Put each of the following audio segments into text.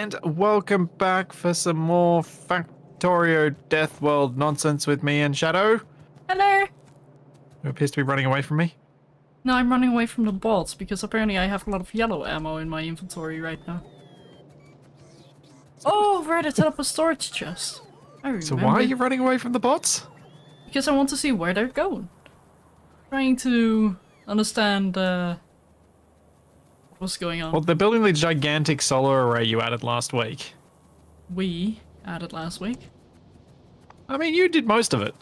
and welcome back for some more Factorio Death World nonsense with me and Shadow, Hello! who appears to be running away from me. No, I'm running away from the bots because apparently I have a lot of yellow ammo in my inventory right now. Oh, right, I set up a storage chest. I remember. So why are you running away from the bots? Because I want to see where they're going. Trying to understand what's going on. Well, they're building the gigantic solar array you added last week. We added last week. I mean, you did most of it.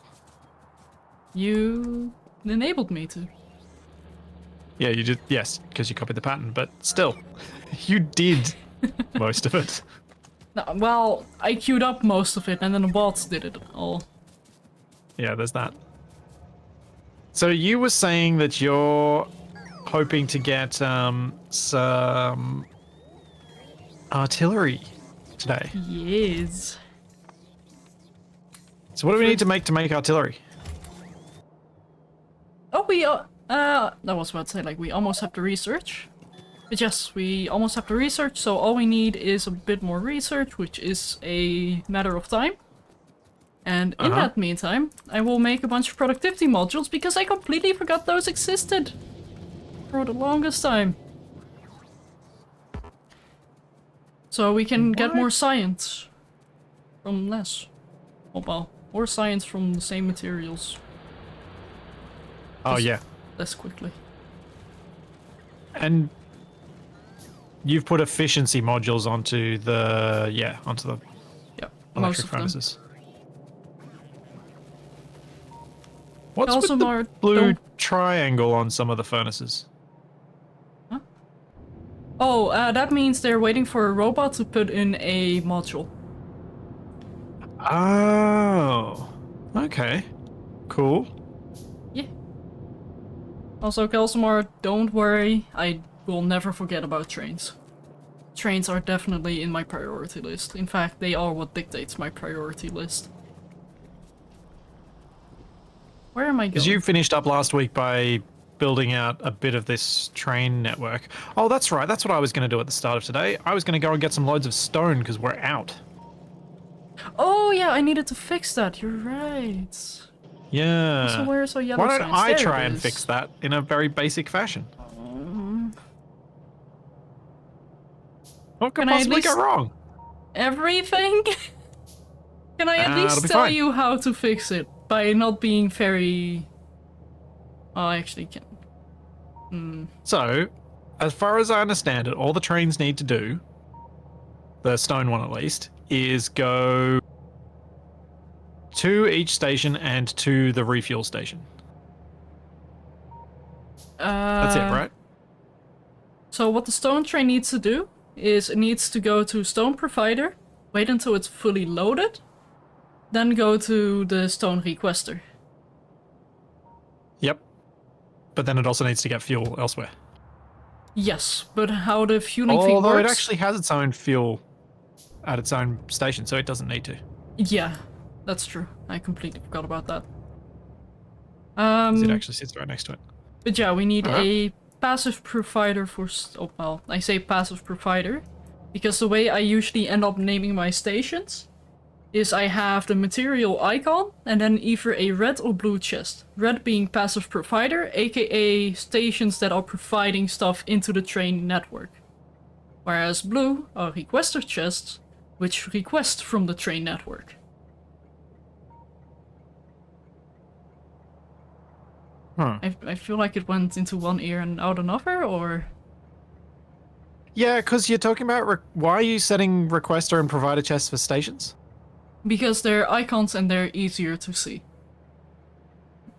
You enabled me to. Yeah, you did. Yes, because you copied the pattern, but still, you did most of it. No, well, I queued up most of it and then the bots did it all. Yeah, there's that. So you were saying that you're hoping to get some artillery today. Yes. So what do we need to make artillery? Oh, I was about to say, like, we almost have the research. But yes, we almost have the research, so all we need is a bit more research, which is a matter of time. And in that meantime, I will make a bunch of productivity modules, because I completely forgot those existed. For the longest time. So we can get more science from less. Oh, well, more science from the same materials. Oh, yeah. Less quickly. And you've put efficiency modules onto the Most electric of them. furnaces. What's Also with the more blue triangle on some of the furnaces? Huh? Oh, that means they're waiting for a robot to put in a module. Oh, okay, cool. Yeah. Also, Kelsamar, don't worry, I will never forget about trains. Trains are definitely in my priority list. In fact, they are what dictates my priority list. Where am I going? Because you finished up last week by building out a bit of this train network. Oh, that's right. That's what I was going to do at the start of today. I was going to go and get some loads of stone because we're out. Oh yeah, I needed to fix that. You're right. Yeah. So where's our yellow Why don't signs? I There try it and is. fix that in a very basic fashion? What could Can I at possibly go least- wrong? Everything? Can I at It'll least be tell fine. you how to fix it by not being very... Oh, I actually can. So, as far as I understand it, all the trains need to do, the stone one at least, is go to each station and to the refuel station. That's it, right? So what the stone train needs to do is it needs to go to stone provider, wait until it's fully loaded, then go to the stone requester. Yep. But then it also needs to get fuel elsewhere. Yes, but how the fueling thing Although works... it actually has its own fuel at its own station, so it doesn't need to. Yeah, that's true. I completely forgot about that. 'Cause it actually sits right next to it. But yeah, we need a passive provider for... Oh, well, I say passive provider, because the way I usually end up naming my stations is I have the material icon and then either a red or blue chest. Red being passive provider, aka stations that are providing stuff into the train network. Whereas blue are requester chests, which request from the train network. I feel like it went into one ear and out another, or... Yeah, because you're talking about... Why are you setting requester and provider chests for stations? Because they're icons and they're easier to see.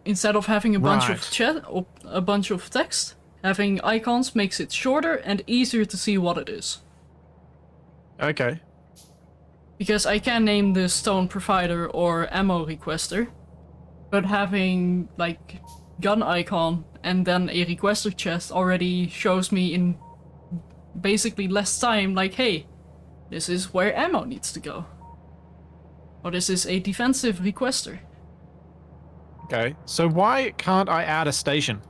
Instead of having a bunch of chat or a bunch of text, having icons makes it shorter and easier to see what it is. Okay. Because I can name the stone provider or ammo requester, but having like gun icon and then a requester chest already shows me in basically less time, like, hey, this is where ammo needs to go. Or this is a defensive requester. Okay, so why can't I add a station?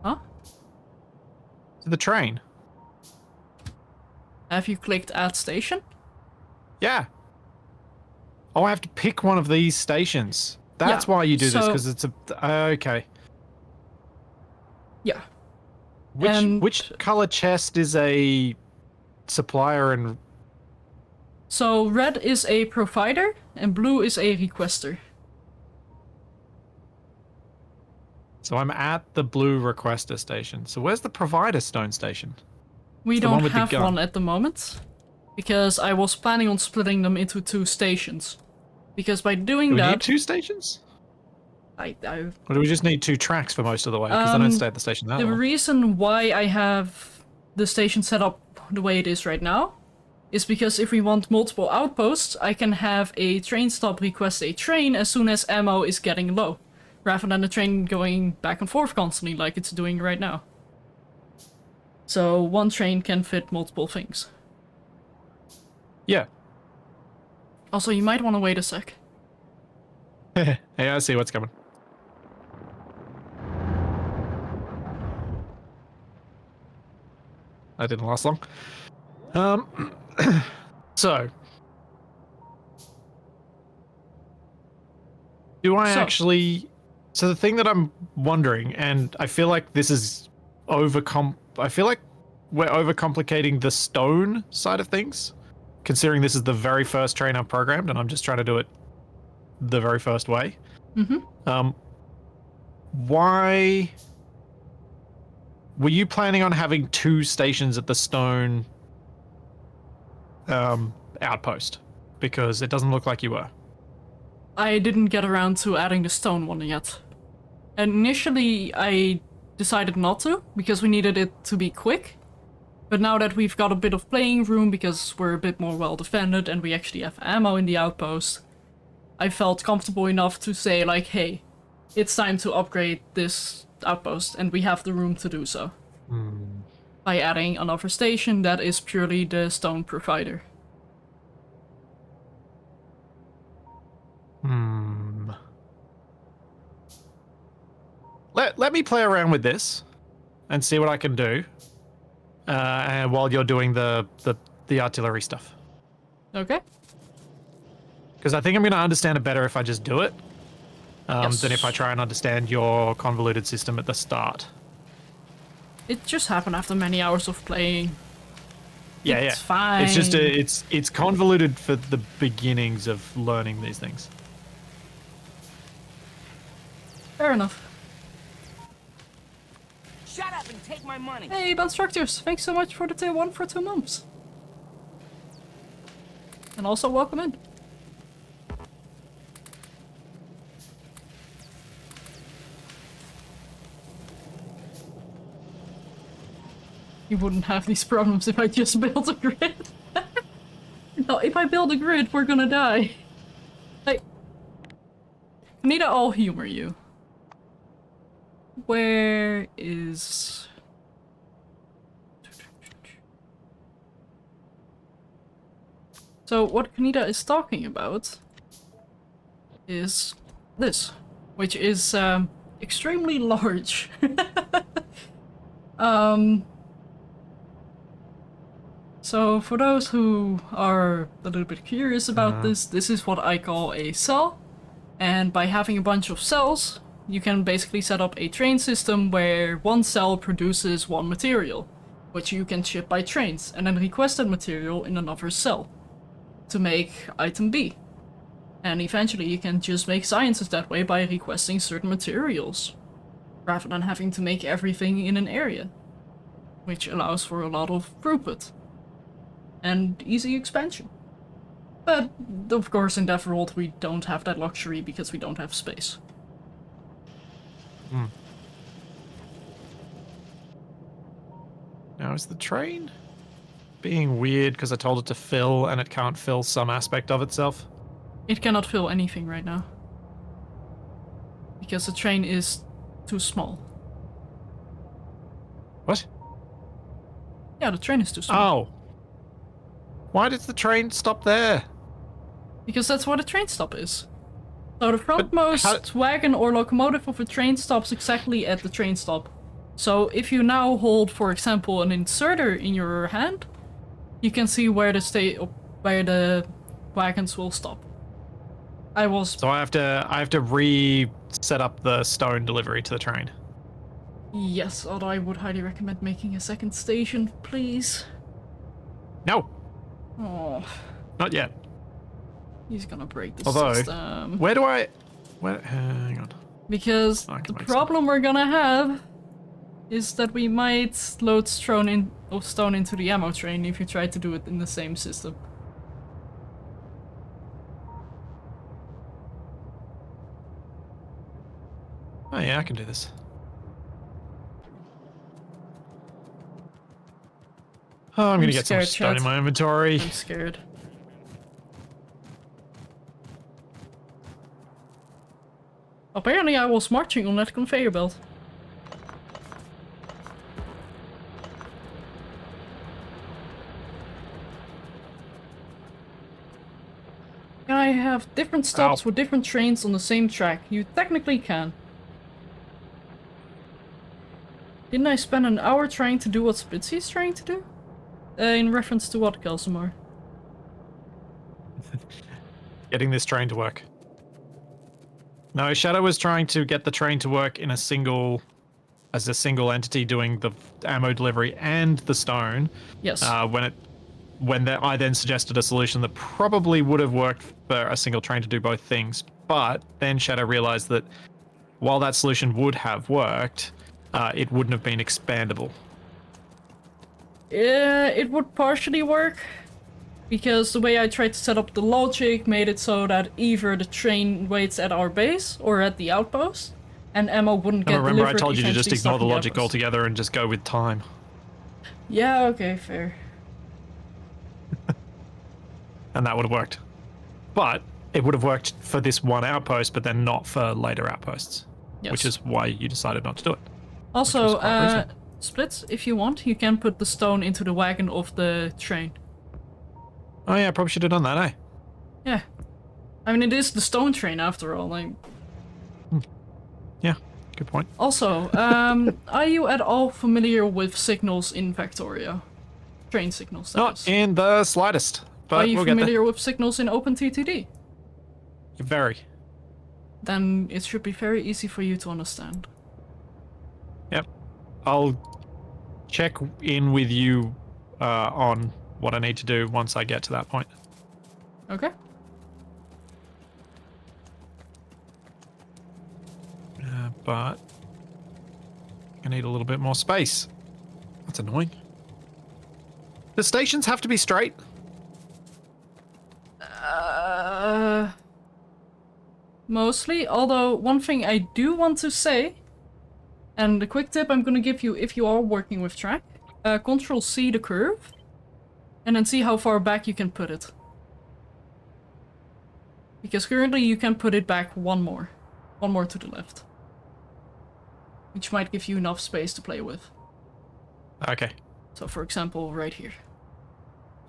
Huh? To the train. Have you clicked Add Station? Yeah. Oh, I have to pick one of these stations. That's Yeah, why you do this, so- because it's a... okay. Yeah. Which color chest is a supplier and... So red is a provider and blue is a requester. So I'm at the blue requester station. So where's the provider stone station? We It's the one don't with the have gun. one at the moment, because I was planning on splitting them into 2 stations. Because by doing Do we that, need 2 stations? I Or do we just need 2 tracks for most of the way? Because they don't stay at the station that the long. reason why I have the station set up the way it is right now is because if we want multiple outposts, I can have a train stop request a train as soon as ammo is getting low, rather than the train going back and forth constantly like it's doing right now. So one train can fit multiple things. Yeah. Also, you might want to wait a sec. Hey, I see what's coming. That didn't last long. So... do I actually... So the thing that I'm wondering, and I feel like this is I feel like we're overcomplicating the stone side of things, considering this is the very first train I've programmed, and I'm just trying to do it the very first way. Mm-hmm. Why... were you planning on having 2 stations at the stone outpost? Because it doesn't look like you were. I didn't get around to adding the stone one yet. And initially, I decided not to, because we needed it to be quick. But now that we've got a bit of playing room, because we're a bit more well defended and we actually have ammo in the outpost, I felt comfortable enough to say, like, hey, it's time to upgrade this outpost, and we have the room to do so. By adding another station that is purely the stone provider. Let me play around with this and see what I can do while you're doing the artillery stuff. Okay? Because I think I'm going to understand it better if I just do it Yes. than if I try and understand your convoluted system at the start. It just happened after many hours of playing. Yeah, It's fine. It's just it's convoluted for the beginnings of learning these things. Fair enough. Shut up and take my money. Hey, Constructors, thanks so much for the tier 1 for 2 months. And also welcome in. You wouldn't have these problems if I just built a grid. No, if I build a grid, we're gonna die. Like, Anita, I'll humor you. Where is... So what Kanita is talking about is this, which is extremely large. So for those who are a little bit curious about this is what I call a cell. And by having a bunch of cells, you can basically set up a train system where one cell produces one material, which you can ship by trains, and then request that material in another cell to make item B. And eventually you can just make sciences that way by requesting certain materials, rather than having to make everything in an area, which allows for a lot of throughput and easy expansion. But, of course, in Deathworld we don't have that luxury because we don't have space. Now, is the train being weird because I told it to fill and it can't fill some aspect of itself? It cannot fill anything right now. Because the train is too small. What? Yeah, the train is too small. Oh. Why did the train stop there? Because that's what a train stop is. So the frontmost wagon or locomotive of a train stops exactly at the train stop. So if you now hold, for example, an inserter in your hand, you can see where where the wagons will stop. So I have to reset up the stone delivery to the train. Yes, although I would highly recommend making a second station, please. No, Oh, not yet. he's gonna break the Although, system. where do I? Where? Hang on. Because I can the make problem we're gonna have is that we might load stone into the ammo train if you try to do it in the same system. Oh yeah, I can do this. Oh, I'm gonna get so much scared, stone in chat. my inventory. I'm scared. Apparently I was marching on that conveyor belt. Can I have different stops Ow. with different trains on the same track? You technically can. Didn't I spend an hour trying to do what Splitsie is trying to do? In reference to what, Kelsamar? Getting this train to work. No, Shadow was trying to get the train to work in a single entity, doing the ammo delivery and the stone. Yes. I then suggested a solution that probably would have worked for a single train to do both things, but then Shadow realized that while that solution would have worked, it wouldn't have been expandable. It would partially work, because the way I tried to set up the logic made it so that either the train waits at our base or at the outpost, and ammo wouldn't get Remember, delivered. I told you to just eventually ignore the stopping logic outpost. altogether and just go with time. Yeah, okay, fair. And that would have worked. But it would have worked for this one outpost, but then not for later outposts. Yes. Which is why you decided not to do it. Also, quite reasonable. Splits, if you want, you can put the stone into the wagon of the train. Oh yeah, probably should have done that, eh? Yeah. I mean, it is the stone train after all. Like... Yeah, good point. Also, are you at all familiar with signals in Factorio? Train signals, that Not is. in the slightest, but Are you we'll get there. familiar with signals in OpenTTD? Very. Then it should be very easy for you to understand. Yep. I'll check in with you on what I need to do once I get to that point. Okay. But I need a little bit more space. That's annoying. The stations have to be straight. Mostly, although one thing I do want to say, and the quick tip I'm gonna give you if you are working with track, Control C the curve, and then see how far back you can put it. Because currently you can put it back one more to the left. Which might give you enough space to play with. Okay. So for example, right here.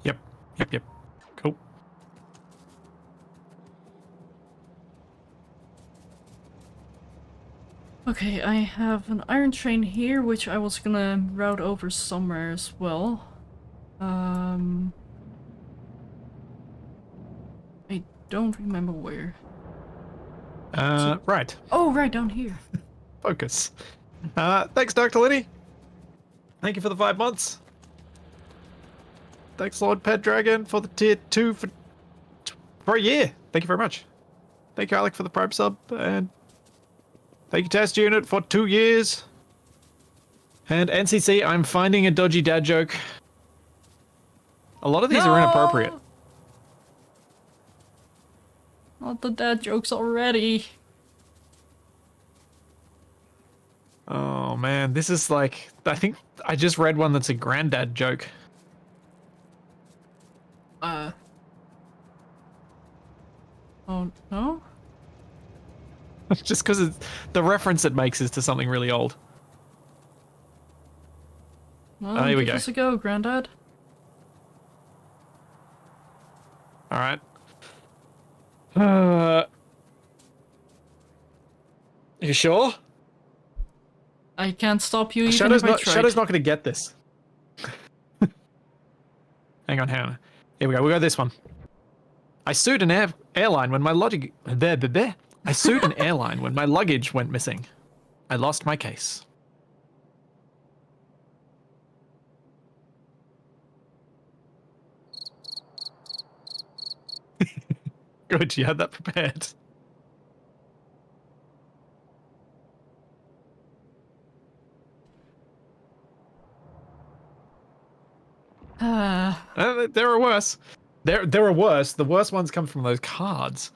Yep. Cool. Okay, I have an iron train here, which I was gonna route over somewhere as well. I don't remember where. Right. Oh, right down here. Focus. Thanks, Dr. Liddy. Thank you for the 5 months. Thanks, Lord Pet Dragon, for the tier 2 for a year. Thank you very much. Thank you, Alec, for the Prime sub, and thank you, Test Unit, for 2 years. And NCC, I'm finding a dodgy dad joke. A lot of these are inappropriate. Not the dad jokes already. Oh man, this is like, I think I just read one that's a granddad joke. Oh, no? Just because the reference it makes is to something really old. Well, here we give go. us a go, Granddad. All right. You sure? I can't stop you even Shadow's if I tried. Shadow's not going to get this. Hang Hang on. Here we go. We got this one. I sued an airline when my luggage. I sued an airline when my luggage went missing. I lost my case. Good, you had that prepared. There are worse. There are worse. The worst ones come from those cards.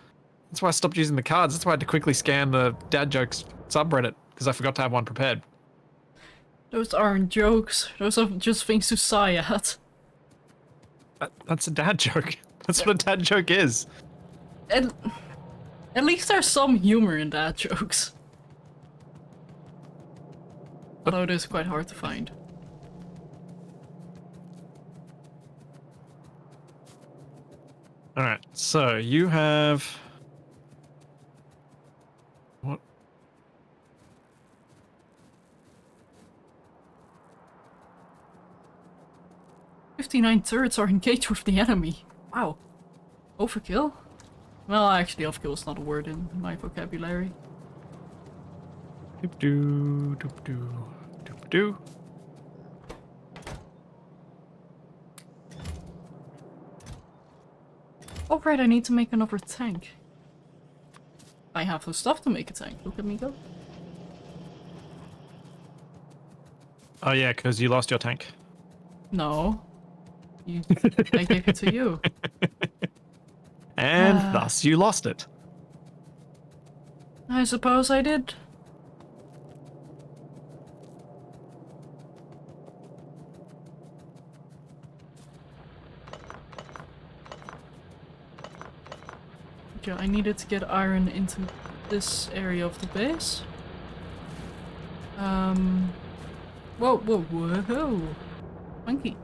That's why I stopped using the cards. That's why I had to quickly scan the dad jokes subreddit because I forgot to have one prepared. Those aren't jokes. Those are just things to sigh at. That's a dad joke. That's what a dad joke is. And at least there's some humor in dad jokes. Although it is quite hard to find. Alright, so you have... What? "59 turrets are engaged with the enemy." Wow. Overkill? Well, actually, overkill is not a word in my vocabulary. Doop-doo, doop-doo, doop-doo. Oh right, I need to make another tank. I have the stuff to make a tank. Look at me go. Oh yeah, because you lost your tank. No. I gave it to you. And thus you lost it. I suppose I did. Okay, I needed to get iron into this area of the base. Whoa. Funky.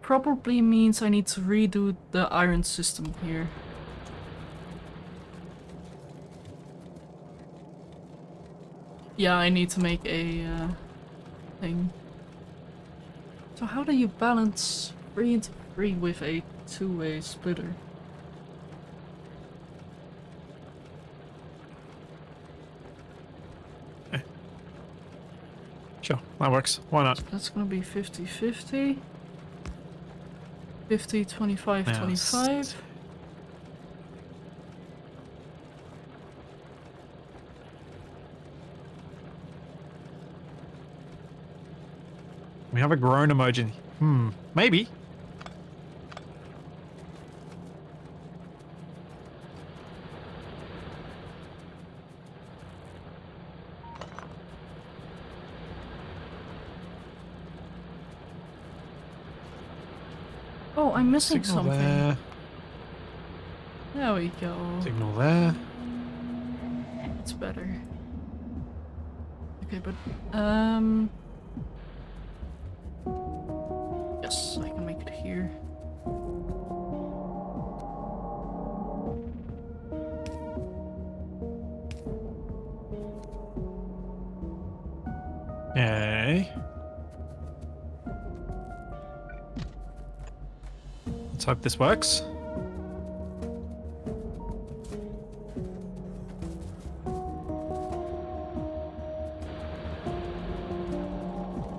Probably means I need to redo the iron system here. Yeah, I need to make a thing. So how do you balance 3 into 3 with a 2-way splitter? Sure, that works. Why not? That's gonna be 50-50. 50, 25, 25. We have a groan emoji. Maybe. Oh, I'm missing Signal something. there. There we go. Signal there. It's better. Okay, but yes, I can make it here. Okay. Let's hope this works.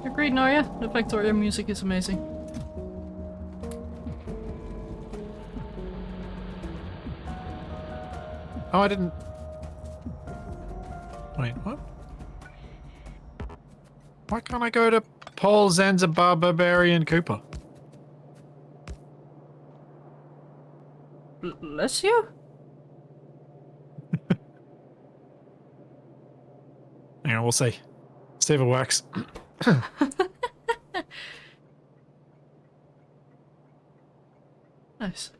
Agreed, Narya. The Factorio music is amazing. Oh, I didn't... Wait, what? Why can't I go to Paul Zanzibar Barbarian Cooper? Bless you? Hang on, we'll see. See if it works. Nice.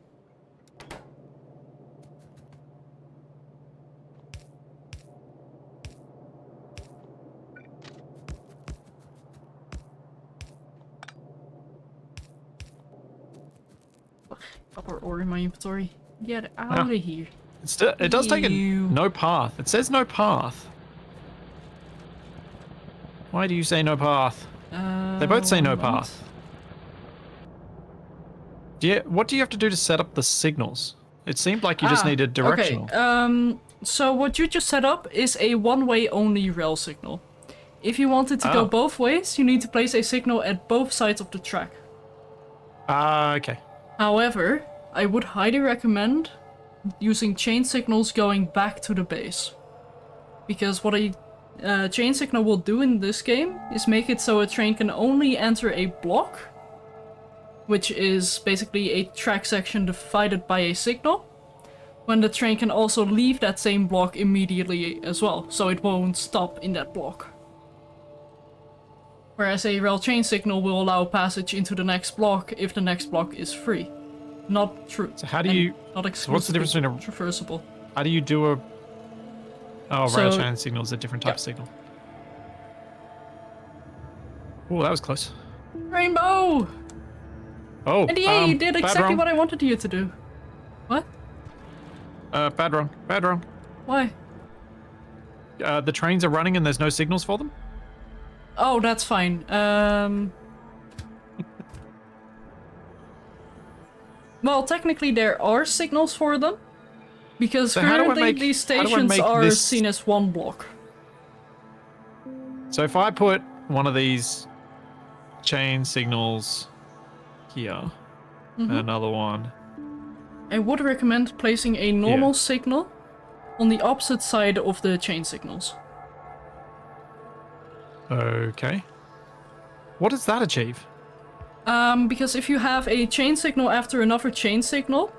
Copper ore in my inventory. Get out of here. It does take a Ew. no path. It says no path. Why do you say no path? They both say no One moment. path. What do you have to do to set up the signals? It seemed like you just needed directional. Okay. So what you just set up is a one-way only rail signal. If you want it to go both ways, you need to place a signal at both sides of the track. Okay. However, I would highly recommend using chain signals going back to the base. Because what a chain signal will do in this game is make it so a train can only enter a block, which is basically a track section divided by a signal, when the train can also leave that same block immediately as well, so it won't stop in that block. Whereas a rail chain signal will allow passage into the next block if the next block is free. Not true. So how do you... Not So what's the difference between a... traversable. How do you do a... Oh, So- rail chain signal is a different type of signal. Oh, that was close. Rainbow! Oh, And yeah, you did bad exactly wrong. what I wanted you to do. What? Bad wrong. Bad wrong. Why? The trains are running and there's no signals for them? Oh, that's fine. Well, technically there are signals for them. Because So how do I currently make- these how do I stations make are this- seen as one block. So if I put one of these chain signals here, and another one... I would recommend placing a normal signal on the opposite side of the chain signals. Okay. What does that achieve? Because if you have a chain signal after another chain signal,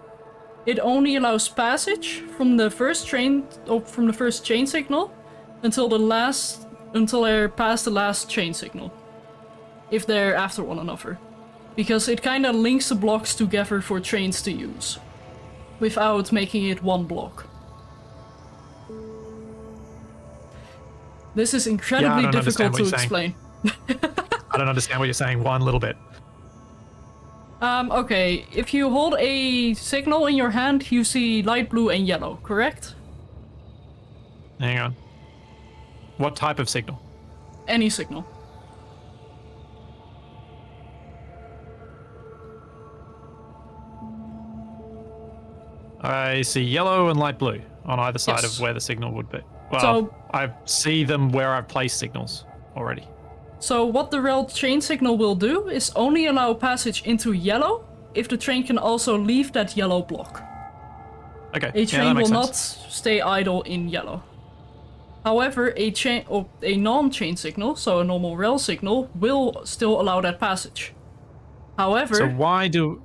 it only allows passage from the first train, or from the first chain signal, until they're past the last chain signal. If they're after one another. Because it kinda links the blocks together for trains to use. Without making it one block. This is incredibly don't understand difficult what to you're saying. explain. I don't understand what you're saying one little bit. Okay, if you hold a signal in your hand, you see light blue and yellow, correct? Hang on. What type of signal? Any signal. I see yellow and light blue on either side Yes. of where the signal would be. Well, So- I see them where I've placed signals already. So what the rail chain signal will do is only allow passage into yellow if the train can also leave that yellow block. Okay, A yeah, train that will makes not sense. stay idle in yellow. However, a non-chain signal, so a normal rail signal, will still allow that passage. However, So why do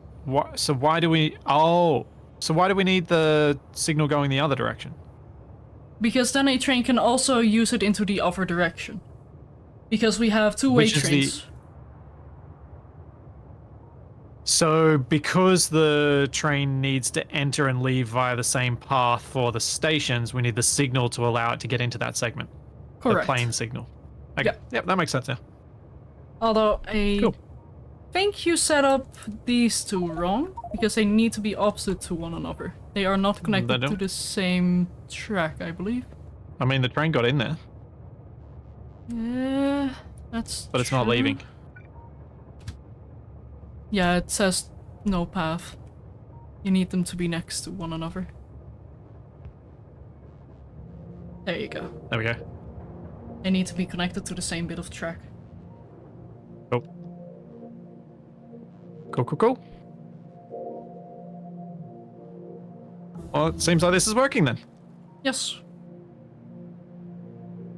we need the signal going the other direction? because then a train can also use it into the other direction. Because we have two-way Which is trains. So because the train needs to enter and leave via the same path for the stations, we need the signal to allow it to get into that segment. Correct. The plane signal. Okay. Yeah. Yep, that makes sense now. Although I Cool. think you set up these two wrong, because they need to be opposite to one another. They are not connected to don't. the same track, I believe. I mean, the train got in there, That's but it's not true. leaving. Yeah, it says no path. You need them to be next to one another. There you go. There we go. They need to be connected to the same bit of track. Cool. Cool. Well, it seems like this is working then. Yes.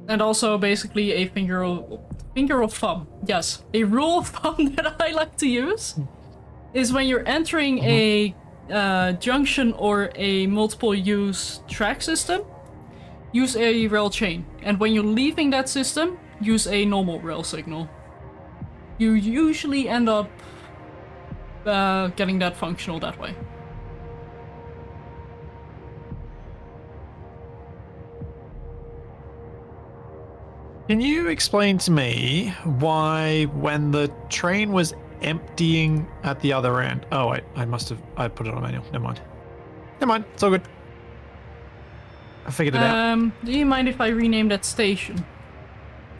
And also basically a finger of thumb. Yes, a rule of thumb that I like to use is when you're entering a junction or a multiple use track system, use a rail chain. And when you're leaving that system, use a normal rail signal. You usually end up getting that functional that way. Can you explain to me why when the train was emptying at the other end... Oh, wait, I put it on manual. Never mind. It's all good. I figured it out. Do you mind if I rename that station?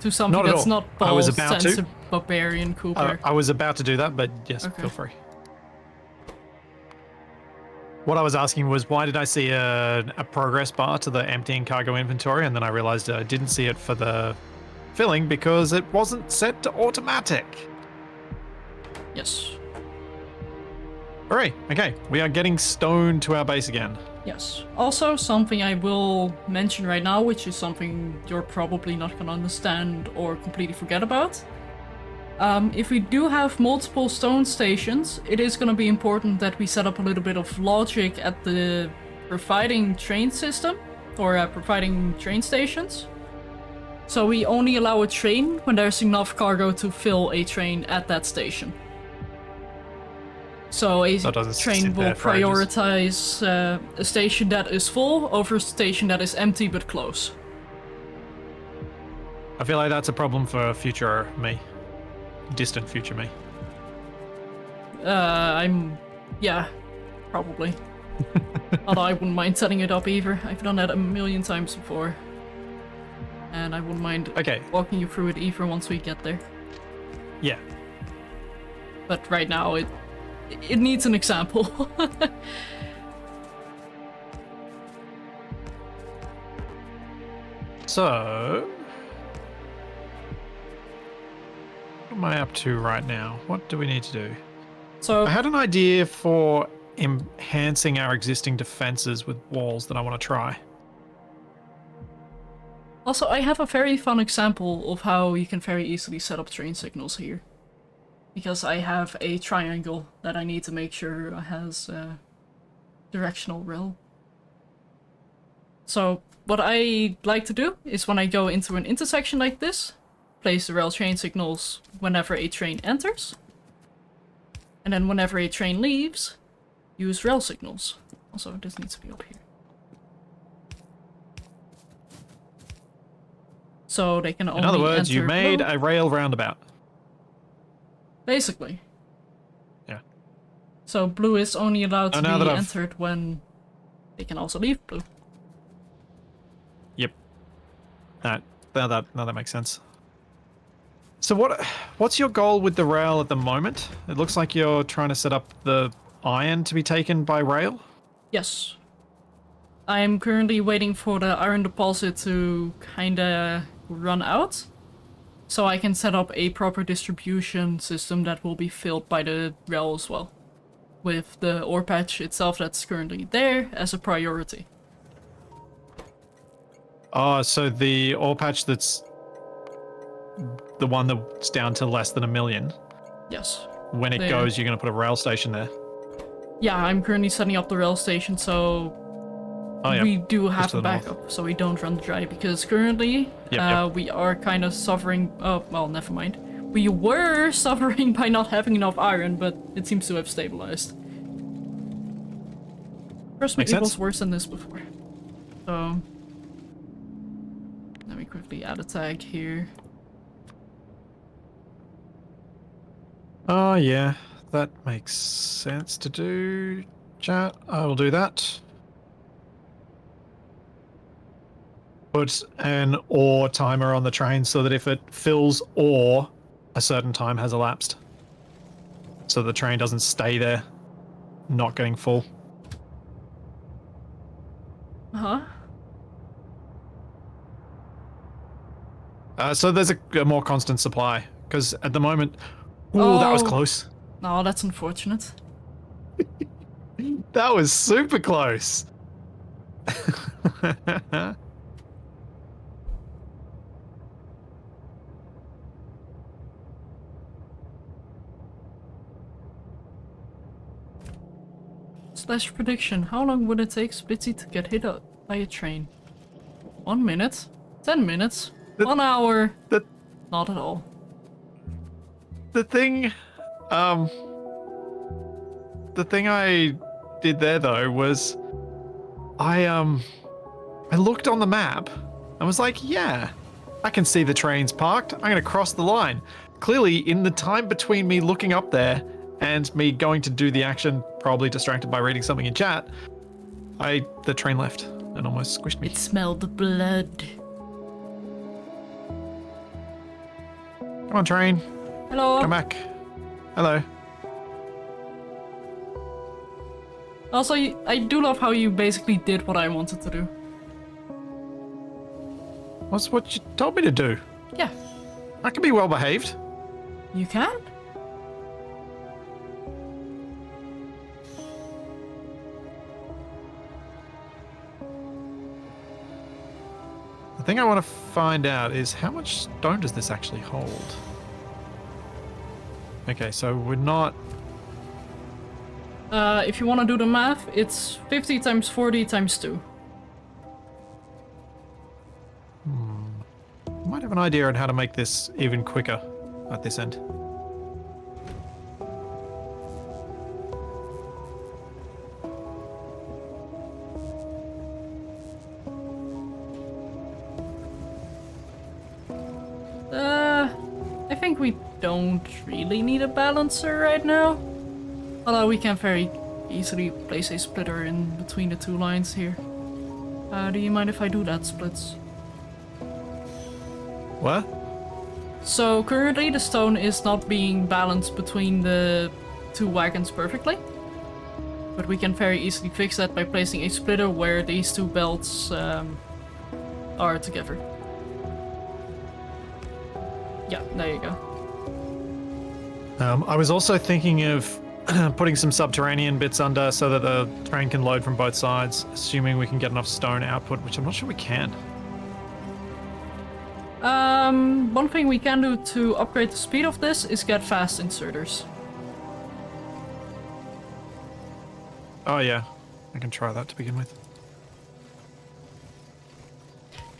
to something Not at that's all. not I was balls about sense to. a barbarian Cooper. I was about to do that, but yes, Okay. feel free. What I was asking was, why did I see a progress bar to the emptying cargo inventory, and then I realized I didn't see it for the filling because it wasn't set to automatic. Yes. Hooray! Okay, we are getting stone to our base again. Yes. Also, something I will mention right now, which is something you're probably not going to understand or completely forget about. If we do have multiple stone stations, it is going to be important that we set up a little bit of logic at the providing train system, or providing train stations. So we only allow a train when there's enough cargo to fill a train at that station. So a train will prioritize a station that is full over a station that is empty but close. I feel like that's a problem for future me. Distant future me. Yeah, probably. Although I wouldn't mind setting it up either. I've done that a million times before. And I wouldn't mind walking you through it either once we get there. Yeah. But right now, it needs an example. So, what am I up to right now? What do we need to do? So I had an idea for enhancing our existing defenses with walls that I want to try. also, I have a very fun example of how you can very easily set up train signals here. Because I have a triangle that I need to make sure has directional rail. So what I like to do is when I go into an intersection like this, place the rail train signals whenever a train enters. And then whenever a train leaves, use rail signals. Also, this needs to be up here. So they can only In other words, enter you made blue. a rail roundabout. Basically. Yeah. So blue is only allowed to now be that I've- entered when they can also leave blue. Yep. Now that makes sense. So what's your goal with the rail at the moment? It looks like you're trying to set up the iron to be taken by rail. Yes. I'm currently waiting for the iron deposit to kinda run out. So I can set up a proper distribution system that will be filled by the rail as well. With the ore patch itself that's currently there as a priority. Oh, so the ore patch that's the one that's down to less than 1 million. Yes. When it There. goes, you're going to put a rail station there. Yeah, I'm currently setting up the rail station, so Oh, yeah. we do have to a the north. backup, so we don't run dry, because currently Yep. we are kind of suffering. Oh, well, never mind. We were suffering by not having enough iron, but it seems to have stabilized. Trust me, Makes it was sense. worse than this before. So let me quickly add a tag here. Oh, yeah. That makes sense to do, chat. I will do that. Put an ore timer on the train so that if it fills ore, a certain time has elapsed. So the train doesn't stay there, not getting full. Huh? So there's a more constant supply, because at the moment... Ooh, that was Oh. close. Oh, that's unfortunate. That was super close. Slash prediction. How long would it take Splitsie to get hit by a train? 1 minute? 10 minutes? 1 hour? the- Not at all. The thing I did there though was I looked on the map and was like, yeah, I can see the trains parked. I'm gonna cross the line. Clearly, in the time between me looking up there and me going to do the action, probably distracted by reading something in chat, the train left and almost squished me. It smelled the blood. Come on, train. Hello. Come back. Hello. Also, I do love how you basically did what I wanted to do. What's what you told me to do? Yeah. I can be well behaved. You can? The thing I want to find out is how much stone does this actually hold? Okay, so we're not... If you want to do the math, it's 50 times 40 times 2. I might have an idea on how to make this even quicker at this end. I think we don't really need a balancer right now. Although we can very easily place a splitter in between the two lines here. Do you mind if I do that, Splits? What? So currently the stone is not being balanced between the two wagons perfectly. But we can very easily fix that by placing a splitter where these two belts are together. Yeah, there you go. I was also thinking of putting some subterranean bits under so that the train can load from both sides, assuming we can get enough stone output, which I'm not sure we can. One thing we can do to upgrade the speed of this is get fast inserters. Oh yeah, I can try that to begin with.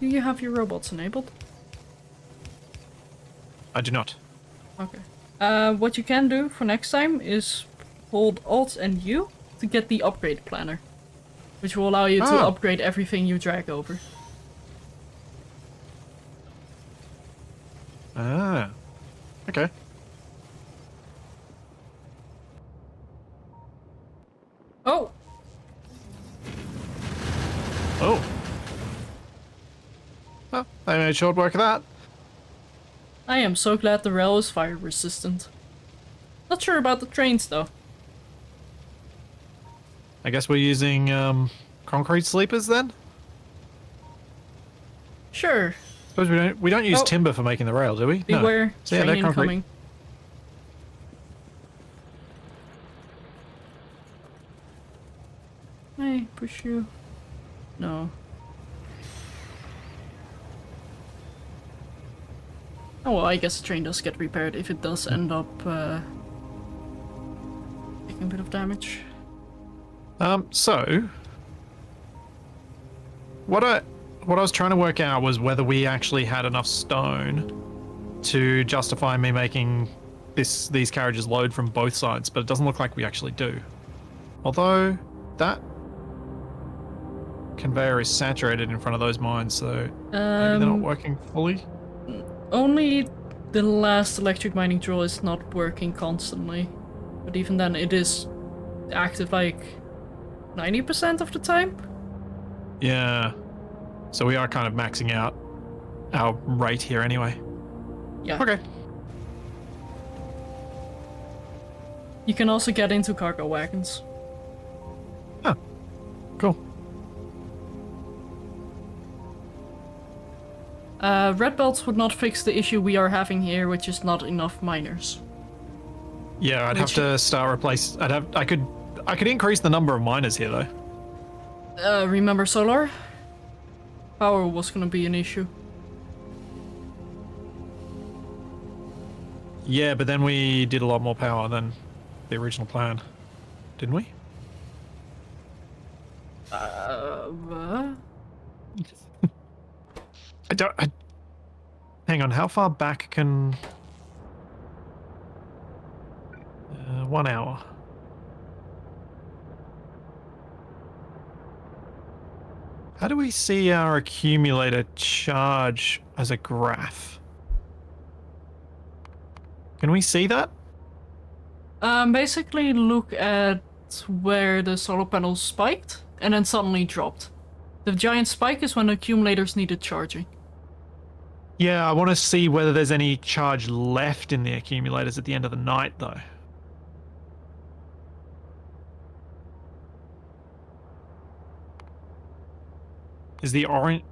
Do you have your robots enabled? I do not. Okay. What you can do for next time is hold Alt and U to get the upgrade planner, which will allow you to upgrade everything you drag over. Ah, okay. Oh! Oh. Well, they made short work of that. I am so glad the rail is fire resistant. Not sure about the trains though. I guess we're using concrete sleepers then? Sure. Suppose we don't use Oh. timber for making the rail, do we? Beware, No. So, yeah, train they're concrete. incoming. Hey, push you. No. Oh well, I guess the train does get repaired if it does end up taking a bit of damage. So what I was trying to work out was whether we actually had enough stone to justify me making these carriages load from both sides, but it doesn't look like we actually do. Although that conveyor is saturated in front of those mines, so maybe they're not working fully. Only the last electric mining drill is not working constantly, but even then it is active like 90% of the time. Yeah. So we are kind of maxing out our rate here anyway. Yeah. Okay. You can also get into cargo wagons. Oh, cool. Red belts would not fix the issue we are having here, which is not enough miners. Yeah, I'd have to start replace. I could increase the number of miners here though. Remember solar? Power was gonna be an issue. Yeah, but then we did a lot more power than the original plan, didn't we? Hang on, how far back can... 1 hour. How do we see our accumulator charge as a graph? Can we see that? Basically look at where the solar panels spiked and then suddenly dropped. The giant spike is when the accumulators needed charging. Yeah, I want to see whether there's any charge left in the accumulators at the end of the night, though. Is the orange...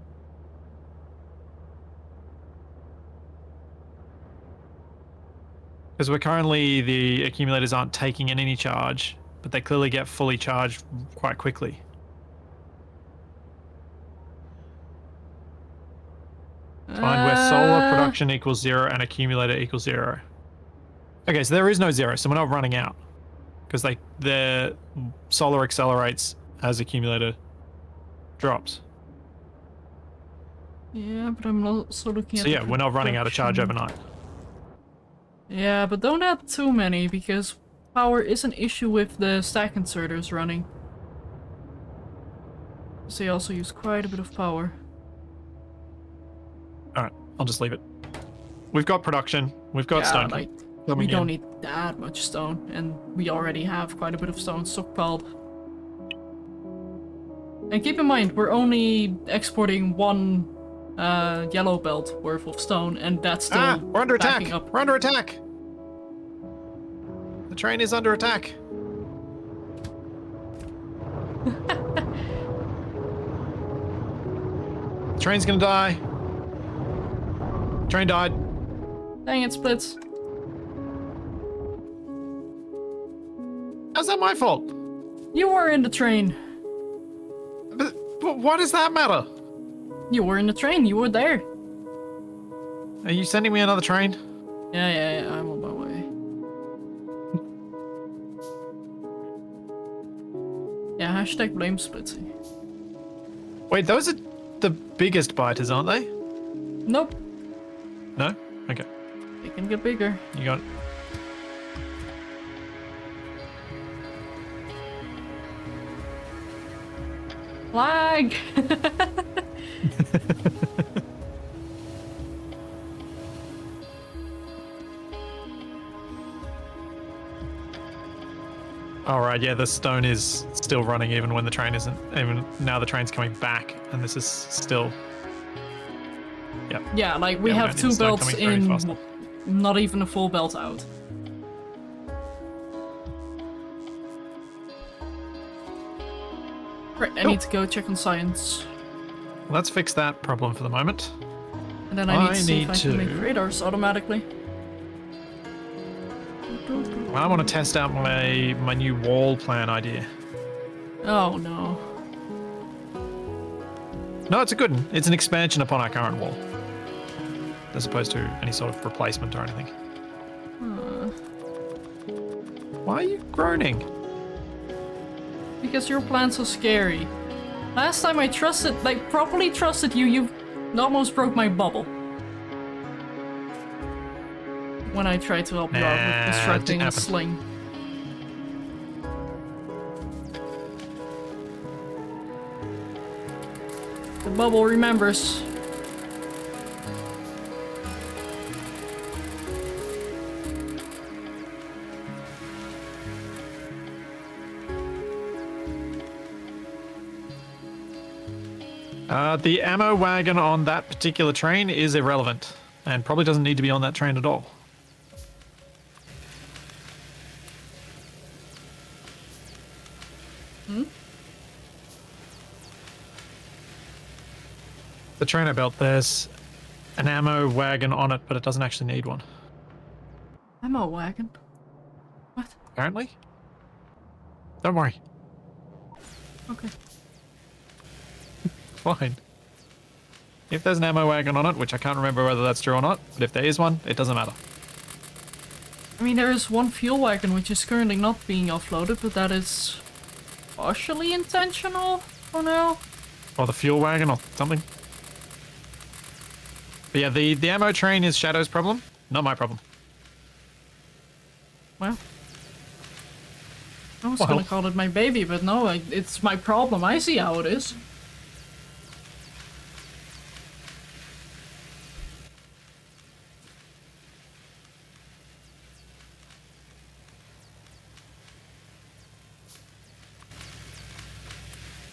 Because we're currently, the accumulators aren't taking in any charge, but they clearly get fully charged quite quickly. Find where solar production equals 0 and accumulator equals 0. Okay, so there is no 0, so we're not running out. Because the solar accelerates as accumulator drops. Yeah, but I'm also looking at. So yeah, we're not running out of charge overnight. Yeah, but don't add too many, because power is an issue with the stack inserters running. So they also use quite a bit of power. Alright, I'll just leave it. We've got production, we've got stone. Like, we don't need that much stone, and we already have quite a bit of stone stockpiled. And keep in mind, we're only exporting one yellow belt worth of stone, and that's still we're under attack! backing up. We're under attack! The train is under attack! The train's gonna die. Train died. Dang it, Splits. How's that my fault? You were in the train. But what does that matter? You were in the train, you were there. Are you sending me another train? Yeah, I'm on my way. Yeah, hashtag blame Splitsie. Wait, those are the biggest biters, aren't they? Nope, No? Okay. they can get bigger. You got it. Lag! Alright, yeah, the stone is still running even when the train isn't. Even now the train's coming back, and this is still... Yep. Yeah, like we Yeah, have we don't need two the stone belts coming very in, fast. not even a full belt out. Right, I need to go check on science. Let's fix that problem for the moment. And then I need I to see if I need can to- make radars automatically. I want to test out my new wall plan idea. Oh no. No, it's a good one. It's an expansion upon our current wall. As opposed to any sort of replacement or anything. Why are you groaning? Because your plan's so scary. Last time I trusted, like properly trusted you, you almost broke my bubble. When I tried to help you out Nah, with constructing didn't a happen. sling. The bubble remembers. The ammo wagon on that particular train is irrelevant, and probably doesn't need to be on that train at all. The train I built, there's an ammo wagon on it, but it doesn't actually need one, Ammo wagon? What? apparently. Don't worry, Okay. fine. If there's an ammo wagon on it, which I can't remember whether that's true or not, but if there is one, it doesn't matter. I mean, there is one fuel wagon which is currently not being offloaded, but that is partially intentional for now. Or the fuel wagon or something. But yeah, the ammo train is Shadow's problem, not my problem. Well, I was Well. gonna call it my baby, but no, it's my problem. I see how it is.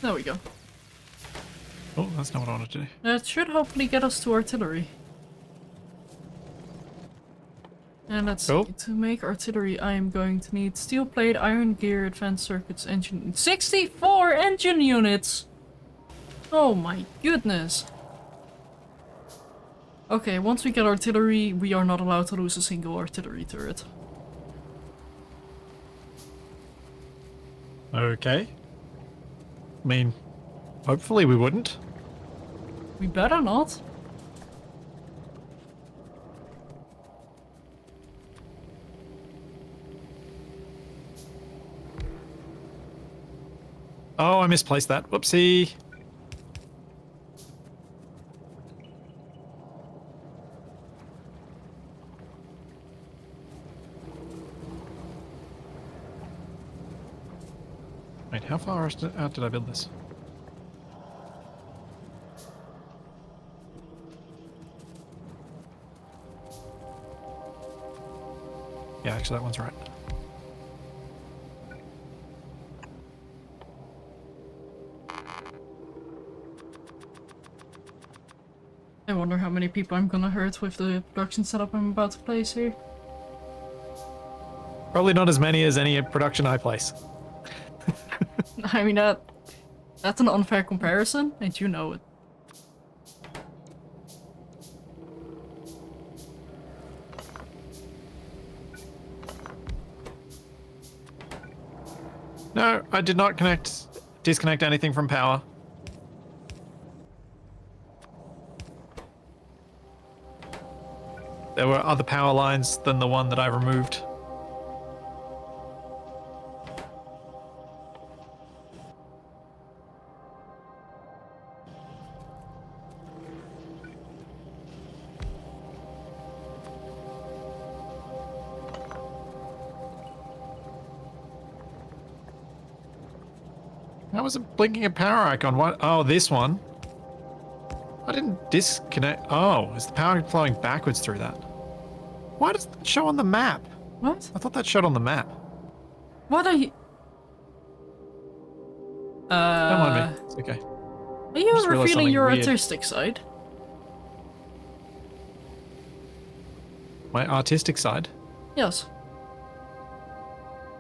There we go. Oh, that's not what I wanted to do. That should hopefully get us to artillery. And let's Cool. see. To make artillery, I am going to need steel plate, iron gear, advanced circuits, engine... 64 engine units! Oh my goodness. Okay, once we get artillery, we are not allowed to lose a single artillery turret. Okay. I mean, hopefully we wouldn't. We better not. Oh, I misplaced that. Whoopsie. Wait, how far out did I build this? Yeah, actually that one's right. I wonder how many people I'm gonna hurt with the production setup I'm about to place here. Probably not as many as any production I place. I mean, that's an unfair comparison, and you know it. No, I did not disconnect anything from power. There were other power lines than the one that I removed. How was it blinking a power icon? What? Oh, this one. I didn't disconnect. Oh, is the power flowing backwards through that? Why does it show on the map? What? I thought that showed on the map. What are you... Don't mind me. It's okay. Are you just realized revealing something your weird. artistic side? My artistic side. Yes.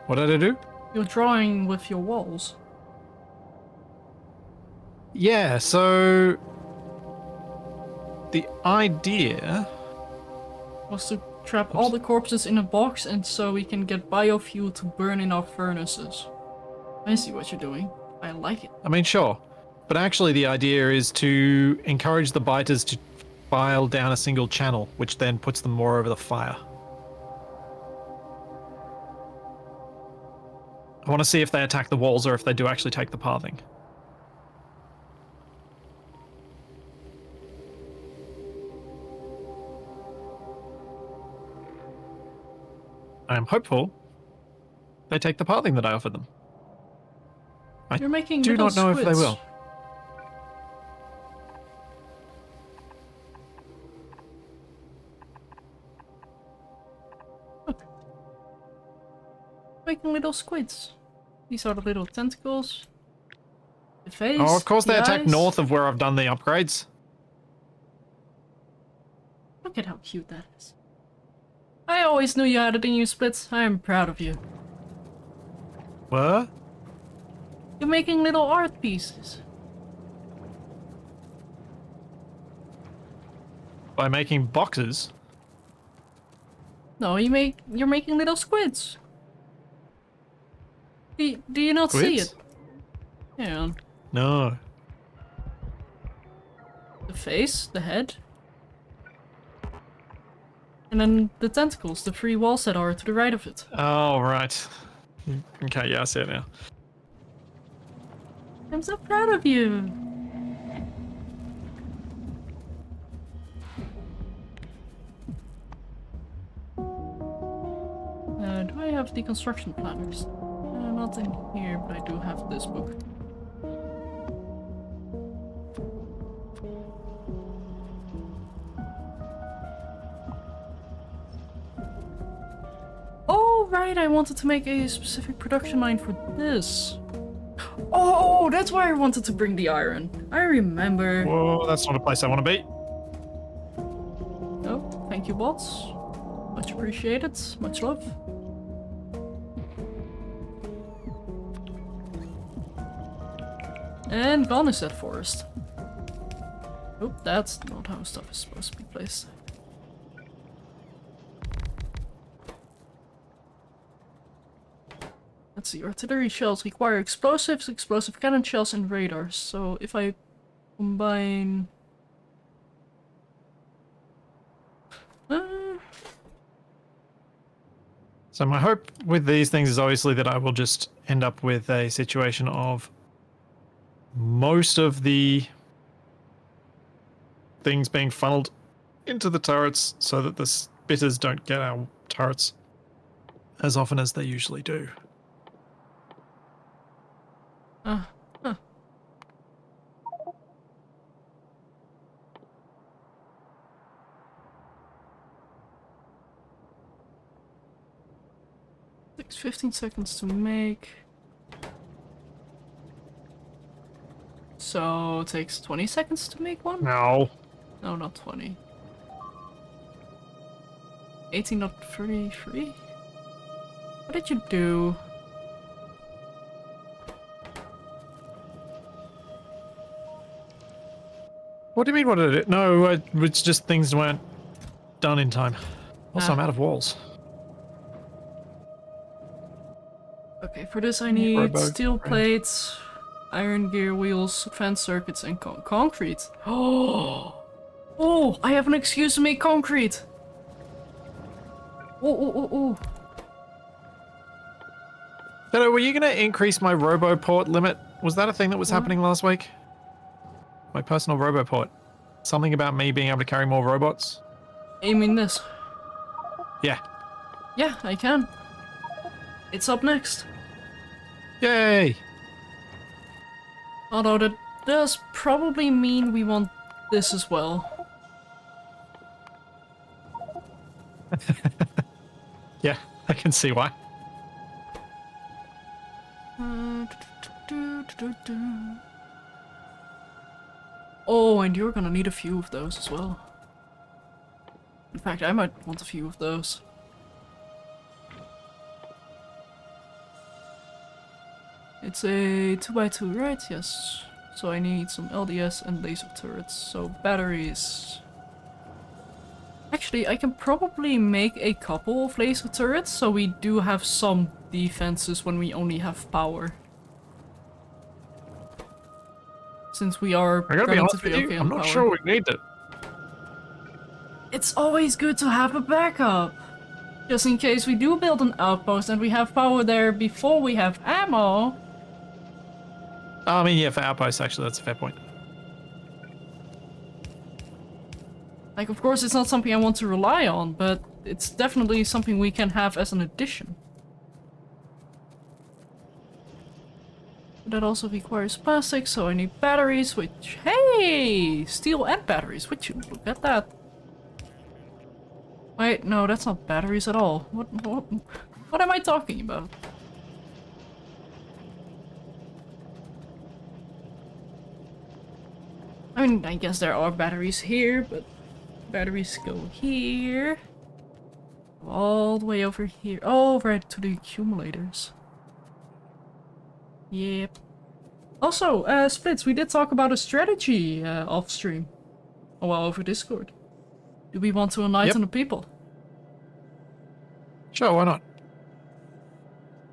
What did I do? You're drawing with your walls. Yeah, so the idea Was to trap all the corpses in a box and so we can get biofuel to burn in our furnaces. I see what you're doing. I like it. I mean, sure. But actually the idea is to encourage the biters to file down a single channel, which then puts them more over the fire. I want to see if they attack the walls or if they do actually take the pathing. I am hopeful they take the pathing that I offered them. I You're making do little not know if they squids. will. Making little squids. These are the little tentacles. The face. Oh, of course they the attack eyes. north of where I've done the upgrades. Look at how cute that is. I always knew you had it in you, Splits. I am proud of you. What? You're making little art pieces. By making boxes? No, you're making little squids. Do you not see Squids? it? Yeah. No. The face, the head. And then the tentacles, the three walls that are to the right of it. Oh, right. Okay, yeah, I see it now. I'm so proud of you. Do I have the construction planners? Not in here, but I do have this book. Oh, right, I wanted to make a specific production line for this. Oh, that's why I wanted to bring the iron. I remember. Whoa, that's not a place I want to be. Oh, thank you, bots. Much appreciated. appreciate it. Much love. And gone is that forest. Oh, that's not how stuff is supposed to be placed. Let's see, artillery shells require explosives, explosive cannon shells, and radars. So if I combine... So my hope with these things is obviously that I will just end up with a situation of most of the things being funneled into the turrets so that the spitters don't get our turrets as often as they usually do. Huh. 15 seconds to make. So it takes 20 seconds to make one? No. No, not 20. 18, not 33? What did you do? What do you mean, what did it? No, it's just things weren't done in time. Also, I'm out of walls. Okay, for this I need steel plates, iron gear wheels, advanced circuits, and concrete. Oh, I have an excuse to make concrete. Oh. So, were you going to increase my roboport limit? Was that a thing that was happening last week? My personal roboport. Something about me being able to carry more robots? You mean this? Yeah. Yeah, I can. It's up next. Yay! Although that does probably mean we want this as well. Yeah, I can see why. Oh, and you're gonna need a few of those as well. In fact, I might want a few of those. It's a 2x2, right? Yes. So I need some LDS and laser turrets. So batteries. Actually, I can probably make a couple of laser turrets, so we do have some defenses when we only have power. Since we are I gotta be honest with relatively you, okay on I'm not power. sure we need it. It's always good to have a backup! Just in case we do build an outpost and we have power there before we have ammo. I mean, yeah, for outposts, actually, that's a fair point. Like, of course, it's not something I want to rely on, but it's definitely something we can have as an addition. That also requires plastic, so I need batteries, which... Hey! Steel and batteries, would you look at that? Wait, no, that's not batteries at all. What am I talking about? I mean, I guess there are batteries here, but batteries go here. All the way over here. Oh, right to the accumulators. Yep. Also, Splits, we did talk about a strategy off stream. Oh, well, over Discord. Do we want to enlighten the people? Sure, why not?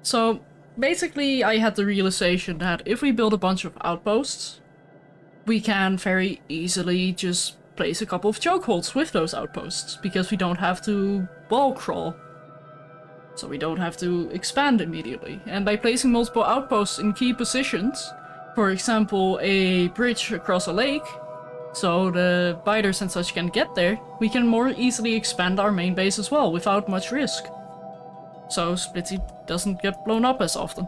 So, basically, I had the realization that if we build a bunch of outposts, we can very easily just place a couple of chokeholds with those outposts, because we don't have to wall crawl. So we don't have to expand immediately. And by placing multiple outposts in key positions, for example, a bridge across a lake, so the biters and such can get there, we can more easily expand our main base as well, without much risk. So Splitsie doesn't get blown up as often.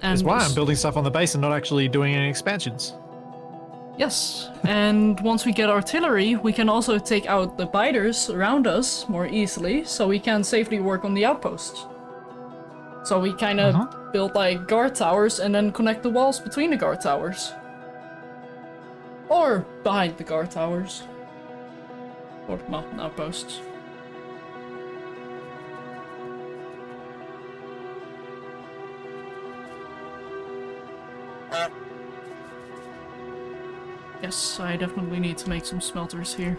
And That's why I'm building stuff on the base and not actually doing any expansions. Yes, and once we get artillery, we can also take out the biters around us more easily, so we can safely work on the outposts. So we kind of build like guard towers and then connect the walls between the guard towers. Or behind the guard towers. Or, well, outposts. Yes, I definitely need to make some smelters here.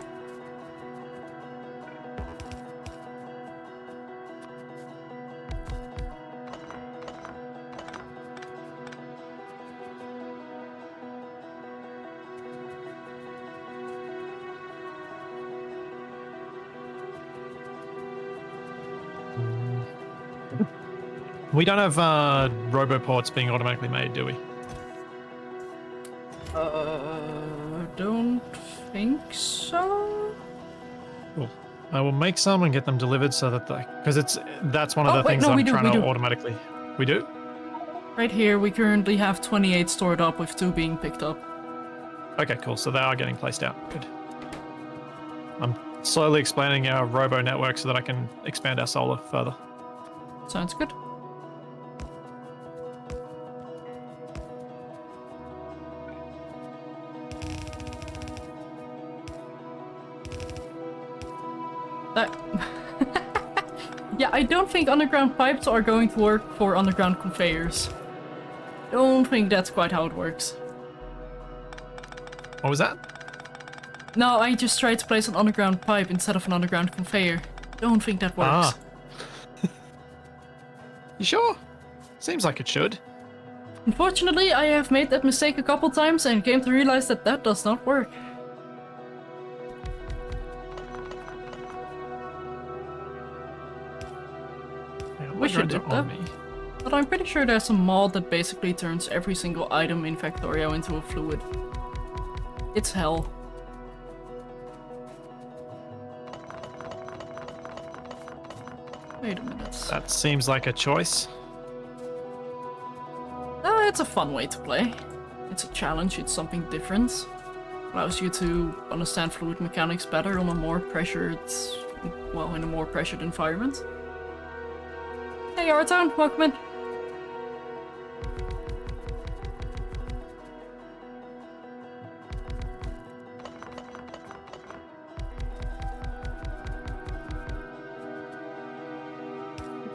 We don't have roboports being automatically made, do we? Don't think so. Cool. I will make some and get them delivered so that because that's one of the things no, I'm we do, trying we to do. automatically. We do? Right here, we currently have 28 stored up with 2 being picked up. Okay, cool. So they are getting placed out. Good. I'm slowly expanding our robo network so that I can expand our solar further. Sounds good. That... Yeah, I don't think underground pipes are going to work for underground conveyors. Don't think that's quite how it works. What was that? No, I just tried to place an underground pipe instead of an underground conveyor. Don't think that works. You sure? Seems like it should. Unfortunately, I have made that mistake a couple times and came to realize that that does not work. Wish it did that. But I'm pretty sure there's a mod that basically turns every single item in Factorio into a fluid. It's hell. Wait a minute. That seems like a choice. It's a fun way to play. It's a challenge, it's something different. Allows you to understand fluid mechanics better on a more pressured... well, in a more pressured environment. Hey, Artown, welcome in.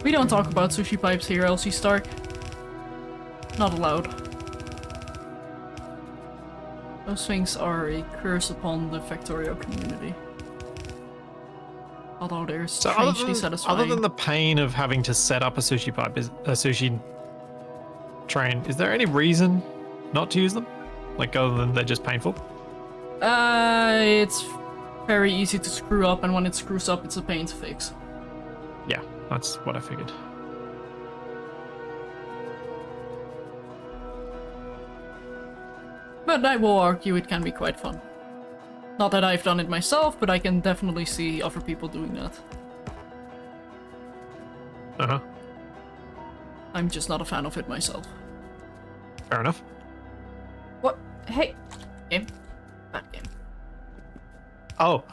We don't talk about sushi pipes here, Elsie Stark. Not allowed. Those things are a curse upon the Factorio community. Although they're strangely satisfying. Other than the pain of having to set up a sushi pipe, a sushi train, is there any reason not to use them? Like, other than they're just painful? It's very easy to screw up, and when it screws up, it's a pain to fix. Yeah, that's what I figured. But I will argue it can be quite fun. Not that I've done it myself, but I can definitely see other people doing that. Uh-huh. I'm just not a fan of it myself. Fair enough. What? Hey! Game. Bad game. Oh,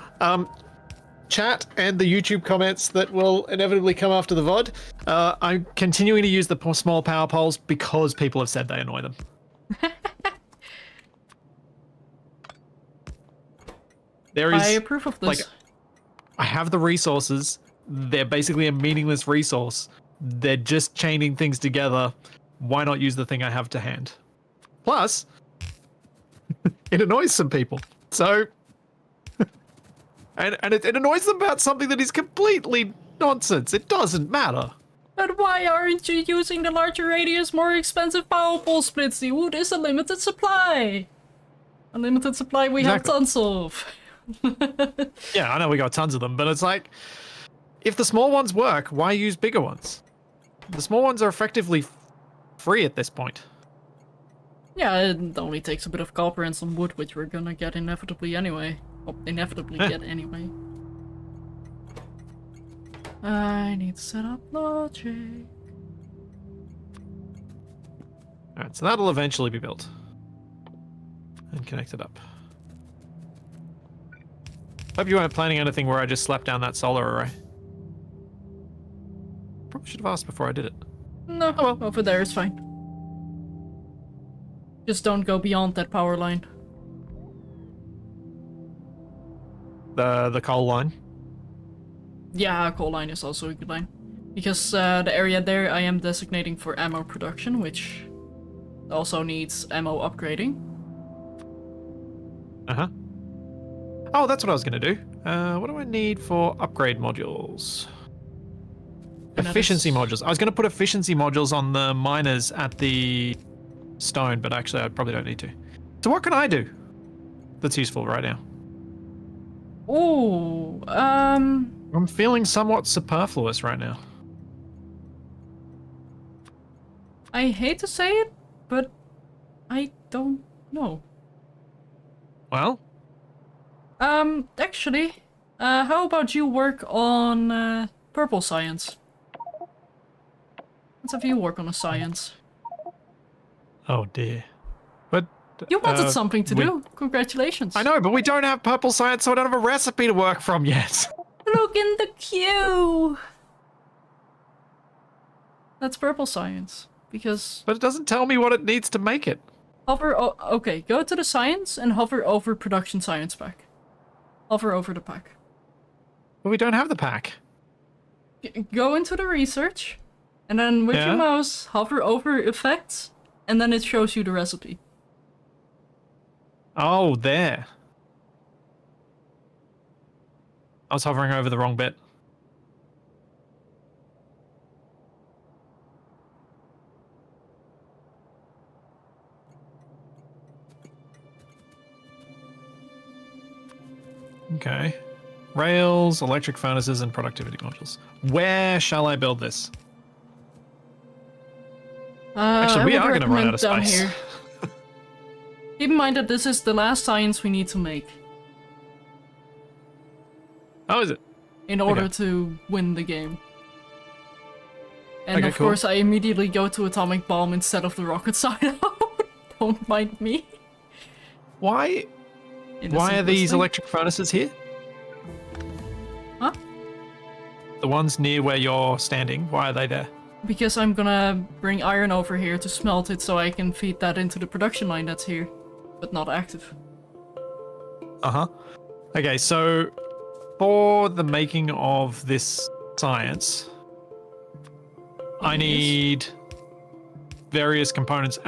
chat and the YouTube comments that will inevitably come after the VOD. I'm continuing to use the small power poles because people have said they annoy them. I approve of this. Like, I have the resources. They're basically a meaningless resource. They're just chaining things together. Why not use the thing I have to hand? Plus, it annoys some people. So, and it annoys them about something that is completely nonsense. It doesn't matter. But why aren't you using the larger radius, more expensive power pole, Splitsie? Wood is a limited supply. A limited supply we have tons of. Yeah, I know we got tons of them, but it's like, if the small ones work, why use bigger ones? The small ones are effectively free at this point. Yeah, it only takes a bit of copper and some wood, which we're gonna get inevitably anyway. Well, inevitably get anyway. I need to set up logic. Alright, so that'll eventually be built. And connected up. Hope you weren't planning anything where I just slapped down that solar array. Probably should have asked before I did it. No, well, over there is fine. Just don't go beyond that power line. The coal line? Yeah, coal line is also a good line. Because the area there I am designating for ammo production, which also needs ammo upgrading. Uh-huh. Oh, that's what I was going to do. What do I need for upgrade modules? And that Efficiency is- modules. I was going to put efficiency modules on the miners at the stone, but actually I probably don't need to. So what can I do that's useful right now? Ooh, I'm feeling somewhat superfluous right now. I hate to say it, but I don't know. Well, Actually, how about you work on purple science? Let's have you work on a science. oh dear. But You wanted something to we- do. Congratulations. I know, but we don't have purple science, so I don't have a recipe to work from yet. Look in the queue. That's purple science. Because But it doesn't tell me what it needs to make it. hover. Okay, go to the science and hover over production science pack. Hover over the pack. But we don't have the pack. Go into the research, and then with Yeah? your mouse, hover over effects, and then it shows you the recipe. Oh, there. I was hovering over the wrong bit. Okay. Rails, electric furnaces, and productivity modules. Where shall I build this? Actually, I we would are going to run out of recommend down space. here. Keep in mind that this is the last science we need to make Oh, is it? in order Okay. to win the game. And Okay, of cool. course, I immediately go to atomic bomb instead of the rocket silo. Don't mind me. Why? In the Why are simplest these thing. electric furnaces here? Huh? The ones near where you're standing. Why are they there? Because I'm gonna bring iron over here to smelt it so I can feed that into the production line that's here, but not active. Uh-huh. Okay, so for the making of this science, I Yes. need various components.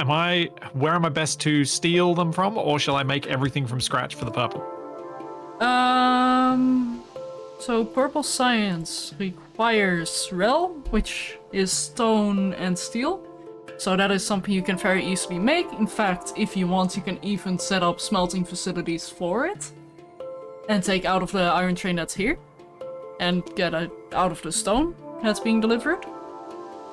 Where am I best to steal them from, or shall I make everything from scratch for the purple? So purple science requires rel, which is stone and steel. So that is something you can very easily make. In fact, if you want, you can even set up smelting facilities for it. And take out of the iron train that's here. And get it out of the stone that's being delivered.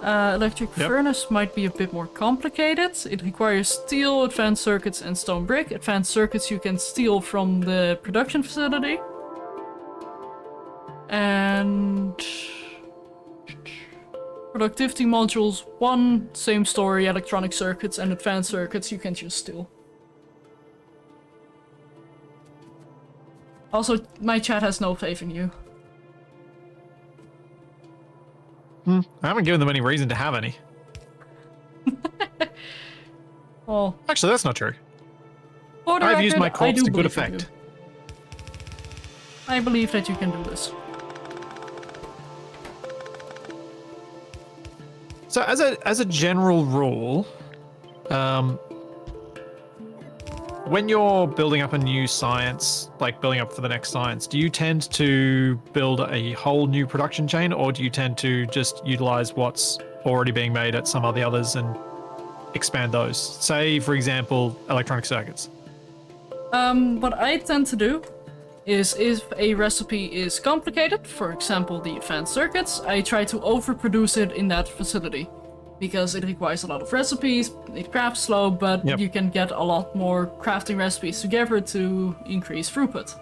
Electric Yep. furnace might be a bit more complicated. It requires steel, advanced circuits, and stone brick. Advanced circuits you can steal from the production facility. And productivity modules, one, same story, electronic circuits and advanced circuits you can just steal. Also, my chat has no faith in you. I haven't given them any reason to have any. Well, Actually, that's not true. for the I've used my record, I corpse do to good believe in effect. you. I believe that you can do this. So as a general rule, when you're building up a new science, like building up for the next science, do you tend to build a whole new production chain, or do you tend to just utilize what's already being made at some of the others and expand those? Say, for example, electronic circuits. What I tend to do is if a recipe is complicated, for example the advanced circuits, I try to overproduce it in that facility. Because it requires a lot of recipes, it crafts slow, but Yep. you can get a lot more crafting recipes together to increase throughput.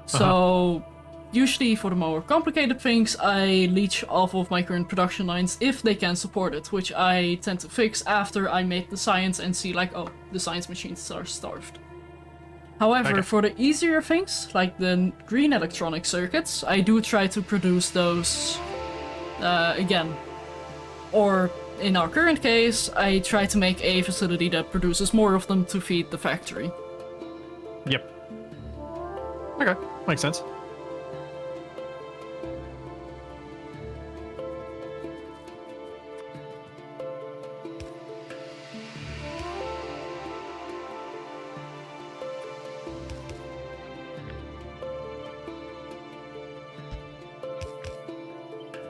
So, usually for the more complicated things, I leech off of my current production lines if they can support it, which I tend to fix after I make the science and see like, oh, the science machines are starved. However, Okay. for the easier things, like the green electronic circuits, I do try to produce those again. Or, in our current case, I try to make a facility that produces more of them to feed the factory. Yep. Okay, makes sense.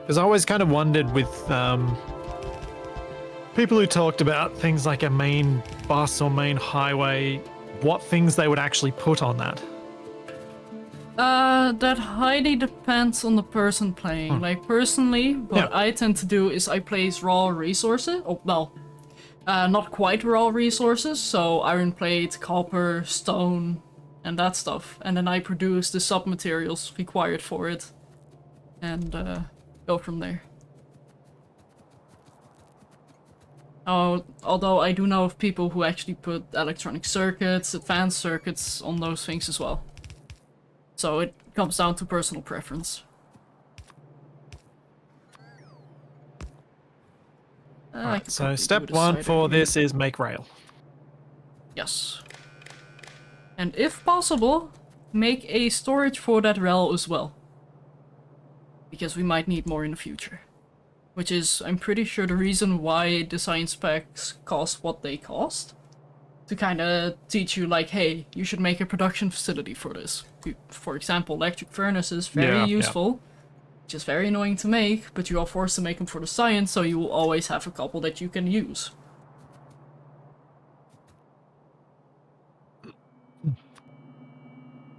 Because I always kind of wondered with people who talked about things like a main bus or main highway, what things they would actually put on that. That highly depends on the person playing. Like, personally, what I tend to do is I place raw resources. Oh, well, not quite raw resources, so iron plate, copper, stone, and that stuff. And then I produce the sub-materials required for it. And, go from there. Although I do know of people who actually put electronic circuits, advanced circuits on those things as well. So it comes down to personal preference. Right, so step one for this is make rail. Yes. And if possible, make a storage for that rail as well. Because we might need more in the future. Which is, I'm pretty sure, the reason why design specs cost what they cost. To kind of teach you, like, hey, you should make a production facility for this. For example, electric furnaces, very useful. Which is very annoying to make, but you are forced to make them for the science, so you will always have a couple that you can use.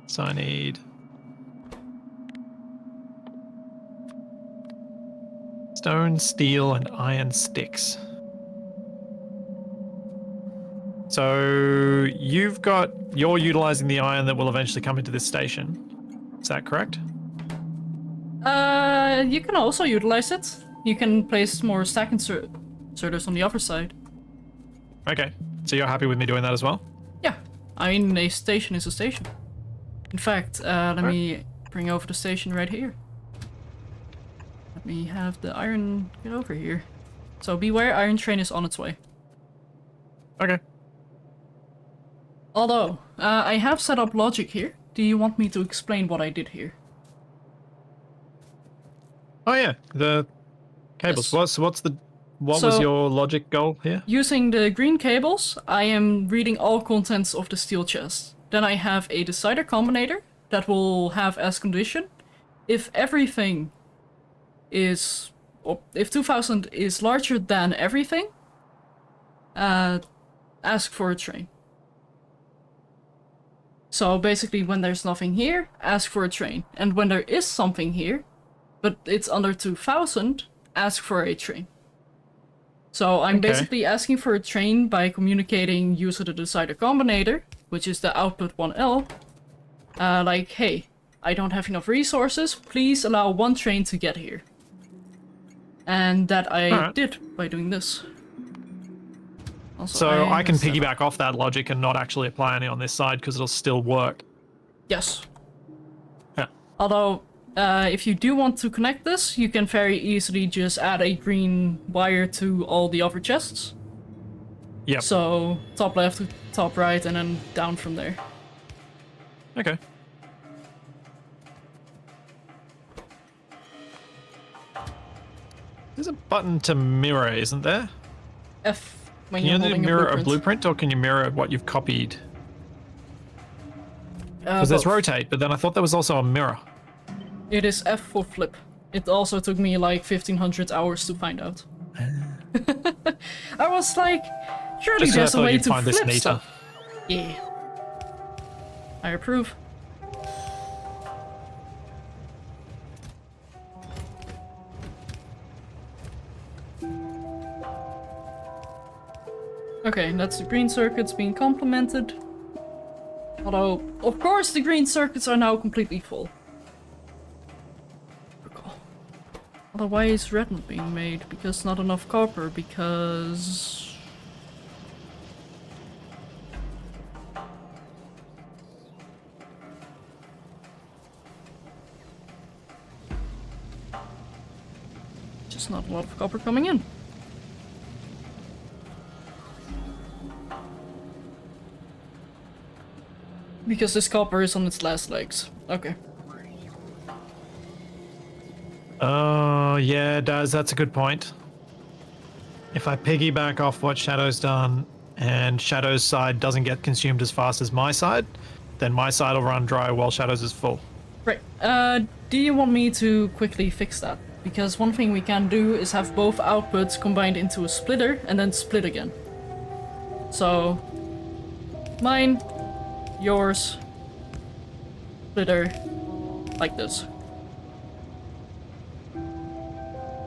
So I need stone, steel, and iron sticks. So you're utilizing the iron that will eventually come into this station. Is that correct? You can also utilize it. You can place more stack inserters on the other side. Okay, so you're happy with me doing that as well? Yeah, I mean, a station is a station. In fact, let me bring over the station right here. Let me have the iron get over here. So beware, iron train is on its way. Okay. Although, I have set up logic here. Do you want me to explain what I did here? Oh yeah, the cables. Yes. What was your logic goal here? Using the green cables, I am reading all contents of the steel chest. Then I have a decider combinator that will have as condition, if everything is, or if 2000 is larger than everything, ask for a train. So basically, when there's nothing here, ask for a train. And when there is something here, but it's under 2000, ask for a train. So I'm basically asking for a train by communicating user the decider combinator, which is the output 1L. Like, hey, I don't have enough resources, please allow one train to get here. And that I did by doing this. Also, so I can piggyback off that logic and not actually apply any on this side because it'll still work. Yes. Yeah. Although, if you do want to connect this, you can very easily just add a green wire to all the other chests. Yep. So, top left to top right and then down from there. Okay. There's a button to mirror, isn't there? F when can you're you only holding mirror a blueprint, or can you mirror what you've copied? Because there's rotate, but then I thought there was also a mirror. It is F for flip. It also took me like 1500 hours to find out. I was like, surely there's a way to flip stuff. Yeah. I approve. Okay, that's the green circuits being complemented. Although, of course, the green circuits are now completely full. Although, why is red not being made? Because not enough copper, because... just not a lot of copper coming in. Because this copper is on its last legs. Okay. Oh, yeah, it does. That's a good point. If I piggyback off what Shadow's done and Shadow's side doesn't get consumed as fast as my side, then my side will run dry while Shadow's is full. Right. Do you want me to quickly fix that Because one thing we can do is have both outputs combined into a splitter and then split again. So, mine, yours, splitter, like this.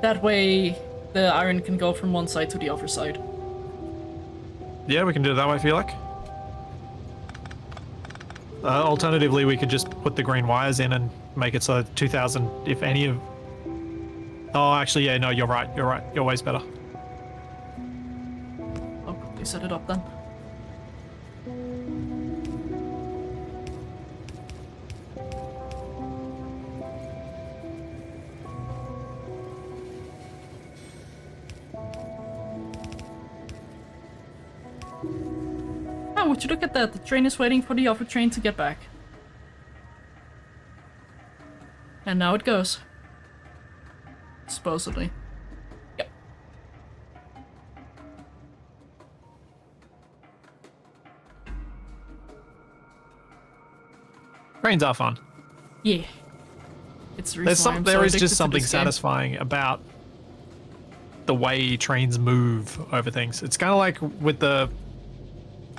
That way, the iron can go from one side to the other side. Yeah, we can do it that way if you like. Alternatively, we could just put the green wires in and make it so 2000, if any of... Oh, actually, yeah, no, you're right. You're right. You're always better. I'll quickly set it up then. Oh, would you look at that? The train is waiting for the other train to get back. And now it goes. Supposedly. Yep. Trains are fun. Yeah. It's the reason why I'm There so is addicted just to something this game. satisfying about the way trains move over things. It's kind of like with the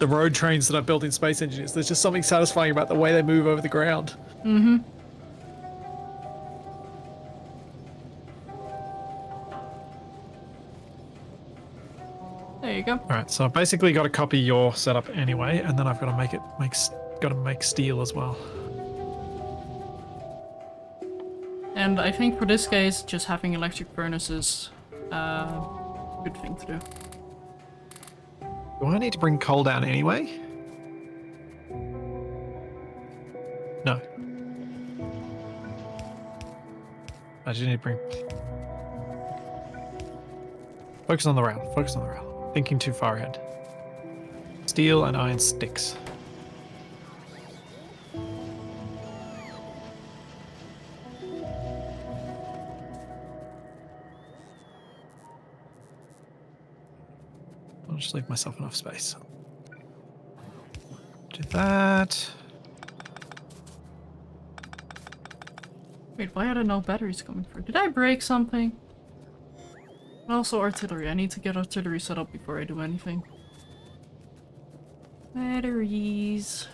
road trains that I've built in Space Engineers. There's just something satisfying about the way they move over the ground. Mm-hmm. There you go. All right, so I've basically got to copy your setup anyway, and then I've got to make steel as well. And I think for this case, just having electric furnaces, good thing to do. Do I need to bring coal down anyway? No. I just need to bring... Focus on the rail. Focus on the rail. Thinking too far ahead. Steel and iron sticks. I'll just leave myself enough space. Do that. Wait, why are there no batteries coming through? Did I break something? And also artillery. I need to get artillery set up before I do anything. Batteries.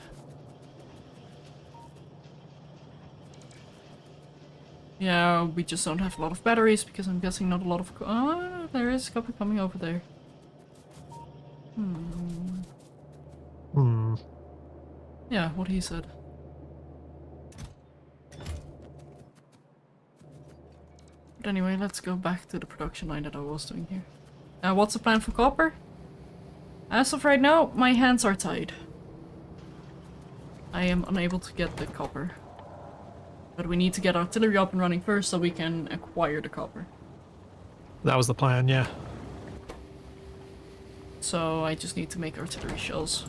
Yeah, we just don't have a lot of batteries because I'm guessing not a lot of... Oh, there is copper coming over there. Yeah, what he said. But anyway, let's go back to the production line that I was doing here. What's the plan for copper? As of right now, my hands are tied. I am unable to get the copper. But we need to get artillery up and running first so we can acquire the copper. That was the plan, yeah. So I just need to make artillery shells.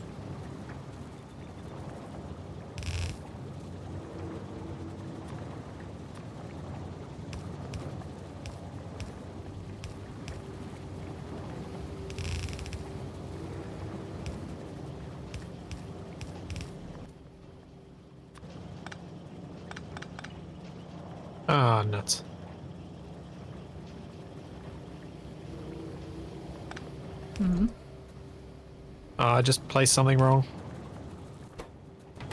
Ah, nuts. I just placed something wrong.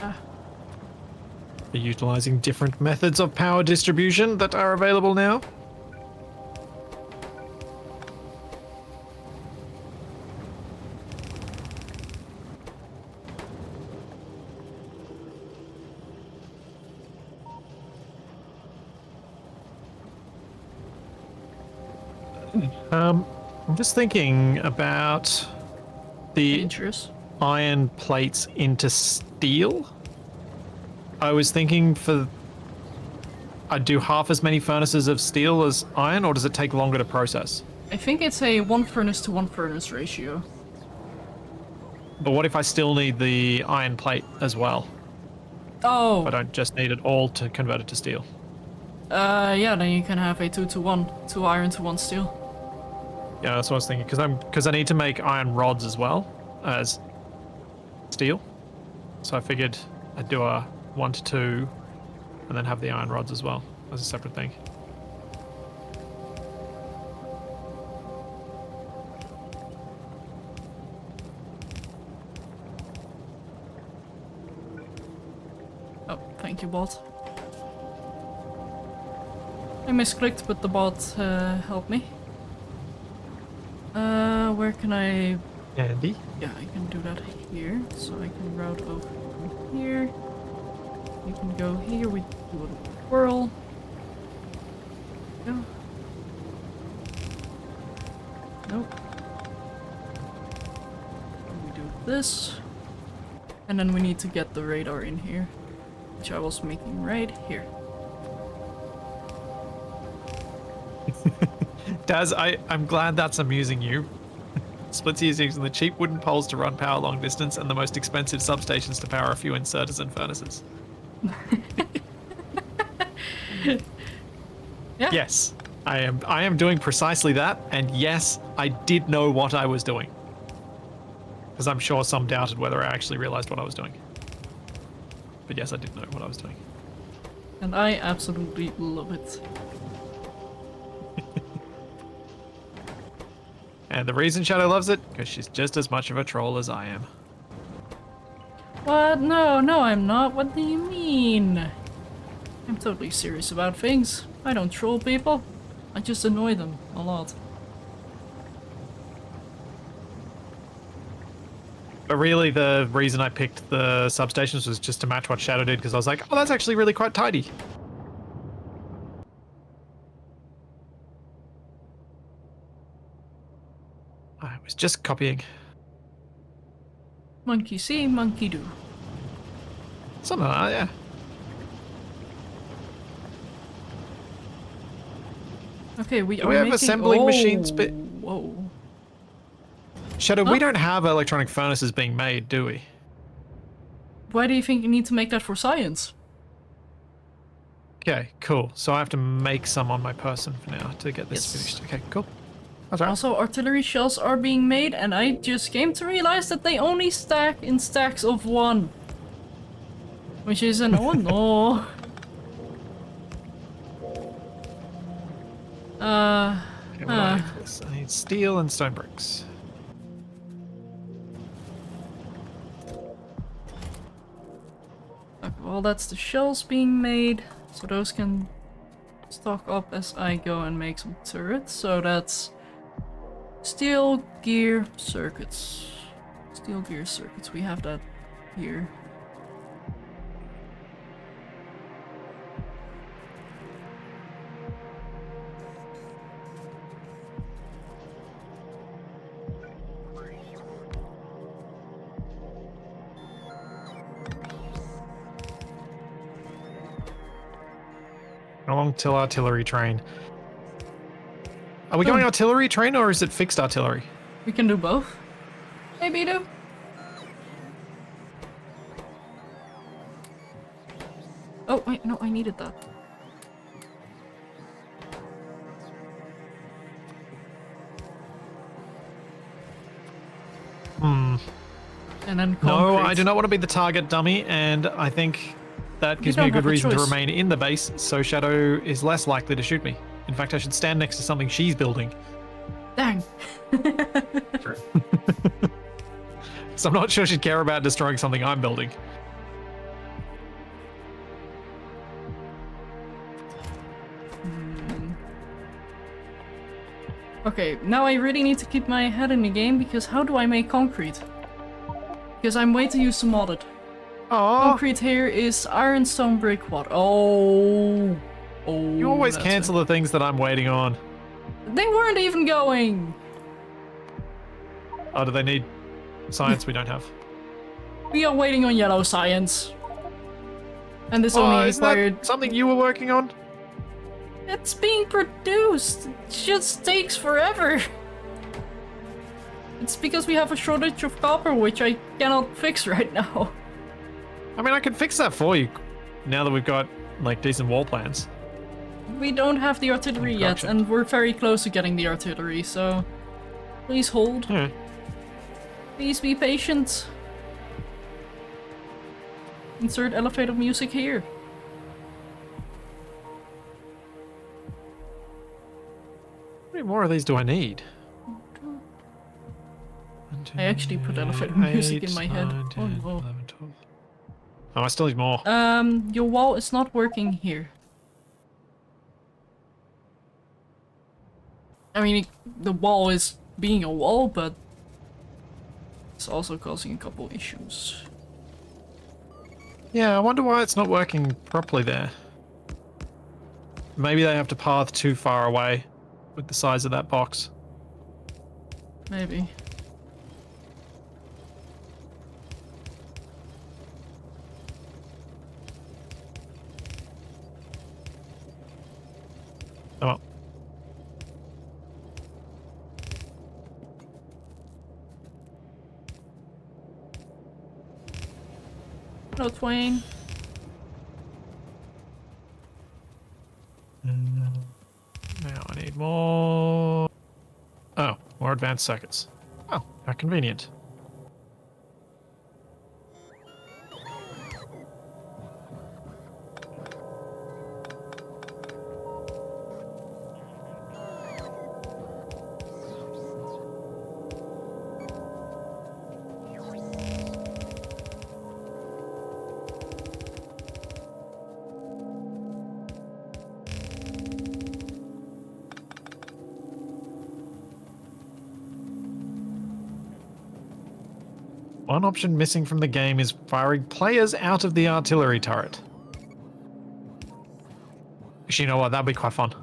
We're utilizing different methods of power distribution that are available now. I'm just thinking about the Dangerous. iron plates into steel. I was thinking I'd do half as many furnaces of steel as iron, or does it take longer to process? I think it's a 1 furnace to 1 furnace ratio. But what if I still need the iron plate as well? Oh! I don't just need it all to convert it to steel. Yeah, then you can have a 2 to 1. 2 iron to 1 steel. Yeah, that's what I was thinking, because I need to make iron rods as well as steel. So I figured I'd do a 1 to 2 and then have the iron rods as well as a separate thing. thank you, bot. I misclicked, but the bot helped me. Where can I... Andy? Yeah, I can do that here. So I can route over here. You can go here, we do a little whirl. Go. Nope. We do this. And then we need to get the radar in here, which I was making right here. Daz, I'm glad that's amusing you. Splitsie is using the cheap wooden poles to run power long distance and the most expensive substations to power a few inserters and furnaces. Yeah. Yes, I am doing precisely that, and yes, I did know what I was doing. Because I'm sure some doubted whether I actually realized what I was doing. But yes, I did know what I was doing. And I absolutely love it. And the reason Shadow loves it, because she's just as much of a troll as I am. What? No, I'm not. What do you mean? I'm totally serious about things. I don't troll people. I just annoy them a lot. But really, the reason I picked the substations was just to match what Shadow did, because I was like, oh, that's actually really quite tidy. I was just copying. Monkey see, monkey do. Something like that, yeah. Okay, we Do are we have making... assembling machines? Whoa. Shadow, Huh? we don't have electronic furnaces being made, do we? Why do you think you need to make that for science? Okay, cool. So I have to make some on my person for now to get this Yes. finished. Okay, cool. That's right. Also, artillery shells are being made, and I just came to realize that they only stack in stacks of 1. Which is an oh no. Okay, what do I need for this? I need steel and stone bricks. Okay, well, that's the shells being made, so those can stock up as I go and make some turrets. So that's steel gear circuits. Steel gear circuits, we have that here. How long till artillery train? Are we going artillery train or is it fixed artillery? We can do both. Maybe do. Oh, wait, no, I needed that. Hmm. And then concrete. No, I do not want to be the target dummy, and I think that gives me a don't good have a reason to choice. remain in the base, so Shadow is less likely to shoot me. In fact, I should stand next to something she's building. Dang. So I'm not sure she'd care about destroying something I'm building. Okay, now I really need to keep my head in the game, because how do I make concrete? Because I'm way too used to modded. Oh, Concrete here is iron, stone, brick, what? Oh. Oh. you always that's cancel the things that I'm waiting on. it. They weren't even going. Oh, do they need science we don't have? We are waiting on yellow science. And this Oh, only isn't that required... something you were working on? It's being produced. It just takes forever. It's because we have a shortage of copper, which I cannot fix right now. I mean, I can fix that for you now that we've got, like, decent wall plans. We don't have the artillery yet, Construction. and we're very close to getting the artillery, so... Please hold. Yeah. Please be patient. Insert elevator music here. How many more of these do I need? I actually put elevator music in my head. 9, 10, Oh no. 11, 12. Oh, I still need more. Your wall is not working here. I mean, the wall is being a wall, but it's also causing a couple issues. Yeah, I wonder why it's not working properly there. Maybe they have to path too far away with the size of that box. Maybe. Oh. No, Twain. Now I need more. Oh, more advanced circuits. Oh, how convenient. One option missing from the game is firing players out of the artillery turret. Actually, you know what? That'd be quite fun.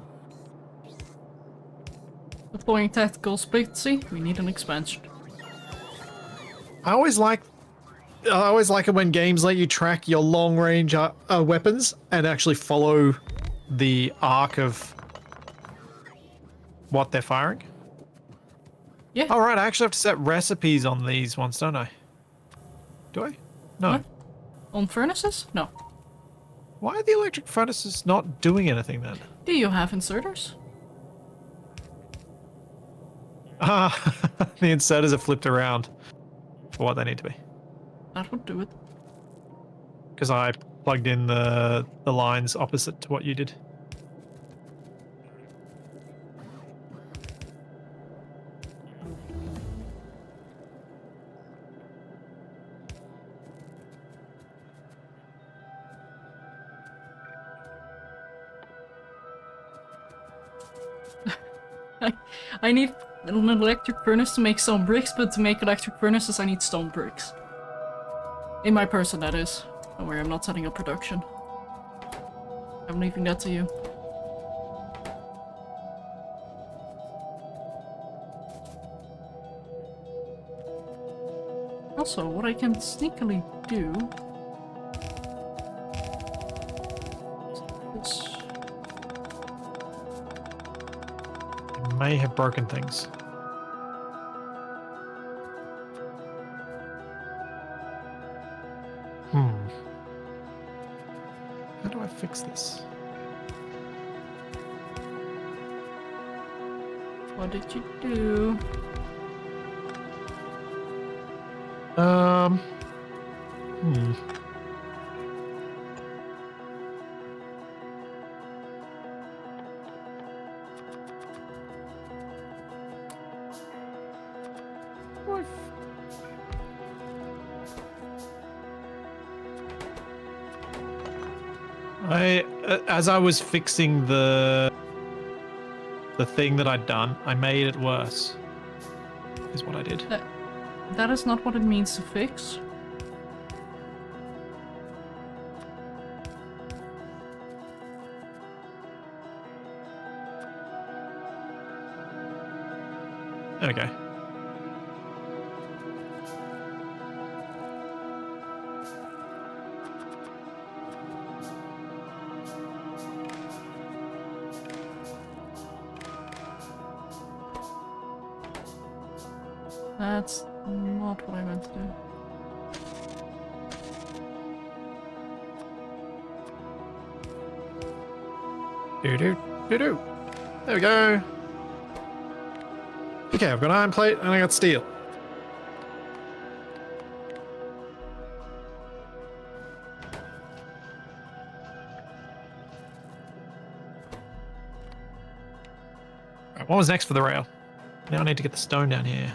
Deploying tactical Splitsie. We need an expansion. I always like it when games let you track your long-range weapons and actually follow the arc of what they're firing. Yeah. Oh, right, I actually have to set recipes on these ones, don't I? Do I? No. What? On furnaces? No. Why are the electric furnaces not doing anything then? Do you have inserters? Ah, the inserters are flipped around for what they need to be. That would do it. Because I plugged in the lines opposite to what you did. I need an electric furnace to make stone bricks, but to make electric furnaces I need stone bricks. In my person, that is. Don't worry, I'm not setting up production. I'm leaving that to you. Also, what I can sneakily do... is this. May have broken things. How do I fix this? What did you do? As I was fixing the thing that I'd done, I made it worse. Is what I did. That is not what it means to fix. Okay. That's not what I meant to do. Do. There we go. Okay, I've got iron plate and I got steel. Right, what was next for the rail? Now I need to get the stone down here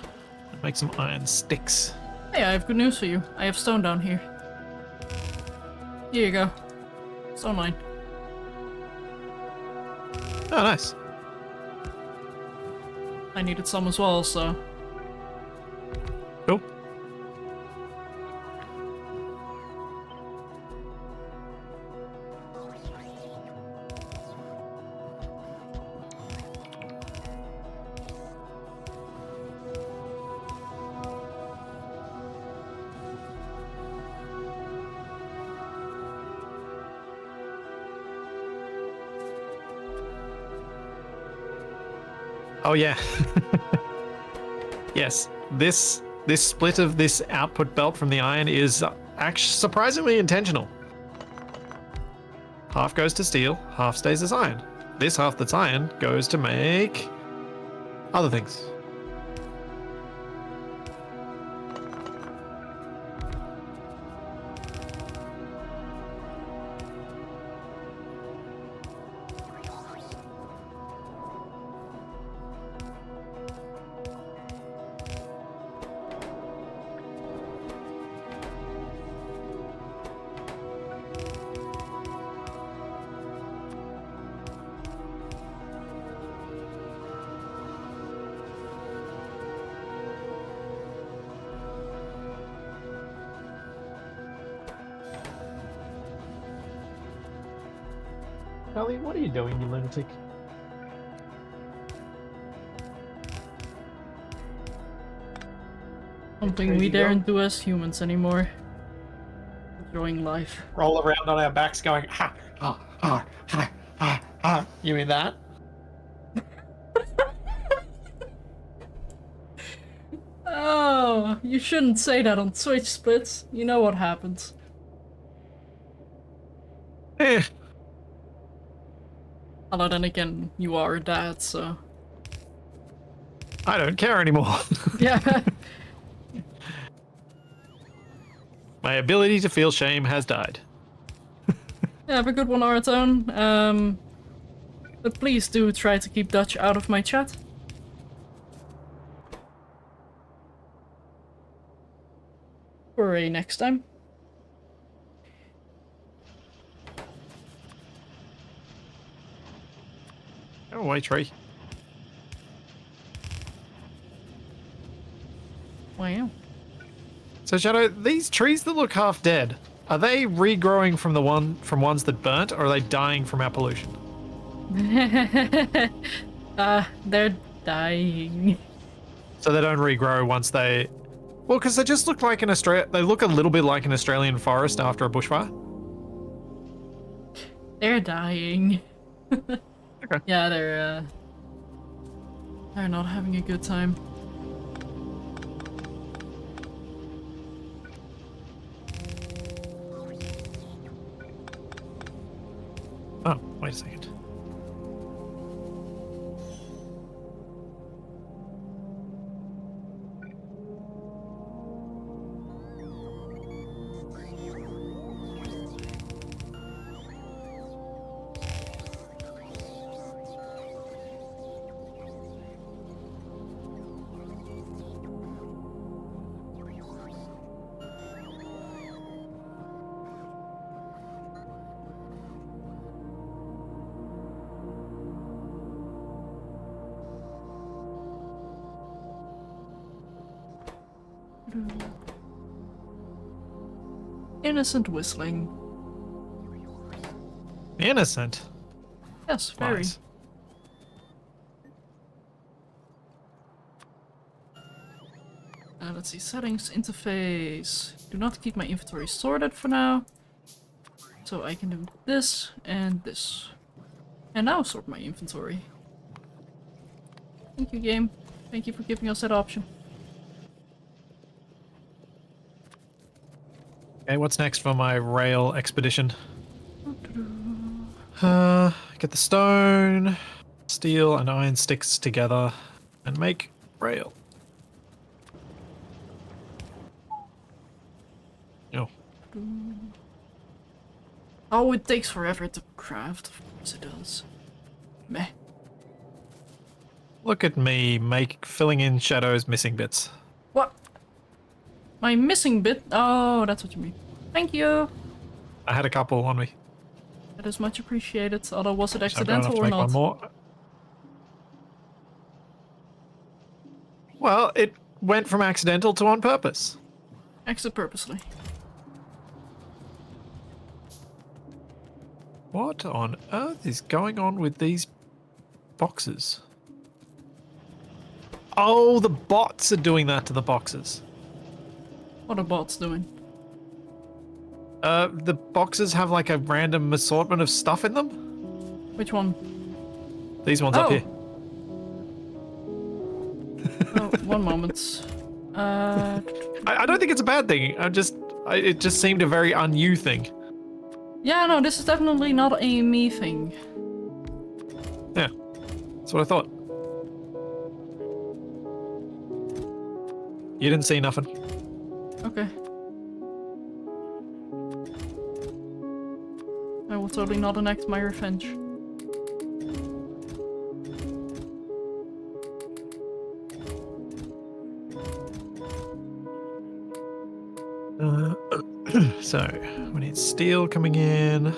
and make some iron sticks. Hey, I have good news for you. I have stone down here. Here you go. Stone line. Oh, nice. I needed some as well, so. Cool. Oh yeah. Yes, this split of this output belt from the iron is actually surprisingly intentional. Half goes to steel, half stays as iron. This half that's iron goes to make other things. Ellie, what are you doing, you lunatic? Something we daren't do as humans anymore. Enjoying life. Roll around on our backs going, ha, ha, ha, ha, ha, ha. You mean that? Oh, you shouldn't say that on Twitch, Splits. You know what happens. Eh. Although then again, you are a dad, so. I don't care anymore. Yeah. My ability to feel shame has died. Yeah, have a good one, Aratone. But please do try to keep Dutch out of my chat. For a next time. Go away, tree. Wow. So Shadow, these trees that look half dead, are they regrowing from ones that burnt, or are they dying from our pollution? They're dying. So they don't regrow once they... Well, because they just look like they look a little bit like an Australian forest after a bushfire. They're dying. Okay. Yeah, they're not having a good time. Oh, wait a second. Innocent whistling. Innocent. Yes, very. Lies. Let's see, settings, interface. Do not keep my inventory sorted for now. So I can do this and this. And now sort my inventory. Thank you, game. Thank you for giving us that option. Okay, what's next for my rail expedition? Get the stone, steel, and iron sticks together and make rail. Oh. Oh, it takes forever to craft. Of course it does. Meh. Look at me filling in Shadow's missing bits. What? My missing bit? Oh, that's what you mean. Thank you. I had a couple on me. That is much appreciated. Although, was it So I'm gonna have accidental to or make not? one more. Well, it went from accidental to on purpose. Exit purposely. What on earth is going on with these boxes? Oh, the bots are doing that to the boxes. What are bots doing? The boxes have like a random assortment of stuff in them. Which one? These ones up here. Oh, one moment. I don't think it's a bad thing. It just seemed a very un-you thing. Yeah, no, this is definitely not a me thing. Yeah, that's what I thought. You didn't see nothing. Okay. I will totally not enact my revenge. So, we need steel coming in.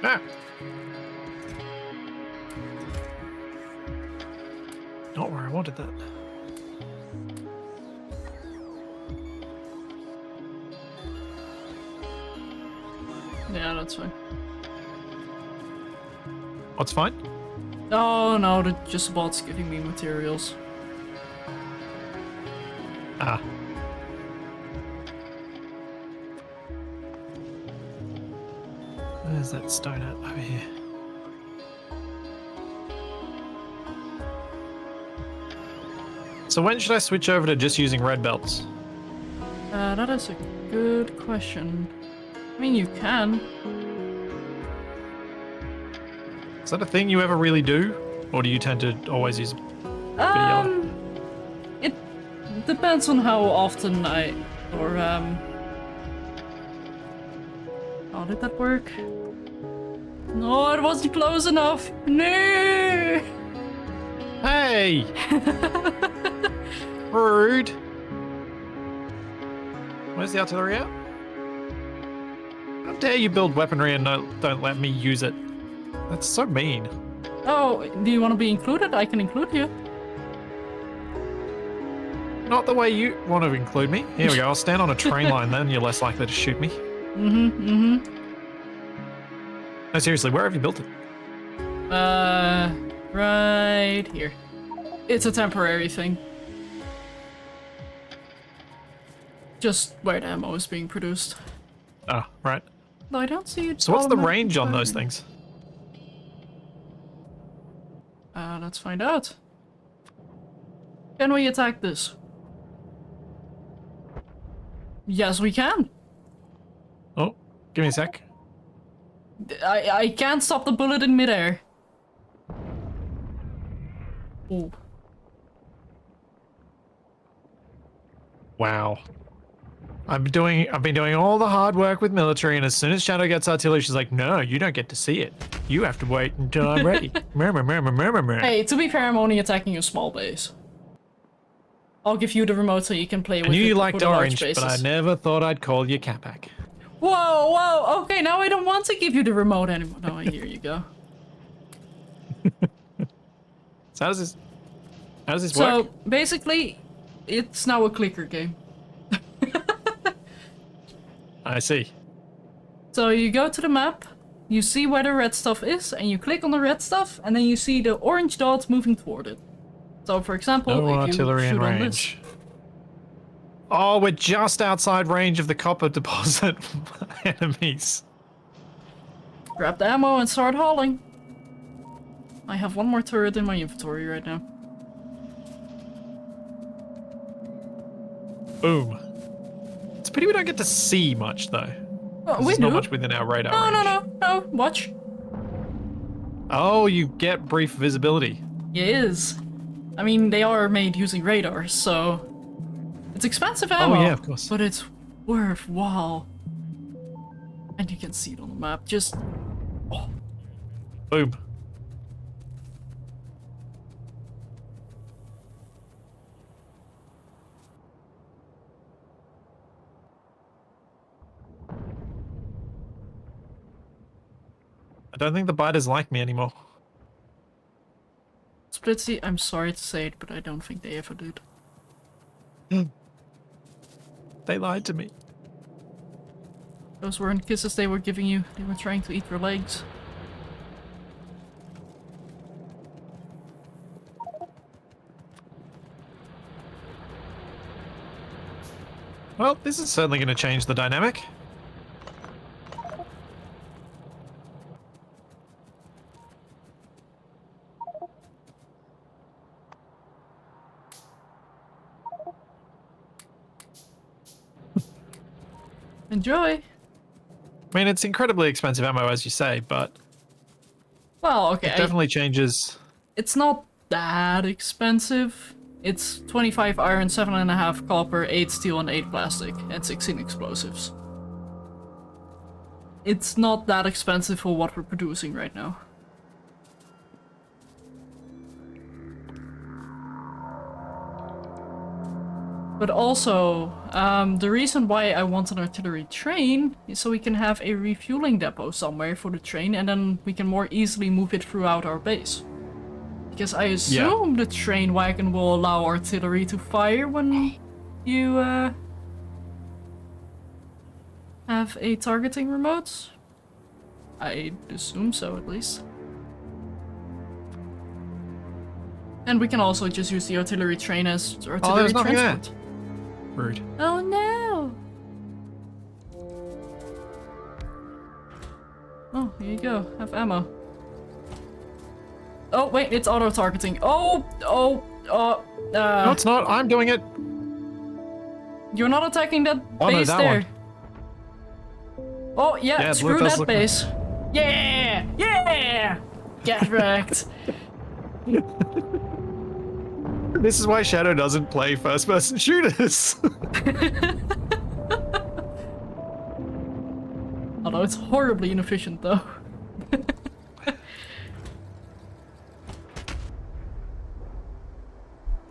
Ah! Not where I wanted that. Yeah, that's fine. What's fine? Oh no, the just bots giving me materials. Ah. Where's that stone at? Over here. So when should I switch over to just using red belts? That is a good question. I mean, you can. Is that a thing you ever really do? Or do you tend to always use video? It depends on how often how did that work? No, it wasn't close enough. No. Hey! Rude. Where's the artillery at? How dare you build weaponry and don't let me use it? That's so mean. Oh, do you want to be included? I can include you. Not the way you want to include me. Here we go. I'll stand on a train line then. You're less likely to shoot me. No, seriously, where have you built it? Right here. It's a temporary thing. Just where the ammo is being produced. Ah, right. No, I don't see it. So what's the range on those things? Let's find out. Can we attack this? Yes, we can. Oh, give me a sec. I can't stop the bullet in midair. Ooh. Wow. I've been doing all the hard work with military, and as soon as Shadow gets artillery, she's like, "No, you don't get to see it. You have to wait until I'm ready." Hey, to be fair, I'm only attacking a small base. I'll give you the remote so you can play with it. I knew you for liked the large orange, but I bases. never thought I'd call you Capac. Whoa, whoa, okay, now I don't want to give you the remote anymore. No, here you go. So how does this work? So, basically, it's now a clicker game. I see. So you go to the map, you see where the red stuff is, and you click on the red stuff, and then you see the orange dots moving toward it. So, for example, No if you artillery in shoot on this, range. Oh, we're just outside range of the copper deposit enemies. grab the ammo and start hauling. I have one more turret in my inventory right now. Boom. It's a pity we don't get to see much, though. Oh, we There's do. not much within our radar range. No, watch. Oh, you get brief visibility. It is. I mean, they are made using radar, so... It's expensive ammo. Oh, yeah, of course. But it's worthwhile. And you can see it on the map. Just... Oh. Boom. I don't think the biters like me anymore. Splitsie, I'm sorry to say it, but I don't think they ever did. They lied to me. Those weren't kisses they were giving you. They were trying to eat your legs. Well, this is certainly going to change the dynamic. Enjoy! I mean, it's incredibly expensive ammo, as you say, but Well, okay. it definitely changes. It's not that expensive. It's 25 iron, 7.5 copper, 8 steel, and 8 plastic, and 16 explosives. It's not that expensive for what we're producing right now. But also, the reason why I want an artillery train is so we can have a refueling depot somewhere for the train, and then we can more easily move it throughout our base. Because I assume the train wagon will allow artillery to fire when you have a targeting remote. I'd assume so, at least. And we can also just use the artillery train as artillery transport. Rude. Oh no! Oh, here you go. Have ammo. Oh, wait, it's auto-targeting. No, it's not. I'm doing it. You're not attacking that Oh, no, base that there. one. Oh, yeah, screw that looking- base. Yeah! Yeah! Get wrecked. This is why Shadow doesn't play first-person shooters. Although it's horribly inefficient, though.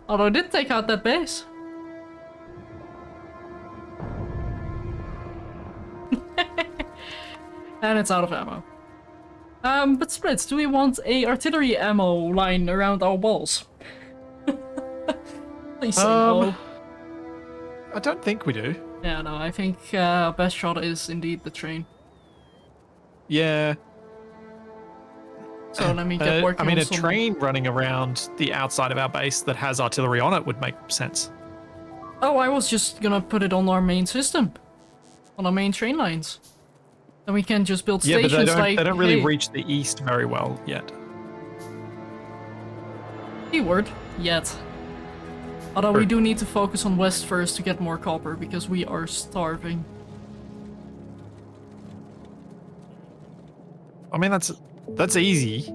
Although I did take out that base. And it's out of ammo. But Splits, do we want a artillery ammo line around our walls? Please say no. I don't think we do. Yeah, no, I think our best shot is indeed the train. Yeah. So let me get working I mean, on a some... train running around the outside of our base that has artillery on it would make sense. Oh, I was just gonna put it on our main system. On our main train lines. Then we can just build Yeah, stations but like... they don't really hey, reach the east very well yet. keyword, yet. Although we do need to focus on west first to get more copper, because we are starving. I mean, that's easy.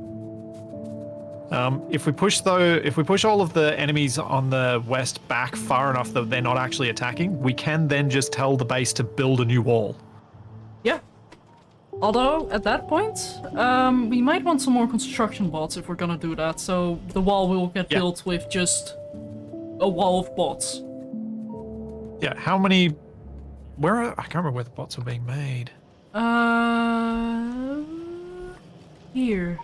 If we push all of the enemies on the west back far enough that they're not actually attacking, we can then just tell the base to build a new wall. Yeah. Although, at that point, we might want some more construction bots if we're gonna do that, so the wall will get built with just a wall of bots. Yeah, how many... I can't remember where the bots were being made. Here.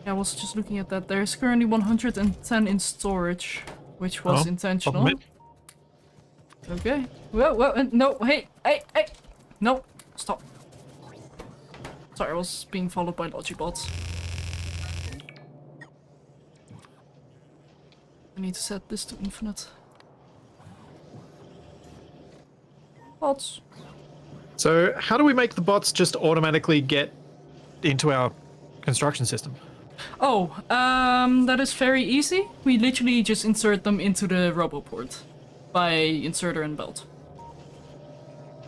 Yeah, I was just looking at that. There's currently 110 in storage, which was intentional. Okay. Whoa, no, hey, no, stop. Sorry, I was being followed by Logibots. I need to set this to infinite. Bots. So how do we make the bots just automatically get into our construction system? Oh, that is very easy. We literally just insert them into the roboport by inserter and belt.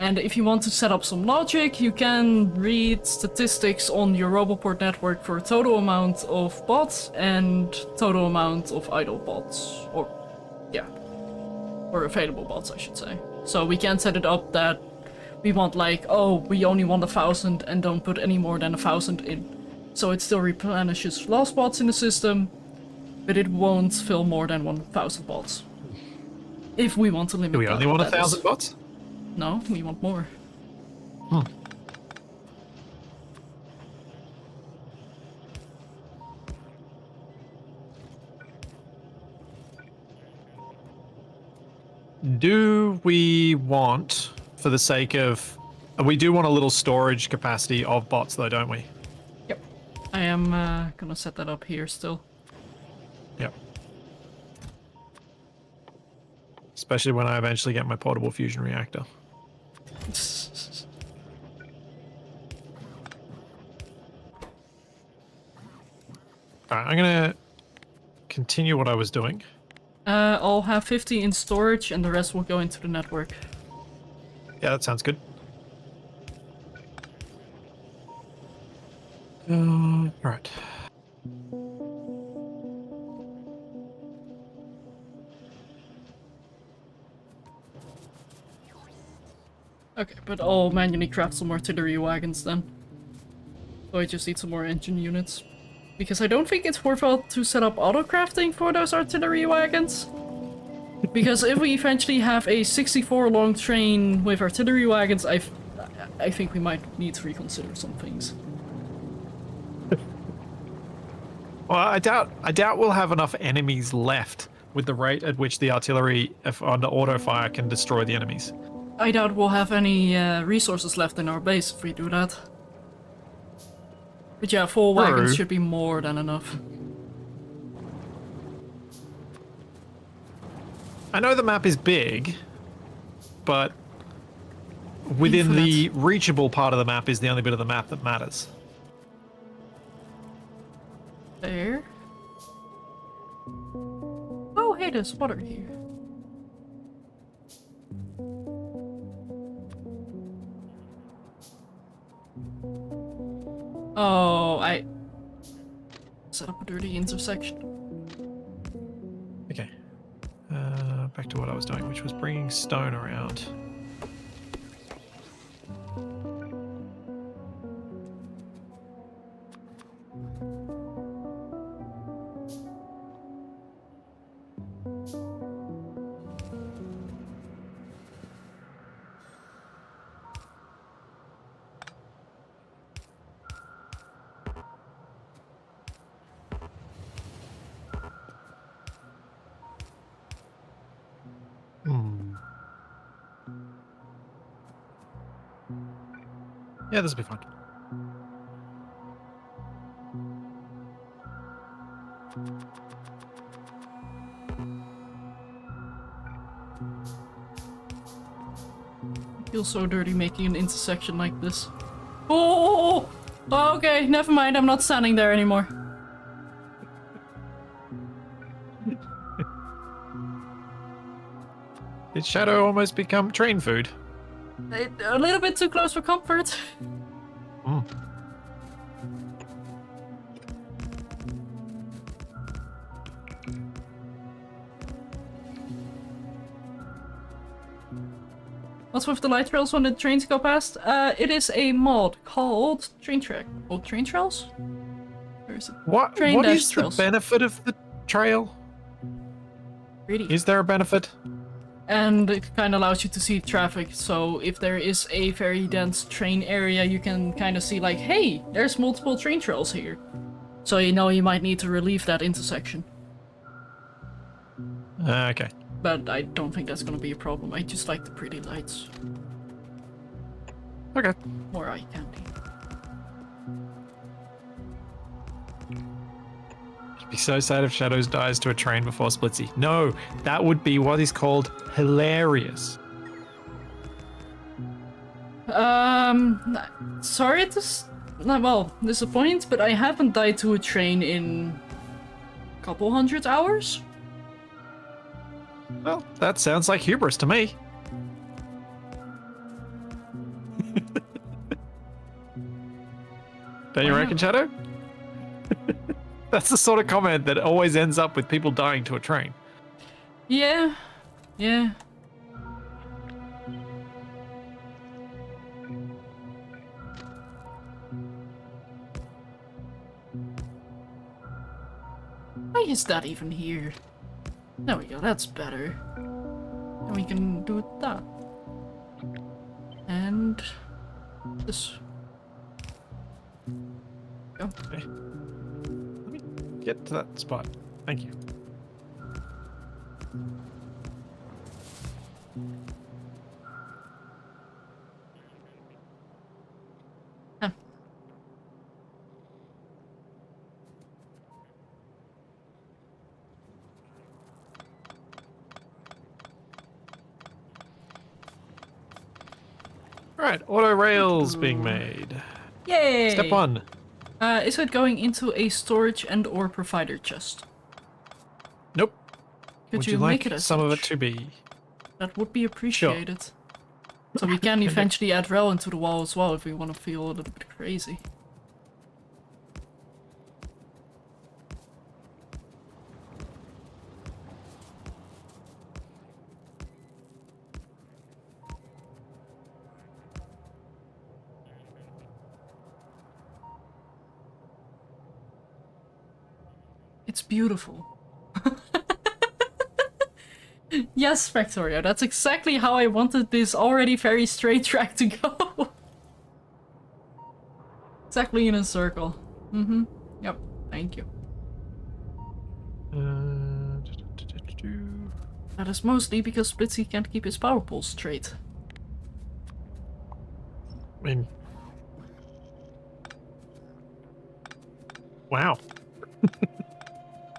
And if you want to set up some logic, you can read statistics on your roboport network for total amount of bots and total amount of idle bots. Or available bots, I should say. So we can set it up that we want like, oh, we only want 1,000 and don't put any more than 1,000 in. So it still replenishes lost bots in the system, but it won't fill more than 1,000 bots. If we want to limit. Do we only want 1,000 bots? No, we want more. Hmm. Do we want, for the sake of... We do want a little storage capacity of bots though, don't we? Yep. I am gonna set that up here still. Yep. Especially when I eventually get my portable fusion reactor. Alright, I'm gonna continue what I was doing. I'll have 50 in storage and the rest will go into the network. Yeah, that sounds good. Right. Okay, but I'll manually craft some artillery wagons then. So I just need some more engine units. Because I don't think it's worthwhile to set up auto-crafting for those artillery wagons. Because if we eventually have a 64 long train with artillery wagons, I think we might need to reconsider some things. Well, I doubt we'll have enough enemies left with the rate at which the artillery, if under auto fire, can destroy the enemies. I doubt we'll have any resources left in our base if we do that. But yeah, 4 wagons should be more than enough. I know the map is big, but within the reachable part of the map is the only bit of the map that matters. There. Oh, hey, there's water here. Oh, I set up a dirty intersection. Okay. Back to what I was doing, which was bringing stone around. Yeah, this will be fun. I feel so dirty making an intersection like this. Oh! Okay, never mind, I'm not standing there anymore. Did Shadow almost become train food? A little bit too close for comfort. Mm. What's with the light rails when the trains go past? It is a mod called Train Track. Oh, Train Trails? Where is it? What is the benefit of the trail? Really? Is there a benefit? And it kind of allows you to see traffic, so if there is a very dense train area, you can kind of see like, hey, there's multiple train trails here. So you know you might need to relieve that intersection. Okay. But I don't think that's gonna be a problem. I just like the pretty lights. Okay. More eye candy. Be so sad if Shadows dies to a train before Splitsie. No, that would be what is called hilarious. Sorry to well, disappoint, but I haven't died to a train in a couple hundred hours. Well, that sounds like hubris to me. Don't you reckon, Shadow? That's the sort of comment that always ends up with people dying to a train. Yeah. Yeah. is that even here? There we go, that's better. And we can do that. And this. Go. Okay. Let me get to that spot. Thank you. Huh. Alright, auto rails being made. Yay! Step 1. Is it going into a storage and or provider chest? Nope. Could Would you you make like it as some of it such? to be? That would be appreciated. So we can eventually add rail into the wall as well if we want to feel a little bit crazy. It's beautiful. Yes, Factorio, that's exactly how I wanted this already very straight track to go. Exactly in a circle. Mm-hmm. Yep, thank you. That is mostly because Splitsie can't keep his power pole straight. I mean... Wow.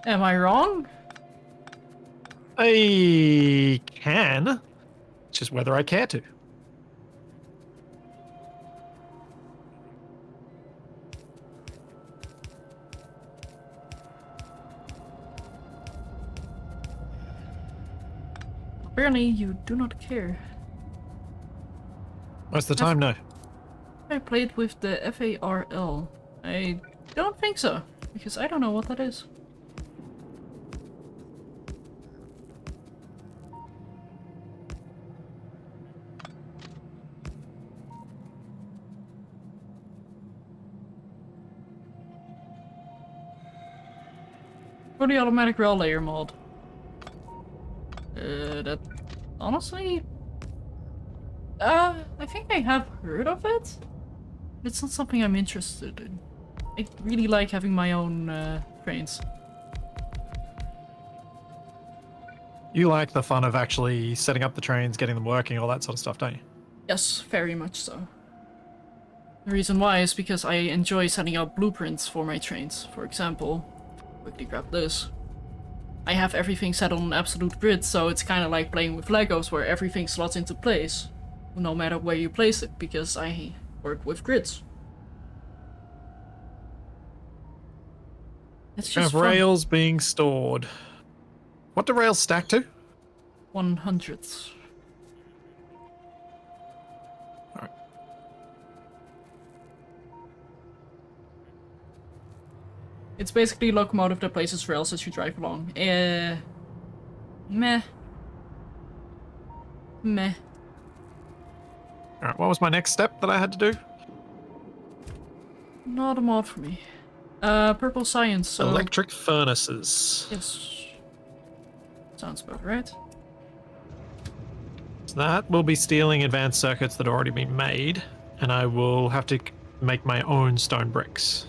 Am I wrong? I can. It's just whether I care to. Apparently you do not care. Most of the time, no. I played with the FARL. I don't think so, because I don't know what that is. For the automatic rail layer mod. That honestly, I think I have heard of it. It's not something I'm interested in. I really like having my own trains. You like the fun of actually setting up the trains, getting them working, all that sort of stuff, don't you? Yes, very much so. The reason why is because I enjoy setting up blueprints for my trains. For example, quickly grab this. I have everything set on an absolute grid, so it's kind of like playing with Legos where everything slots into place, no matter where you place it, because I work with grids. It's just fun. Rails being stored. What do rails stack to? 100. Alright. It's basically a locomotive that places rails as you drive along. Meh. Meh. Alright, what was my next step that I had to do? Not a mod for me. Purple science, so... Electric furnaces. Yes. Sounds about right. So that will be stealing advanced circuits that have already been made, and I will have to make my own stone bricks.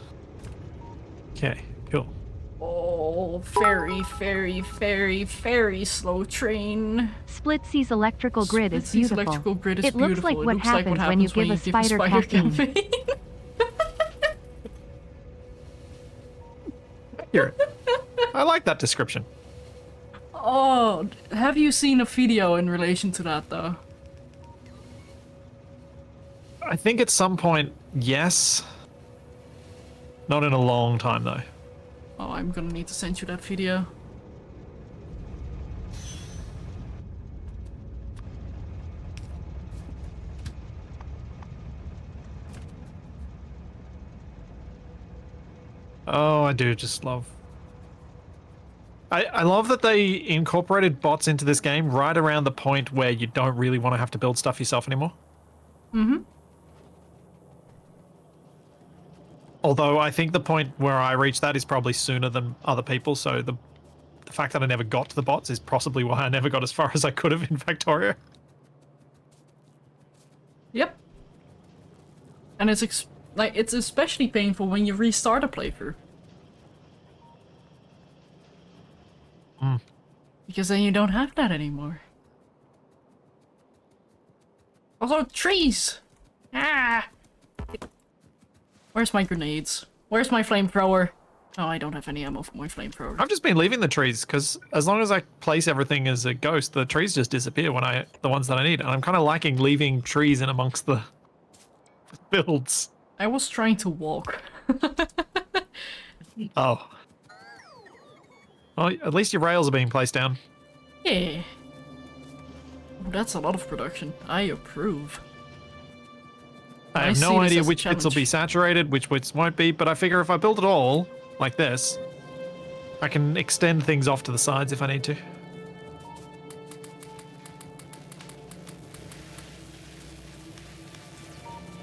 Okay, cool. Oh, very, very, very, very slow train. Splitsie's electrical grid is Splitsie's beautiful. electrical grid is It beautiful. looks like what happens when you give a spider caffeine. Here. I like that description. Oh, have you seen a video in relation to that, though? I think at some point, yes. Not in a long time, though. Oh, I'm gonna need to send you that video. Oh, I do just love... I love that they incorporated bots into this game right around the point where you don't really want to have to build stuff yourself anymore. Mm-hmm. Although I think the point where I reach that is probably sooner than other people, so the the fact that I never got to the bots is possibly why I never got as far as I could have in Factorio. Yep. And it's it's especially painful when you restart a playthrough. Because then you don't have that anymore. Also, trees! Ah! Where's my grenades? Where's my flamethrower? Oh, I don't have any ammo for my flamethrower. I've just been leaving the trees because as long as I place everything as a ghost, the trees just disappear when the ones that I need. And I'm kind of liking leaving trees in amongst the builds. I was trying to walk. Oh. Well, at least your rails are being placed down. Yeah. Oh, that's a lot of production. I approve. I have no idea which bits will be saturated, which bits won't be, but I figure if I build it all like this, I can extend things off to the sides if I need to.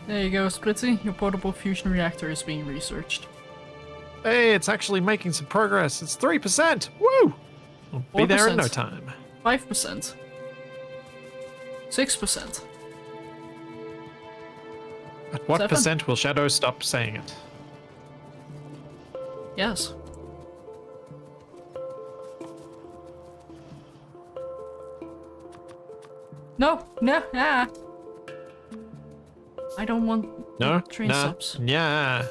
There you go, Splitsie. Your portable fusion reactor is being researched. Hey, it's actually making some progress. It's 3%. Woo! We'll be there in no time. 5%. 6%. At what 7? percent will Shadow stop saying it? Yes. No, no, ah. I don't want train stops. Yeah.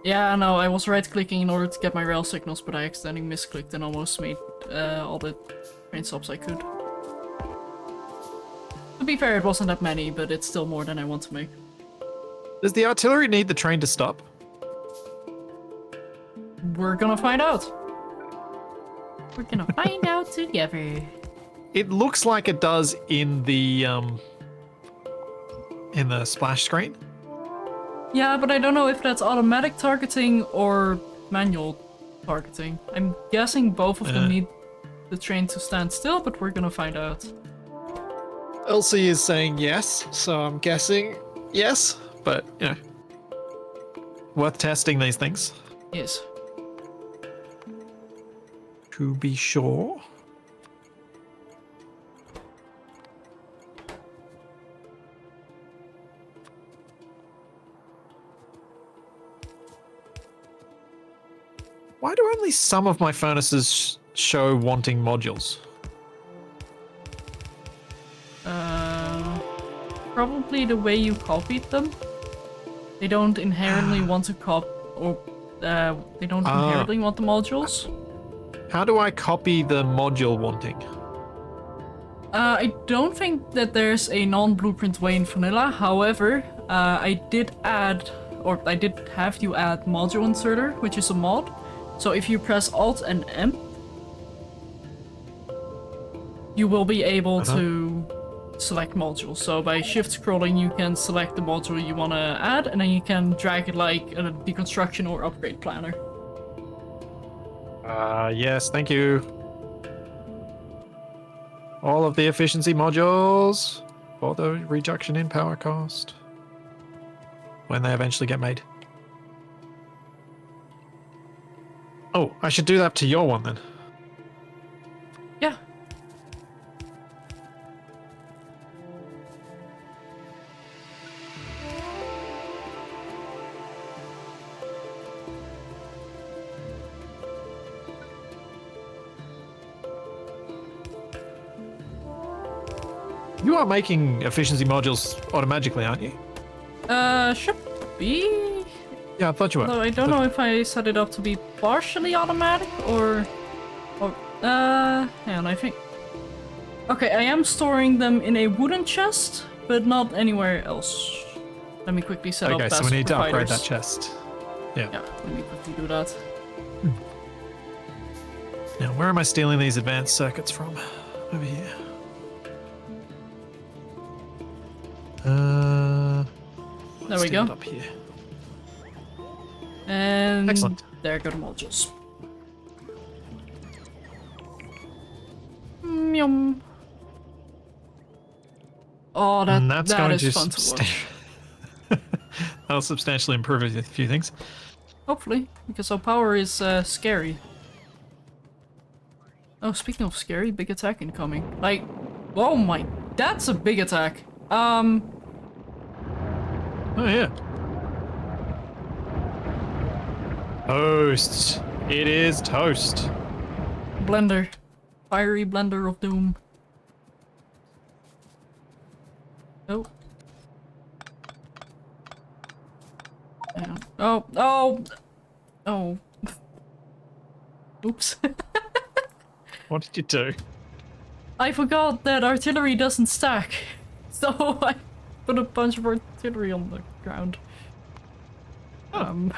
Yeah, no, I was right-clicking in order to get my rail signals, but I accidentally misclicked and almost made all the train stops I could. To be fair, it wasn't that many, but it's still more than I want to make. Does the artillery need the train to stop? We're gonna find out. We're gonna find out together. It looks like it does in the splash screen. Yeah, but I don't know if that's automatic targeting or manual targeting. I'm guessing both of them need the train to stand still, but we're gonna find out. Elsie is saying yes, so I'm guessing yes, but, you know, worth testing these things. Yes. To be sure. Why do only some of my furnaces show wanting modules? Probably the way you copied them. They don't inherently want to they don't inherently want the modules. How do I copy the module wanting? I don't think that there's a non-blueprint way in vanilla. However, I did have you add module inserter, which is a mod. So if you press Alt and M, you will be able to select modules. So by shift scrolling, you can select the module you want to add, and then you can drag it like a deconstruction or upgrade planner. Yes, thank you. All of the efficiency modules for the reduction in power cost when they eventually get made. Oh, I should do that to your one then. Yeah. You are making efficiency modules automatically, aren't you? Should be. Yeah, I thought you were. Although I don't know if I set it up to be partially automatic or hang on, I think. Okay, I am storing them in a wooden chest, but not anywhere else. Let me quickly set up. Okay, so we need to upgrade providers. that chest. Yeah. Yeah, let me quickly do that. Now, where am I stealing these advanced circuits from? Over here. There we go. Up here. And Excellent. there go the modules. Yum. Oh, That's that going is to fun to watch. That'll substantially improve a few things. Hopefully, because our power is scary. Oh, speaking of scary, big attack incoming. Like, oh my, that's a big attack. Oh yeah. Toast. It is toast. Blender. Fiery blender of doom. Oh. Yeah. Oh, oh, oh. Oops. What did you do? I forgot that artillery doesn't stack. So I put a bunch of artillery on the ground. Oh.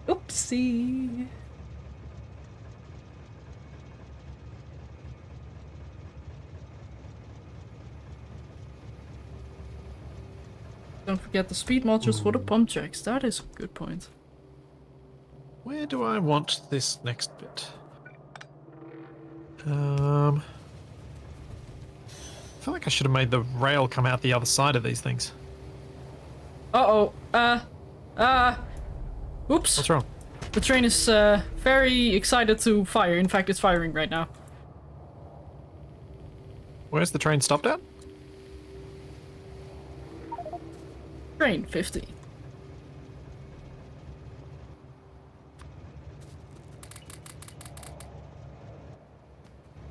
Oopsie. Don't forget the speed modules for the pump jacks. That is a good point. Where do I want this next bit? I feel like I should have made the rail come out the other side of these things. Uh-oh. Oops. What's wrong? The train is very excited to fire. In fact, it's firing right now. Where's the train stopped at? Train 50.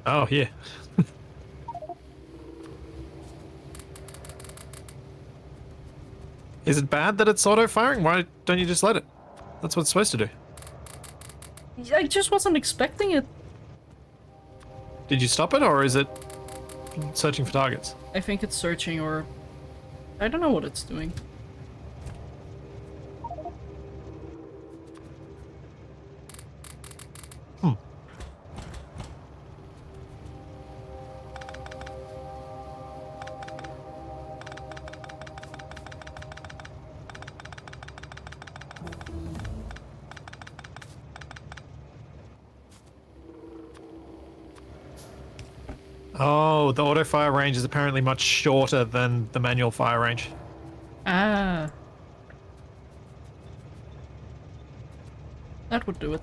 Oh, yeah. Is it bad that it's auto-firing? Why don't you just let it? That's what it's supposed to do. I just wasn't expecting it. Did you stop it, or is it searching for targets? I think it's searching, or I don't know what it's doing. Oh, the auto-fire range is apparently much shorter than the manual fire range. Ah. That would do it.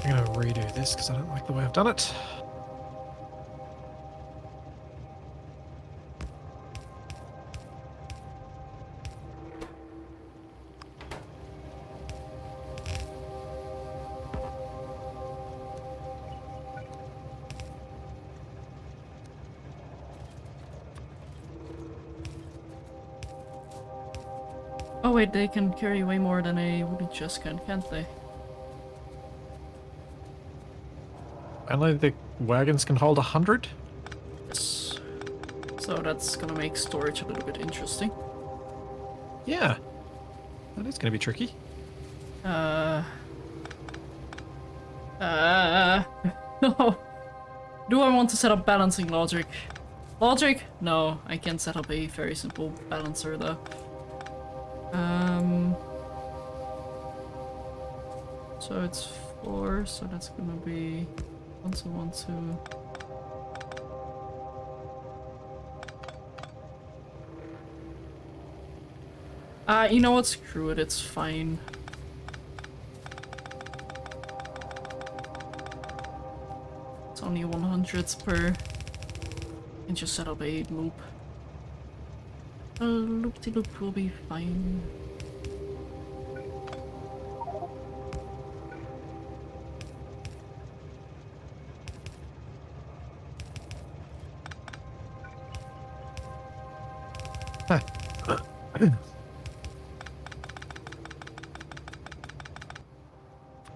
I'm gonna redo this because I don't like the way I've done it. Oh wait, they can carry way more than a wooden chest can, can't they? Only the wagons can hold 100? Yes. So that's gonna make storage a little bit interesting. Yeah. That is gonna be tricky. No. Do I want to set up balancing logic? Logic? No, I can set up a very simple balancer though. So it's 4, so that's gonna be 1, 2, 1, 2. You know what? Screw it, it's fine. It's only 100 per. And just set up a loop. A loop-de-loop will be fine.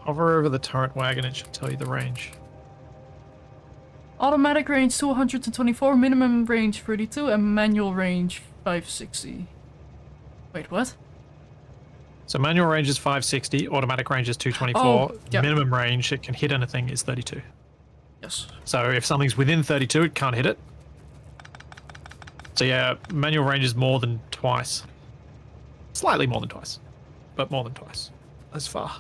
Hover over the turret wagon, it should tell you the range. Automatic range 224, minimum range 32, and manual range 560. Wait, what? So manual range is 560, automatic range is 224, Oh, yeah. minimum range it can hit anything is 32. Yes. So if something's within 32, it can't hit it. So yeah, manual range is more than twice. Slightly more than twice, but more than twice. As far.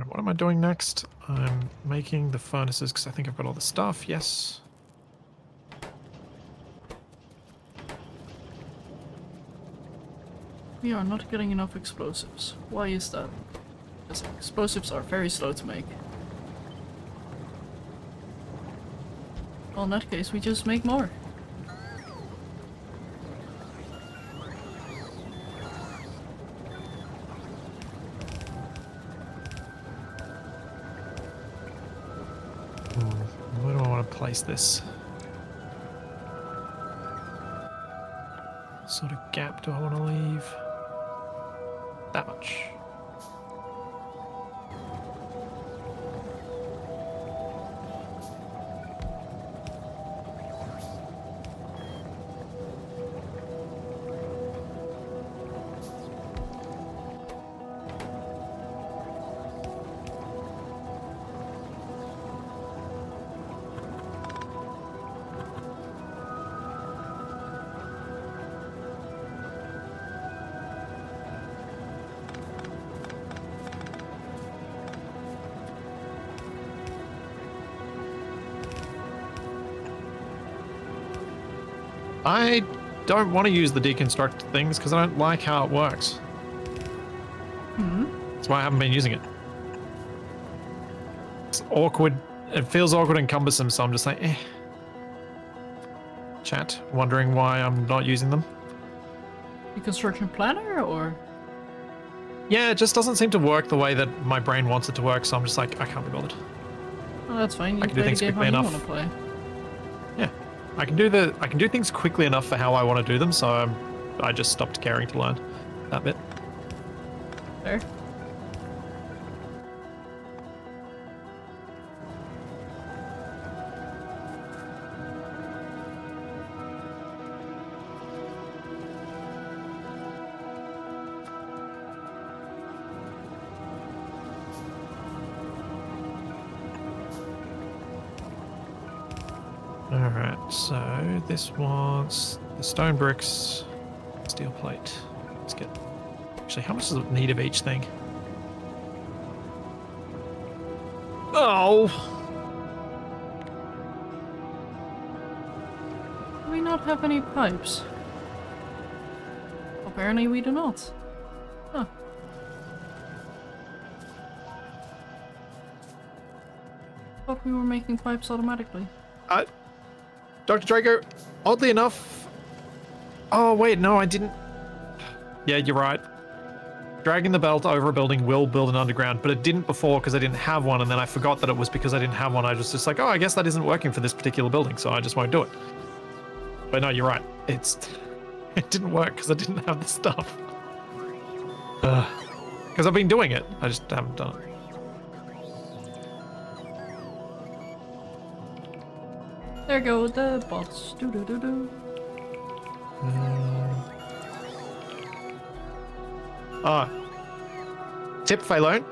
What am I doing next? I'm making the furnaces because I think I've got all the stuff. Yes. We are not getting enough explosives. Why is that? Because explosives are very slow to make. Well, in that case, we just make more. Where do I want to place this? What sort of gap do I want to leave? That much. I don't want to use the deconstruct things because I don't like how it works. That's why I haven't been using it. It's awkward. It feels awkward and cumbersome, so I'm just like, eh. Chat, wondering why I'm not using them. The construction planner, or? Yeah, it just doesn't seem to work the way that my brain wants it to work, so I'm just like, I can't be bothered. Oh, that's fine. You I can do play the things game how quickly you enough. want to play. Yeah, I can do things quickly enough for how I want to do them, so I just stopped caring to learn that bit. Fair. Alright, so this wants the stone bricks, steel plate. Let's get... Actually, how much does it need of each thing? Oh! Do we not have any pipes? Apparently we do not. Huh. Thought we were making pipes automatically. Dr. Draco, oddly enough... Oh, wait, no, I didn't... Yeah, you're right. Dragging the belt over a building will build an underground, but it didn't before because I didn't have one, and then I forgot that it was because I didn't have one. I was just like, oh, I guess that isn't working for this particular building, so I just won't do it. But no, you're right. It didn't work because I didn't have the stuff. Because I've been doing it, I just haven't done it. There go the bots. Do do do do. Tip, Phalone.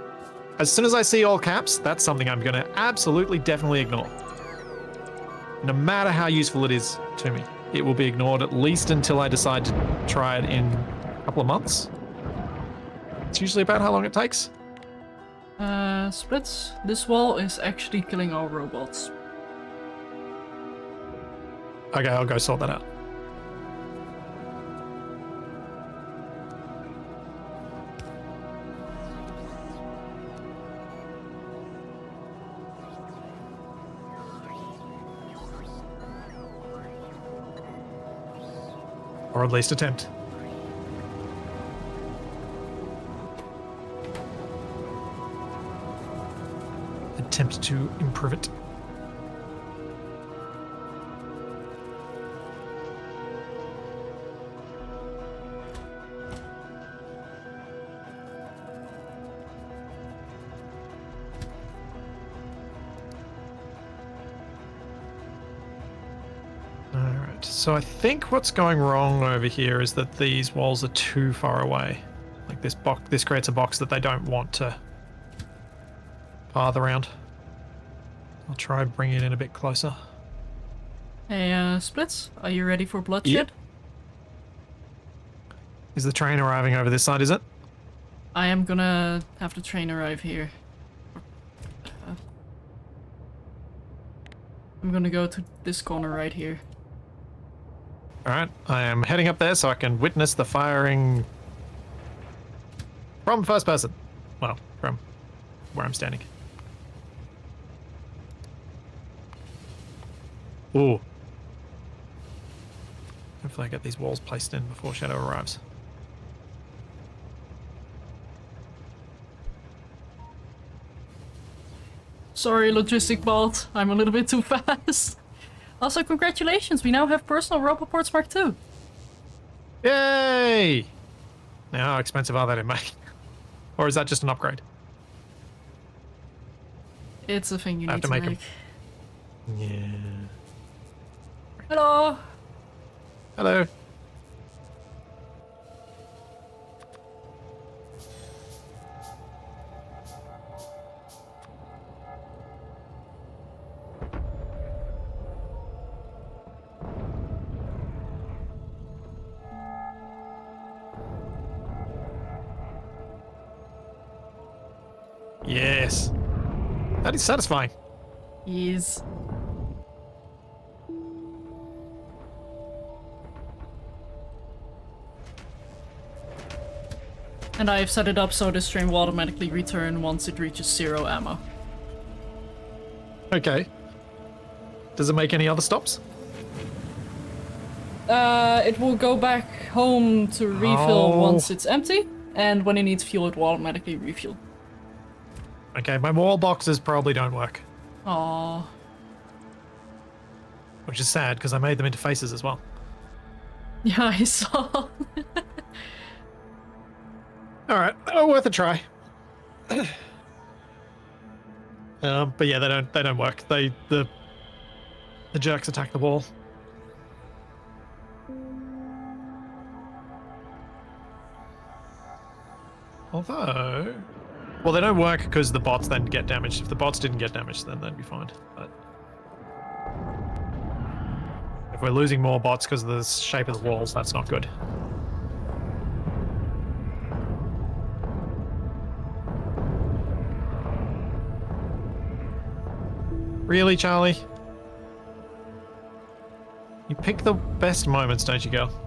As soon as I see all caps, that's something I'm going to absolutely, definitely ignore. No matter how useful it is to me, it will be ignored at least until I decide to try it in a couple of months. It's usually about how long it takes. Splits. This wall is actually killing our robots. Okay, I'll go sort that out. Or at least attempt. Attempt to improve it. So I think what's going wrong over here is that these walls are too far away. Like this creates a box that they don't want to path around. I'll try bringing it in a bit closer. Hey, Splits, are you ready for bloodshed? Yep. Is the train arriving over this side, is it? I am gonna have the train arrive here. I'm gonna go to this corner right here. Alright, I am heading up there so I can witness the firing from first person. Well, from where I'm standing. Ooh. Hopefully I get these walls placed in before Shadow arrives. Sorry, logistic bot. I'm a little bit too fast. Also, congratulations. We now have personal Roboports Mark II. Yay! Now, how expensive are they to make? Or is that just an upgrade? It's a thing you I need have to make 'em. Yeah. Hello. Hello. Yes. That is satisfying. Yes. And I've set it up so this train will automatically return once it reaches 0 ammo. Okay. Does it make any other stops? It will go back home to refill Oh. once it's empty, and when it needs fuel, it will automatically refuel. Okay, my wall boxes probably don't work, Aww. which is sad because I made them into faces as well. Yeah, I saw. All right, oh, worth a try. But yeah, they don't work. The jerks attack the wall. Although, well, they don't work because the bots then get damaged. If the bots didn't get damaged, then they'd be fine. But if we're losing more bots because of the shape of the walls, that's not good. Really, Charlie? You pick the best moments, don't you, girl?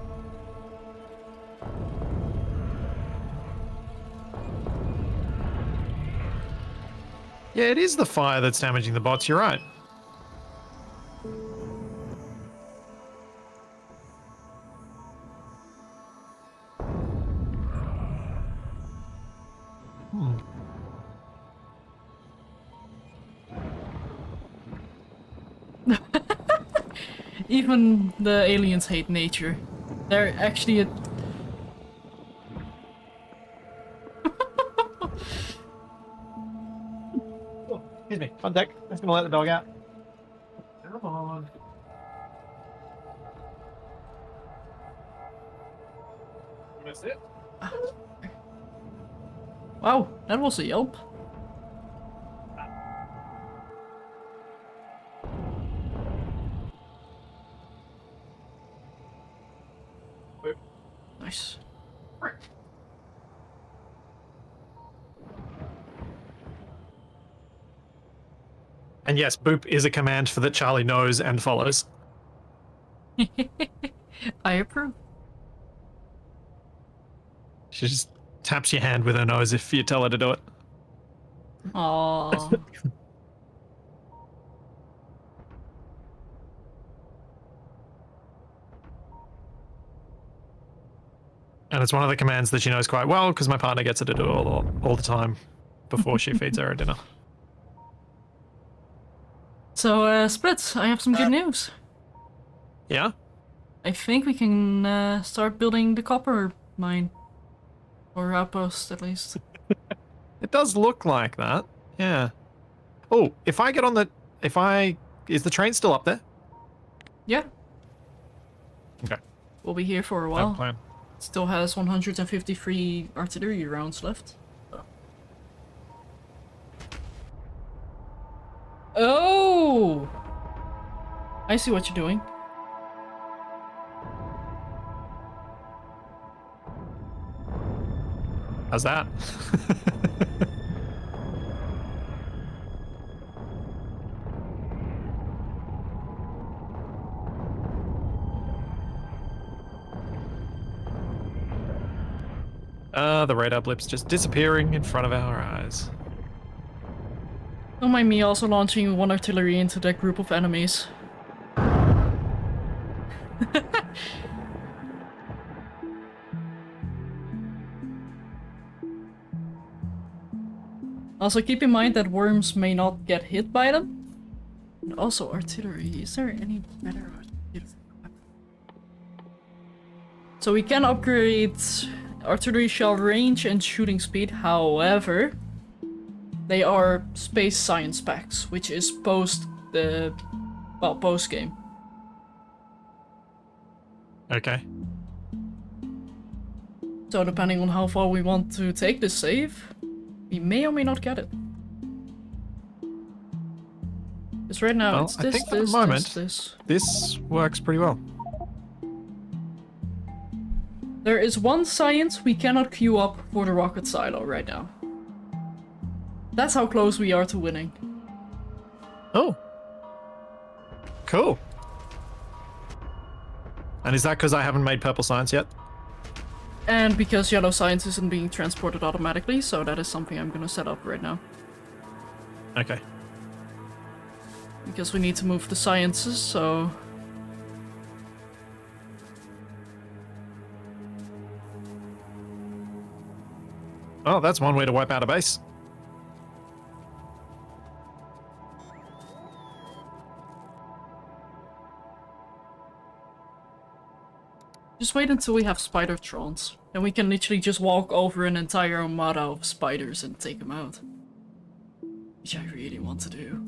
Yeah, it is the fire that's damaging the bots, you're right. Even the aliens hate nature. They're actually a... Oh, excuse me, on deck. I'm just gonna let the dog out. Come on. You missed it? Wow, that was a yelp. Nice. And yes, boop is a command for that Charlie knows and follows. I approve. She just taps your hand with her nose if you tell her to do it. Aww. And it's one of the commands that she knows quite well because my partner gets her to do it all the time before she feeds her dinner. So, Splits, I have some good news. Yeah? I think we can start building the copper mine. Or outpost, at least. It does look like that. Yeah. Oh, if I get on the... Is the train still up there? Yeah, Okay. we'll be here for a That while. plan. Still has 153 artillery rounds left. Oh! I see what you're doing. How's that? The radar blip's just disappearing in front of our eyes. Don't mind me also launching one artillery into that group of enemies. Also keep in mind that worms may not get hit by them. And also artillery, is there any better artillery? So we can upgrade artillery shell range and shooting speed, however, they are space science packs, which is post game. Okay. So depending on how far we want to take this save, we may or may not get it. Because right now it's this, I think at the this, moment, this works pretty well. There is one science we cannot queue up for the rocket silo right now. That's how close we are to winning. Oh. Cool. And is that because I haven't made purple science yet? And because yellow science isn't being transported automatically, so that is something I'm gonna set up right now. Okay. Because we need to move the sciences, so... Oh, that's one way to wipe out a base. Just wait until we have spider trons. Then we can literally just walk over an entire armada of spiders and take them out. Which I really want to do.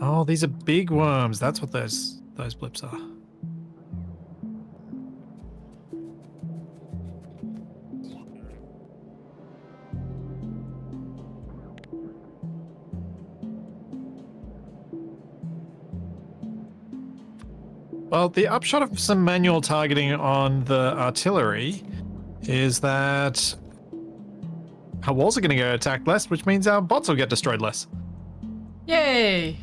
Oh, these are big worms. That's what those blips are. Well, the upshot of some manual targeting on the artillery is that our walls are going to get attacked less, which means our bots will get destroyed less. Yay!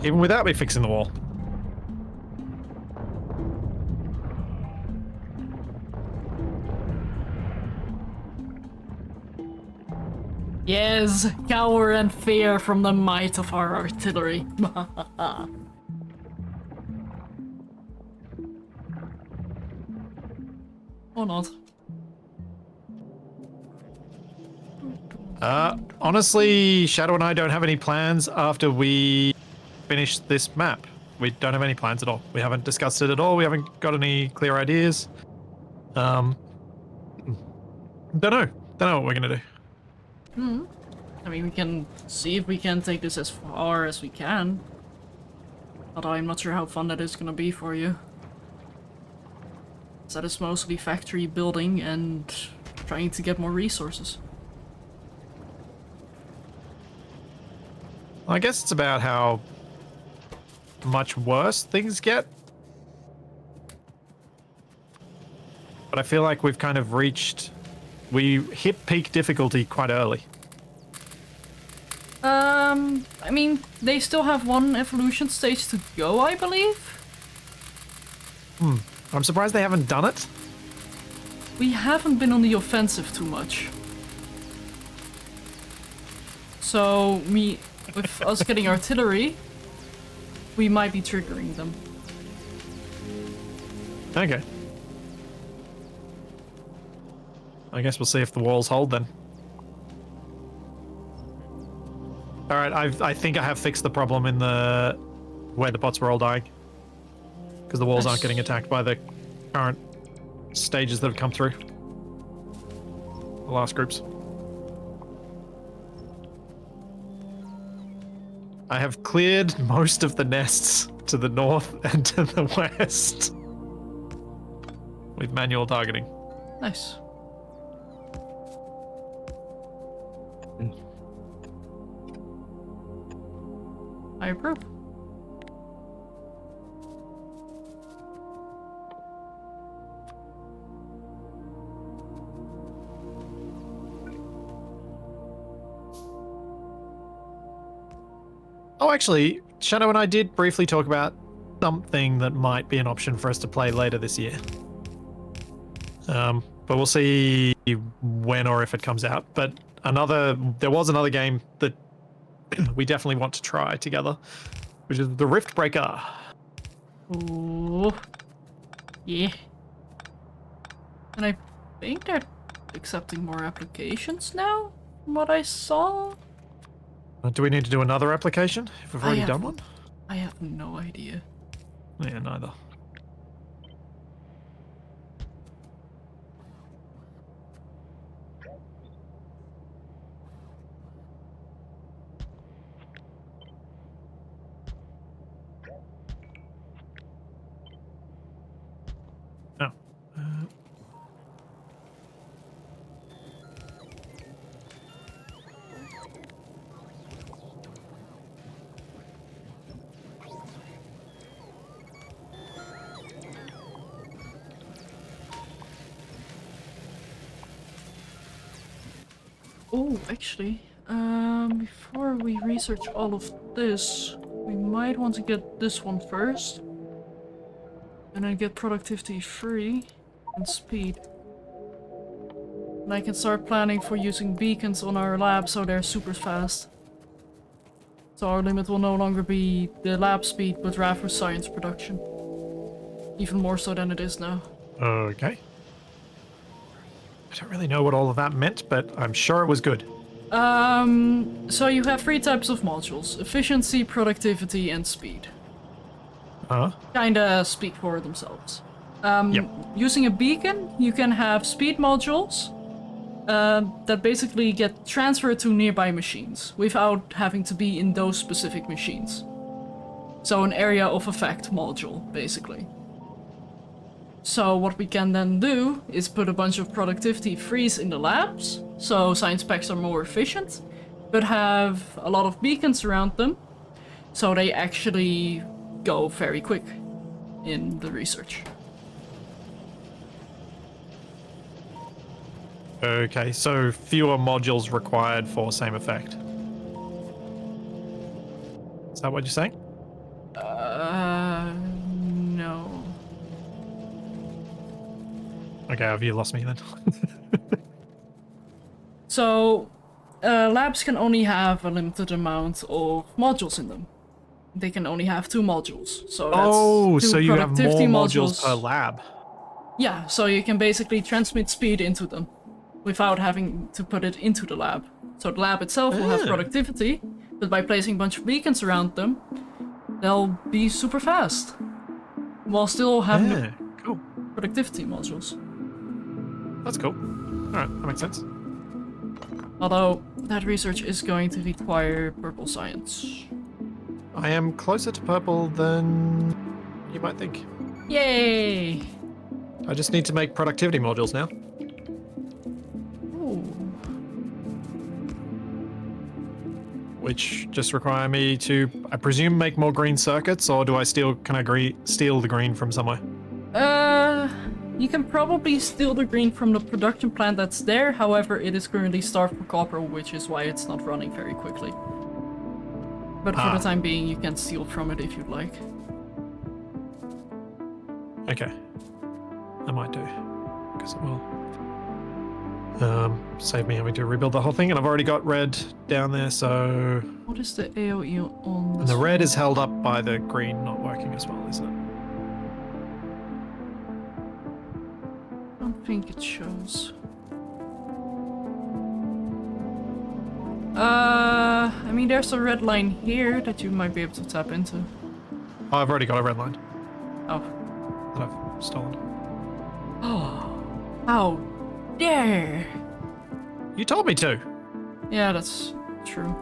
Even without me fixing the wall. Yes, cower and fear from the might of our artillery. Or not. Honestly, Shadow and I don't have any plans after we finish this map. We don't have any plans at all. We haven't discussed it at all. We haven't got any clear ideas. Don't know what we're gonna do. I mean, we can see if we can take this as far as we can. Although I'm not sure how fun that is gonna be for you. So that is mostly factory building and trying to get more resources. I guess it's about how much worse things get. But I feel like we've kind of we hit peak difficulty quite early. I mean, they still have one evolution stage to go, I believe? I'm surprised they haven't done it. We haven't been on the offensive too much. So, with us getting artillery, we might be triggering them. Okay. I guess we'll see if the walls hold then. Alright, I think I have fixed the problem in where the bots were all dying. Because the walls aren't getting attacked by the current stages that have come through. The last groups. I have cleared most of the nests to the north and to the west. With manual targeting. Nice. I approve. Oh, actually, Shadow and I did briefly talk about something that might be an option for us to play later this year. But we'll see when or if it comes out. But there was another game that we definitely want to try together, which is the Rift Breaker. Ooh. Yeah. And I think they're accepting more applications now, from what I saw. Do we need to do another application if we've already done one? I have no idea. Yeah, neither. Oh. Oh, actually, before we research all of this, we might want to get this one first. And then get productivity 3 and speed. And I can start planning for using beacons on our lab so they're super fast. So our limit will no longer be the lab speed, but rather science production. Even more so than it is now. Okay. I don't really know what all of that meant, but I'm sure it was good. So you have 3 types of modules: efficiency, productivity, and speed. Kinda speak for themselves. Yep. Using a beacon, you can have speed modules that basically get transferred to nearby machines without having to be in those specific machines. So an area of effect module, basically. So what we can then do is put a bunch of productivity 3s in the labs, so science packs are more efficient, but have a lot of beacons around them, so they actually go very quick in the research. Okay, so fewer modules required for same effect. Is that what you're saying? No. Okay, have you lost me then? So, labs can only have a limited amount of modules in them. They can only have 2 modules. So that's 2 so you have more productivity modules per lab. Yeah, so you can basically transmit speed into them without having to put it into the lab. So the lab itself will have productivity, but by placing a bunch of beacons around them, they'll be super fast. While still having cool. productivity modules. That's cool. Alright, that makes sense. Although, that research is going to require purple science. I am closer to purple than you might think. Yay! I just need to make productivity modules now. Ooh. Which just require me to, I presume, make more green circuits, or do I steal the green from somewhere? You can probably steal the green from the production plant that's there, however it is currently starved for copper, which is why it's not running very quickly. But for the time being, you can steal from it if you'd like. Okay. I might do. Because it will. Save me having to rebuild the whole thing, and I've already got red down there, so... What is the AOE on this? And the red is held up by the green not working as well, is it? I don't think it shows. I mean, there's a red line here that you might be able to tap into. Oh, I've already got a red line Oh. that I've stolen. Oh. How dare! You told me to! Yeah, that's true.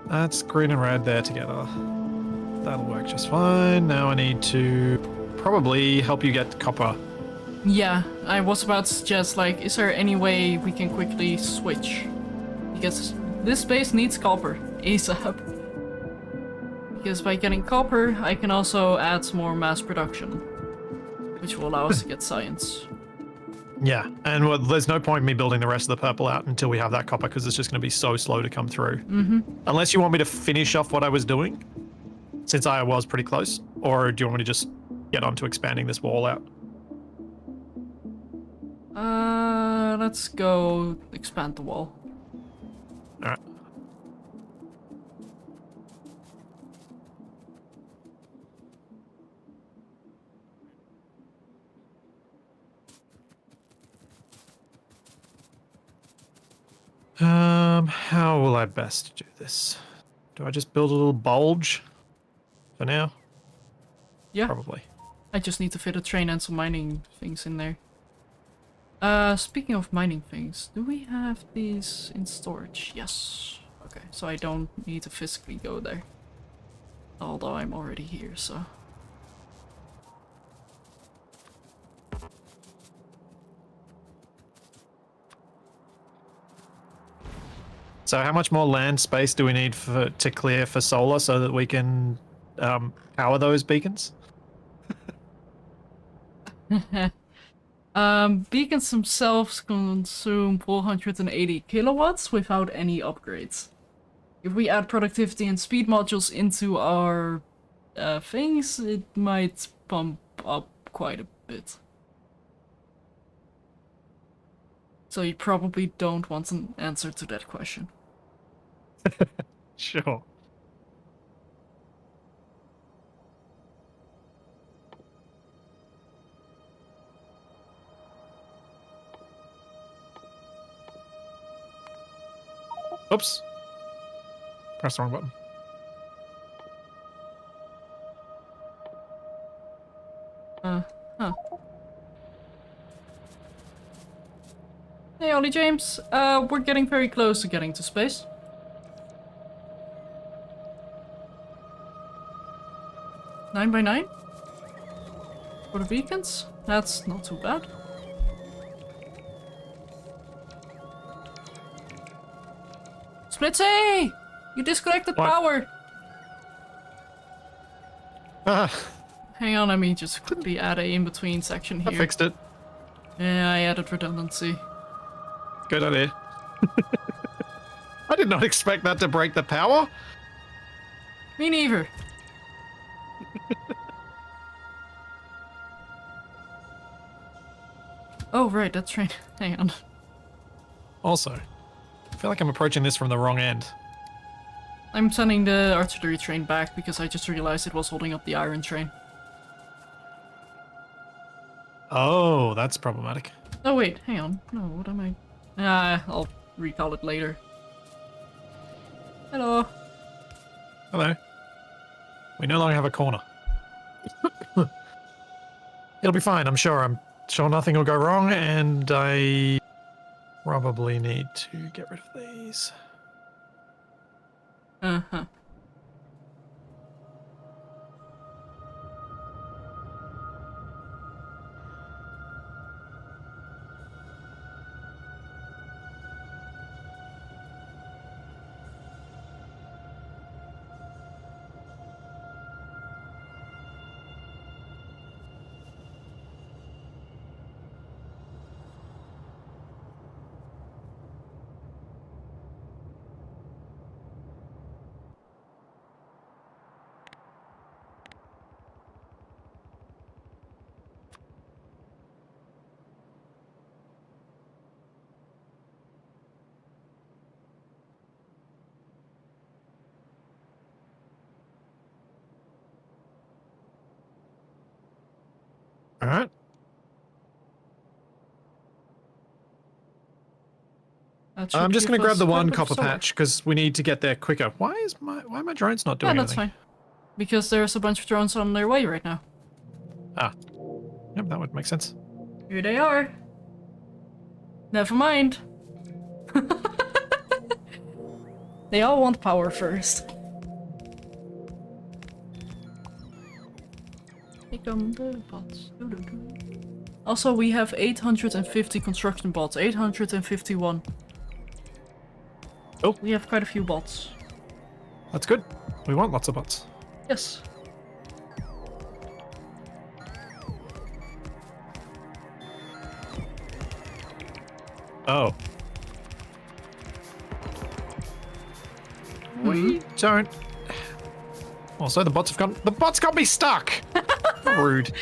That's green and red there together. That'll work just fine. Now I need to probably help you get copper. Yeah, I was about to suggest, like, is there any way we can quickly switch? Because this space needs copper, ASAP. Because by getting copper, I can also add some more mass production, which will allow us to get science. Yeah, and well, there's no point in me building the rest of the purple out until we have that copper because it's just going to be so slow to come through. Mm-hmm. Unless you want me to finish off what I was doing, since I was pretty close, or do you want me to just get on to expanding this wall out? Let's go expand the wall. All right. How will I best do this? Do I just build a little bulge for now? Yeah. Probably. I just need to fit a train and some mining things in there. Speaking of mining things, do we have these in storage? Yes. Okay, so I don't need to physically go there. Although I'm already here, so... So how much more land space do we need to clear for solar so that we can power those beacons? Beacons themselves consume 480 kilowatts without any upgrades. If we add productivity and speed modules into our things, it might pump up quite a bit. So you probably don't want an answer to that question. Sure. Oops. Press the wrong button. Huh. Hey, Ollie James. We're getting very close to getting to space. Nine by 9? For the beacons? That's not too bad. Splitsie! You disconnected What? power! Ah, Hang on, let me just quickly add a in-between section I here. fixed it. Yeah, I added redundancy. Good idea. I did not expect that to break the power. Me neither. Oh, right, that's right. Hang on. Also, I feel like I'm approaching this from the wrong end. I'm sending the artillery train back because I just realized it was holding up the iron train. Oh, that's problematic. Oh wait, hang on. No, what am I... I'll recall it later. Hello. Hello. We no longer have a corner. It'll be fine, I'm sure. I'm sure nothing will go wrong, and I probably need to get rid of these. Uh-huh. All right. I'm just going to grab the one copper patch because we need to get there quicker. Why are my drones not doing Yeah, that's anything? fine. Because there's a bunch of drones on their way right now. Ah. Yep, that would make sense. Here they are. Never mind. They all want power first. Here come the bots. Also, we have 850 construction bots. 851. Oh. We have quite a few bots. That's good. We want lots of bots. Yes. Oh. We don't... Also, the bots have gone... The bots got me stuck! Rude.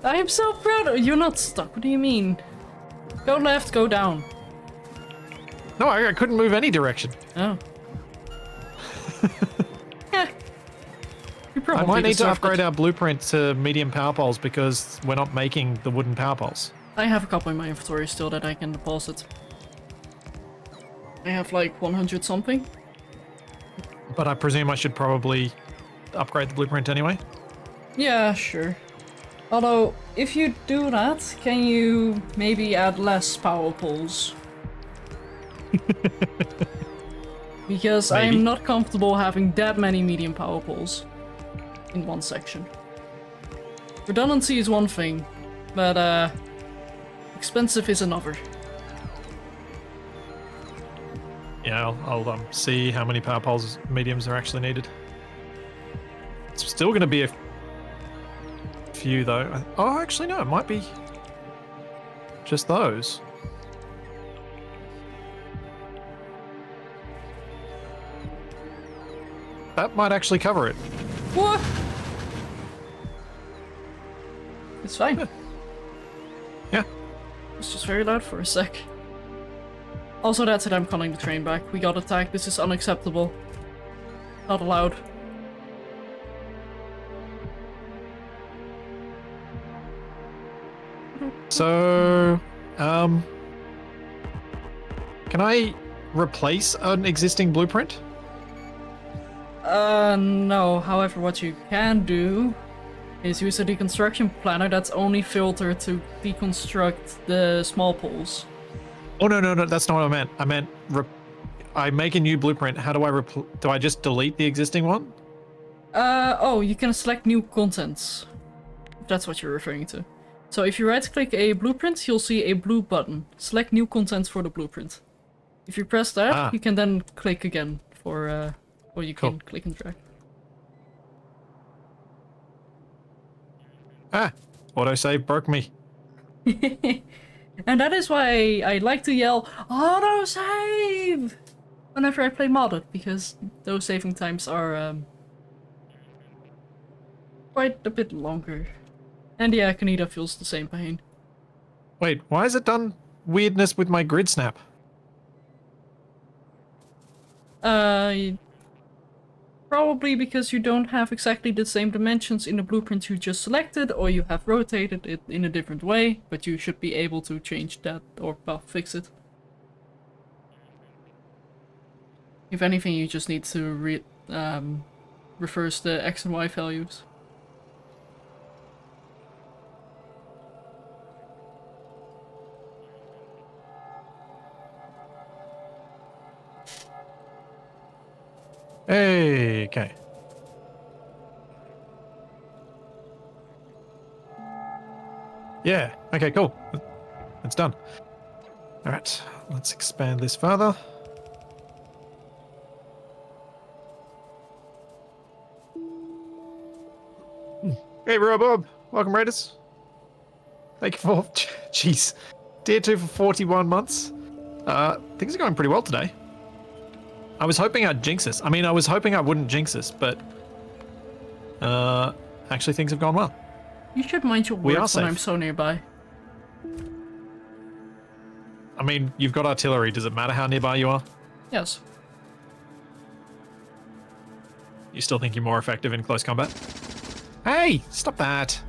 I am so proud of you're not stuck. What do you mean? Go left, go down. No, I couldn't move any direction. Oh. Yeah. You I probably might need to deserved upgrade it. our blueprint to medium power poles because we're not making the wooden power poles. I have a couple in my inventory still that I can deposit. I have like 100 something. But I presume I should probably upgrade the blueprint anyway. Yeah, sure. Although, if you do that, can you maybe add less power poles? Because Maybe. I'm not comfortable having that many medium power poles in one section. Redundancy is one thing, but expensive is another. Yeah, I'll see how many power poles mediums are actually needed. It's still going to be a few though. Oh, actually no, it might be just those. That might actually cover it. What? It's fine. Yeah. It's just very loud for a sec. Also, that's it, I'm calling the train back. We got attacked. This is unacceptable. Not allowed. So, can I replace an existing blueprint? No. However, what you can do is use a deconstruction planner that's only filtered to deconstruct the small poles. Oh, no, that's not what I meant. I meant I make a new blueprint. How do I do I just delete the existing one? Oh, you can select new contents. If that's what you're referring to. So if you right-click a blueprint, you'll see a blue button. Select new contents for the blueprint. If you press that, you can then click again for, or you can click and drag. Autosave broke me. And that is why I like to yell, autosave! Whenever I play modded, because those saving times are, quite a bit longer. And yeah, Kaneda feels the same pain. Wait, why has it done weirdness with my grid snap? Probably because you don't have exactly the same dimensions in the blueprint you just selected, or you have rotated it in a different way, but you should be able to change that or, well, fix it. If anything, you just need to reverse the X and Y values. Hey, okay. Yeah, okay, cool. It's done. Alright, let's expand this further. Hey, Robob. Welcome, Raiders. Thank you for... Jeez. Tier 2 for 41 months. Things are going pretty well today. I was hoping I'd jinx this. I mean, I was hoping I wouldn't jinx this, but... actually things have gone well. You should mind your words when I'm so nearby. I mean, you've got artillery. Does it matter how nearby you are? Yes. You still think you're more effective in close combat? Hey, stop that.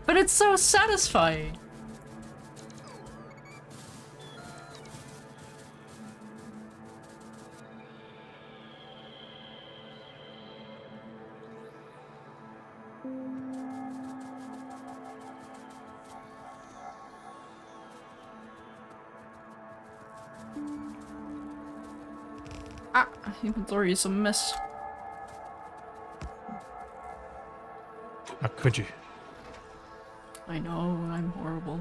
But it's so satisfying. Inventory is a mess. How could you? I know, I'm horrible.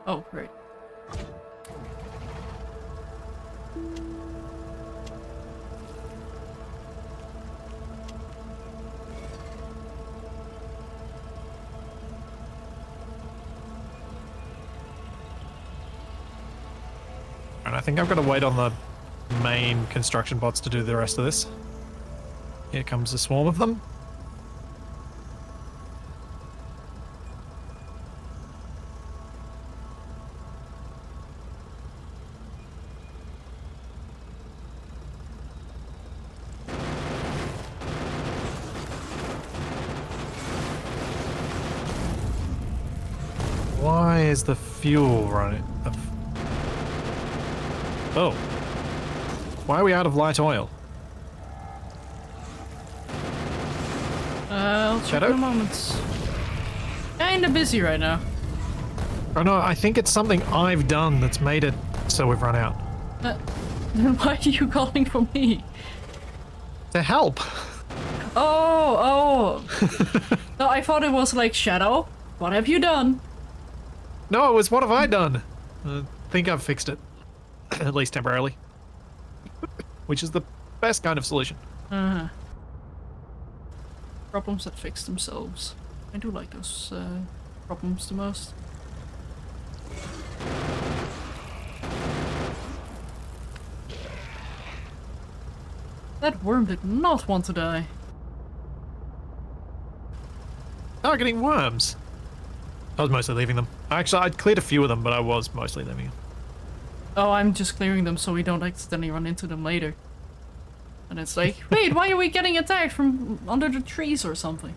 Oh, right. I think I've got to wait on the main construction bots to do the rest of this. Here comes a swarm of them. Why is the fuel running? Oh. Why are we out of light oil? I'll check Shadow? in a moment. Kinda busy right now. Oh no, I think it's something I've done that's made it so we've run out. Then why are you calling for me? To help. Oh. No, I thought it was like, Shadow, what have you done? No, it was what have I done? I think I've fixed it. At least temporarily. Which is the best kind of solution. Problems that fix themselves. I do like those problems the most. That worm did not want to die. Targeting worms. I was mostly leaving them. Actually, I'd cleared a few of them, but I was mostly leaving them. Oh, I'm just clearing them so we don't accidentally run into them later. And it's like, wait, why are we getting attacked from under the trees or something?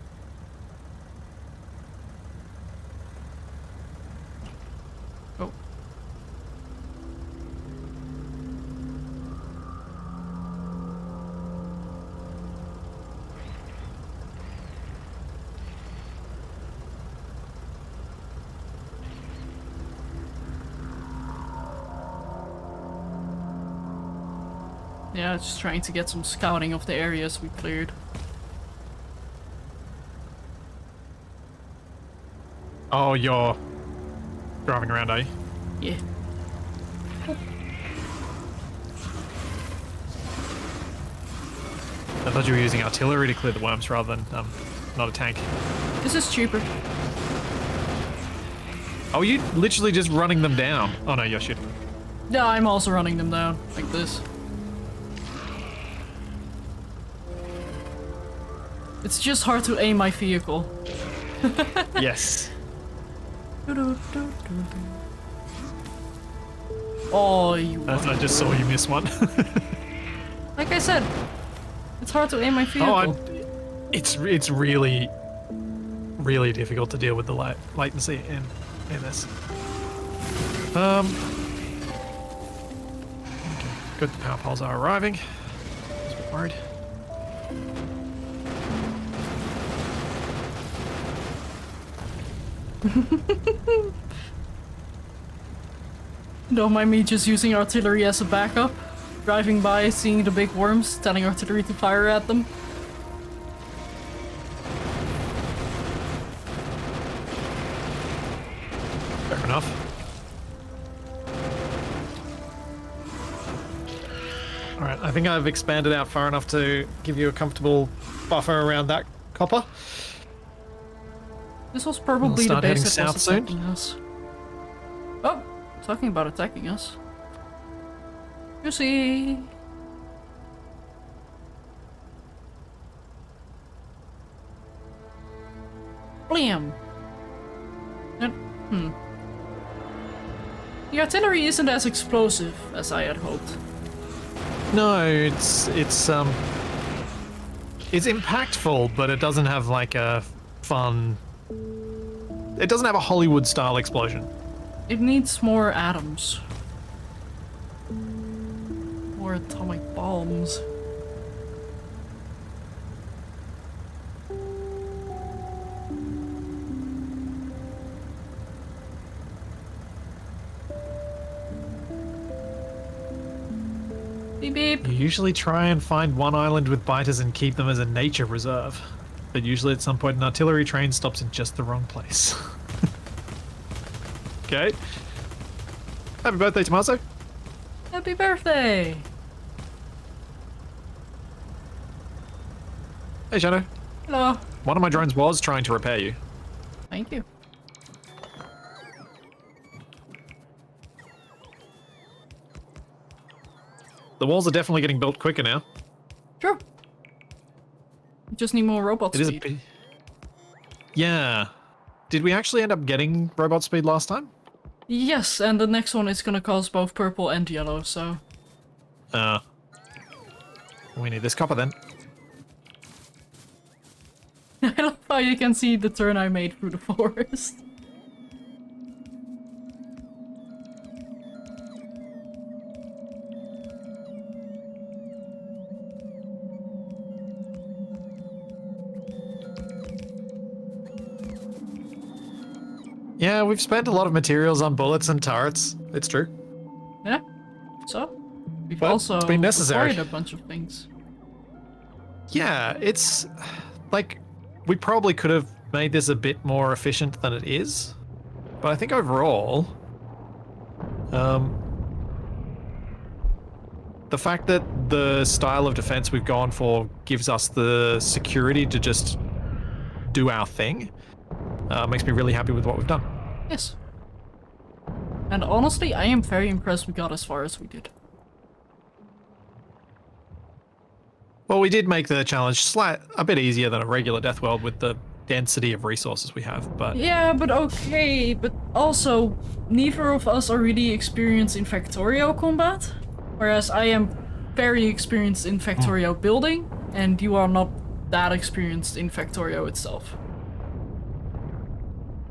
Oh. Yeah, just trying to get some scouting of the areas we cleared. Oh, you're driving around, are you? Yeah. I thought you were using artillery to clear the worms rather than not a tank. This is cheaper. Oh, you literally just running them down. Oh no, you're shooting. Yeah, I'm also running them down, like this. It's just hard to aim my vehicle. Yes. Oh, you. I just saw you miss one. Like I said, it's hard to aim my vehicle. Oh, it's really difficult to deal with the latency in this. Okay. Good, the power poles are arriving. I was a bit worried. Don't mind me just using artillery as a backup. Driving by, seeing the big worms, telling artillery to fire at them. Fair enough. Alright, I think I've expanded out far enough to give you a comfortable buffer around that copper. This was probably the Start base heading that was south attacking us. Oh, talking about attacking us. You see. Blam. And, the artillery isn't as explosive as I had hoped. No, it's impactful, but it doesn't have like a fun. It doesn't have a Hollywood style explosion. It needs more atoms. More atomic bombs. Beep beep. You usually try and find one island with biters and keep them as a nature reserve. But usually at some point an artillery train stops in just the wrong place. Okay. Happy birthday, Tommaso. Happy birthday! Hey, Shadow. Hello. One of my drones was trying to repair you. Thank you. The walls are definitely getting built quicker now. True. You just need more robot It is speed. Yeah. Did we actually end up getting robot speed last time? Yes, and the next one is gonna cost both purple and yellow, so... We need this copper then. I love how you can see the turn I made through the forest. Yeah, we've spent a lot of materials on bullets and turrets. It's true. Yeah, so? We've But also it's been necessary. acquired a bunch of things. Yeah, it's like we probably could have made this a bit more efficient than it is, but I think overall, the fact that the style of defense we've gone for gives us the security to just do our thing makes me really happy with what we've done. Yes. And honestly, I am very impressed we got as far as we did. Well, we did make the challenge a bit easier than a regular Death World with the density of resources we have, but... Yeah, but okay, but also, neither of us are really experienced in Factorio combat, whereas I am very experienced in Factorio building, and you are not that experienced in Factorio itself.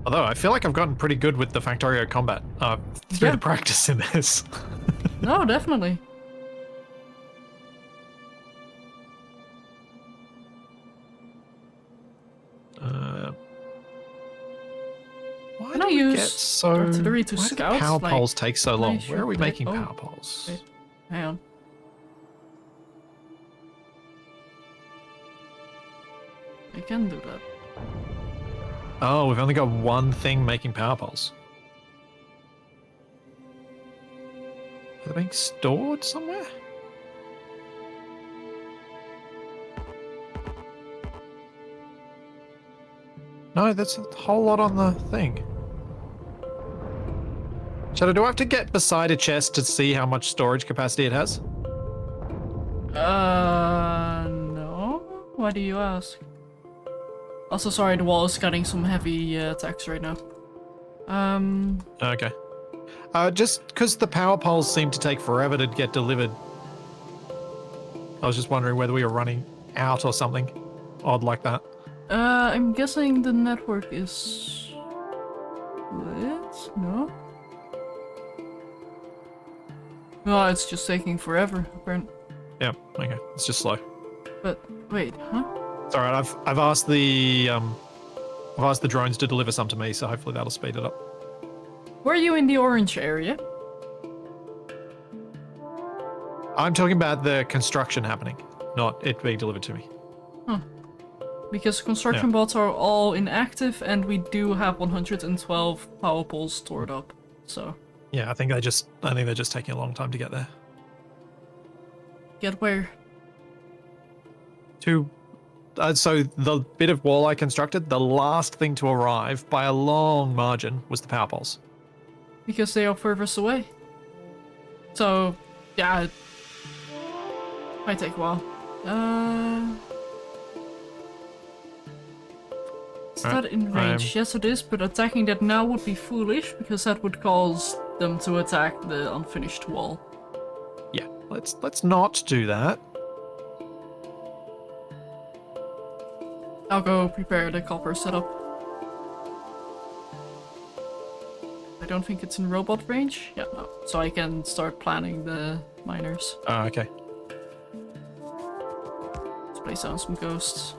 Although, I feel like I've gotten pretty good with the Factorio combat through the practice in this. No, definitely. Why Can do I we use get so... artillery to Why do scout? power Like, poles take so long? I Where are we should making take- power poles? Wait, hang on. I can do that. Oh, we've only got one thing making power poles. Are they being stored somewhere? No, that's a whole lot on the thing. Shadow, do I have to get beside a chest to see how much storage capacity it has? No? Why do you ask? Also, sorry, the wall is getting some heavy attacks right now. Okay. Just because the power poles seem to take forever to get delivered. I was just wondering whether we were running out or something odd like that. I'm guessing the network is... lit? No? No, it's just taking forever, apparently. Yeah, okay. It's just slow. But, wait, huh? It's alright, I've asked the drones to deliver some to me, so hopefully that'll speed it up. Were you in the orange area? I'm talking about the construction happening, not it being delivered to me. Huh. Because construction bots are all inactive and we do have 112 power poles stored up, so... Yeah, I think they're just taking a long time to get there. Get where? So the bit of wall I constructed, the last thing to arrive by a long margin was the power poles. Because they are furthest away. So, yeah, it might take a while. Is that in range? Yes, it is, but attacking that now would be foolish because that would cause them to attack the unfinished wall. Yeah, let's not do that. I'll go prepare the copper setup. I don't think it's in robot range. Yeah, no. So I can start planning the miners. Oh, okay. Let's place down some ghosts.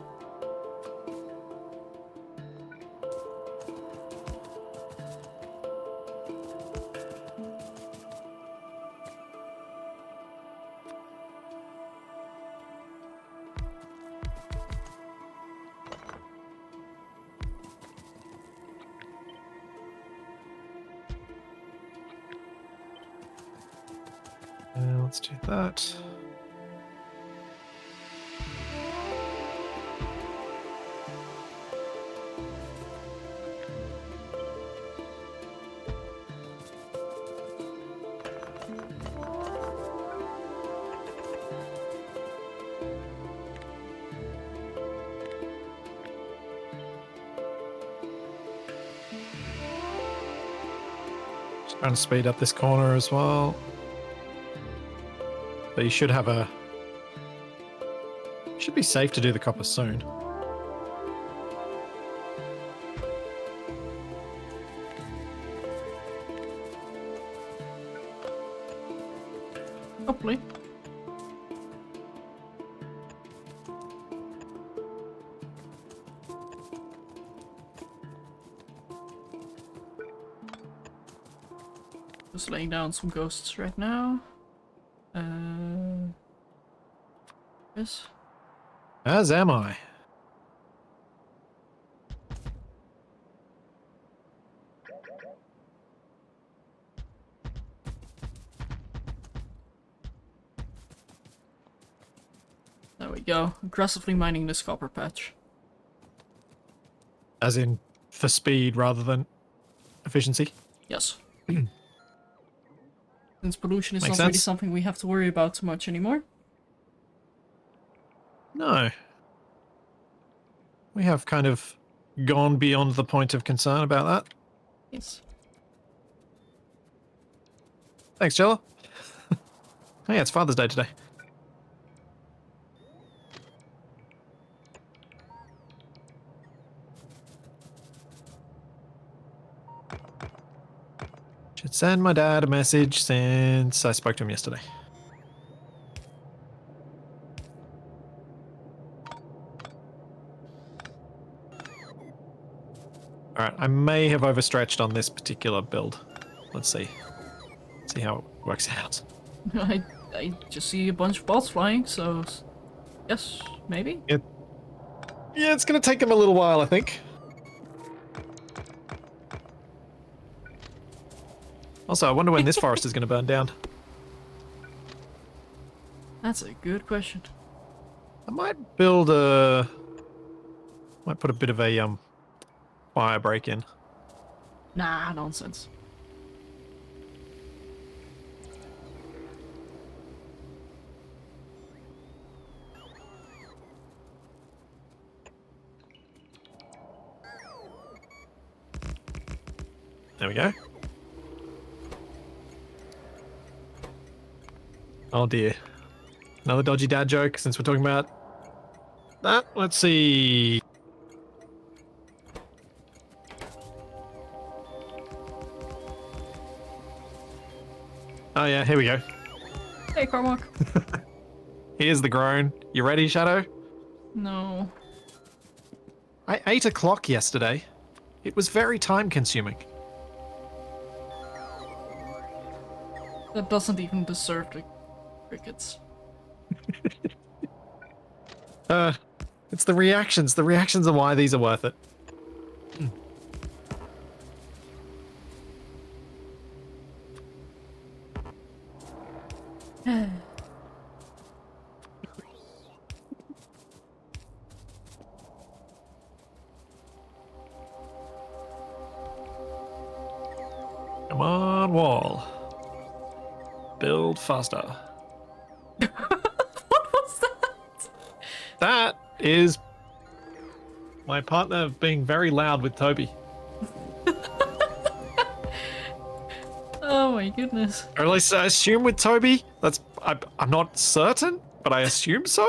Let's do that. Trying to speed up this corner as well. But you should have a... Should be safe to do the copper soon. Hopefully. Just laying down some ghosts right now. Yes. As am I. There we go. Aggressively mining this copper patch. As in, for speed rather than efficiency? Yes. Since pollution is Makes not really sense. something we have to worry about too much anymore. No. We have kind of gone beyond the point of concern about that. Yes. Thanks, Jello. Oh yeah, it's Father's Day today. Should send my dad a message since I spoke to him yesterday. Alright, I may have overstretched on this particular build. Let's see. See how it works out. I just see a bunch of bots flying, so yes, maybe. Yeah, it's gonna take them a little while, I think. Also, I wonder when this forest is gonna burn down. That's a good question. I might build a... Might put a bit of a, fire break in. Nah, nonsense. There we go. Oh dear. Another dodgy dad joke since we're talking about that. Let's see. Oh yeah, here we go. Hey, Cormac. Here's the groan. You ready, Shadow? No. I ate a clock yesterday. It was very time consuming. That doesn't even deserve the crickets. It's the reactions. The reactions are why these are worth it. Come on, wall. Build faster. What was that? That is my partner being very loud with Toby. Oh my goodness. Or at least I assume with Toby. I'm not certain, but I assume so.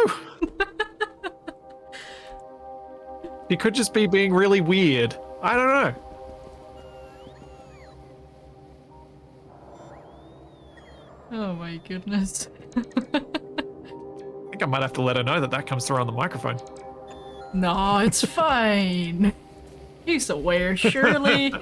He could just be being really weird. I don't know. Oh my goodness. I think I might have to let her know that that comes through on the microphone. No, it's fine. He's aware, surely.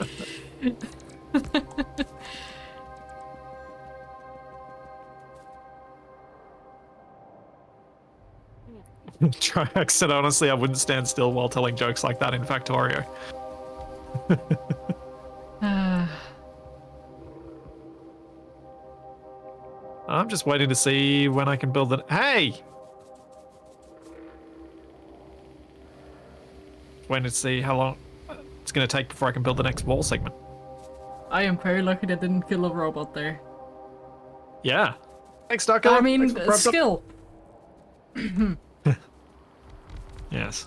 Triax said, honestly, I wouldn't stand still while telling jokes like that in Factorio. I'm just waiting to see when I can build it. Hey! Waiting to see how long it's going to take before I can build the next wall segment. I am very lucky that didn't kill a robot there. Yeah. Thanks, Darko. I mean, Thanks for skill. Yes.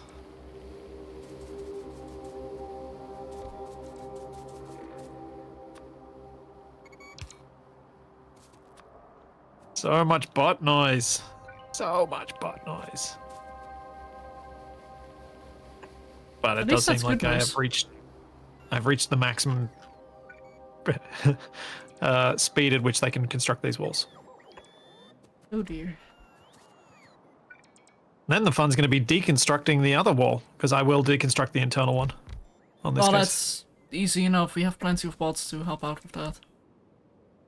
So much bot noise. So much bot noise. But it does seem like I've reached the maximum speed at which they can construct these walls. Oh dear. Then the fun's going to be deconstructing the other wall, because I will deconstruct the internal one. On this case. That's easy enough. We have plenty of bots to help out with that.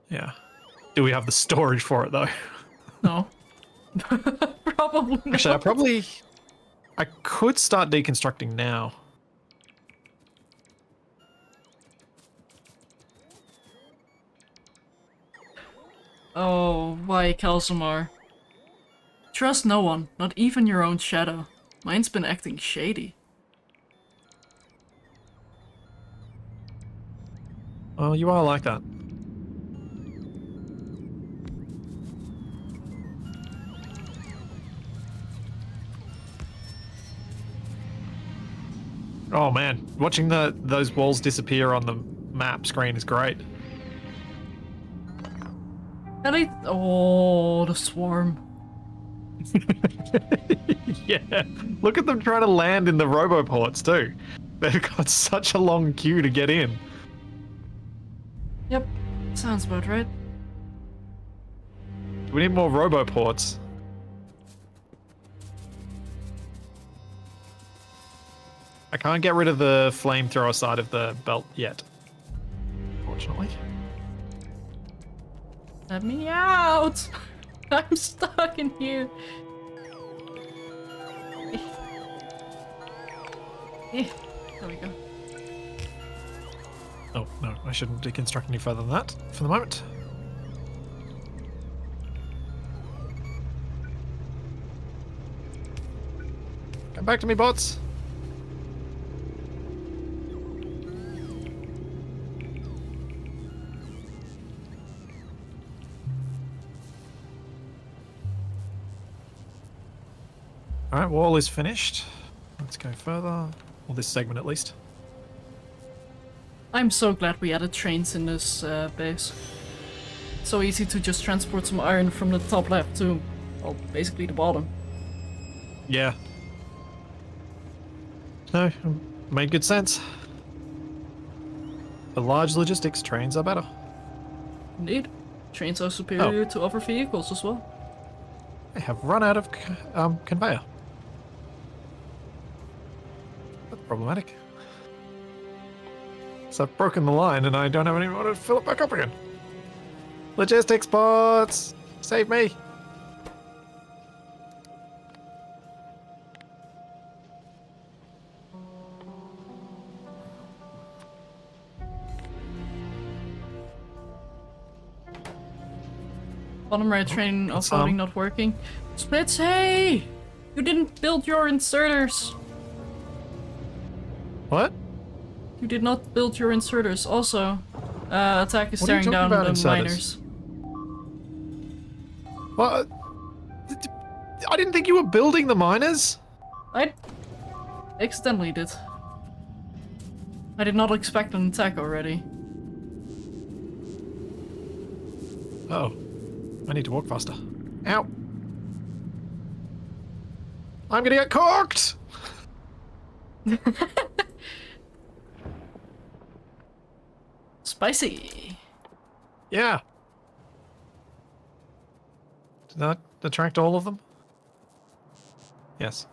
Yeah. Do we have the storage for it though? No. Probably not. Actually, I could start deconstructing now. Oh, why, Kalsamar? Trust no one, not even your own shadow. Mine's been acting shady. Oh, you are like that. Oh man, watching those walls disappear on the map screen is great. Oh, the swarm. Yeah, look at them trying to land in the roboports too. They've got such a long queue to get in. Yep, sounds about right. We need more roboports. I can't get rid of the flamethrower side of the belt yet, fortunately. Let me out! I'm stuck in here. There we go. Oh, no, I shouldn't deconstruct any further than that for the moment. Come back to me, bots. Alright, wall is finished. Let's go further. Or this segment at least. I'm so glad we added trains in this base. So easy to just transport some iron from the top left to, well, basically the bottom. Yeah. No, made good sense. For large logistics, trains are better. Indeed. Trains are superior to other vehicles as well. They have run out of conveyor. That's problematic. So I've broken the line and I don't have anyone to fill it back up again. Logistics bots! Save me! Bottom right train offloading not working. Splitsie! You didn't build your inserters! What? You did not build your inserters. Also, attack is What are you staring down talking the about, miners. What? I didn't think you were building the miners. I accidentally did. I did not expect an attack already. Oh. I need to walk faster. Ow. I'm gonna get corked! Spicy! Yeah. Did that attract all of them? Yes.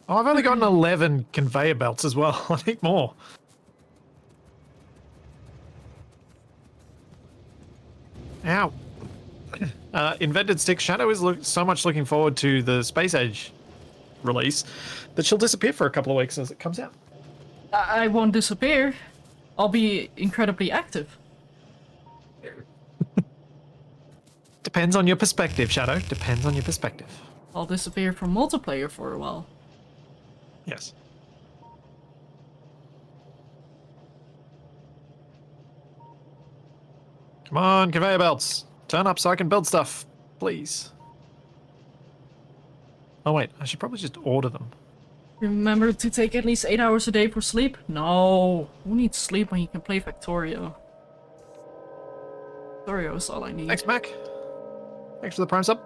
Oh, I've only gotten 11 conveyor belts as well. I need more. Ow. Invented Stick Shadow is so much looking forward to the Space Age release that she'll disappear for a couple of weeks as it comes out. I won't disappear. I'll be incredibly active. Depends on your perspective, Shadow. Depends on your perspective. I'll disappear from multiplayer for a while. Yes. Come on, conveyor belts. Turn up so I can build stuff, please. Oh wait, I should probably just order them. Remember to take at least 8 hours a day for sleep? No. Who needs sleep when you can play Factorio? Factorio is all I need. Thanks, Mac. Thanks for the prime sub.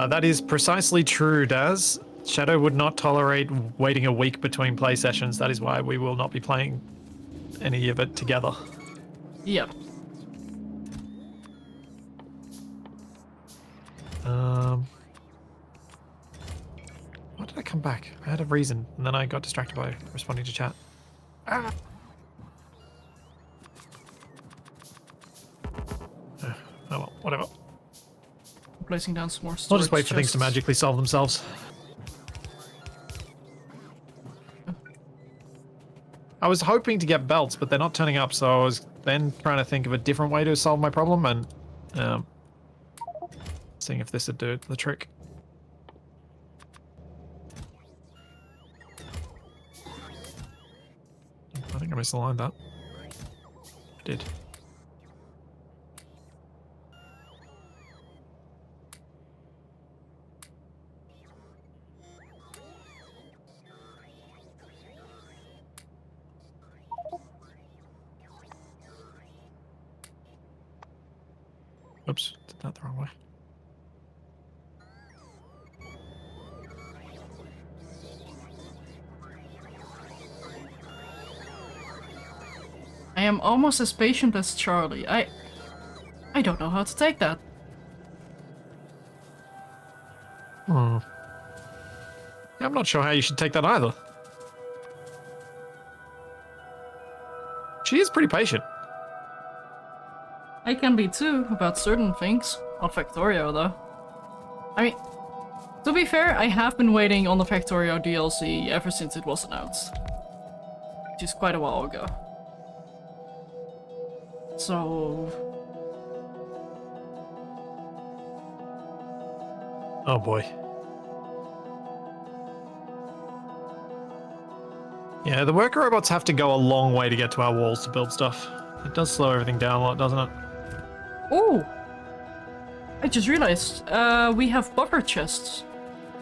That is precisely true, Daz. Shadow would not tolerate waiting a week between play sessions. That is why we will not be playing any of it together. Yep. Why did I come back? I had a reason, and then I got distracted by responding to chat. Ah. Oh well, whatever. I'm placing down some more storage. I'll just wait for things to chests. magically solve themselves. I was hoping to get belts, but they're not turning up, so I was then trying to think of a different way to solve my problem, and seeing if this would do the trick. I think I misaligned that. I did. Oops, did that the wrong way. I am almost as patient as Charlie. I don't know how to take that. Yeah, I'm not sure how you should take that either. She is pretty patient. I can be too, about certain things. Not Factorio, though. I mean, to be fair, I have been waiting on the Factorio DLC ever since it was announced. Which is quite a while ago. So... Oh boy. Yeah, the worker robots have to go a long way to get to our walls to build stuff. It does slow everything down a lot, doesn't it? Oh! I just realized, we have buffer chests.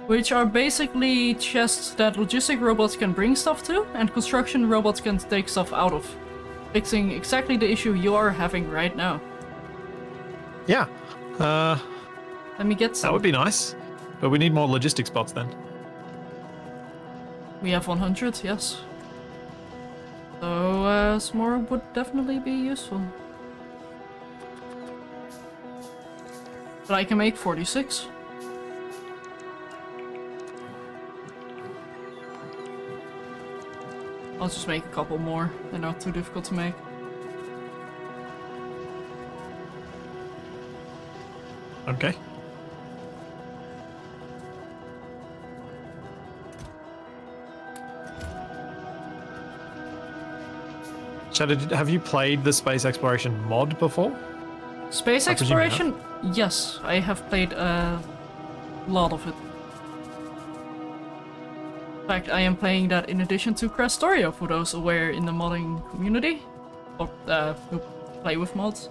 Which are basically chests that logistic robots can bring stuff to, and construction robots can take stuff out of. Fixing exactly the issue you are having right now. Yeah. Let me get some. That would be nice. But we need more logistics bots then. We have 100, yes. So, some more would definitely be useful. But I can make 46. I'll just make a couple more. They're not too difficult to make. Okay. Shadow, have you played the space exploration mod before? Space I presume you have. exploration? Yes, I have played a lot of it. In fact, I am playing that in addition to Factorio for those aware in the modding community. Or who play with mods.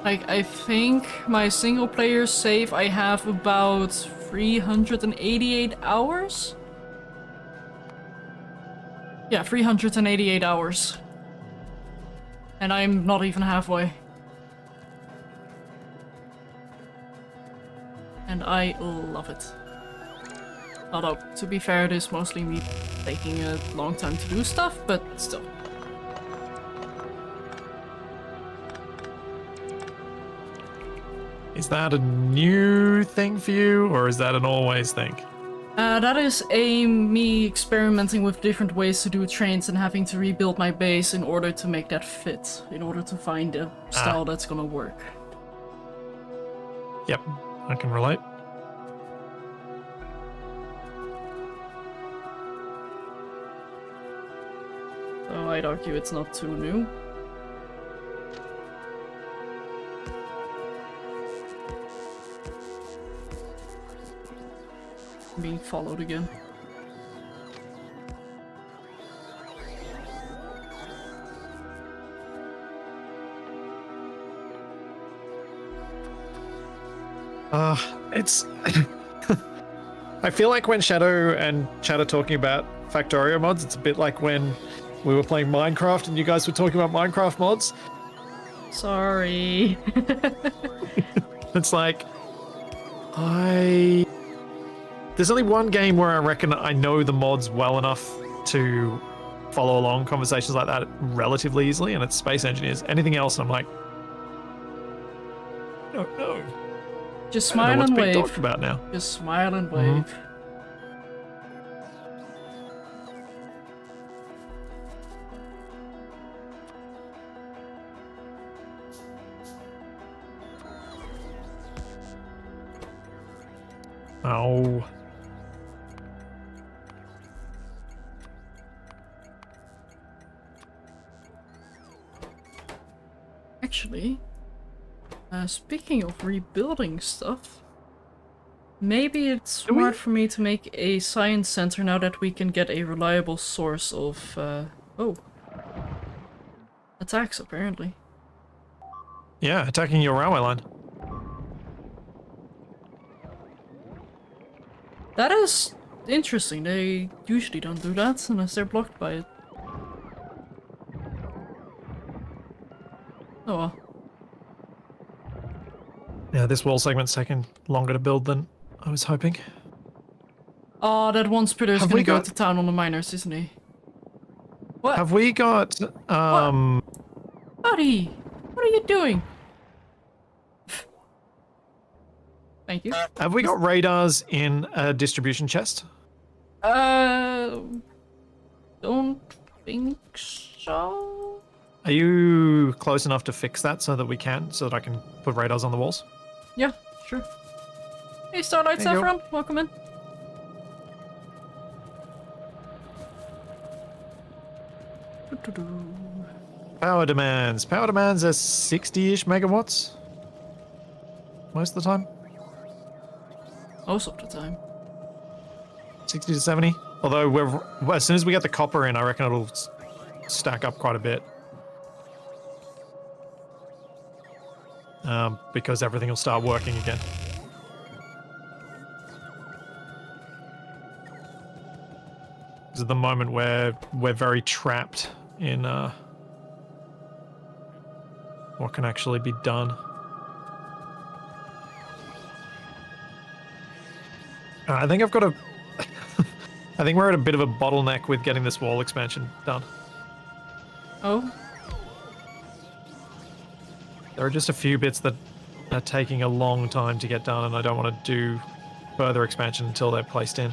Like, I think my single player save I have about 388 hours? Yeah, 388 hours. And I'm not even halfway. And I love it. Although, to be fair, it is mostly me taking a long time to do stuff, but still. Is that a new thing for you, or is that an always thing? That is me experimenting with different ways to do trains and having to rebuild my base in order to make that fit, in order to find a style that's gonna work. Yep, I can relate. So I'd argue it's not too new. Being followed again. It's. I feel like when Shadow and Chat are talking about Factorio mods, it's a bit like when we were playing Minecraft and you guys were talking about Minecraft mods. Sorry. It's like, there's only one game where I reckon I know the mods well enough to follow along conversations like that relatively easily, and it's Space Engineers. Anything else, I'm like, I don't know. Just I don't know smile what's and being wave. talked about now. Just smile and wave. Oh. Actually, speaking of rebuilding stuff, maybe it's smart for me to make a science center now that we can get a reliable source of, attacks, apparently. Yeah, attacking your railway line. That is interesting. They usually don't do that unless they're blocked by it. Oh well. Yeah, this wall segment's taking longer to build than I was hoping. Oh, that one spitter's Have gonna we go got- to town on the miners, isn't he? What? Have we got, Buddy! What are you doing? Thank you. have we got radars in a distribution chest? Don't think so. Are you close enough to fix that so that we can, so that I can put radars on the walls? Yeah, sure. Hey, Starlight There you go. Saffron, welcome in. Power demands. Power demands are 60-ish megawatts. Most of the time. Most of the time. 60 to 70. Although as soon as we get the copper in, I reckon it'll stack up quite a bit. Because everything will start working again. This is the moment where we're very trapped in what can actually be done. I think I've got a... I think we're at a bit of a bottleneck with getting this wall expansion done. Oh? There are just a few bits that are taking a long time to get done, and I don't want to do further expansion until they're placed in.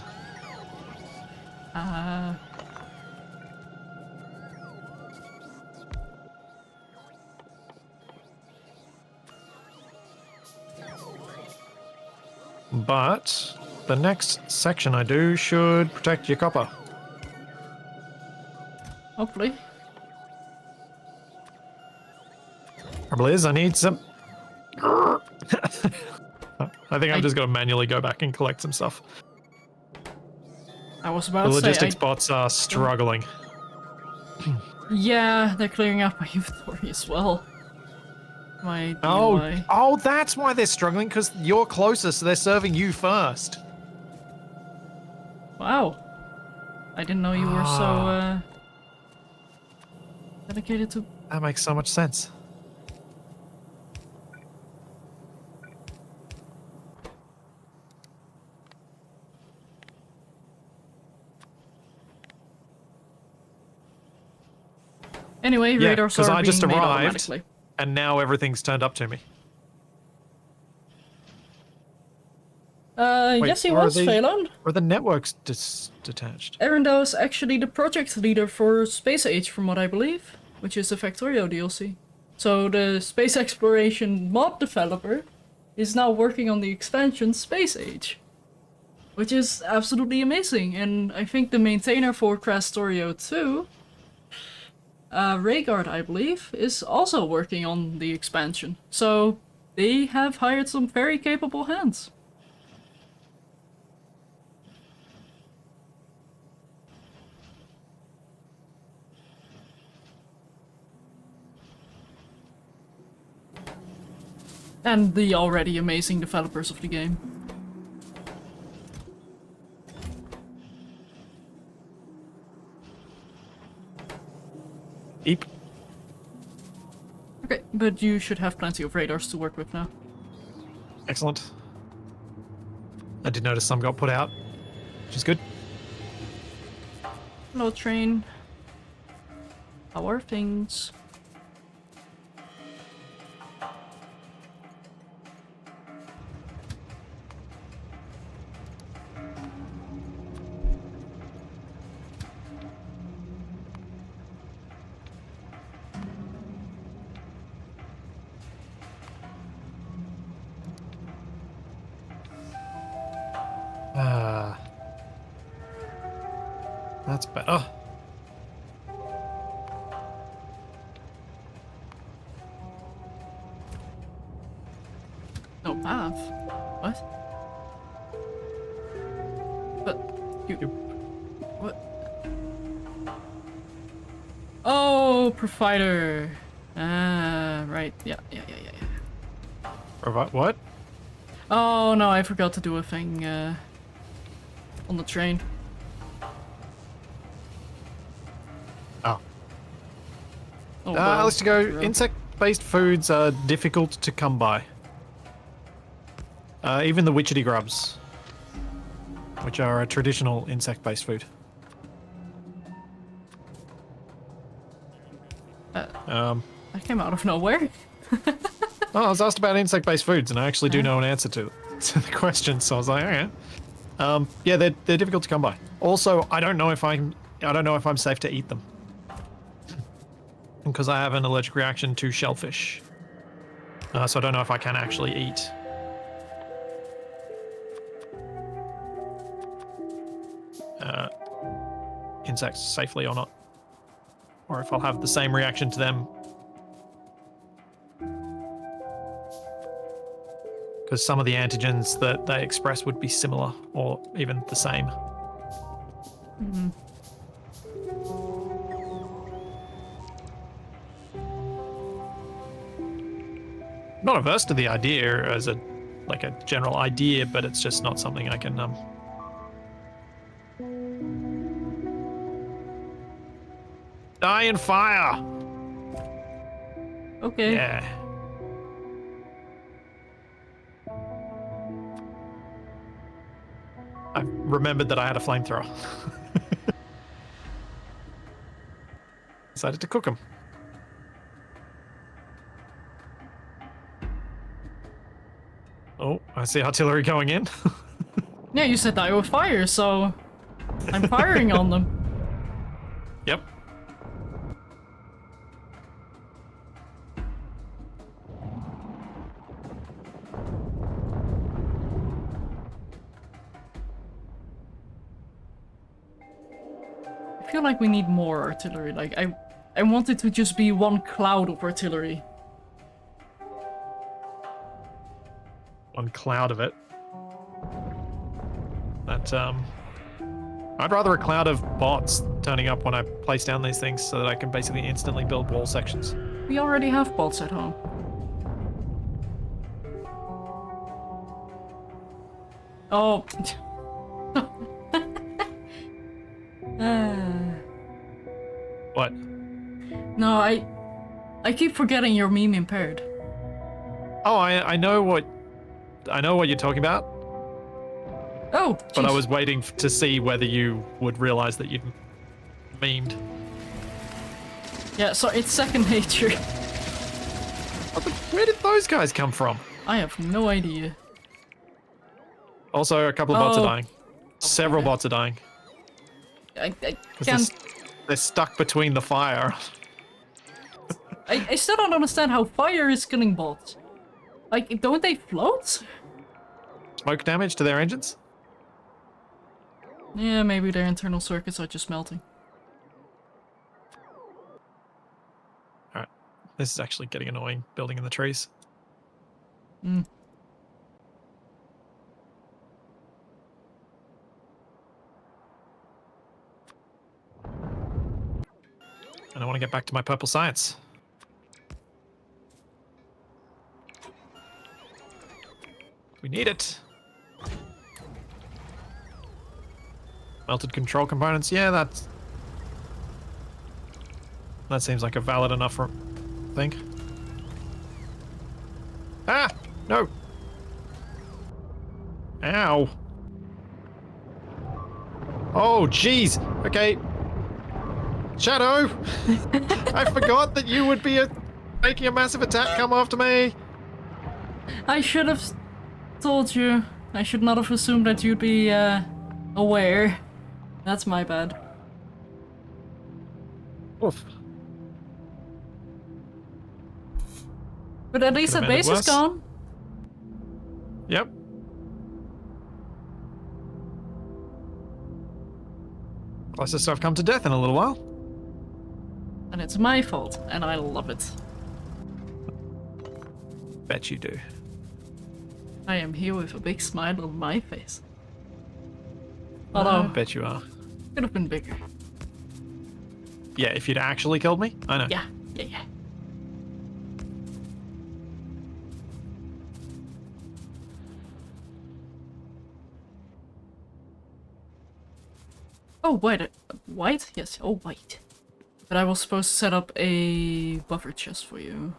But the next section I do should protect your copper. Hopefully. Trouble is, I need some... I think I'm just going to manually go back and collect some stuff. I was about The to say... logistics bots are struggling. Yeah, they're clearing out my inventory as well. My Oh, DUI. oh, that's why they're struggling, because you're closer, so they're serving you first. Wow. I didn't know you were so, dedicated to... That makes so much sense. Anyway, Yeah, radars because are I just being made arrived, automatically. and now everything's turned up to me. Wait, yes he or are was, they- Phelan. Or the network's detached. Arendelle is actually the project leader for Space Age, from what I believe, which is the Factorio DLC. So the space exploration mod developer is now working on the expansion Space Age, which is absolutely amazing. And I think the maintainer for Crastorio 2, Rhaegar, I believe, is also working on the expansion. So they have hired some very capable hands. And the already amazing developers of the game. Eep. Okay, but you should have plenty of radars to work with now. Excellent. I did notice some got put out, which is good. Hello, train. How are things? That's better. No path. What? But you. What? Oh, provider. Ah, right. Yeah. What? Oh no, I forgot to do a thing on the train. Oh. Oh, well, Let's go. zero. Insect-based foods are difficult to come by. Even the witchetty grubs, which are a traditional insect-based food. That came out of nowhere. Oh, I was asked about insect-based foods, and I actually do know an answer to the question. So I was like, okay. Yeah, they're difficult to come by. Also, I don't know if I'm safe to eat them because I have an allergic reaction to shellfish. So I don't know if I can actually eat. Insects safely or not, or if I'll have the same reaction to them. Because some of the antigens that they express would be similar or even the same. Not averse to the idea as a general idea, but it's just not something I can die in fire. Okay. Yeah. I remembered that I had a flamethrower. Decided to cook them. Oh, I see artillery going in. Yeah, you said die with fire, so I'm firing on them. Yep. I feel like we need more artillery. Like, I want it to just be one cloud of artillery. One cloud of it. That, I'd rather a cloud of bots turning up when I place down these things so that I can basically instantly build wall sections. We already have bots at home. Oh. What? No, I keep forgetting you're meme impaired. Oh, I know what you're talking about, Oh, but I jeez. was waiting to see whether you would realize that you'd memed. Yeah, so it's second nature. Where did those guys come from? I have no idea. Also, a couple of bots are Oh. dying. Several okay. bots are dying. I 'Cause can't. they're stuck between the fire. I still don't understand how fire is killing bots. Like, don't they float? Smoke damage to their engines? Yeah, maybe their internal circuits are just melting. Alright. This is actually getting annoying, building in the trees. Mm. And I want to get back to my purple science. We need it. Melted control components. Yeah, that seems like a valid enough thing. Ah! No! Ow! Oh, jeez! Okay. Shadow! I forgot that you would be making a massive attack come after me! I should have told you. I should not have assumed that you'd be, aware. That's my bad. Oof. But at least that base is gone. Yep. Closest I've come to death in a little while. And it's my fault, and I love it. Bet you do. I am here with a big smile on my face. I Although, bet you are. could have been bigger. Yeah, if you'd actually killed me, I know. Yeah. Oh, wait. White? Yes. Oh, white. But I was supposed to set up a buffer chest for you.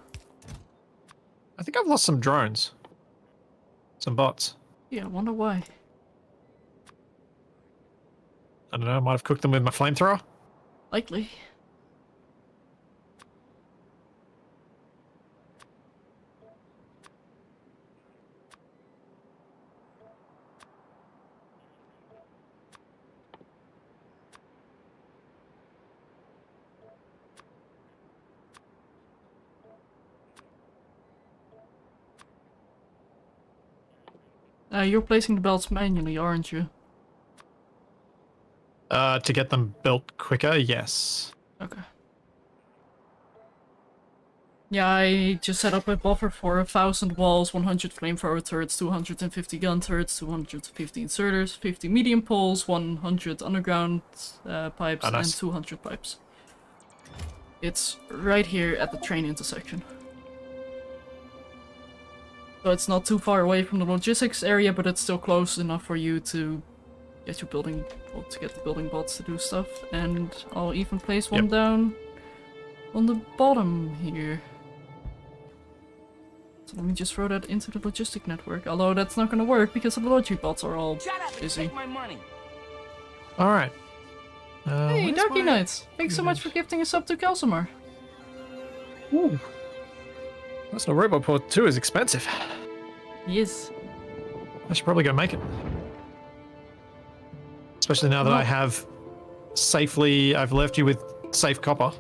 I think I've lost some drones. Some bots. Yeah, I wonder why. I don't know, I might have cooked them with my flamethrower. Likely. You're placing the belts manually, aren't you? To get them built quicker, yes. Okay. Yeah, I just set up a buffer for 1,000 walls, 100 flamethrower turrets, 250 gun turrets, 250 inserters, 50 medium poles, 100 underground pipes, nice. and 200 pipes. It's right here at the train intersection. So it's not too far away from the logistics area, but it's still close enough for you to get your building, well, to get the building bots to do stuff. And I'll even place one down on the bottom here. So let me just throw that into the logistic network. Although that's not going to work because the logic bots are all busy. Take my money. All right. Hey, Darky Knights! Thanks so much for gifting us up to Kelsamar. Ooh. Personal Robot Port 2 is expensive. Yes. I should probably go make it. Especially now that I have I've left you with safe copper.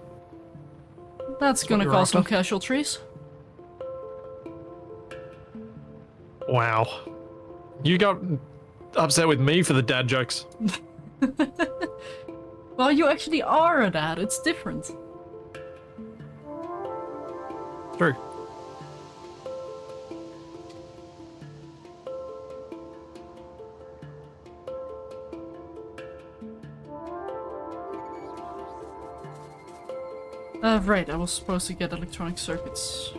That's gonna cause some casualties. Wow. You got upset with me for the dad jokes. Well, you actually are a dad, it's different. True. Right, I was supposed to get electronic circuits.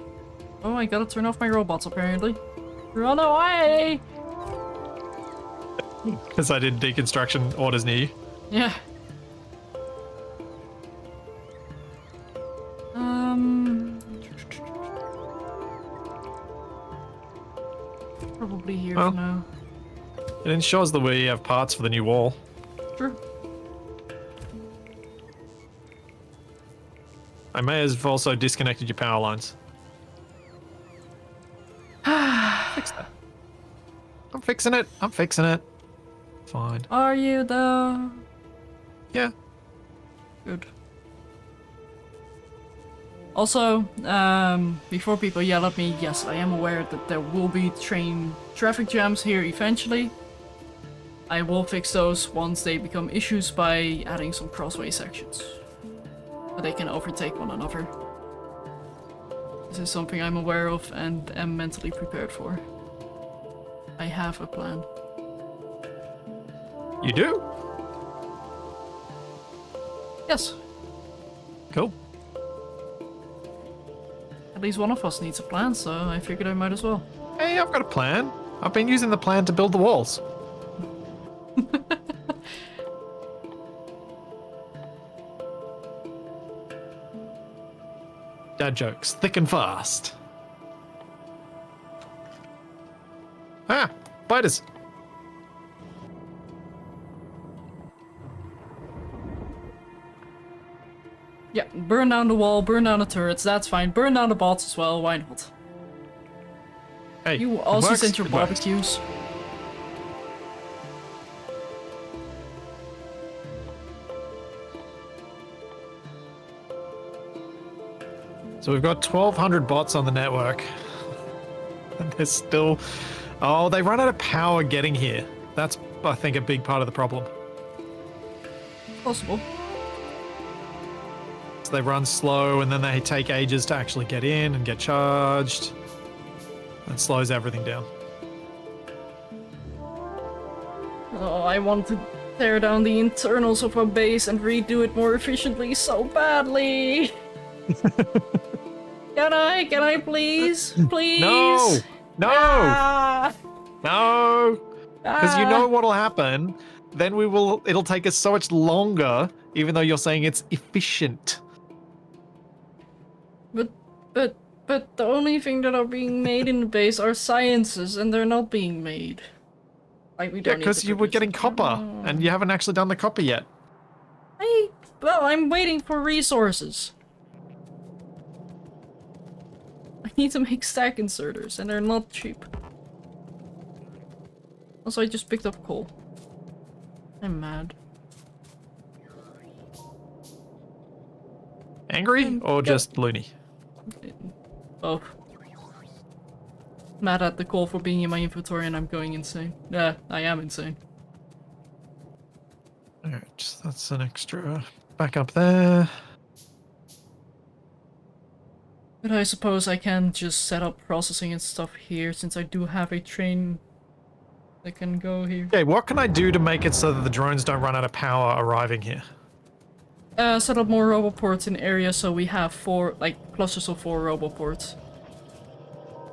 Oh, I gotta turn off my robots apparently. Run away! Because I did deconstruction orders near you. Yeah. Probably here for now. It ensures that we have parts for the new wall. True. I may have also disconnected your power lines. Fix that. I'm fixing it. I'm fixing it. Fine. Are you though? Yeah. Good. Also, before people yell at me, yes, I am aware that there will be train traffic jams here eventually. I will fix those once they become issues by adding some crossway sections. So they can overtake one another. This is something I'm aware of and am mentally prepared for. I have a plan. You do? Yes. Cool. At least one of us needs a plan, so I figured I might as well. Hey, I've got a plan. I've been using the plan to build the walls. Dad jokes, thick and fast. Ah, spiders. Yeah, burn down the wall, burn down the turrets, that's fine. Burn down the bots as well, why not? Hey, You it also works, sent your it works. barbecues. So we've got 1,200 bots on the network. And there's still... Oh, they run out of power getting here. That's, I think, a big part of the problem. Possible. So they run slow, and then they take ages to actually get in and get charged. It slows everything down. Oh, I want to tear down the internals of our base and redo it more efficiently so badly. Can I please? Please? No! No! Ah! No! Because you Ah! know what'll happen. Then it'll take us so much longer, even though you're saying it's efficient. But the only thing that are being made in the base are sciences, and they're not being made. Like, we Yeah, don't need because to you were produce getting it. copper, and you haven't actually done the copper yet. Well, I'm waiting for resources. I need to make stack inserters, and they're not cheap. Also, I just picked up coal. I'm mad. Angry or just loony? Both. Mad at the coal for being in my inventory, and I'm going insane. Yeah, I am insane. Alright, that's an extra back up there. But I suppose I can just set up processing and stuff here, since I do have a train that can go here. Okay, what can I do to make it so that the drones don't run out of power arriving here? Set up more roboports in areas so we have clusters of 4 roboports.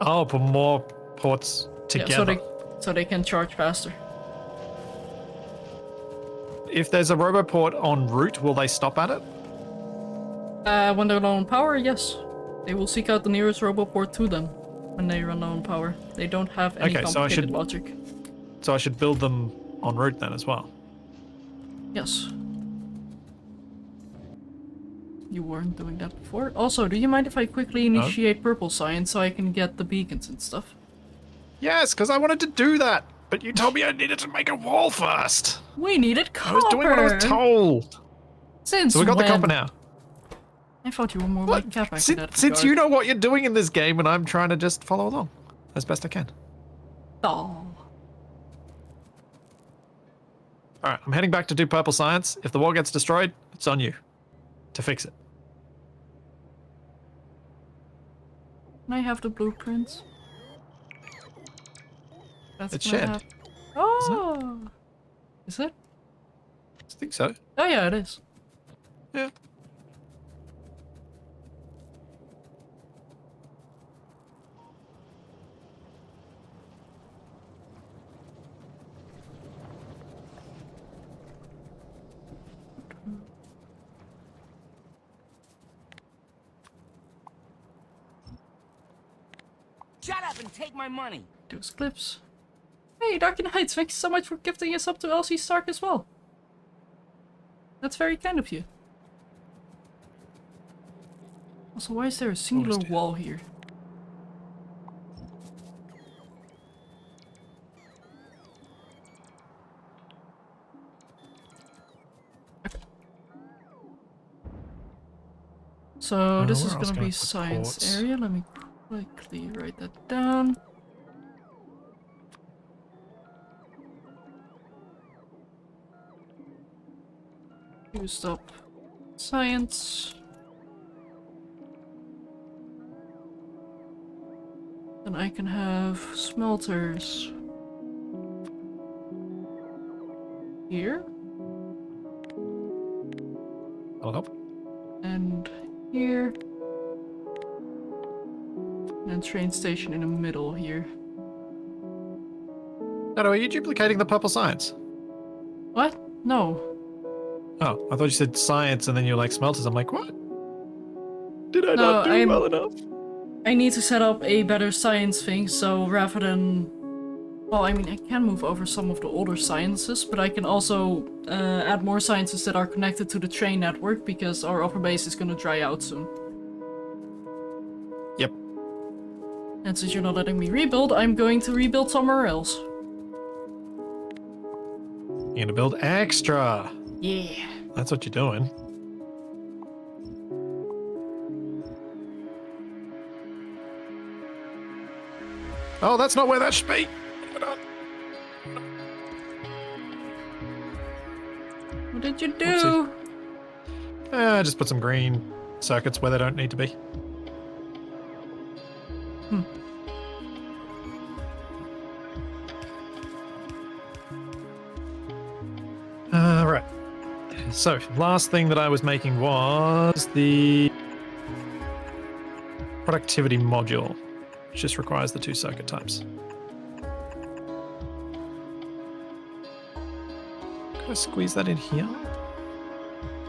Oh, put more ports Yeah, together. so they can charge faster. If there's a roboport en route, will they stop at it? When they're low on power, yes. They will seek out the nearest roboport to them when they run low on power. They don't have any Okay, so I complicated should- logic. So I should build them en route then as well. Yes. You weren't doing that before. Also, do you mind if I quickly initiate purple science so I can get the beacons and stuff? Yes, because I wanted to do that, but you told me I needed to make a wall first. We needed copper! I was doing what I was told. Since So we got the when? copper now. I thought you were more Look, like Capac in since, that since regard. you know what you're doing in this game, and I'm trying to just follow along as best I can. Oh. Alright, I'm heading back to do purple science. If the wall gets destroyed, it's on you to fix it. Can I have the blueprints? That's It's gonna shared. hap- Oh! Is it? I think so. Oh yeah, it is. Yeah. Shut up and take my money. Those clips. Hey, Darky Knights, thank you so much for gifting us up to Elsie Stark as well. That's very kind of you. Also, why is there a singular Always do. wall here? Okay. So this where is else gonna can I be put science quartz? area. Let me quickly write that down. Used up science. Then I can have smelters here That'll help. and here. And train station in the middle here. No, are you duplicating the purple science? What? No. Oh, I thought you said science and then you're like smelters. I'm like, what? Did I No, not do well enough? I need to set up a better science thing, so rather than... Well, I mean, I can move over some of the older sciences, but I can also add more sciences that are connected to the train network, because our upper base is gonna dry out soon. Yep. And since you're not letting me rebuild, I'm going to rebuild somewhere else. You're gonna build extra. Yeah. That's what you're doing. Oh, that's not where that should be. What did you do? Just put some green circuits where they don't need to be. Right. So, last thing that I was making was the productivity module, which just requires the 2 circuit types. Can I squeeze that in here?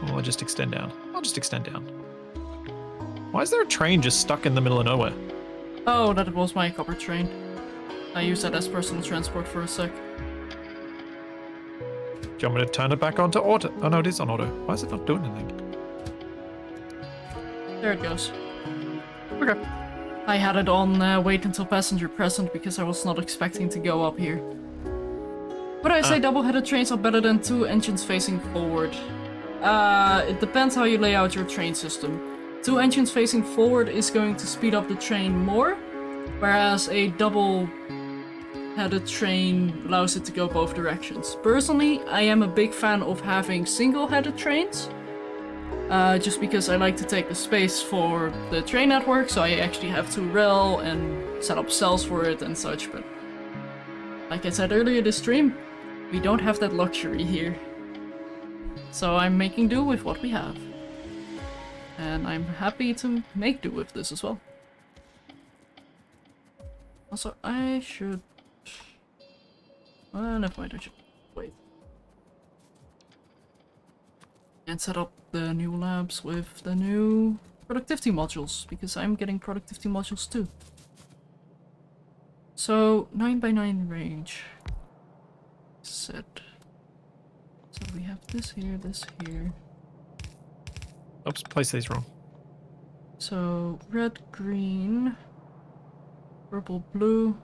Or will I just extend down? I'll just extend down. Why is there a train just stuck in the middle of nowhere? Oh, that was my copper train. I used that as personal transport for a sec. Do you want me to turn it back onto auto? Oh no, it is on auto. Why is it not doing anything? There it goes. Okay. I had it on wait until passenger present because I was not expecting to go up here. Would I say double-headed trains are better than 2 engines facing forward? It depends how you lay out your train system. 2 engines facing forward is going to speed up the train more, whereas a double-headed train allows it to go both directions. Personally, I am a big fan of having single-headed trains, just because I like to take the space for the train network, so I actually have to rail and set up cells for it and such, but like I said earlier this stream, we don't have that luxury here. So I'm making do with what we have. And I'm happy to make do with this as well. Also, I should... never mind, I should wait. And set up the new labs with the new productivity modules, because I'm getting productivity modules too. So, 9x9 range. Set. So we have this here, this here. Oops, place these wrong. So, red, green, purple, blue,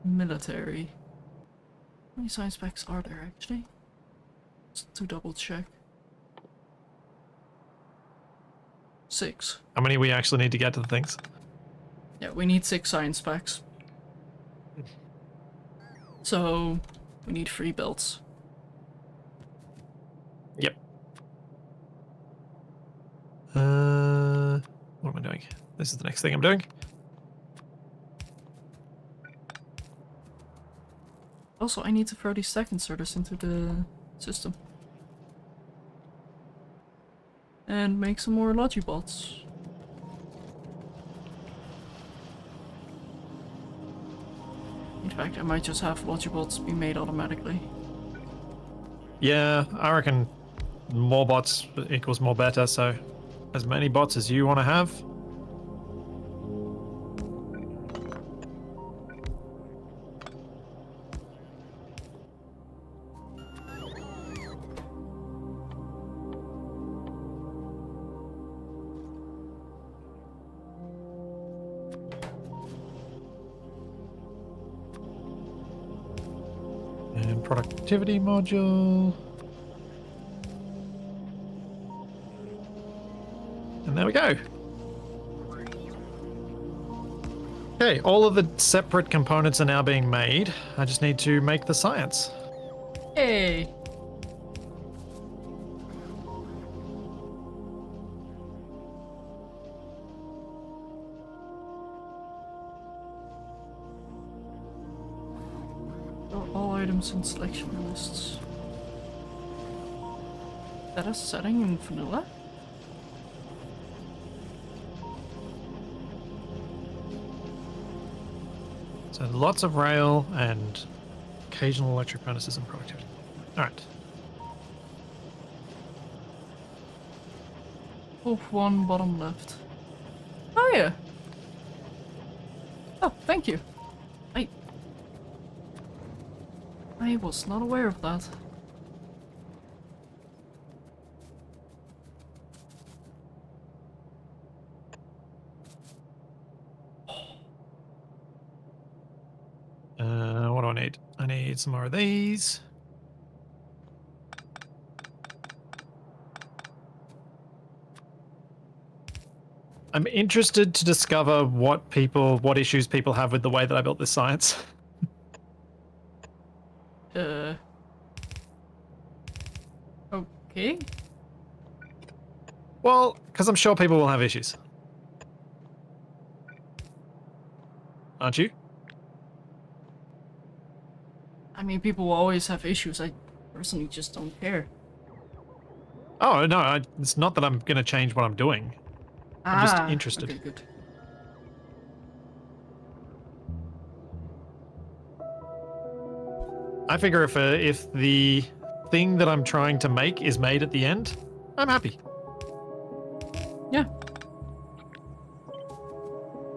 military. How many science packs are there actually? Just to double check. 6. How many we actually need to get to the things? Yeah, we need 6 science packs. So, we need 3 builds. Yep. What am I doing? This is the next thing I'm doing. Also, I need to throw these stack inserters into the system. And make some more Logibots. In fact, I might just have Logibots be made automatically. Yeah, I reckon more bots equals more better, so as many bots as you want to have. And productivity module. And there we go. Okay, all of the separate components are now being made. I just need to make the science. Hey! All items in selection lists. Is that a setting in vanilla? So lots of rail and Occasional electric furnaces and productivity. All right. Off one, bottom left. Oh yeah. Oh, thank you. I was not aware of that. What do I need? I need some more of these. I'm interested to discover what issues people have with the way that I built this science. Okay. Well, because I'm sure people will have issues. Aren't you? I mean, people will always have issues. I personally just don't care. Oh, no, it's not that I'm going to change what I'm doing. I'm just interested. Okay, good. I figure if the thing that I'm trying to make is made at the end, I'm happy. Yeah.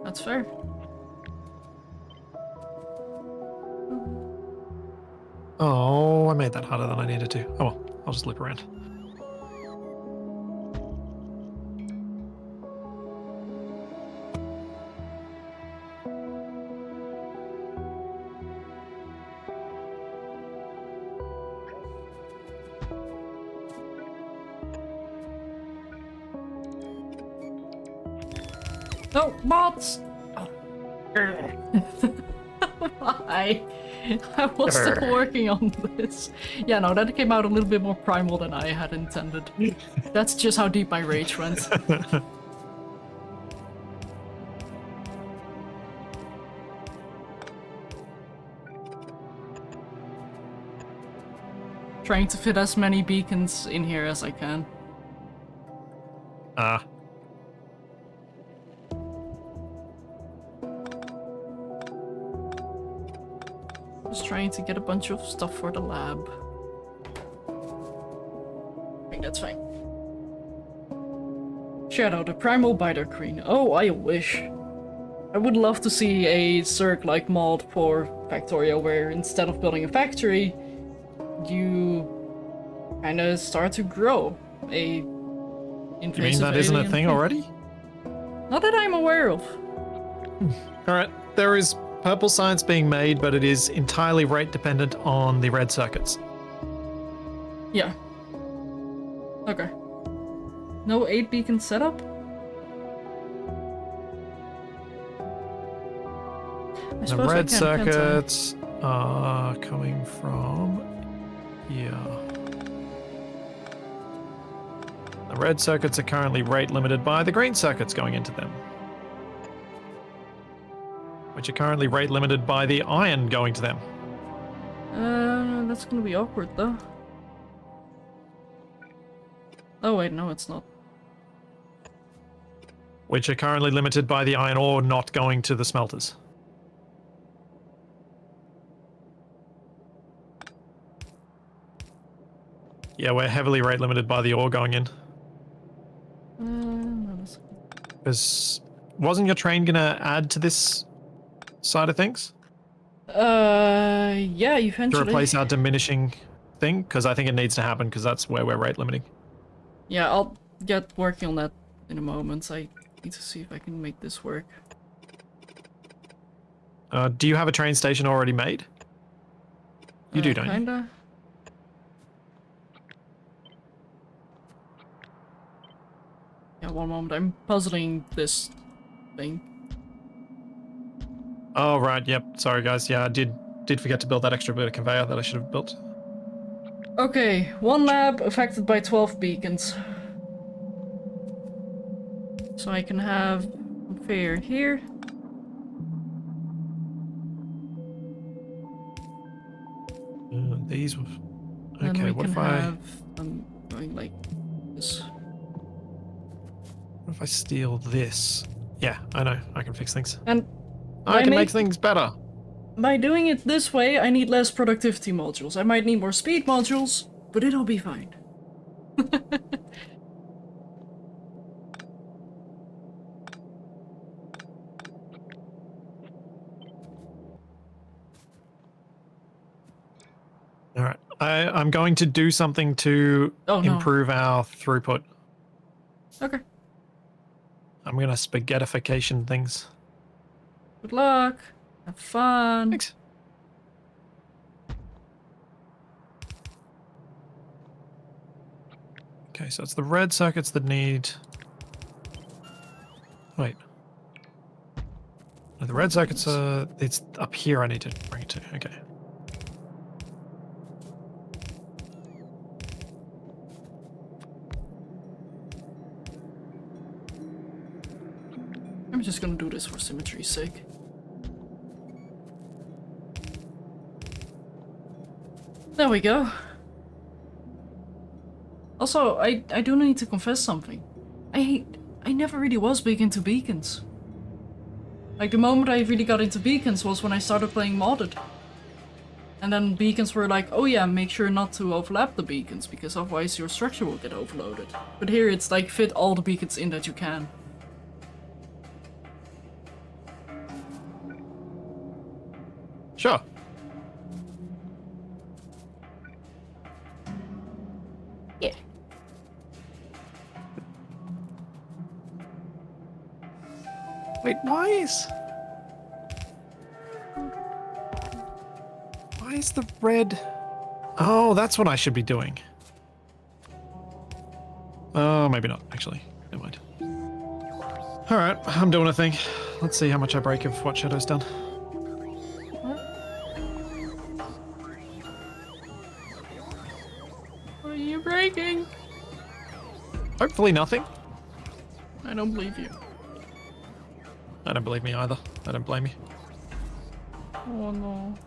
That's fair. Oh, I made that harder than I needed to. Oh well, I'll just loop around. No, bots! Oh. Why? I was still working on this. Yeah, no, that came out a little bit more primal than I had intended. That's just how deep my rage went. Trying to fit as many beacons in here as I can. Just trying to get a bunch of stuff for the lab. I think that's fine. Shadow, the primal biter queen. Oh, I wish. I would love to see a Zerg-like mod for Factorio where instead of building a factory, you kinda start to grow a invasive You mean that isn't a alien thing already? Not that I'm aware of. Alright, there is purple science being made, but it is entirely rate dependent on the red circuits. Yeah. Okay. No 8 beacon setup? The red circuits are coming from here. The red circuits are currently rate limited by the green circuits going into them, which are currently rate limited by the iron going to them. That's gonna be awkward though. Oh wait, no it's not. Which are currently limited by the iron ore not going to the smelters. Yeah, we're heavily rate limited by the ore going in. No, that's... Because wasn't your train gonna add to this side of things? Yeah, eventually. To replace our diminishing thing? Because I think it needs to happen because that's where we're rate limiting. Yeah, I'll get working on that in a moment. I need to see if I can make this work. Do you have a train station already made? You do, don't kinda. Yeah, one moment. I'm puzzling this thing. Oh, right, yep. Sorry, guys. Yeah, I did forget to build that extra bit of conveyor that I should have built. Okay, one lab affected by 12 beacons. So I can have a conveyor here. These... And Okay, we what can if I... have them going like this. What if I steal this? Yeah, I know. I can fix things. And I can make things better. by doing it this way, I need less productivity modules. I might need more speed modules, but it'll be fine. All right. I'm going to do something to improve our throughput. Okay. I'm going to spaghettification things. Good luck. Have fun. Thanks. Okay, so it's the red circuits that need... Wait. No, the red circuits are... It's up here I need to bring it to. Okay. I'm just gonna do this for symmetry's sake. There we go. Also, I do need to confess something. I never really was big into beacons. Like, the moment I really got into beacons was when I started playing modded. And then beacons were like, oh yeah, make sure not to overlap the beacons, because otherwise your structure will get overloaded. But here it's like, fit all the beacons in that you can. Sure. Yeah. Wait, why is the red... Oh, that's what I should be doing. Oh, maybe not, actually. Never mind. Alright, I'm doing a thing. Let's see how much I break of what Shadow's done. What are you breaking? Hopefully nothing. I don't believe you. I don't believe me either. I don't blame you. Oh no.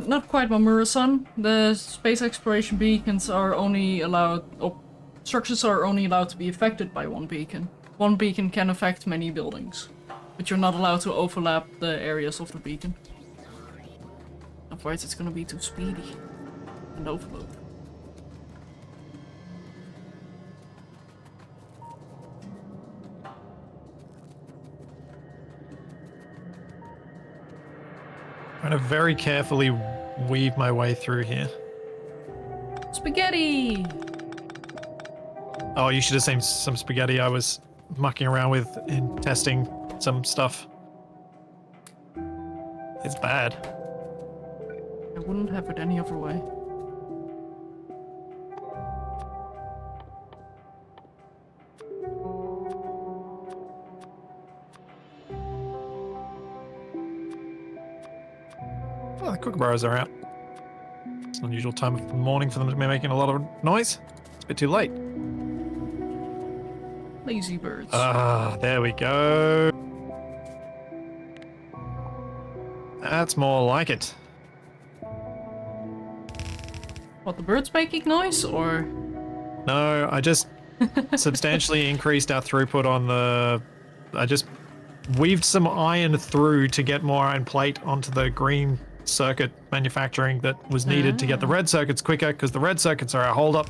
Not quite, Mamura-san. The space exploration beacons are only allowed, or structures are only allowed to be affected by one beacon. One beacon can affect many buildings, but you're not allowed to overlap the areas of the beacon. Otherwise it's gonna be too speedy and overload. I'm going to very carefully weave my way through here. Spaghetti! Oh, you should have seen some spaghetti I was mucking around with in testing some stuff. It's bad. I wouldn't have it any other way. Oh, the kookaburras are out. It's an unusual time of the morning for them to be making a lot of noise. It's a bit too late. Lazy birds. Ah, there we go. That's more like it. What, the birds making noise, or? No, I just substantially increased our throughput on the... I just weaved some iron through to get more iron plate onto the green circuit manufacturing that was needed to get the red circuits quicker, because the red circuits are our holdup.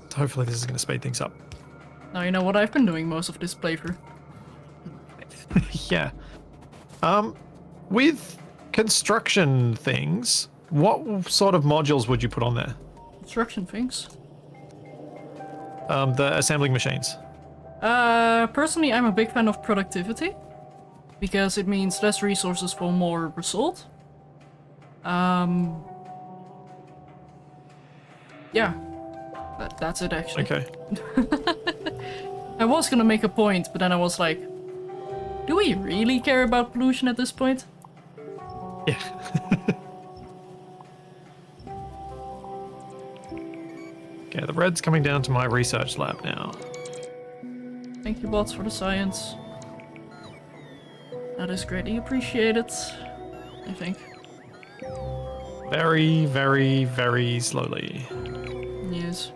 So hopefully this is going to speed things up. Now you know what I've been doing most of this playthrough. Yeah. With construction things, what sort of modules would you put on there? Construction things? The assembling machines. Personally, I'm a big fan of productivity, because it means less resources for more result. Yeah. That's it, actually. Okay. I was gonna make a point, but then I was like, do we really care about pollution at this point? Yeah. Okay, the red's coming down to my research lab now. Thank you, bots, for the science. That is greatly appreciated, I think. Very, very, very slowly. Yes.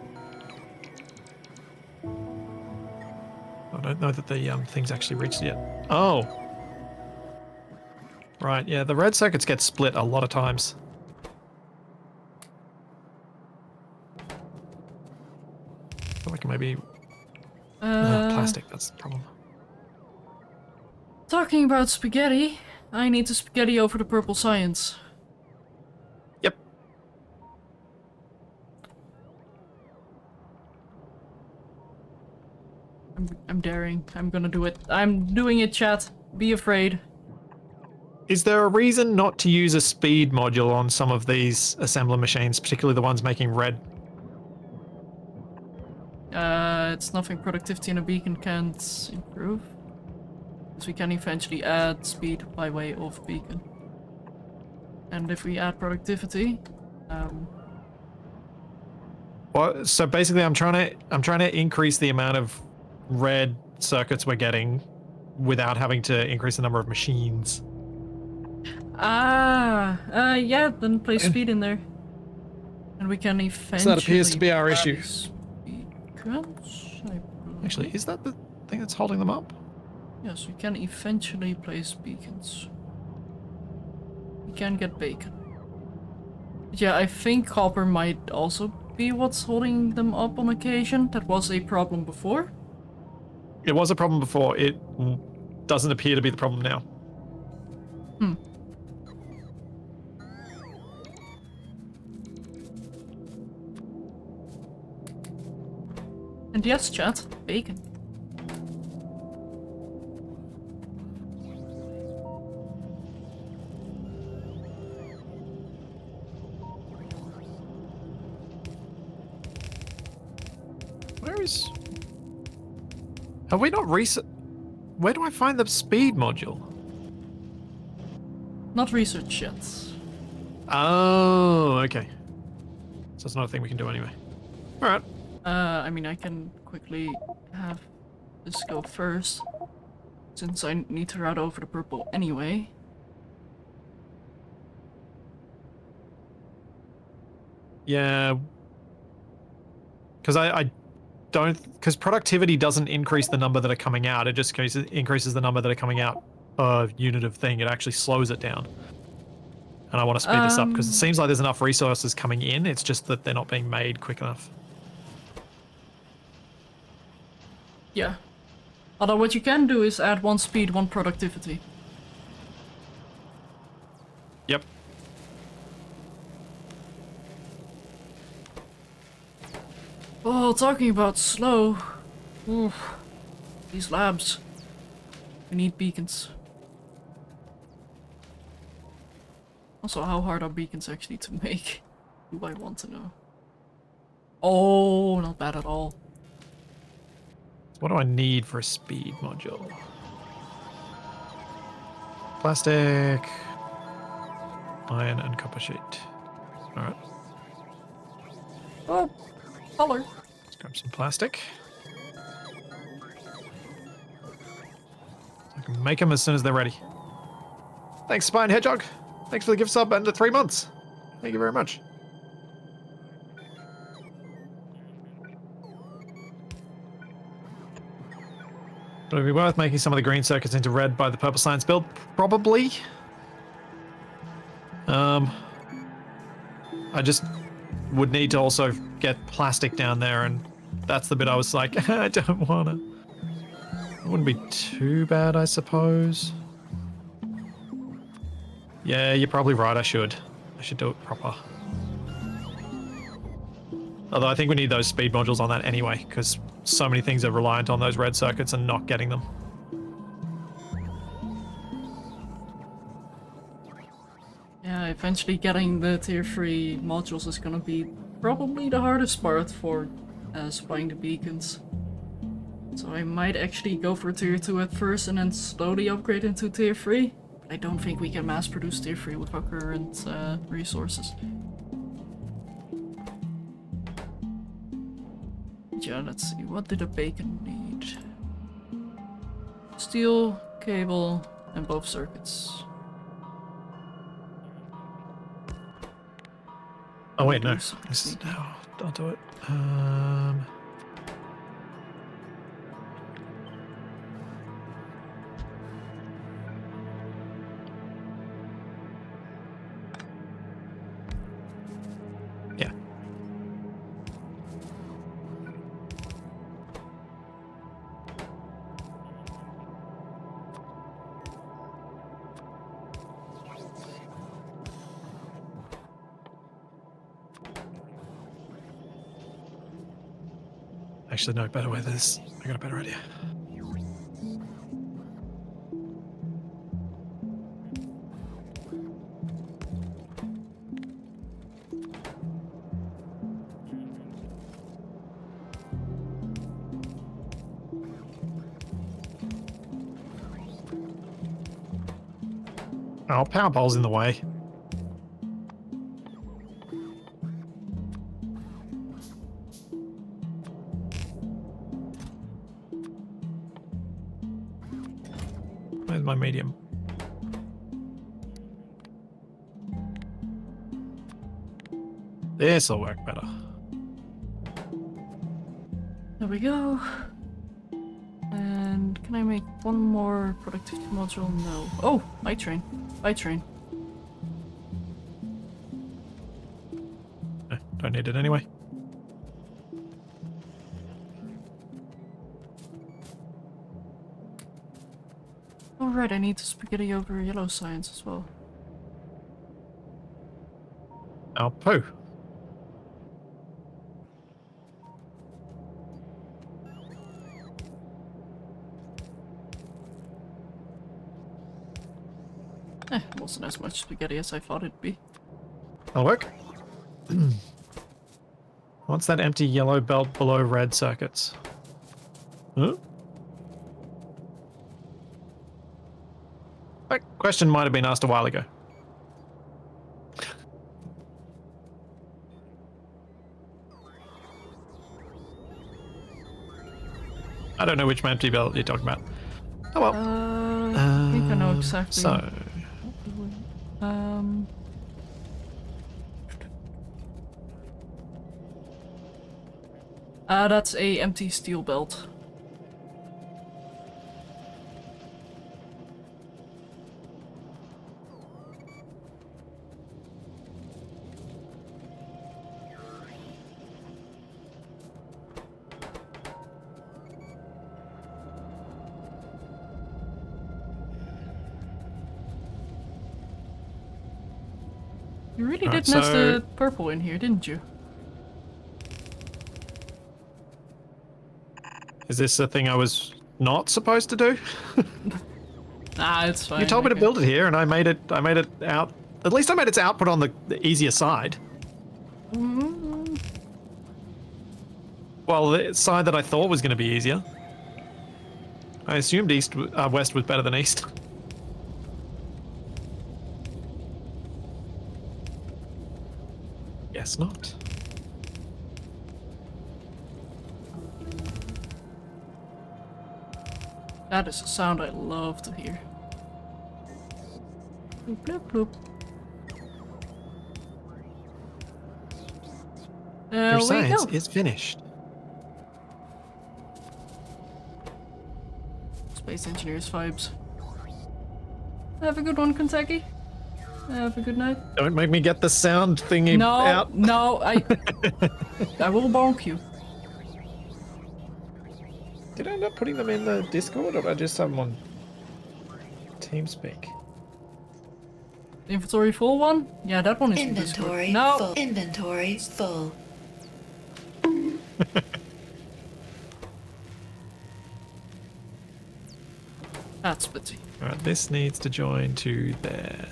don't know that the thing's actually reached it yet. Oh. Right, yeah, the red circuits get split a lot of times. I feel like maybe... plastic, that's the problem. Talking about spaghetti, I need the spaghetti over the purple science. Yep. I'm daring. I'm gonna do it. I'm doing it, chat. Be afraid. Is there a reason not to use a speed module on some of these assembler machines, particularly the ones making red? It's nothing productivity in a beacon can't improve. Because we can eventually add speed by way of beacon. And if we add productivity, Well, so basically I'm trying to increase the amount of red circuits we're getting without having to increase the number of machines. yeah, then place speed in there. And we can eventually... So that appears to be our issue. Beacons, Actually, is that the thing that's holding them up? Yes, we can eventually place beacons. We can get bacon. But yeah, I think copper might also be what's holding them up on occasion. That was a problem before. It was a problem before. It doesn't appear to be the problem now. Hmm. And yes, chat, bacon. Where is... Have we not researched... Where do I find the speed module? Not research yet. Oh, okay. So it's not a thing we can do anyway. Alright. I mean, I can quickly have this go first, since I need to route over the purple anyway. Yeah. Because I don't... Because productivity doesn't increase the number that are coming out. It just increases the number that are coming out per unit of thing. It actually slows it down. And I want to speed this up because it seems like there's enough resources coming in. It's just that they're not being made quick enough. Yeah. Although what you can do is add 1 speed, 1 productivity. Yep. Oh, talking about slow. Oof. These labs. We need beacons. Also, how hard are beacons actually to make? Do I want to know? Oh, not bad at all. What do I need for a speed module? Plastic, iron, and copper sheet. Alright. Oh, color. Let's grab some plastic. I can make them as soon as they're ready. Thanks, Spine Hedgehog. Thanks for the gift sub and the 3 months. Thank you very much. But it'd be worth making some of the green circuits into red by the purple science build, probably. I just would need to also get plastic down there, and that's the bit I was like, I don't wanna. It wouldn't be too bad, I suppose. Yeah, you're probably right, I should do it proper. Although I think we need those speed modules on that anyway, because so many things are reliant on those red circuits and not getting them. Yeah, eventually getting the tier 3 modules is gonna be probably the hardest part for supplying the beacons. So I might actually go for tier 2 at first and then slowly upgrade into tier 3. But I don't think we can mass produce tier 3 with our current resources. Yeah, let's see, what did a bacon need? Steel, cable, and both circuits. Oh wait, no. I'll do it. Actually, no, better with this. I got a better idea. Oh, power pole's in the way. Where's my medium? This'll work better. There we go. And can I make one more productivity module? No. Oh, my train. My train. Don't need it anyway. Oh right, I need the spaghetti over yellow science as well. Oh, poo. Wasn't as much spaghetti as I thought it'd be. That'll work. What's that empty yellow belt below red circuits? Huh? That question might have been asked a while ago. I don't know which empty belt you're talking about. Oh well. I think I know exactly. So. That's a empty steel belt. You really did nest the purple in here, didn't you? Is this a thing I was not supposed to do? Nah, it's fine. You told me to build it here, and I made it out. At least I made its output on the easier side. Mm-hmm. Well, the side that I thought was going to be easier. I assumed west was better than east. Guess not. That is a sound I love to hear. Bloop, bloop, bloop. Your We science go. is finished. Space Engineers vibes. Have a good one, Kentucky. Have a good night. Don't make me get the sound thingy out. No, I will bonk you. Did I end up putting them in the Discord, or did I just have them on TeamSpeak? The inventory full one? Yeah, that one is in Inventory Discord. No. full. Inventory full. That's Splitsie. Alright, this needs to join to there.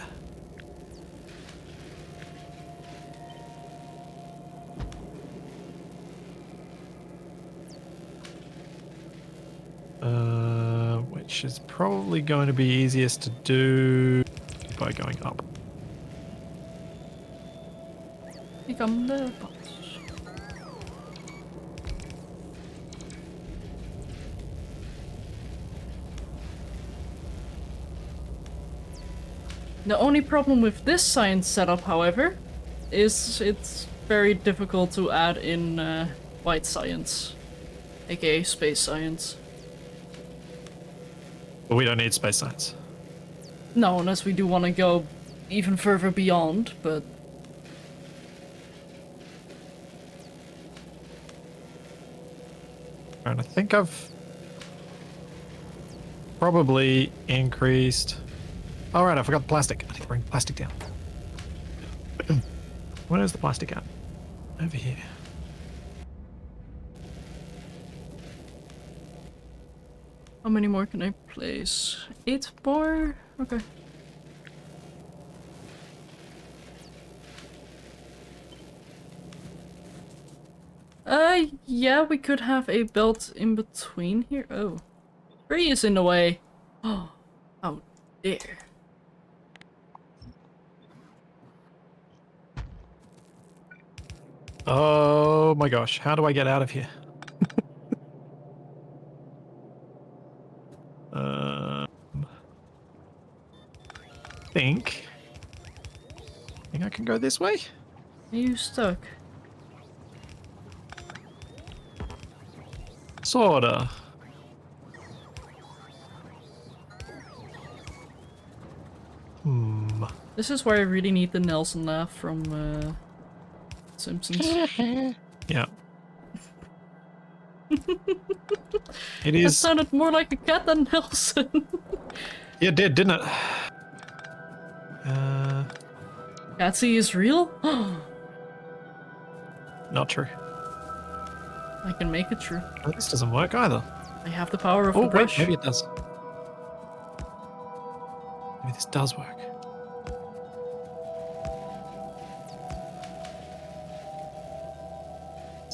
Which is probably going to be easiest to do by going up. Here come the bots. The only problem with this science setup, however, is it's very difficult to add in white science, aka space science. But we don't need space science. No, unless we do want to go even further beyond, but... And I think I've probably increased... Oh, right, I forgot the plastic. I need to bring plastic down. Where's the plastic at? Over here. How many more can I place? 8 more? Okay. Yeah, we could have a belt in between here. Oh. Tree is in the way. Oh, how dare. Oh my gosh, how do I get out of here? Think I can go this way? Are you stuck? Sorta. This is where I really need the Nelson laugh from Simpsons. Yeah. It That is. sounded more like a cat than Nelson. Yeah, it did, didn't it? Catsy is real? Not true. I can make it true. Oh, this doesn't work either. I have the power of Oh, the wait, brush. maybe it does. Maybe this does work.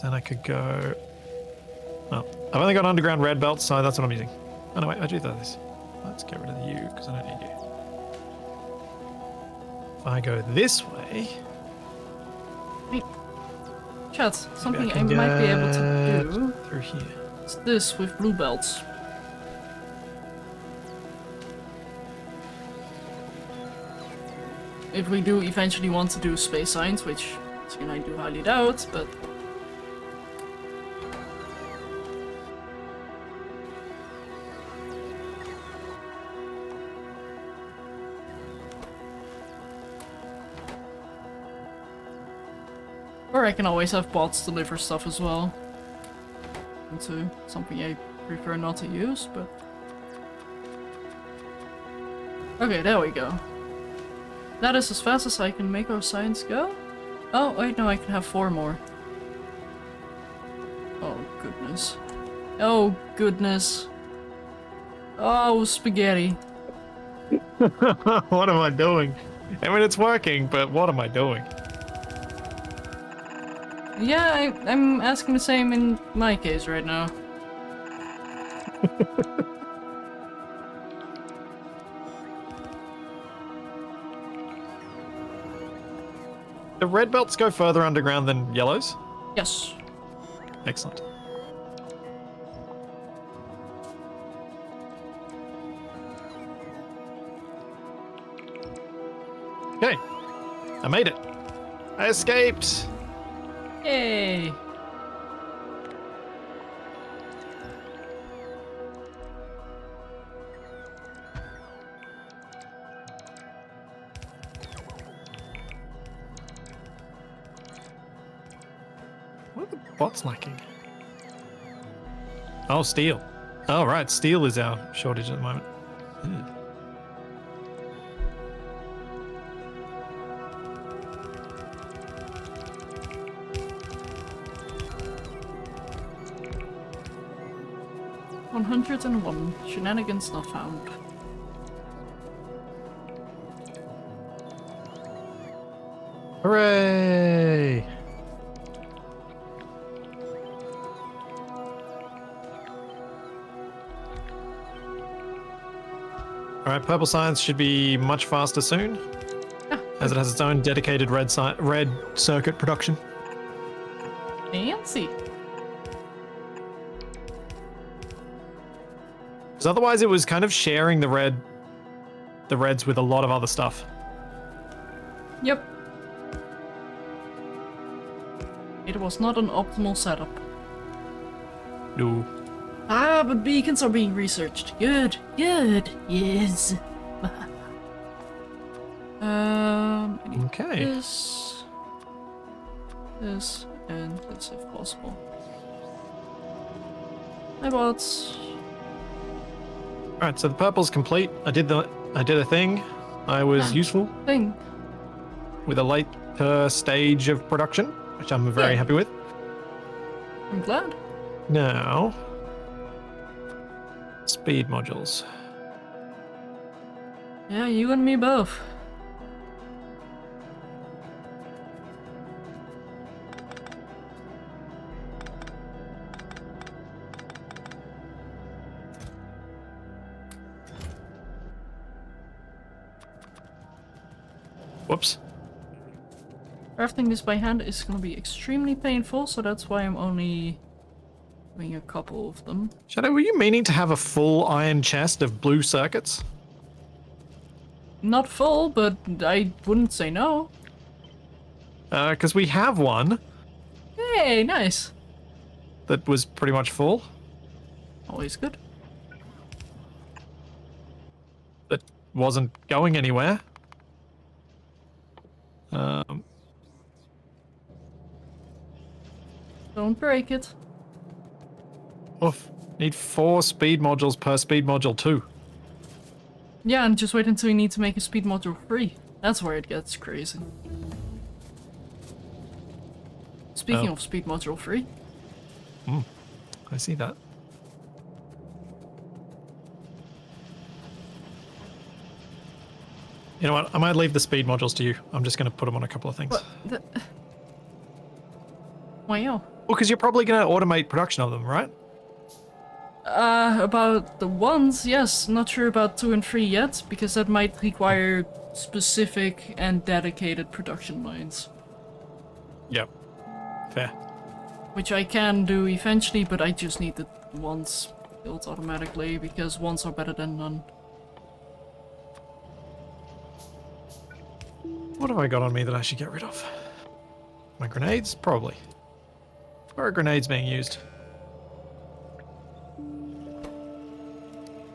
Then I could go... Oh, I've only got underground red belts, so that's what I'm using. Oh no, wait, I do this. Let's get rid of the U, because I don't need you. If I go this way... Wait. Chat, something I can might be able to get do. through here. It's this with blue belts. If we do eventually want to do space science, which I do highly doubt, but... Or I can always have bots deliver stuff as well. Into something I prefer not to use, but... Okay, there we go. That is as fast as I can make our science go? Oh, wait, no, I can have 4 more. Oh, goodness. Oh, goodness. Oh, spaghetti. What am I doing? I mean, it's working, but what am I doing? Yeah, I'm asking the same in my case right now. The red belts go further underground than yellows? Yes. Excellent. Okay. I made it. I escaped. Yay! What are the bots lacking? Oh, steel. Oh, right. Steel is our shortage at the moment. Ew. $101. Shenanigans not found. Hooray! Alright, purple science should be much faster soon, as it has its own dedicated red circuit production. Fancy. Because otherwise it was kind of sharing the reds with a lot of other stuff. Yep. It was not an optimal setup. No. Ah, but beacons are being researched. Good, good, yes. I need Okay. this, and this if possible. Hi bots. Alright, so the purple's complete. I did a thing. I was useful Thing. with a later stage of production, which I'm very Yeah. happy with. I'm glad. Now, Speed modules. Yeah, you and me both. Whoops. Crafting this by hand is gonna be extremely painful, so that's why I'm only doing a couple of them. Shadow, were you meaning to have a full iron chest of blue circuits? Not full, but I wouldn't say no. Because we have one Hey, nice. that was pretty much full. Always good. That wasn't going anywhere. Don't break it. Oof. Need 4 speed modules per speed module 2. Yeah, and just wait until you need to make a speed module 3. That's where it gets crazy. Speaking of speed module 3. I see that. You know what? I might leave the speed modules to you. I'm just going to put them on a couple of things. What? Wow. Well, because you're probably going to automate production of them, right? About the ones, yes. Not sure about 2 and 3 yet, because that might require specific and dedicated production lines. Yep. Fair. Which I can do eventually, but I just need the ones built automatically, because ones are better than none. What have I got on me that I should get rid of? My grenades? Probably. Where are grenades being used?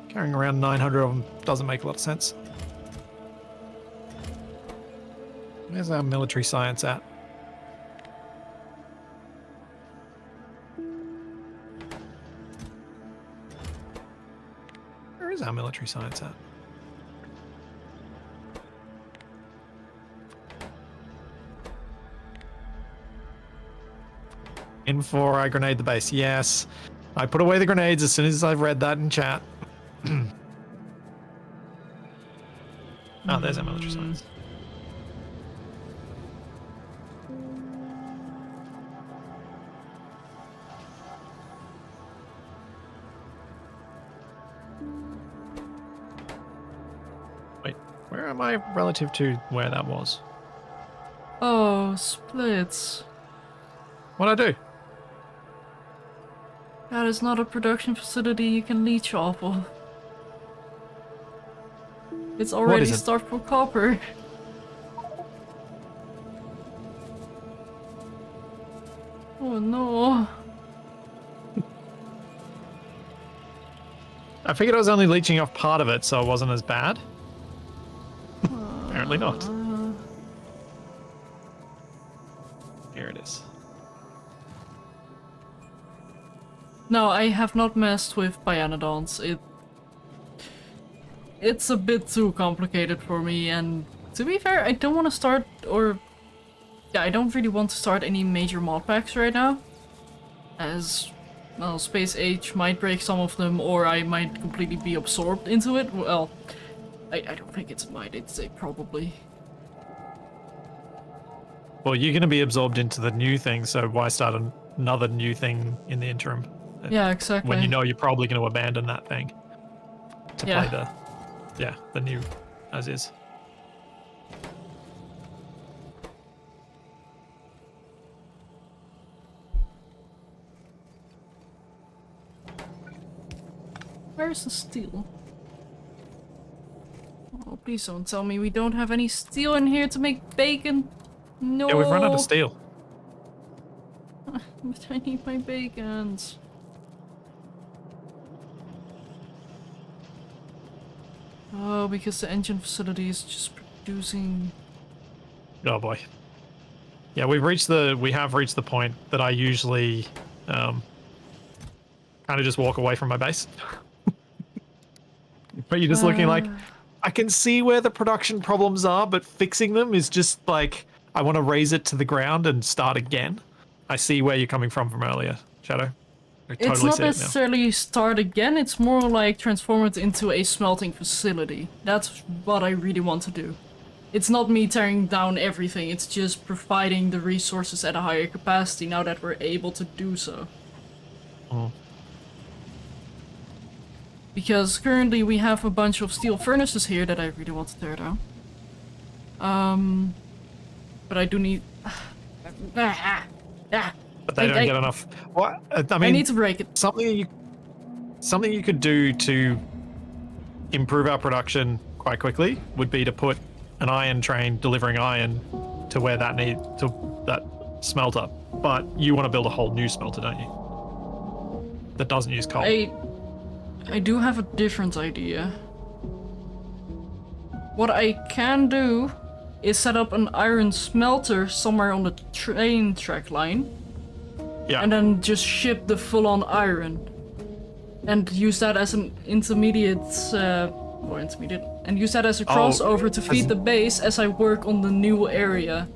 Carrying around 900 of them doesn't make a lot of sense. Where's our military science at? Where is our military science at? In before I grenade the base. Yes. I put away the grenades as soon as I've read that in chat. Oh, there's our military science. Wait, where am I relative to where that was? Oh, splits. What'd I do? That is not a production facility you can leech off of. It's already is it? starved for copper. Oh no. I figured I was only leeching off part of it, so it wasn't as bad. Apparently not. Here it is. No, I have not messed with Bionodons. It's a bit too complicated for me, and to be fair, I don't want to start, I don't really want to start any major mod packs right now. As, well, Space Age might break some of them, or I might completely be absorbed into it. Well, I don't think it's a might, it's a probably. Well, you're going to be absorbed into the new thing, so why start another new thing in the interim? Yeah, exactly. When you know you're probably going to abandon that thing to play the new as is. Where's the steel? Oh, please don't tell me we don't have any steel in here to make bacon. No. Yeah, we've run out of steel. But I need my bacons. Oh, because the engine facility is just producing. Oh boy. Yeah, we have reached the point that I usually kind of just walk away from my base. But you're just looking like, I can see where the production problems are, but fixing them is just like, I want to raise it to the ground and start again. I see where you're coming from earlier, Shadow. I It's totally not see it now. necessarily start again, it's more like transform it into a smelting facility. That's what I really want to do. It's not me tearing down everything, it's just providing the resources at a higher capacity now that we're able to do so. Mm. Because currently we have a bunch of steel furnaces here that I really want to tear down. But I do need... But they don't get enough. What? I mean, I need to break it. something you could do to improve our production quite quickly would be to put an iron train delivering iron to where that smelter. But you want to build a whole new smelter, don't you? That doesn't use coal. I do have a different idea. What I can do is set up an iron smelter somewhere on the train track line. Yeah. And then just ship the full-on iron. And use that as an intermediate, and use that as a crossover to feed the base as I work on the new area.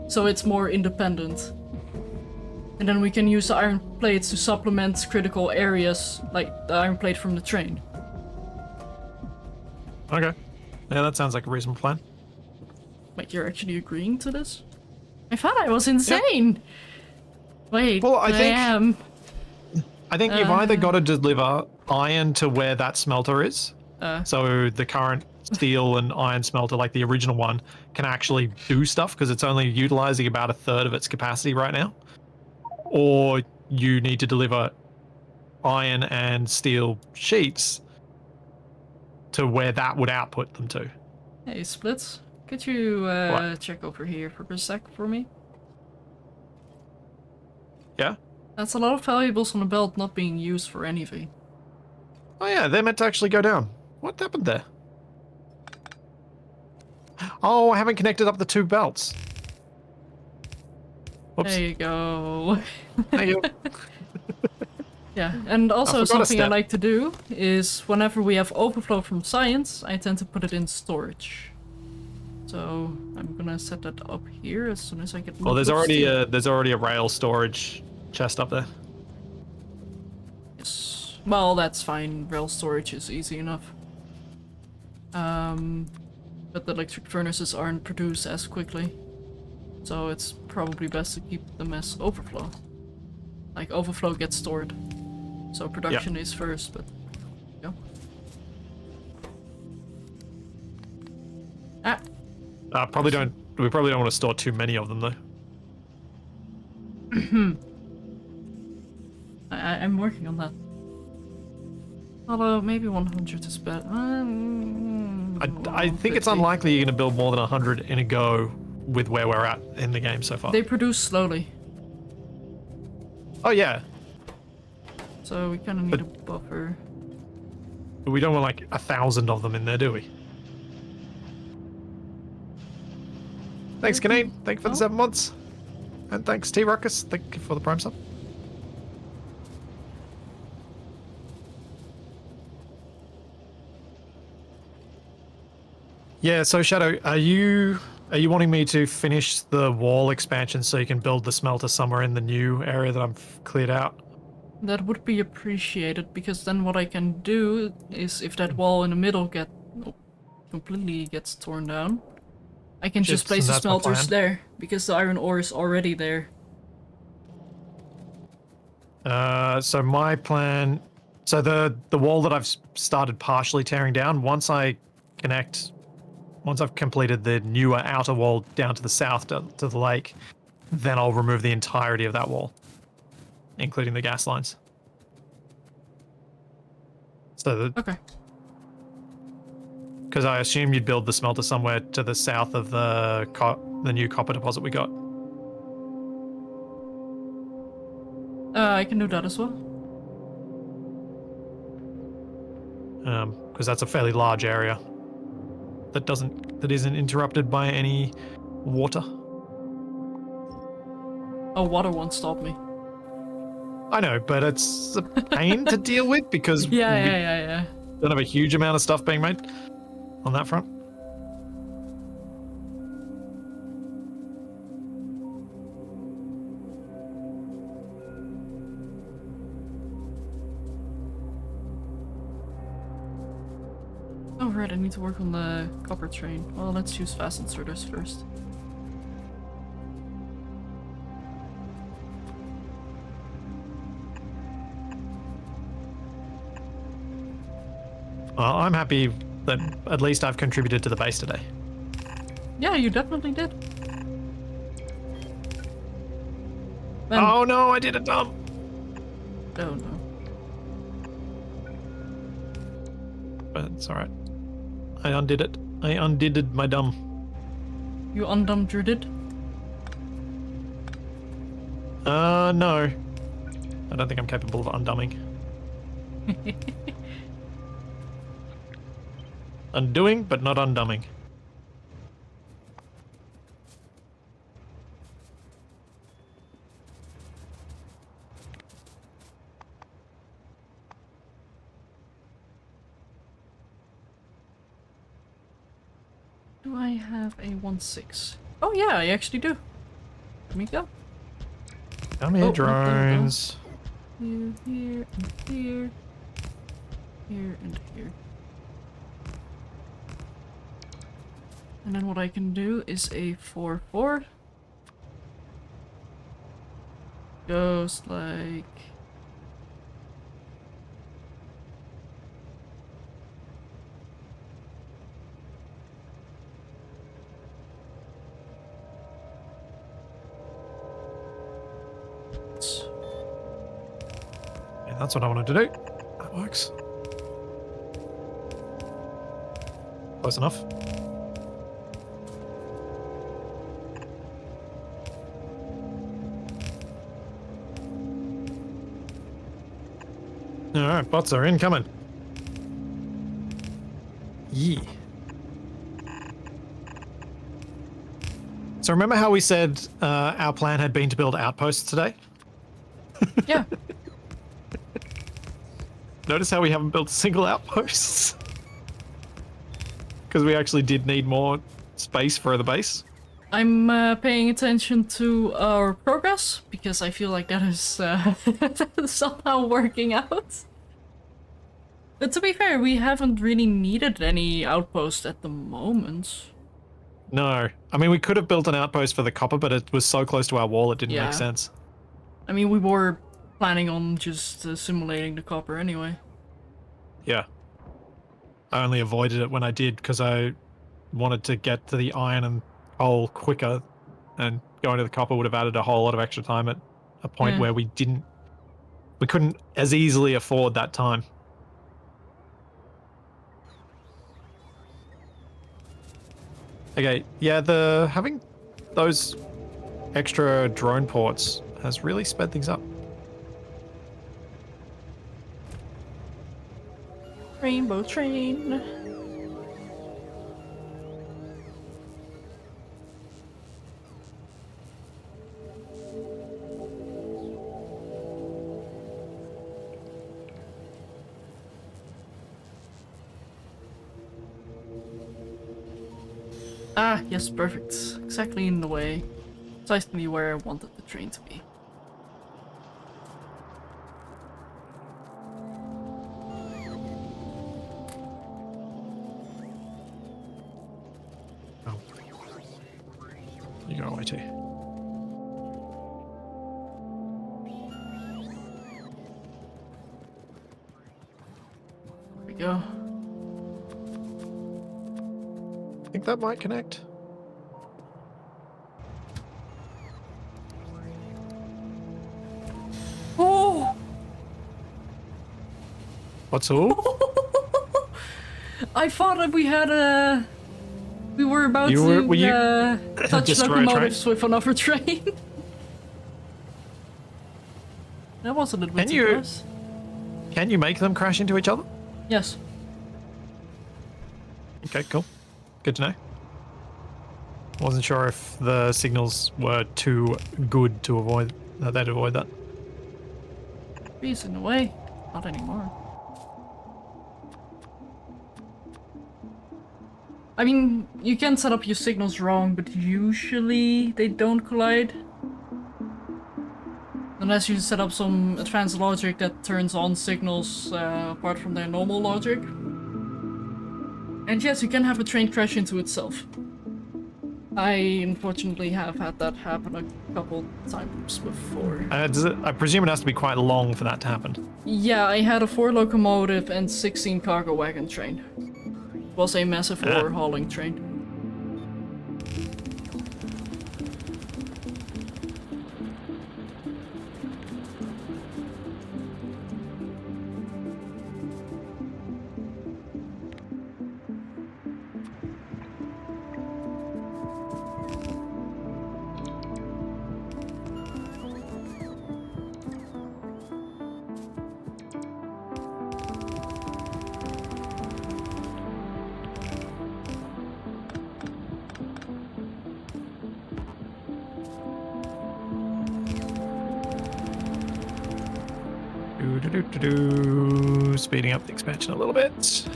So it's more independent. And then we can use the iron plates to supplement critical areas, like the iron plate from the train. Okay. Yeah, that sounds like a reasonable plan. Wait, you're actually agreeing to this? I thought I was insane! Yeah. Wait, well, I am. I think you've either got to deliver iron to where that smelter is. So the current steel and iron smelter, like the original one, can actually do stuff because it's only utilizing about a third of its capacity right now. Or you need to deliver iron and steel sheets to where that would output them to. Hey, Splits, could you check over here for a sec for me? Yeah? That's a lot of valuables on the belt not being used for anything. Oh yeah, they're meant to actually go down. What happened there? Oh, I haven't connected up the two belts. Whoops. There you go. Thank you. Yeah, and also something I like to do is whenever we have overflow from science, I tend to put it in storage. So I'm gonna set that up here as soon as I get. Well, there's already a rail storage chest up there. Yes. Well, that's fine. Rail storage is easy enough. But the electric furnaces aren't produced as quickly, so it's probably best to keep them as overflow. Like overflow gets stored, so production is first. But yeah. We probably don't want to store too many of them though. I'm working on that. Although maybe 100 is better. I think it's unlikely you're going to build more than 100 in a go with where we're at in the game so far. They produce slowly. Oh yeah. So we kind of need a buffer. But we don't want like 1,000 of them in there, do we? Thanks, Kanane. Thank you for the 7 months. And thanks, T-Ruckus. Thank you for the Prime sub. Yeah, so Shadow, are you wanting me to finish the wall expansion so you can build the smelter somewhere in the new area that I've cleared out? That would be appreciated, because then what I can do is if that wall in the middle completely gets torn down, I can just place the smelters there, because the iron ore is already there. So my plan, so the wall that I've started partially tearing down, once I've completed the newer outer wall down to the south to the lake, then I'll remove the entirety of that wall, including the gas lines. So okay. Because I assume you'd build the smelter somewhere to the south of the new copper deposit we got. I can do that as well. Because that's a fairly large area that isn't interrupted by any water. Oh, water won't stop me. I know, but it's a pain to deal with because yeah. don't have a huge amount of stuff being made on that front. Oh right, I need to work on the copper train. Well, let's use fast inserters first. Well, I'm happy that at least I've contributed to the base today. Yeah, you definitely did. Man. Oh no, I did a dump! Oh no. But it's alright. I undid it. I undid my dumb. You undummed your did? No. I don't think I'm capable of undumbing. Undoing, but not undumbing. Do I have a 1.6? Oh yeah, I actually do. Let me go. Come here, Oh, there we go. drones. Here, here, and here. Here and here. And then what I can do is a 4-4. Goes like... Yeah, that's what I wanted to do. That works. Close enough. Alright, bots are incoming. Yeah. So remember how we said our plan had been to build outposts today? Yeah. Notice how we haven't built a single outpost? Because we actually did need more space for the base. I'm paying attention to our progress, because I feel like that is somehow working out. But to be fair, we haven't really needed any outpost at the moment. No. I mean, we could have built an outpost for the copper, but it was so close to our wall it didn't Yeah. make sense. I mean, we were planning on just simulating the copper anyway. Yeah. I only avoided it when I did because I wanted to get to the iron and coal quicker, and going to the copper would have added a whole lot of extra time at a point where we couldn't as easily afford that time. Okay, yeah, having those extra drone ports has really sped things up. Rainbow train. Ah, yes, perfect. Exactly in the way. Precisely where I wanted the train to be. Oh. You go away too. There we go. Think that might connect? Oh! What's all? I thought that we had a... We were about were you to touch destroy a locomotives with another train. That was a little bit too close. Can you make them crash into each other? Yes. Okay, cool. Good to know. Wasn't sure if the signals were too good to avoid that. They'd avoid that. Trees in the way. Not anymore. I mean, you can set up your signals wrong, but usually they don't collide. Unless you set up some advanced logic that turns on signals apart from their normal logic. And yes, you can have a train crash into itself. I unfortunately have had that happen a couple times before. I presume it has to be quite long for that to happen. Yeah, I had a 4 locomotive and 16 cargo wagon train. It was a massive ore hauling train. Speeding up the expansion a little bit.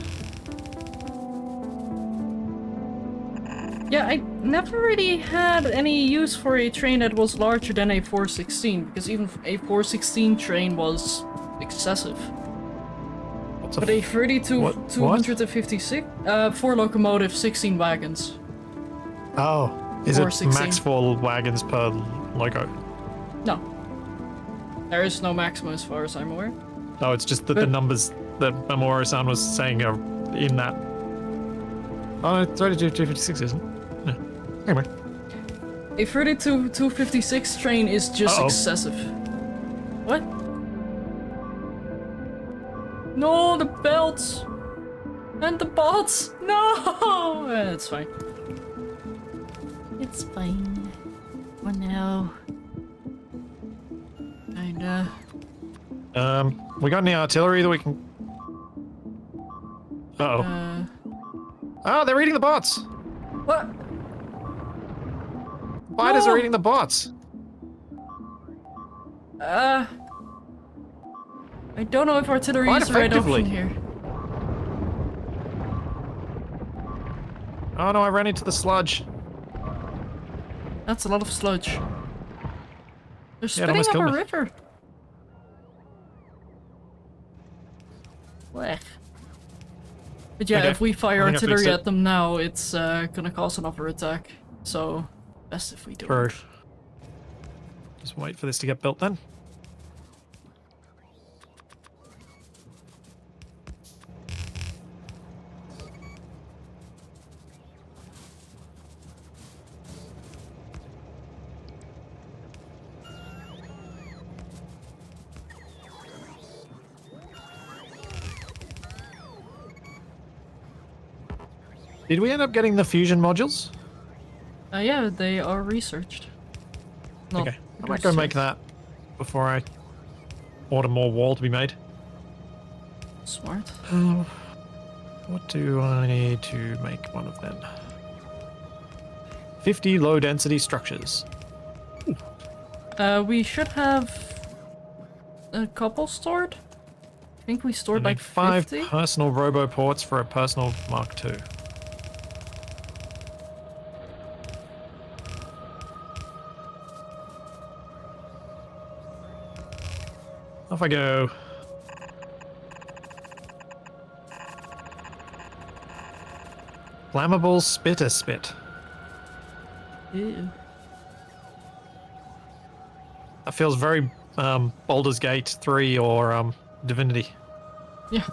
Yeah, I never really had any use for a train that was larger than a 416, because even a 416 train was excessive. But a 256, 4 locomotive, 16 wagons. Oh, is it 416. max 4 wagons per loco? No. There is no maximum as far as I'm aware. No, it's just that the numbers that Amora-san was saying are in that. Oh, no, 256 isn't. No. Anyway. A 256 train is just excessive. What? No, the belts! And the bots! No! It's fine. It's fine. For now. Kinda. We got any artillery that we can... Uh-oh. Oh, they're eating the bots! What? Spiders are eating the bots! I don't know if artillery Quite is the right effectively. option here. Oh no, I ran into the sludge. That's a lot of sludge. They're Yeah, spitting it almost up a killed me. river. Blech. But yeah, Okay, if we fire I think I fixed artillery it. at them now, it's gonna cause another attack. So, best if we do True. it. Just wait for this to get built then. Did we end up getting the fusion modules? Yeah, they are researched. Not Okay, I might go make that before I order more wall to be made. Smart. What do I need to make one of them? 50 low density structures. We should have a couple stored. I think we stored I like need 5 50. personal roboports for a personal Mark II. Off I go. Flammable spitter spit. Ew. That feels very Baldur's Gate 3 or Divinity. Yeah.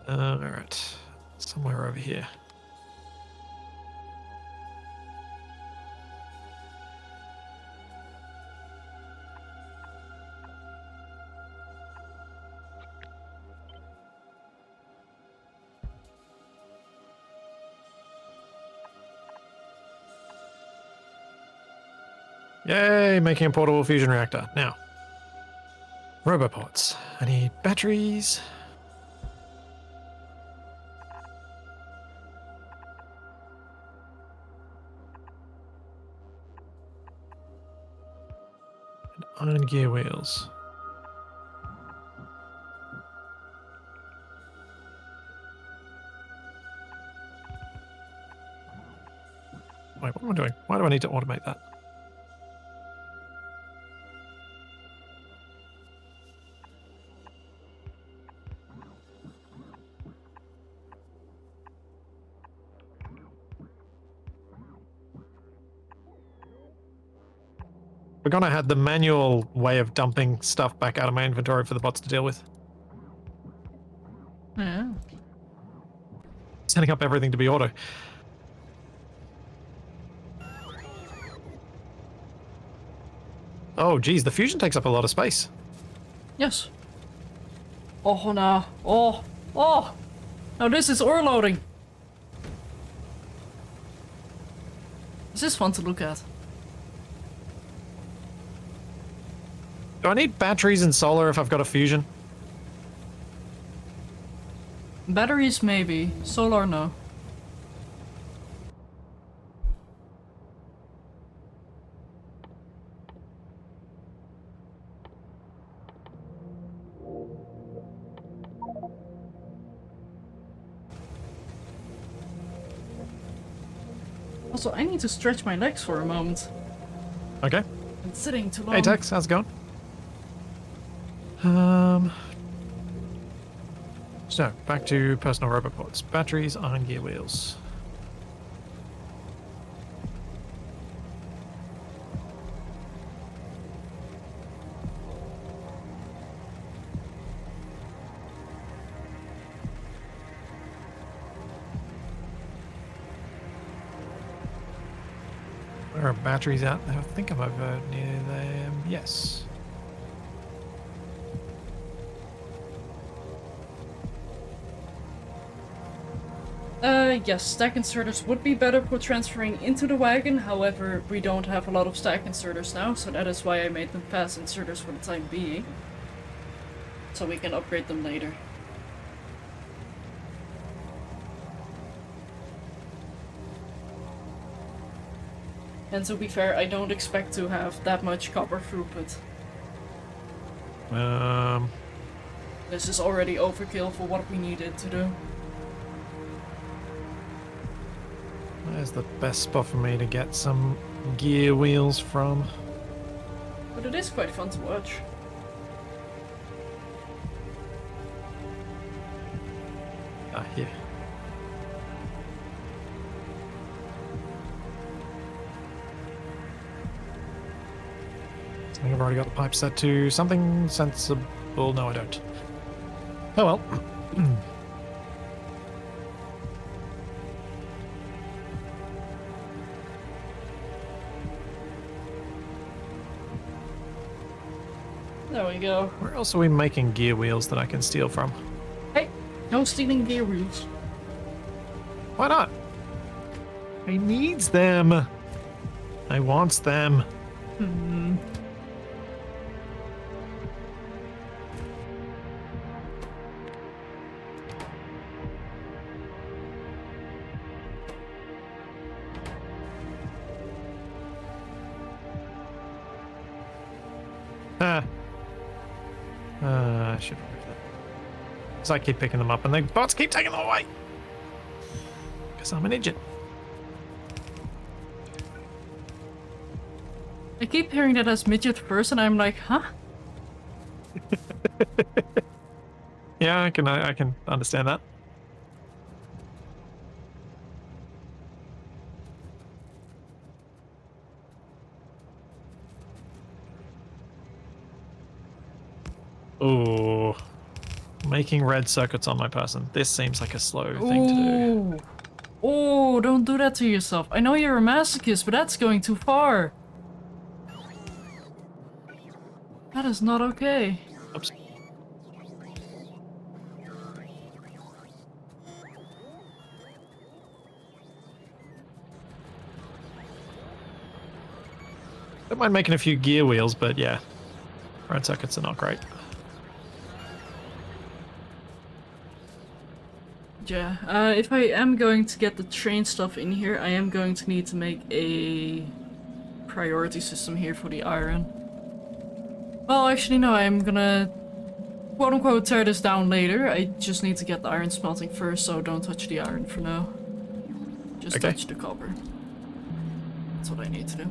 Alright. Somewhere over here. Yay, making a portable fusion reactor. Now, robopods. I need batteries. And iron gear wheels. Wait, what am I doing? Why do I need to automate that? We're gonna have the manual way of dumping stuff back out of my inventory for the bots to deal with. Yeah. Setting up everything to be auto. Oh, geez, the fusion takes up a lot of space. Yes. Oh no. Oh. Oh. Now this is ore loading. This is fun to look at. Do I need batteries and solar if I've got a fusion? Batteries maybe. Solar no. Also, I need to stretch my legs for a moment. Okay. Been sitting too long. Hey Tex, how's it going? So, back to personal robopods. Batteries, iron gear wheels. Where are batteries at? I think I'm over near them. Yes. Yes, stack inserters would be better for transferring into the wagon, however, we don't have a lot of stack inserters now, so that is why I made them fast inserters for the time being. So we can upgrade them later. And to be fair, I don't expect to have that much copper throughput. This is already overkill for what we needed to do. Where's the best spot for me to get some gear wheels from? But it is quite fun to watch. Ah, here. I think I've already got the pipe set to something sensible. No, I don't. Oh well. There we go. Where else are we making gear wheels that I can steal from? Hey, no stealing gear wheels. Why not? I needs them. I wants them. I should remove that. Because I keep picking them up and the bots keep taking them away. Because I'm an idiot. I keep hearing that as midget first and I'm like, huh? Yeah, I can understand that. Oh, making red circuits on my person. This seems like a slow thing to do. Oh, don't do that to yourself. I know you're a masochist, but that's going too far. That is not okay. Oops. Don't mind making a few gear wheels, but yeah, red circuits are not great. Yeah, if I am going to get the train stuff in here, I am going to need to make a priority system here for the iron. Well, actually no, I'm gonna quote-unquote tear this down later. I just need to get the iron smelting first, so don't touch the iron for now. Just Okay. touch the copper. That's what I need to do.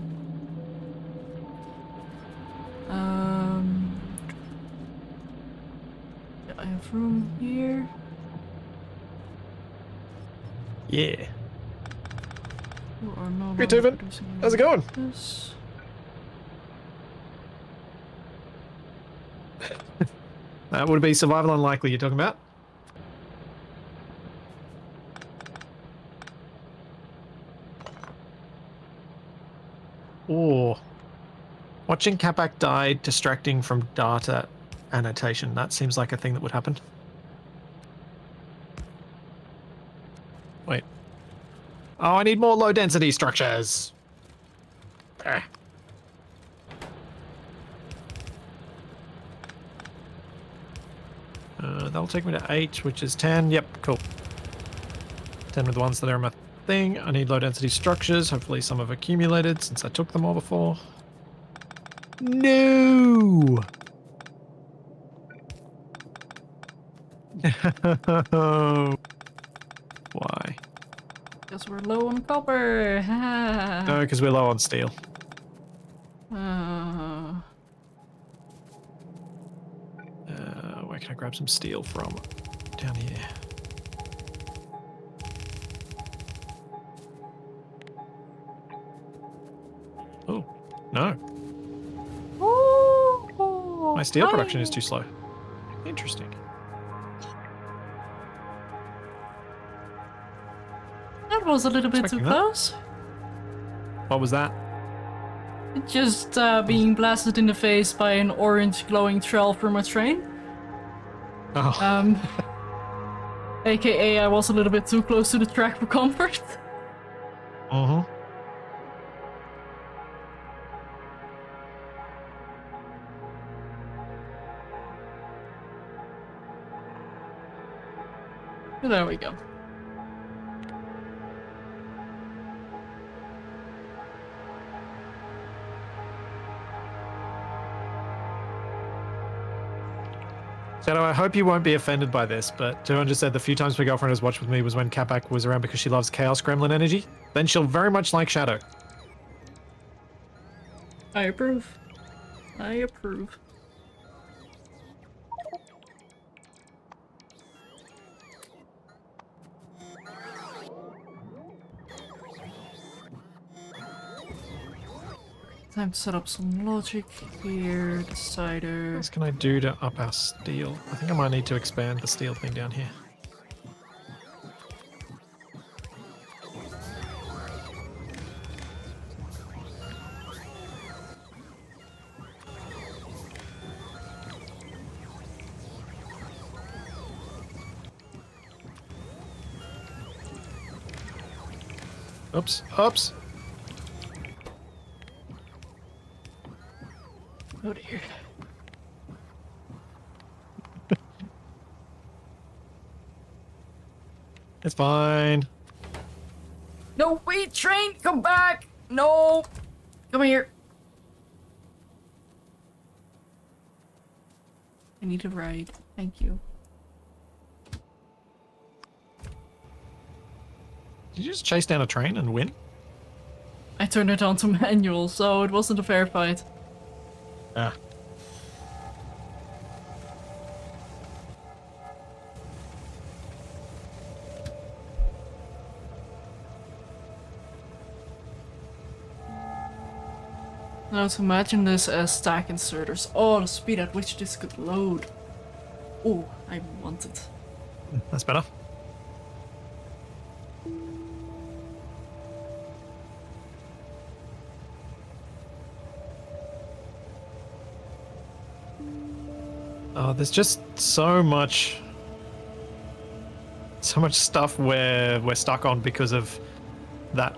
Yeah, I have room here. Yeah. You are no Hey, longer Tuvin. producing How's it going? this. That would be survival unlikely you're talking about. Oh. Watching Capac die distracting from data annotation. That seems like a thing that would happen. Wait. Oh, I need more low density structures. Ah. That'll take me to 8, which is 10. Yep, cool. 10 with the ones that are in my thing. I need low density structures. Hopefully some have accumulated since I took them all before. No! Why? Because we're low on copper. No, because we're low on steel. Where can I grab some steel from? Down here. Oh, no. My steel production is too slow. Interesting. That was a little bit too Expecting that. close. What was that? Just being blasted in the face by an orange glowing trail from a train. Oh. AKA I was a little bit too close to the track for comfort. Uh-huh. There we go. Shadow, I hope you won't be offended by this, but 200 said the few times my girlfriend has watched with me was when Capac was around because she loves Chaos Gremlin energy. Then she'll very much like Shadow. I approve. I approve. Time to set up some logic here, decider. What else can I do to up our steel? I think I might need to expand the steel thing down here. Oops, oops. Oh dear. It's fine. No, wait, train, come back! No! Come here. I need a ride. Thank you. Did you just chase down a train and win? I turned it on to manual, so it wasn't a fair fight. Ah. Now to imagine this as stack inserters. Oh, the speed at which this could load. Oh, I want it. That's better. Oh, there's just so much stuff where we're stuck on because of that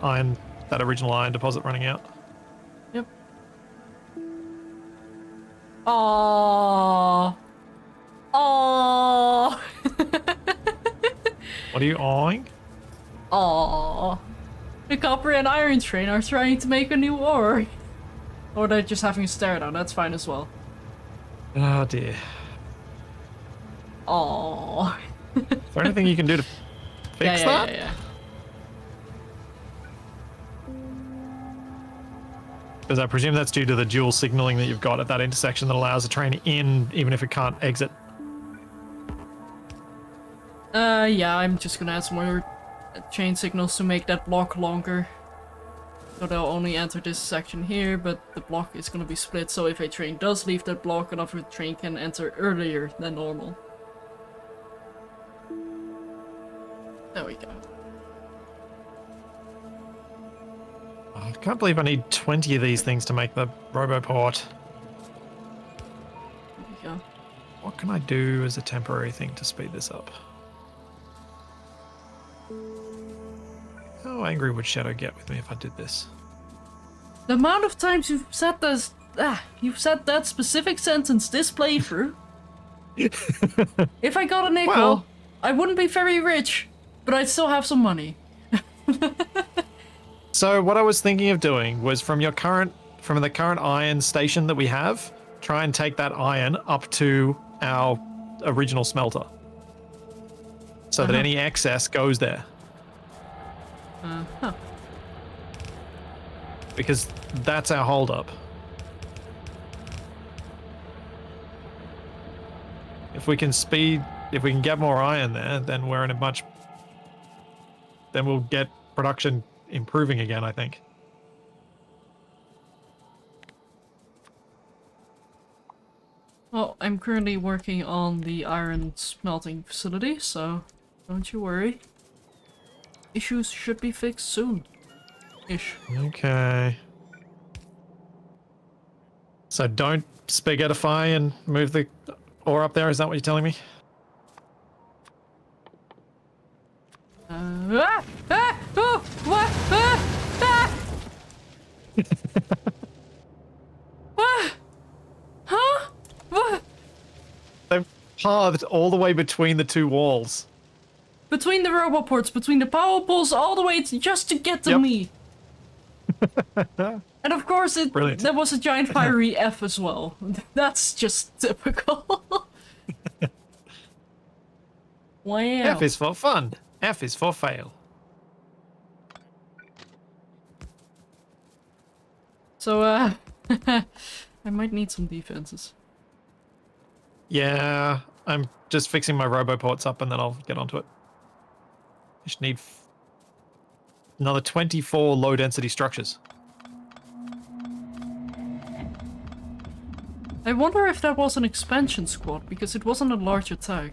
original iron deposit running out. Yep. Aww. Aww. What are you awing? Aww. The copper and iron train are trying to make a new ore. Or they're just having a stare down, that's fine as well. Oh dear. Aww. Is there anything you can do to fix that? Yeah. Because I presume that's due to the dual signaling that you've got at that intersection that allows the train in even if it can't exit. Yeah, I'm just gonna add some more chain signals to make that block longer. So they'll only enter this section here, but the block is gonna be split, so if a train does leave that block, another train can enter earlier than normal. There we go. Oh, I can't believe I need 20 of these things to make the Roboport. There we go. What can I do as a temporary thing to speed this up? How angry would Shadow get with me if I did this? The amount of times you've said this, you've said that specific sentence this playthrough. If I got a nickel, Well, I wouldn't be very rich, but I'd still have some money. so what I was thinking of doing was from the current iron station that we have, try and take that iron up to our original smelter. So that any excess goes there. Uh-huh. Because that's our holdup. If we can get more iron there, then we're in a much... Then we'll get production improving again, I think. Well, I'm currently working on the iron smelting facility, so don't you worry. Issues should be fixed soon. Ish. Okay. So don't spaghettify and move the ore up there, is that what you're telling me? Oh, what? What? Huh? What? They've paths all the way between the two walls. Between the roboports, between the power poles, all the way just to get to me. And of course, there was a giant fiery F as well. That's just typical. Wow. F is for fun. F is for fail. So, I might need some defenses. Yeah, I'm just fixing my roboports up and then I'll get onto it. I just need another 24 low density structures. I wonder if that was an expansion squad, because it wasn't a large attack.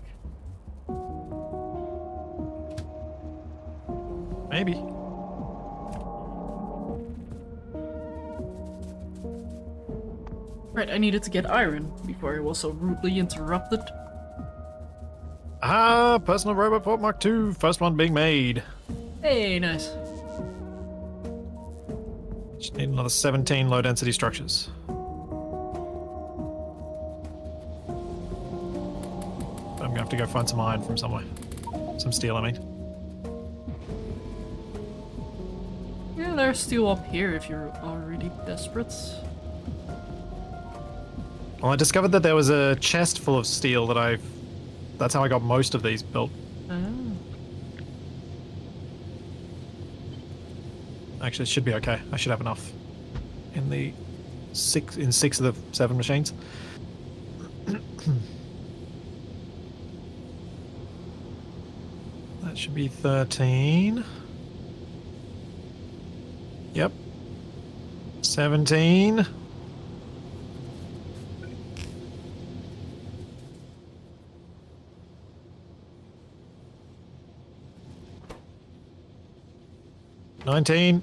Maybe. Right, I needed to get iron before I was so rudely interrupted. Ah, personal roboport Mark II, first one being made. Hey, nice. Just need another 17 low density structures. I'm gonna have to go find some iron from somewhere. Some steel, I mean. Yeah, there's steel up here if you're already desperate. Well, I discovered that there was a chest full of steel that that's how I got most of these built. Oh. Actually, it should be okay. I should have enough in six of the 7 machines. That should be 13. Yep. 17. $19.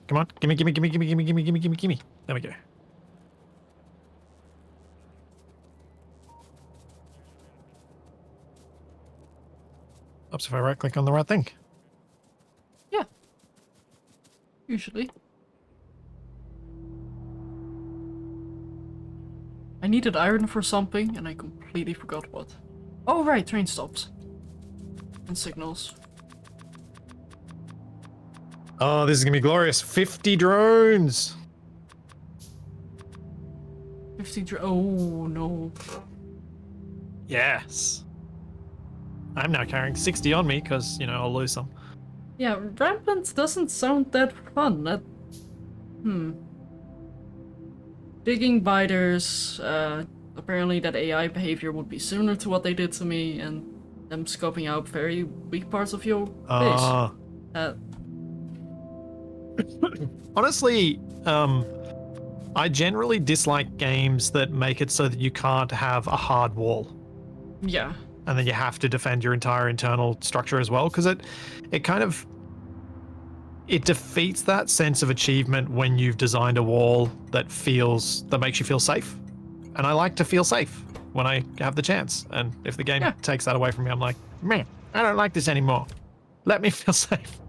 Come on, gimme. There we go. Oops, if I right click on the right thing. Yeah. Usually. I needed iron for something and I completely forgot what. Oh right, train stops. And signals. Oh, this is gonna be glorious. 50 drones. 50 oh no. Yes. I'm now carrying 60 on me because, you know, I'll lose some. Yeah, rampant doesn't sound that fun. digging biters, apparently that AI behavior would be similar to what they did to me, and them scoping out very weak parts of your base. Honestly, I generally dislike games that make it so that you can't have a hard wall. Yeah. And then you have to defend your entire internal structure as well, because it defeats that sense of achievement when you've designed a wall that makes you feel safe. And I like to feel safe when I have the chance. And if the game takes that away from me, I'm like, man, I don't like this anymore. Let me feel safe.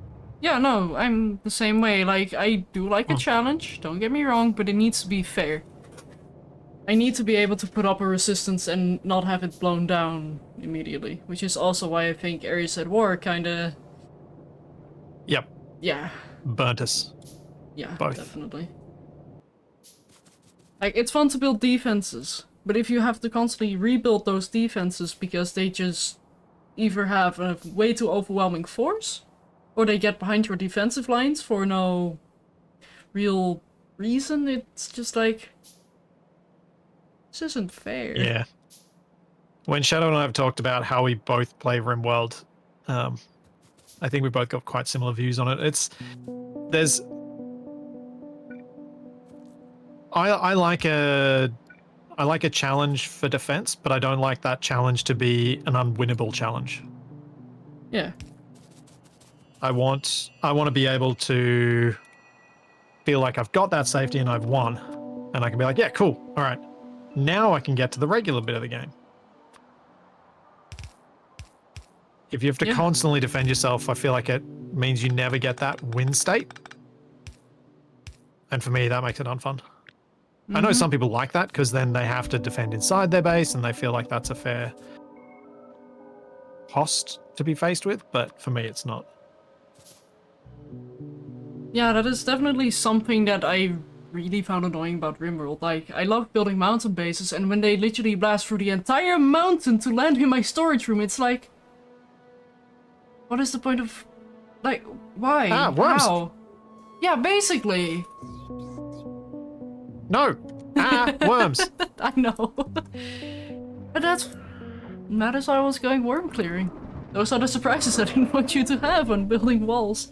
Yeah, no, I'm the same way. Like, I do like a challenge, don't get me wrong, but it needs to be fair. I need to be able to put up a resistance and not have it blown down immediately, which is also why I think Areas at War kinda... Yep. Yeah. Burnt us. Yeah, both. Definitely. Like, it's fun to build defenses, but if you have to constantly rebuild those defenses because they just either have a way too overwhelming force, or they get behind your defensive lines for no real reason, it's just like... This isn't fair. Yeah. When Shadow and I have talked about how we both play RimWorld, I think we both got quite similar views on it. I like a challenge for defense, but I don't like that challenge to be an unwinnable challenge. Yeah. I want to be able to feel like I've got that safety and I've won, and I can be like, yeah, cool, all right, now I can get to the regular bit of the game. If you have to constantly defend yourself, I feel like it means you never get that win state, and for me, that makes it unfun. I know some people like that because then they have to defend inside their base and they feel like that's a fair cost to be faced with, but for me, it's not. Yeah, that is definitely something that I really found annoying about RimWorld. Like, I love building mountain bases, and when they literally blast through the entire mountain to land in my storage room, it's like... What is the point of... Like, why? Worms. How? Yeah, basically. No! Worms! I know. But that is why I was going worm clearing. Those are the surprises I didn't want you to have when building walls.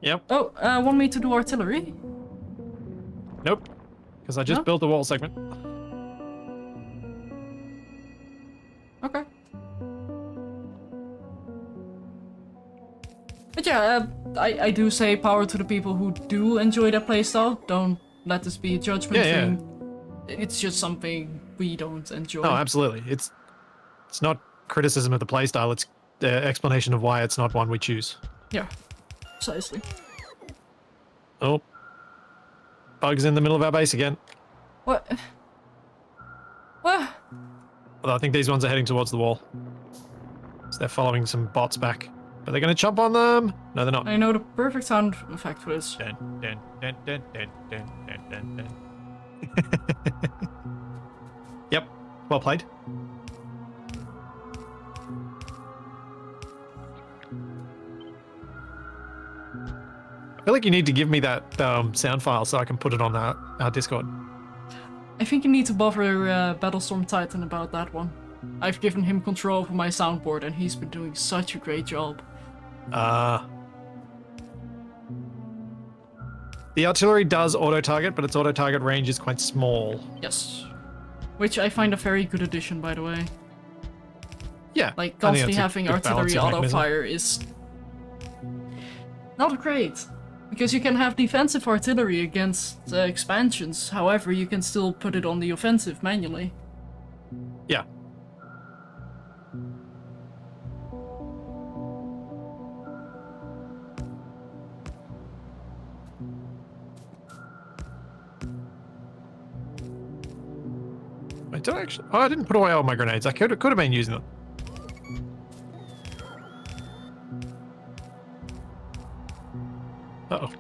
Yep. Oh, want me to do artillery? Nope. Because I just built the wall segment. Okay. But yeah, I do say power to the people who do enjoy that playstyle. Don't let this be a judgment thing. It's just something we don't enjoy. Oh, absolutely. It's not criticism of the playstyle, it's the explanation of why it's not one we choose. Yeah, precisely. Oh. Bugs in the middle of our base again. What? What? Although I think these ones are heading towards the wall. So they're following some bots back. Are they going to chomp on them? No, they're not. I know the perfect sound effect for this. Dun, dun, dun, dun, dun, dun, dun, dun, dun. Yep, well played. I feel like you need to give me that sound file so I can put it on our Discord. I think you need to bother Battlestorm Titan about that one. I've given him control over my soundboard and he's been doing such a great job. The artillery does auto-target, but its auto-target range is quite small. Yes. Which I find a very good addition, by the way. Yeah. Like, constantly having artillery auto-fire is not great. Because you can have defensive artillery against expansions, however, you can still put it on the offensive manually. Yeah. Wait, did I actually? Oh, I didn't put away all my grenades. I could have been using them. Uh-oh.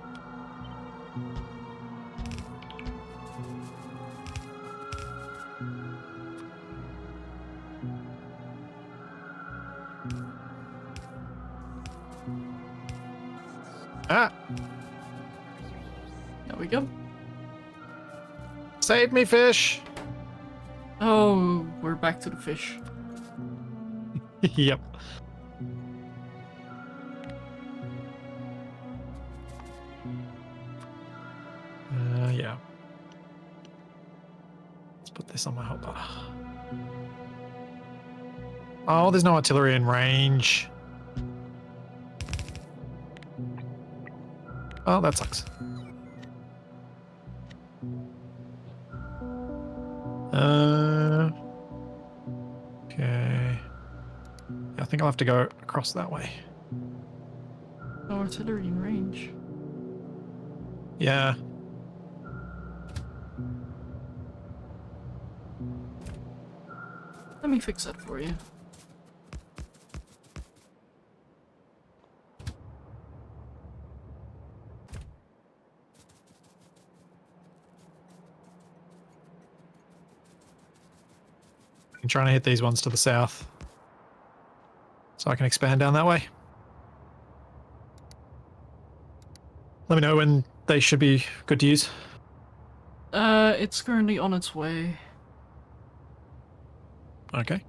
There we go. Save me, fish! Oh, we're back to the fish. Yep. Yeah. Let's put this on my hotbar. Oh, there's no artillery in range. Oh, that sucks. Okay. Yeah, I think I'll have to go across that way. No artillery in range. Yeah. Let me fix that for you. I'm trying to hit these ones to the south. So I can expand down that way. Let me know when they should be good to use. It's currently on its way. Okay.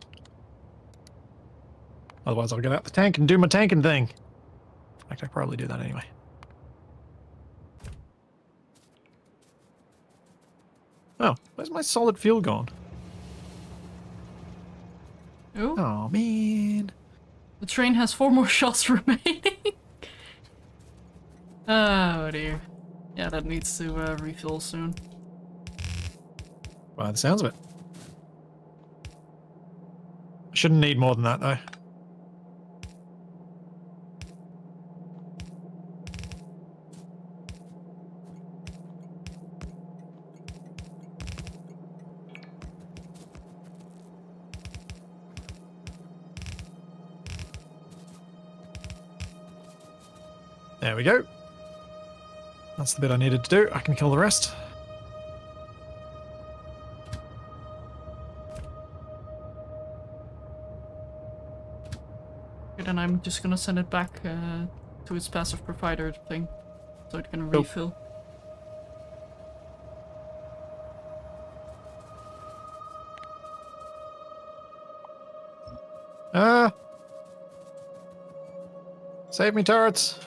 Otherwise I'll get out the tank and do my tanking thing. In fact, I probably do that anyway. Oh, where's my solid fuel gone? Oh, Oh, man. the train has 4 more shots remaining. Oh dear. Yeah, that needs to refill soon. By the sounds of it. I shouldn't need more than that, though. There we go. That's the bit I needed to do. I can kill the rest. Okay, then I'm just gonna send it back to its passive provider thing, so it can refill. Ah! Save me, turrets!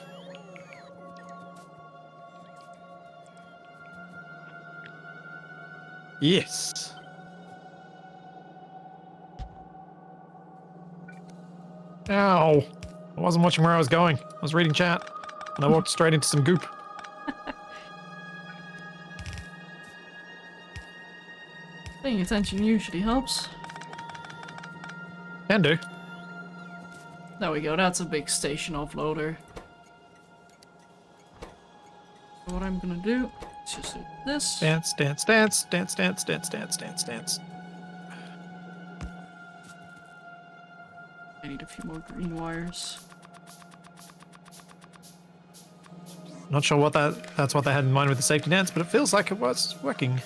Yes! Ow! I wasn't watching where I was going. I was reading chat, and I walked straight into some goop. Paying attention usually helps. Can do. There we go, that's a big station offloader. So what I'm gonna do is just do this. Dance, dance, dance, dance, dance, dance, dance, dance, dance. I need a few more green wires. Not sure what that's what they had in mind with the safety dance, but it feels like it was working.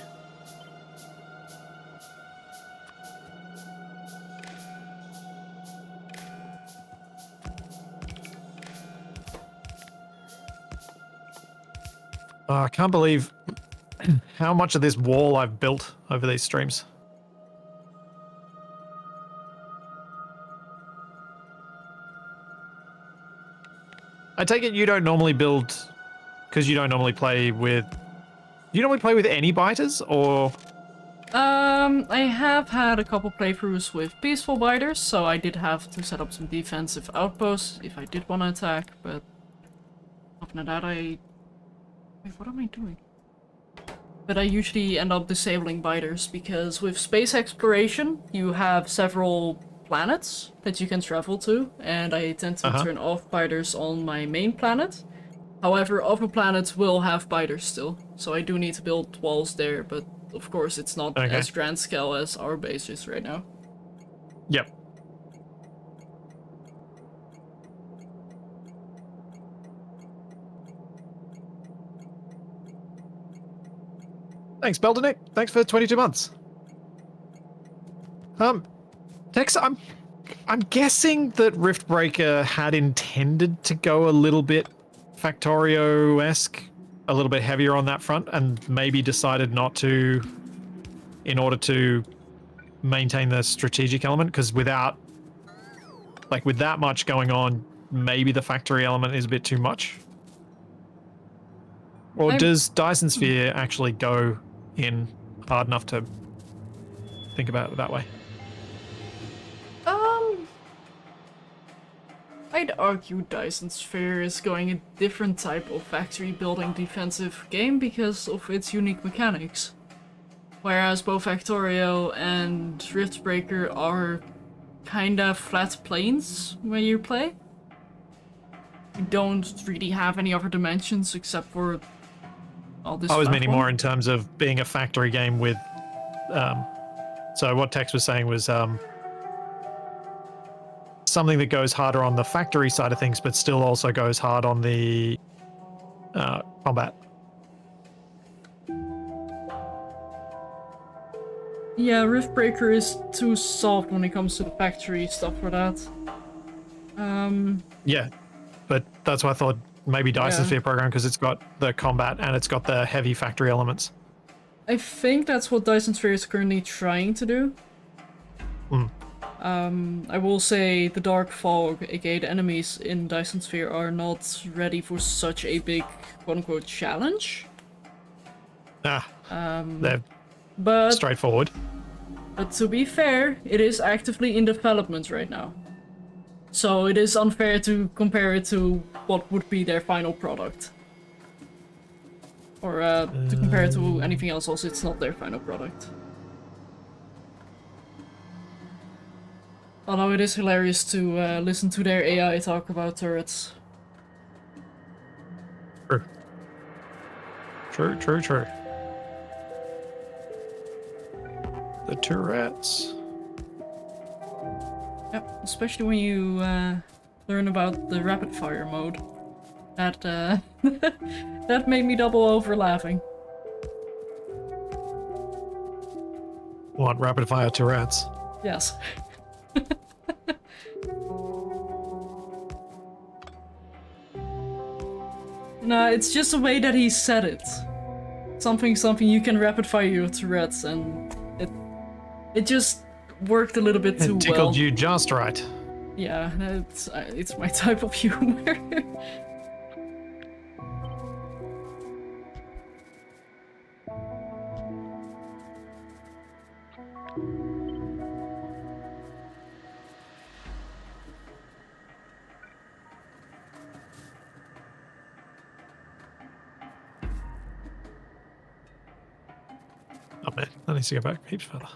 Oh, I can't believe how much of this wall I've built over these streams. I take it you don't normally build because you don't normally play with. You normally play with any biters, or I have had a couple playthroughs with peaceful biters, so I did have to set up some defensive outposts if I did want to attack, but other than that Wait, what am I doing? But I usually end up disabling biters because with space exploration, you have several planets that you can travel to, and I tend to turn off biters on my main planet. However, other planets will have biters still, so I do need to build walls there, but of course it's not as grand scale as our base is right now. Yep. Thanks, Beldenick. Thanks for 22 months. Tex, I'm guessing that Riftbreaker had intended to go a little bit Factorio-esque, a little bit heavier on that front, and maybe decided not to in order to maintain the strategic element, because without, like, with that much going on, maybe the factory element is a bit too much. Or does Dyson Sphere actually go in hard enough to think about it that way? I'd argue Dyson Sphere is going a different type of factory building defensive game because of its unique mechanics. Whereas both Factorio and Riftbreaker are kinda flat planes when you play. You don't really have any other dimensions except for all this. I was meaning more in terms of being a factory game with. So what Tex was saying was something that goes harder on the factory side of things, but still also goes hard on the combat. Yeah, Riftbreaker is too soft when it comes to the factory stuff for that. Yeah, but that's why I thought maybe Dyson Sphere program, because it's got the combat and it's got the heavy factory elements. I think that's what Dyson Sphere is currently trying to do. I will say the Dark Fog, aka the enemies in Dyson Sphere, are not ready for such a big quote-unquote challenge. They're But straightforward. But to be fair, it is actively in development right now. So it is unfair to compare it to what would be their final product. Or to compare it to anything else, also it's not their final product. Although it is hilarious to listen to their AI talk about turrets. True. The turrets. Yep, especially when you learn about the rapid fire mode. That that made me double over laughing. What, rapid fire turrets? Yes. No, it's just the way that he said it. Something you can rapid fire your turrets, and it just worked a little bit too well. It tickled you just right. Yeah, it's my type of humor. Oh man, that needs to go back heaps further.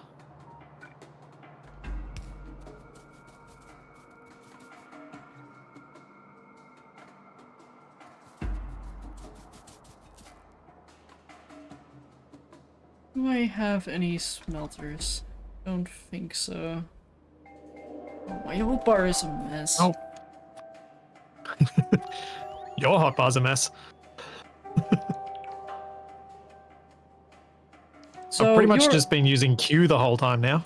Do I have any smelters? Don't think so. Oh, my whole bar is a mess. Oh. Your hotbar's a mess. So I've pretty much just been using Q the whole time now.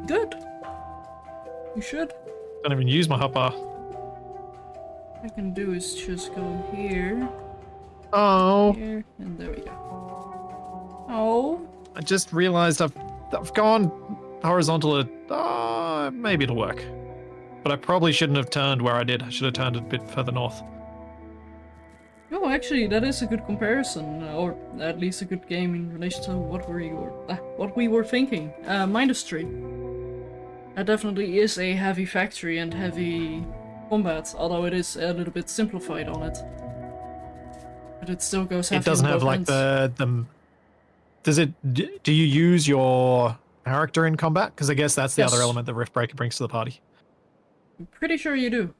Good. You should. Don't even use my hotbar. What I can do is just go here. Oh. Here, and there we go. Oh. I just realized I've gone horizontal. Maybe it'll work. But I probably shouldn't have turned where I did. I should have turned a bit further north. Oh, actually, that is a good comparison, or at least a good game in relation to what we were thinking. -3. That definitely is a heavy factory and heavy combat, although it is a little bit simplified on it. But it still goes heavy. It doesn't on have both like ends. the. Does it? Do you use your character in combat? Because I guess that's the other element that Riftbreaker brings to the party. I'm pretty sure you do.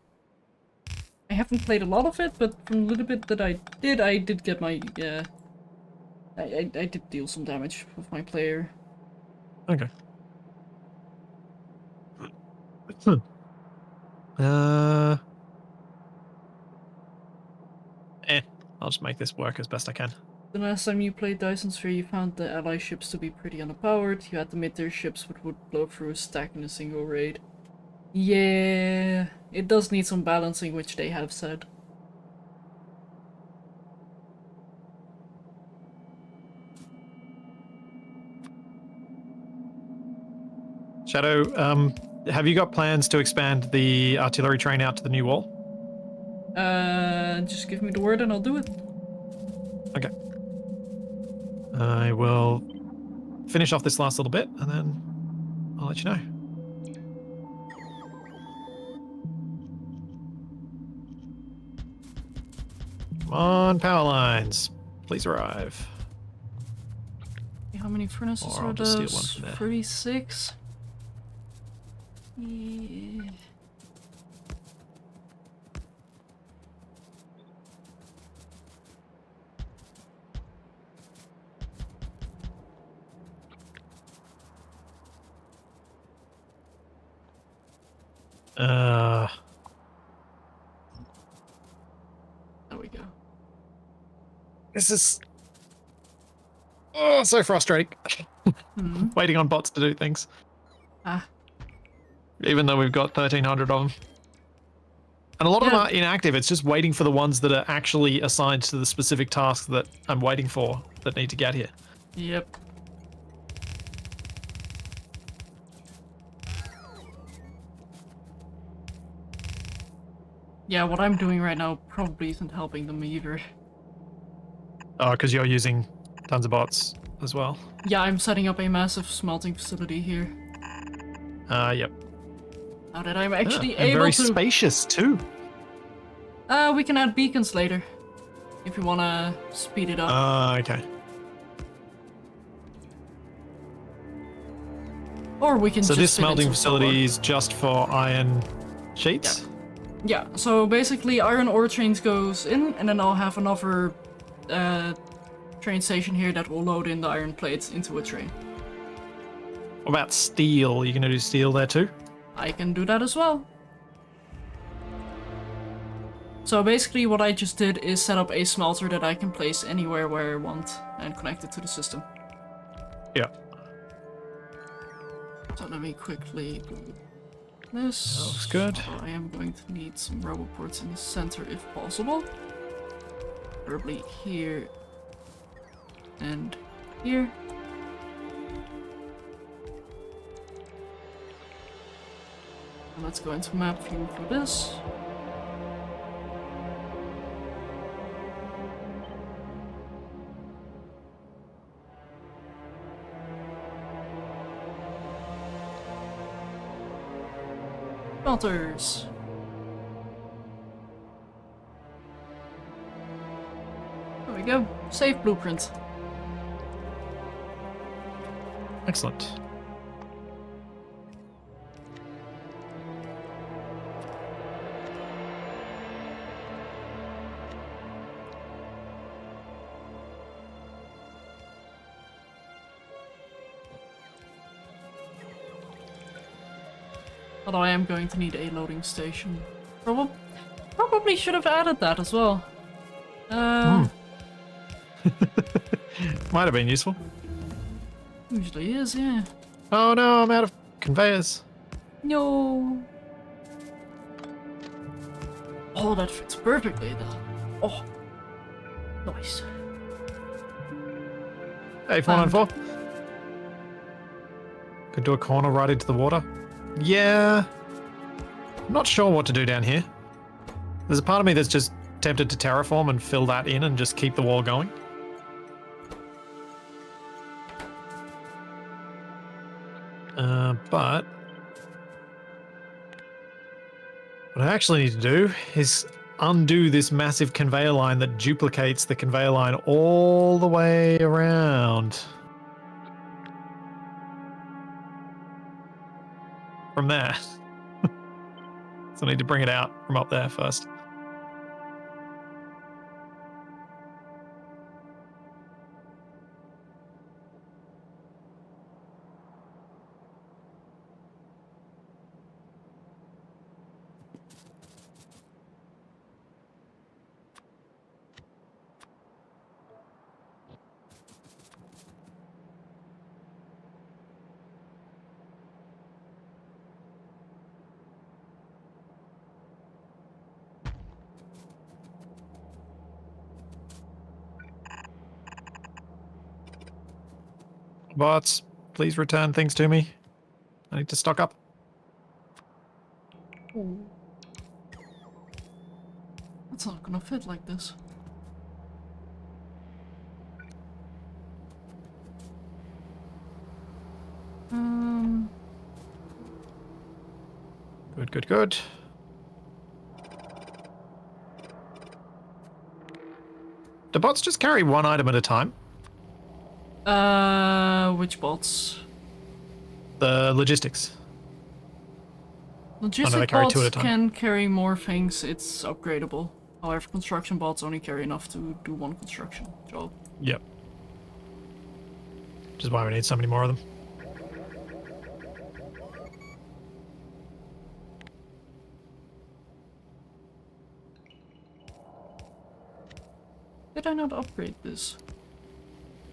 I haven't played a lot of it, but from the little bit that I did get my I did deal some damage with my player. Okay. I'll just make this work as best I can. The last time you played Dyson Sphere, you found the ally ships to be pretty underpowered. You had the mid-tier ships which would blow through a stack in a single raid. Yeah, it does need some balancing, which they have said. Shadow, have you got plans to expand the artillery train out to the new wall? Just give me the word and I'll do it. Okay. I will finish off this last little bit and then I'll let you know. Come on, power lines. Please arrive. How many furnaces Or I'll are just steal those? one from there. 36? Yeah. There we go. This is so frustrating. Waiting on bots to do things. Ah. Even though we've got 1,300 of them. And a lot of them are inactive. It's just waiting for the ones that are actually assigned to the specific tasks that I'm waiting for that need to get here. Yep. Yeah, what I'm doing right now probably isn't helping them either. Oh, because you're using tons of bots as well. Yeah, I'm setting up a massive smelting facility here. Yep. Now that I'm actually and able very to... spacious too. We can add beacons later. If you wanna speed it up. Okay. Or we can So just this fit smelting into facility is just for iron sheets? Yeah, so basically iron ore trains goes in, and then I'll have another train station here that will load in the iron plates into a train. What about steel? You gonna do steel there too? I can do that as well. So basically what I just did is set up a smelter that I can place anywhere where I want and connect it to the system. Yeah. So let me quickly do this. That looks good. I am going to need some roboports in the center if possible. Preferably here and here. And let's go into map view for this. Smelters. There we go. Save blueprint. Excellent. Although I am going to need a loading station. Probably should have added that as well. Might have been useful. Usually is, yeah. Oh no, I'm out of conveyors. No. Oh, that fits perfectly though. Oh, nice. Hey, 494. Could do a corner right into the water. Yeah. I'm not sure what to do down here. There's a part of me that's just tempted to terraform and fill that in and just keep the wall going. But what I actually need to do is undo this massive conveyor line that duplicates the conveyor line all the way around. From there. So I need to bring it out from up there first. Bots, please return things to me. I need to stock up. Ooh. That's not gonna fit like this. Good, good, good. Do bots just carry one item at a time? Which bots? The logistics. Logistic they carry bots two at a time. can carry more things, it's upgradable. However, construction bots only carry enough to do one construction job. Yep. Which is why we need so many more of them. Did I not upgrade this?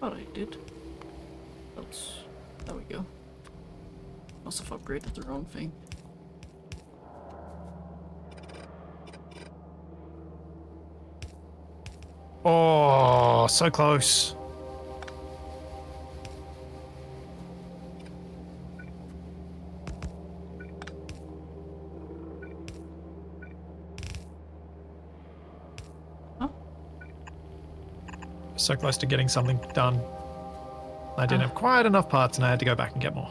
Thought I did. There we go. Must have upgraded the wrong thing. Oh, so close. Huh? So close to getting something done. I didn't have quite enough parts and I had to go back and get more.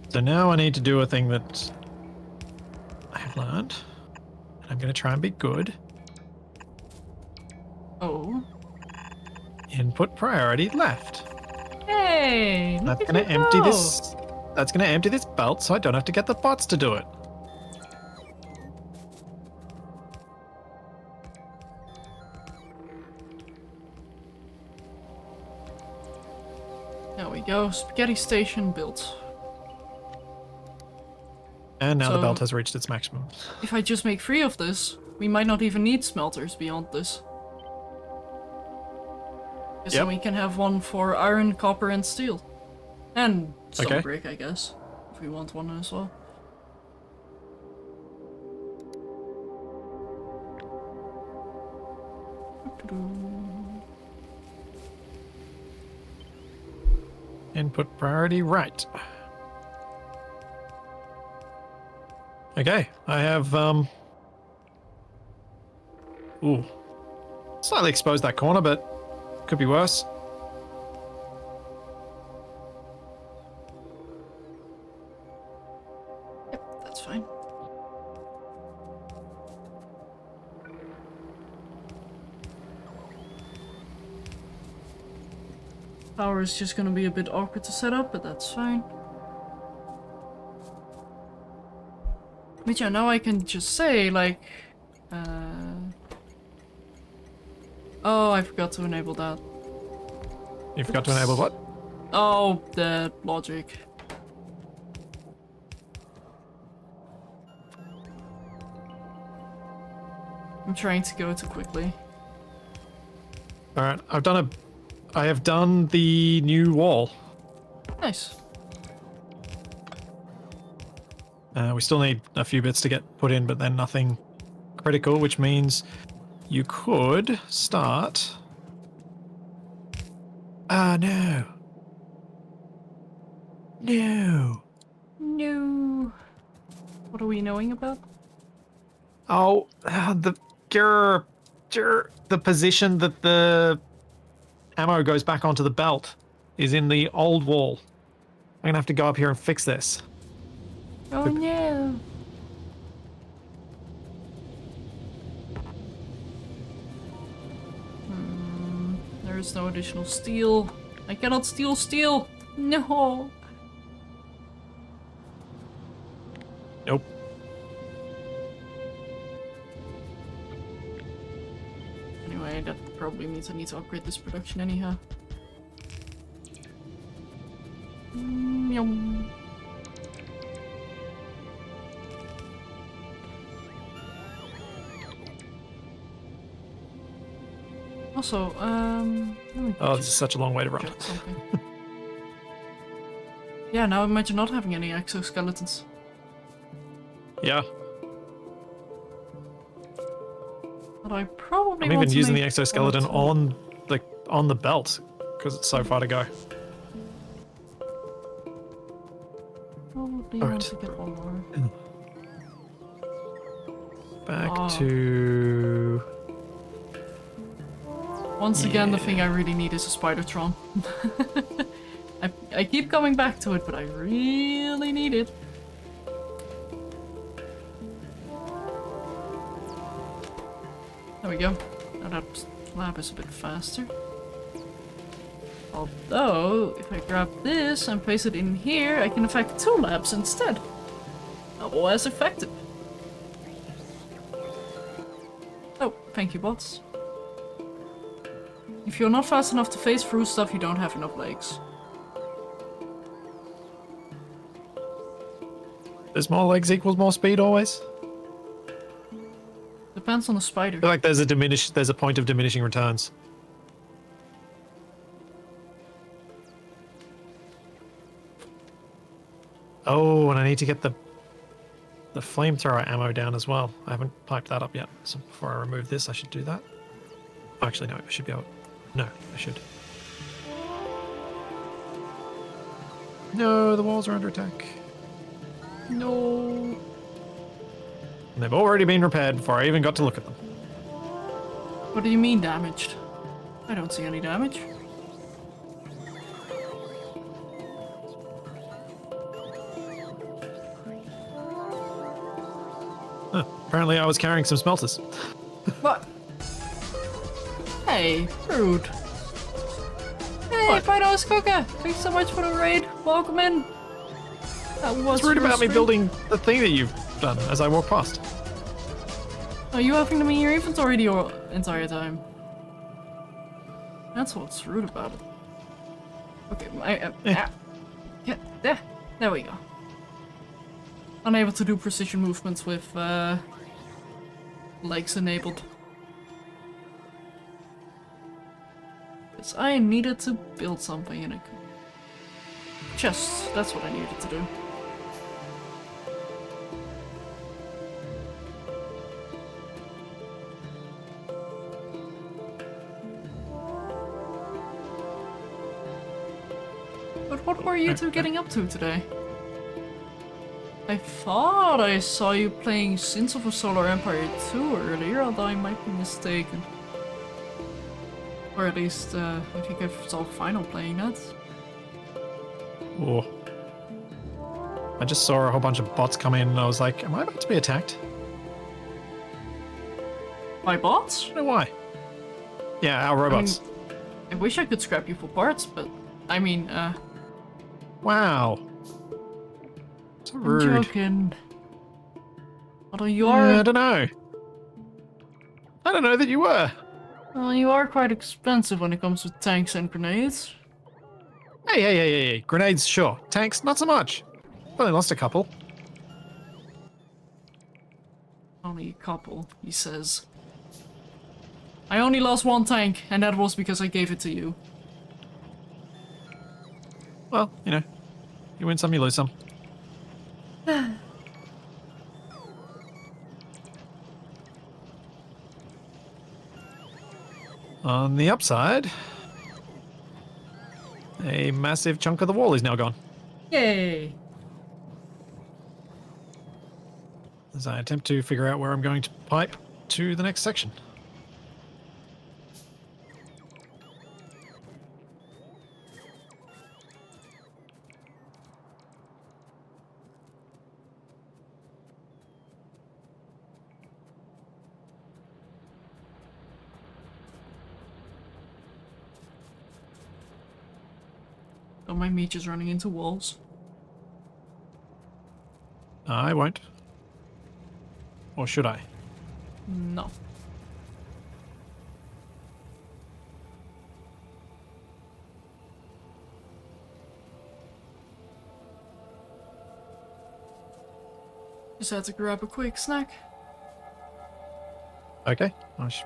So now I need to do a thing that I have learned. And I'm going to try and be good. Oh. Input priority left. Hey! That's going to empty this. That's going to empty this belt so I don't have to get the bots to do it. There we go. Spaghetti station built. And now the So- belt has reached its maximum. If I just make 3 of this, we might not even need smelters beyond this. Because then Yep. we can have one for iron, copper, and steel. And stone Okay. brick, I guess. If we want one as well. Input priority right. Okay, I have ooh. Slightly exposed that corner, but could be worse. Yep, that's fine. Power is just gonna be a bit awkward to set up, but that's fine. But yeah, now I can just say, like, oh, I forgot to enable that. You forgot to enable what? Oh, the logic. I'm trying to go too quickly. Alright, I have done the new wall. Nice. We still need a few bits to get put in, but then nothing critical, which means you could start. Ah, no. No. No. What are we knowing about? Oh, the position that the ammo goes back onto the belt is in the old wall. I'm gonna have to go up here and fix this. Oh no. There is no additional steel. I cannot steal steel. No. Nope. Anyway, that probably means I need to upgrade this production anyhow. Yum. Also, let me Oh, this is such a long way to run. check something. Yeah, now imagine not having any exoskeletons. Yeah. But I probably I'm want even to using the make exoskeleton one or two. on the belt because it's so far to go. Probably Alright. want to get one more. Back to... Once again, the thing I really need is a Spidertron. I keep coming back to it, but I really need it. There we go. Now that lab is a bit faster. Although, if I grab this and place it in here, I can affect 2 labs instead. Double as effective. Oh, thank you, bots. If you're not fast enough to phase through stuff, you don't have enough legs. Does more legs equals more speed always? Depends on the spider. I feel like there's a point of diminishing returns. Oh, and I need to get the flamethrower ammo down as well. I haven't piped that up yet. So before I remove this, I should do that. Actually, no, I should be able... No, I should. No, the walls are under attack. No. And they've already been repaired before I even got to look at them. What do you mean damaged? I don't see any damage. Huh, apparently I was carrying some smelters. What? Hey, rude. Hey, What? Fido's Cooker! Thanks so much for the raid. Welcome in. That was It's rude about me stream. building the thing that you've done as I walk past. Are you having them in your inventory the entire time? That's what's rude about it. Okay, yeah, there we go. Unable to do precision movements with legs enabled. Because I needed to build something in a chest. That's what I needed to do. But what were you two getting up to today? I thought I saw you playing Sins of a Solar Empire 2 earlier, although I might be mistaken. Or at least, I think I saw Final playing that. Oh. I just saw a whole bunch of bots come in and I was like, am I about to be attacked? By bots? I don't know why. Yeah, our robots. I wish I could scrap you for parts, but I mean, Wow. So I'm rude. joking. Although you I are, don't know. I don't know that you were. well, you are quite expensive when it comes to tanks and grenades. Hey. Grenades, sure. Tanks, not so much. Only lost a couple. Only a couple, he says. I only lost 1 tank, and that was because I gave it to you. Well, you know, you win some, you lose some. On the upside, a massive chunk of the wall is now gone. Yay! As I attempt to figure out where I'm going to pipe to the next section. Oh, my meat is running into walls. I won't. Or should I? No. Just had to grab a quick snack. Okay, I should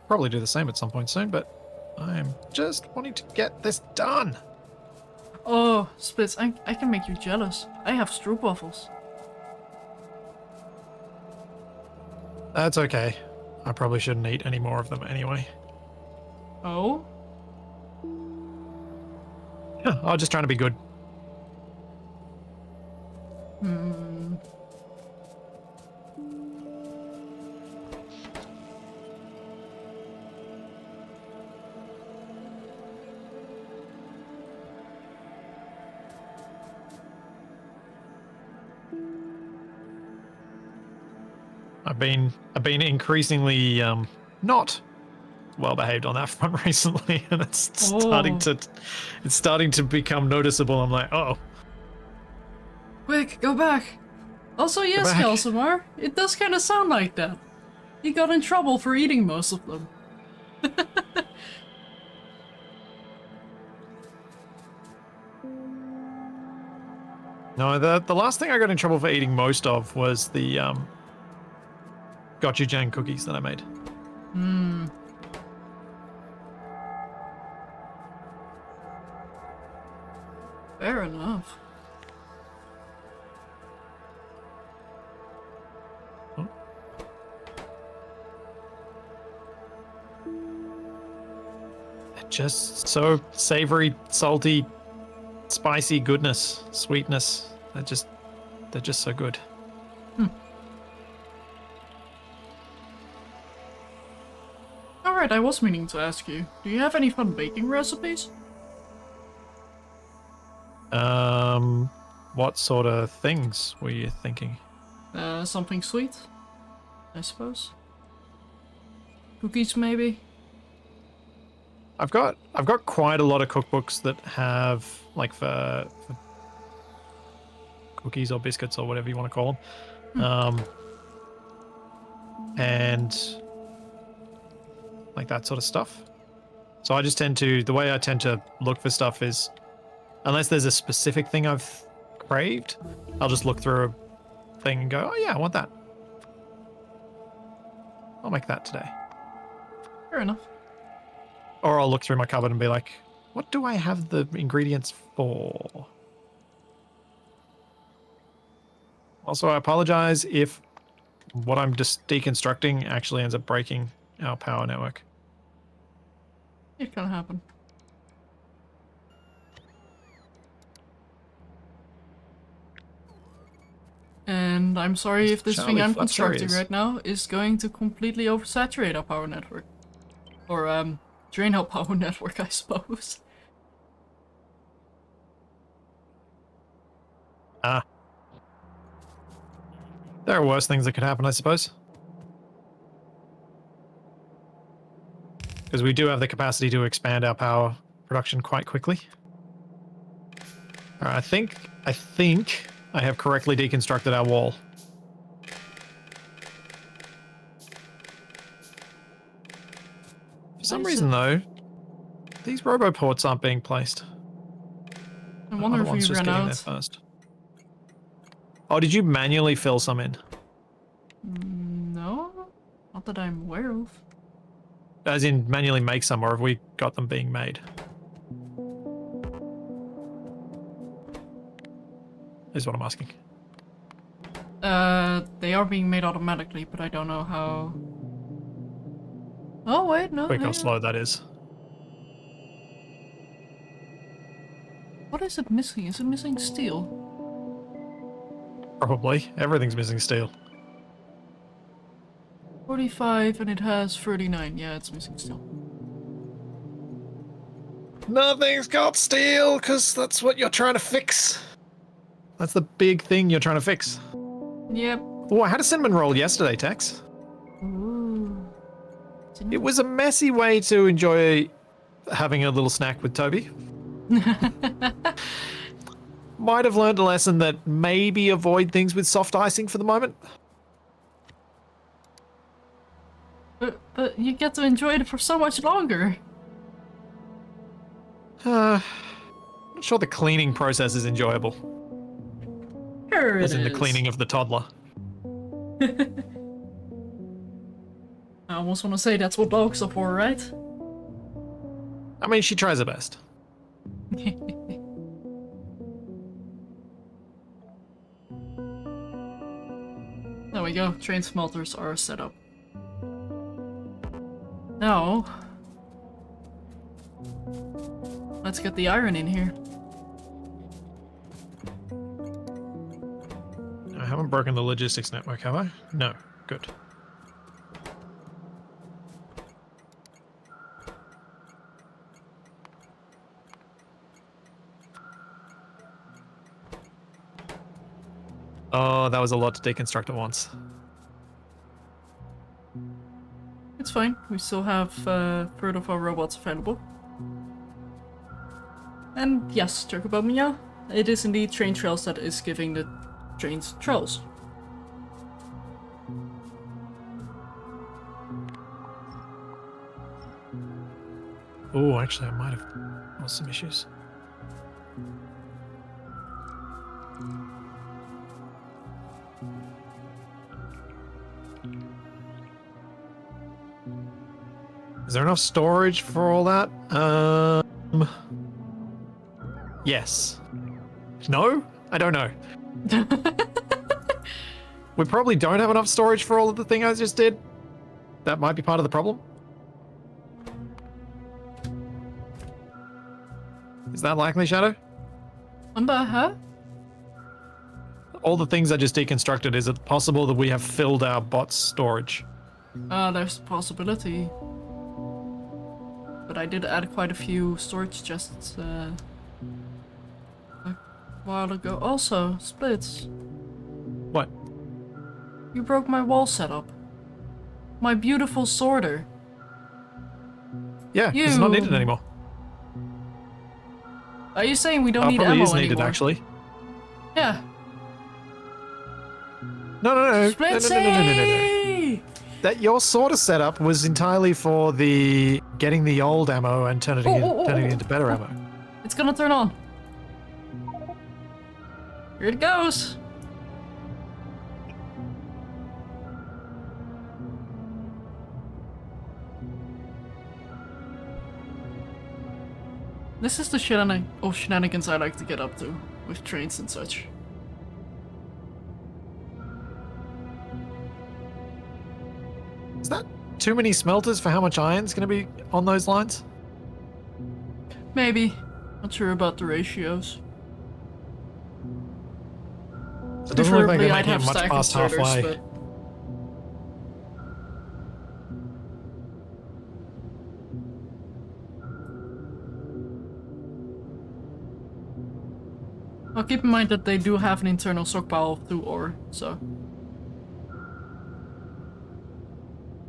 probably do the same at some point soon, but I'm just wanting to get this done. Oh, Splits, I can make you jealous. I have stroopwafels. That's okay. I probably shouldn't eat any more of them anyway. Oh? I'm just trying to be good. Hmm. I've been increasingly not well behaved on that front recently, and it's starting to become noticeable. I'm like, oh, Quick, go back! Also, yes, back. Kelsimar, it does kind of sound like that. You got in trouble for eating most of them. No, the last thing I got in trouble for eating most of was the gochujang cookies that I made. Hmm. Fair enough. Oh. They're just so savory, salty, spicy goodness, sweetness. They're just so good. Alright, I was meaning to ask you, do you have any fun baking recipes? What sort of things were you thinking? Something sweet, I suppose. Cookies, maybe? I've got quite a lot of cookbooks that have like for cookies or biscuits or whatever you want to call them, and like that sort of stuff. So I just the way I tend to look for stuff is, unless there's a specific thing I've craved, I'll just look through a thing and go, oh yeah, I want that. I'll make that today. Fair enough. Or I'll look through my cupboard and be like, what do I have the ingredients for? Also, I apologize if what I'm just deconstructing actually ends up breaking our power network. It can happen. And I'm sorry if this thing I'm constructing right now is going to completely oversaturate our power network. Or, drain our power network, I suppose. Ah. There are worse things that could happen, I suppose. Because we do have the capacity to expand our power production quite quickly. Alright, I think I have correctly deconstructed our wall. For some reason, though, these roboports aren't being placed. I wonder if we ran out. There first. Oh, did you manually fill some in? No, not that I'm aware of. As in manually make some, or have we got them being made? Is what I'm asking. They are being made automatically, but I don't know how. Oh wait, no. Quick how slow that is. What is it missing? Is it missing steel? Probably. Everything's missing steel. 45 and it has 39. Yeah, it's missing steel. Nothing's got steel, because that's what you're trying to fix. That's the big thing you're trying to fix. Yep. Oh, I had a cinnamon roll yesterday, Tex. Ooh. It was a messy way to enjoy having a little snack with Toby. Might have learned a lesson that maybe avoid things with soft icing for the moment. But you get to enjoy it for so much longer. I'm not sure the cleaning process is enjoyable. Sure it As in is. the cleaning of the toddler. I almost want to say that's what dogs are for, right? I mean, she tries her best. There we go. Train smelters are set up. Now, let's get the iron in here. I haven't broken the logistics network, have I? No. Good. Oh, that was a lot to deconstruct at once. It's fine. We still have a third of our robots available. And yes, talk about Mia. It is indeed train trails that is giving the trains trails. Oh, actually, I might have caused some issues. Is there enough storage for all that? Yes. No? I don't know. We probably don't have enough storage for all of the thing I just did. That might be part of the problem. Is that likely, Shadow? Huh? All the things I just deconstructed, is it possible that we have filled our bot's storage? There's a possibility. But I did add quite a few storage chests a while ago. Also, Splits. What? You broke my wall setup. My beautiful sorter. Yeah, it's not needed anymore. Are you saying we don't need probably ammo is needed, anymore? actually. Yeah. No. Splitsie! That your sorter setup was entirely for the getting the old ammo and turning it into better ammo. It's gonna turn on. Here it goes. This is the shenanigans I like to get up to with trains and such. Is that too many smelters for how much iron's going to be on those lines? Maybe. Not sure about the ratios. It doesn't look like Preferably they're I'd making have it much stack past inserters, halfway. but... Well, keep in mind that they do have an internal stockpile of 2 ore, so...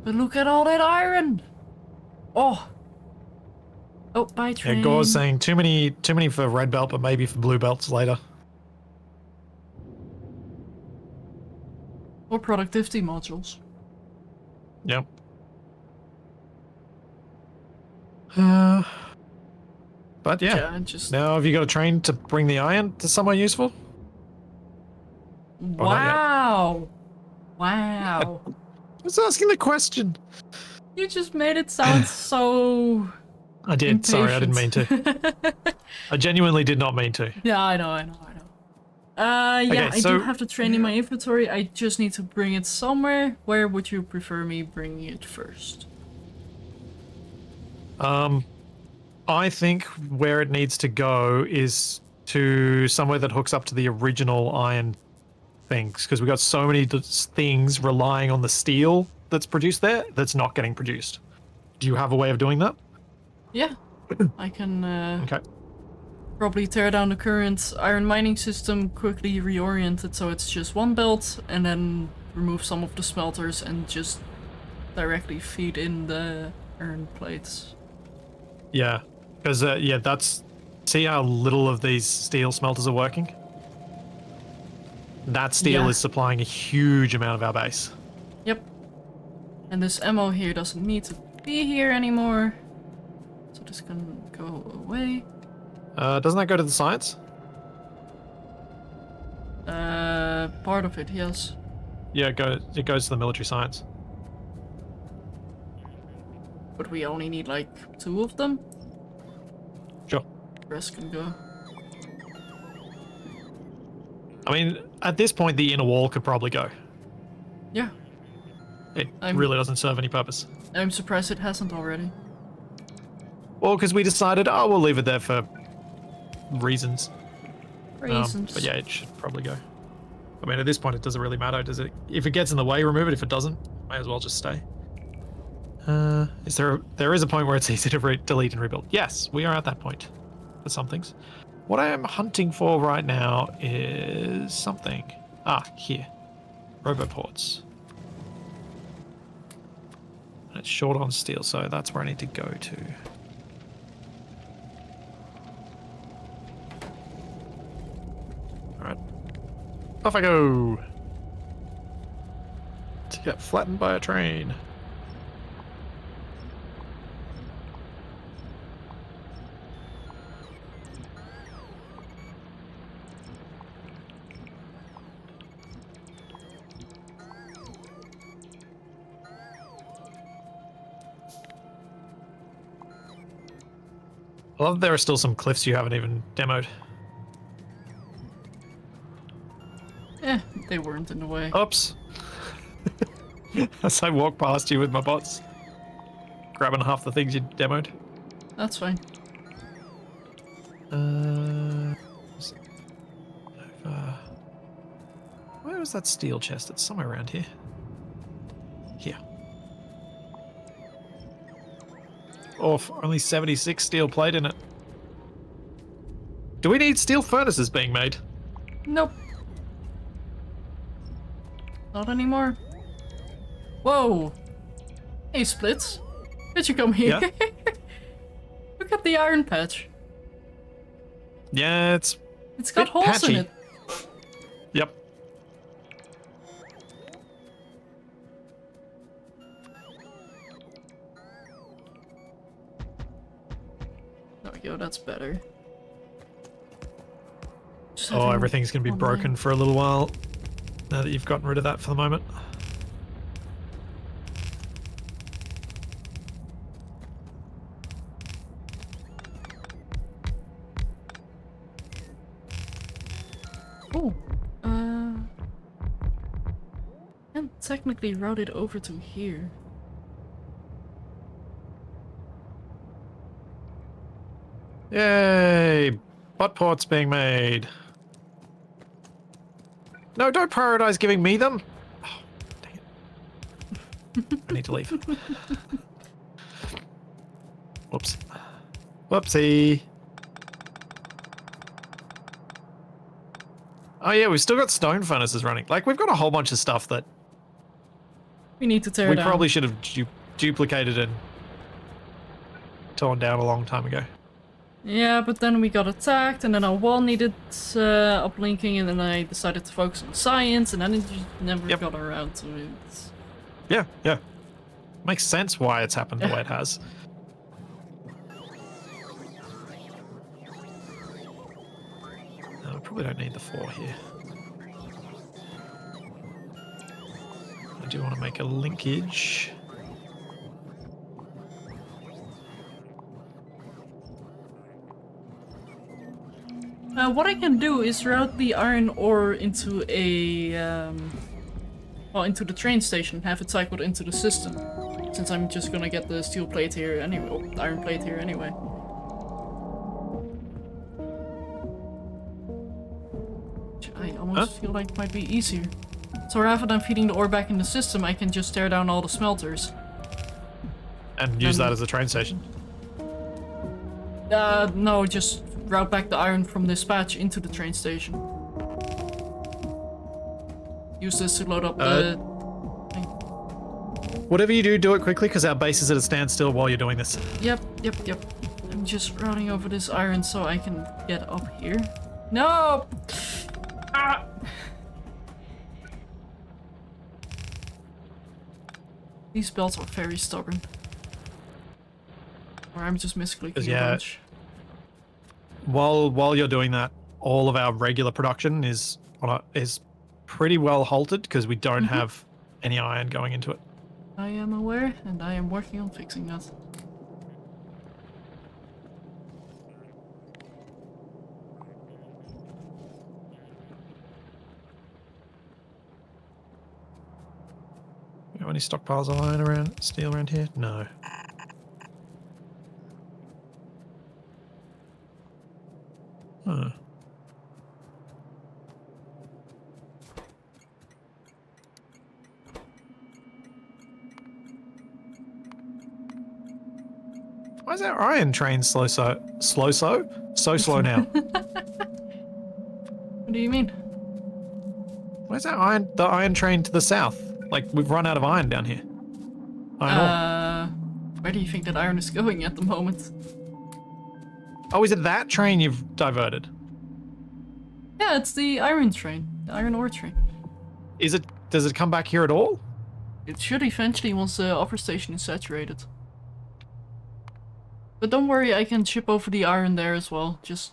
But look at all that iron! Oh! Oh, bye train. Yeah, Gore's saying too many for red belt, but maybe for blue belts later. Or productivity modules. Yep. But yeah, just... now have you got a train to bring the iron to somewhere useful? Wow! Wow. I was asking the question. You just made it sound so... I did. impatient. Sorry, I didn't mean to. I genuinely did not mean to. Yeah, I know. Yeah, Okay, I so- do have the train in my inventory. I just need to bring it somewhere. Where would you prefer me bringing it first? I think where it needs to go is to somewhere that hooks up to the original iron things, because we've got so many things relying on the steel that's produced there that's not getting produced. Do you have a way of doing that? Yeah, I can Okay. probably tear down the current iron mining system, quickly reorient it so it's just one belt, and then remove some of the smelters and just directly feed in the iron plates. Yeah, because yeah, that's... See how little of these steel smelters are working? That steel Yeah. is supplying a huge amount of our base. Yep. And this ammo here doesn't need to be here anymore. So this can go away. Doesn't that go to the science? Part of it, yes. Yeah, it goes to the military science. But we only need like 2 of them. Sure. The rest can go. I mean, at this point, the inner wall could probably go. Yeah. It I'm- really doesn't serve any purpose. I'm surprised it hasn't already. Well, because we decided, oh, we'll leave it there for reasons. Reasons. But yeah, it should probably go. I mean, at this point, it doesn't really matter, does it? If it gets in the way, remove it. If it doesn't, may as well just stay. There is a point where it's easy to delete and rebuild. Yes, we are at that point for some things. What I am hunting for right now is something. Ah, here. Roboports. And it's short on steel, so that's where I need to go to. Alright. Off I go! To get flattened by a train. I love that there are still some cliffs you haven't even demoed. They weren't in the way. Oops. As I walk past you with my bots, grabbing half the things you demoed. That's fine. Where was that steel chest? It's somewhere around here. Here. Oh, only 76 steel plate in it. Do we need steel furnaces being made? Nope. Not anymore. Whoa! Hey, Splits. Did you come here? Yeah? Look at the iron patch. Yeah, it's It's got bit holes patchy. in it. Yep. There we go, that's better. Just Oh, having everything's going to be one broken line. for a little while. Now that you've gotten rid of that for the moment. Oh, can technically route it over to here. Yay! Bot ports being made. No, don't prioritize giving me them. Oh, dang it. I need to leave. Whoops. Whoopsie. Oh yeah, we've still got stone furnaces running. Like, we've got a whole bunch of stuff that We need to tear we down. probably should have duplicated and torn down a long time ago. Yeah, but then we got attacked, and then our wall needed uplinking, and then I decided to focus on science, and then it just never Yep. got around to it. Yeah, yeah. Makes sense why it's happened the way it has. No, I probably don't need the 4 here. I do want to make a linkage. What I can do is route the iron ore into a, well, into the train station, have it cycled into the system. Since I'm just gonna get the steel plate here anyway, or the iron plate here anyway. Which I almost feel like might be easier. So rather than feeding the ore back in the system, I can just tear down all the smelters. And use that as a train station. No, just route back the iron from this patch into the train station. Use this to load up the... Whatever you do, do it quickly, because our base is at a standstill while you're doing this. Yep. I'm just routing over this iron so I can get up here. No! Ah! These belts are very stubborn. Or I'm just misclicking a bunch. While you're doing that, all of our regular production is pretty well halted because we don't have any iron going into it. I am aware, and I am working on fixing that. We're Any stockpiles of iron around, steel around here? No. Huh. Why is our iron train so slow now? What do you mean? Where's our the iron train to the south? Like, we've run out of iron down here. Iron ore. Where do you think that iron is going at the moment? Oh, is it that train you've diverted? Yeah, it's the iron train. The iron ore train. Does it come back here at all? It should eventually once the upper station is saturated. But don't worry, I can ship over the iron there as well. Just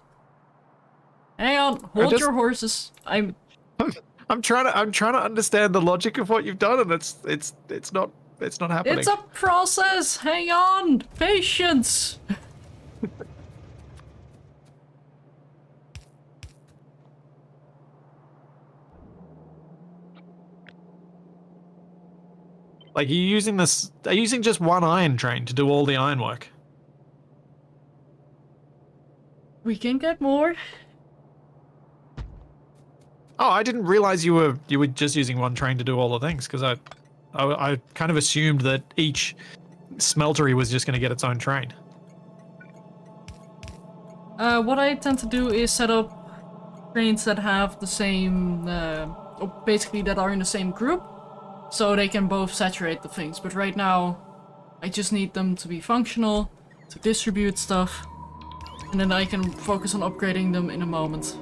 hang on, hold your horses. I'm trying to understand the logic of what you've done, and it's not happening. It's a process. Hang on, patience. Like, are you using just one iron train to do all the iron work? We can get more. Oh, I didn't realize you were just using one train to do all the things, because I kind of assumed that each smeltery was just going to get its own train. What I tend to do is set up trains that have the same, or basically that are in the same group, so they can both saturate the things. But right now, I just need them to be functional, to distribute stuff, and then I can focus on upgrading them in a moment.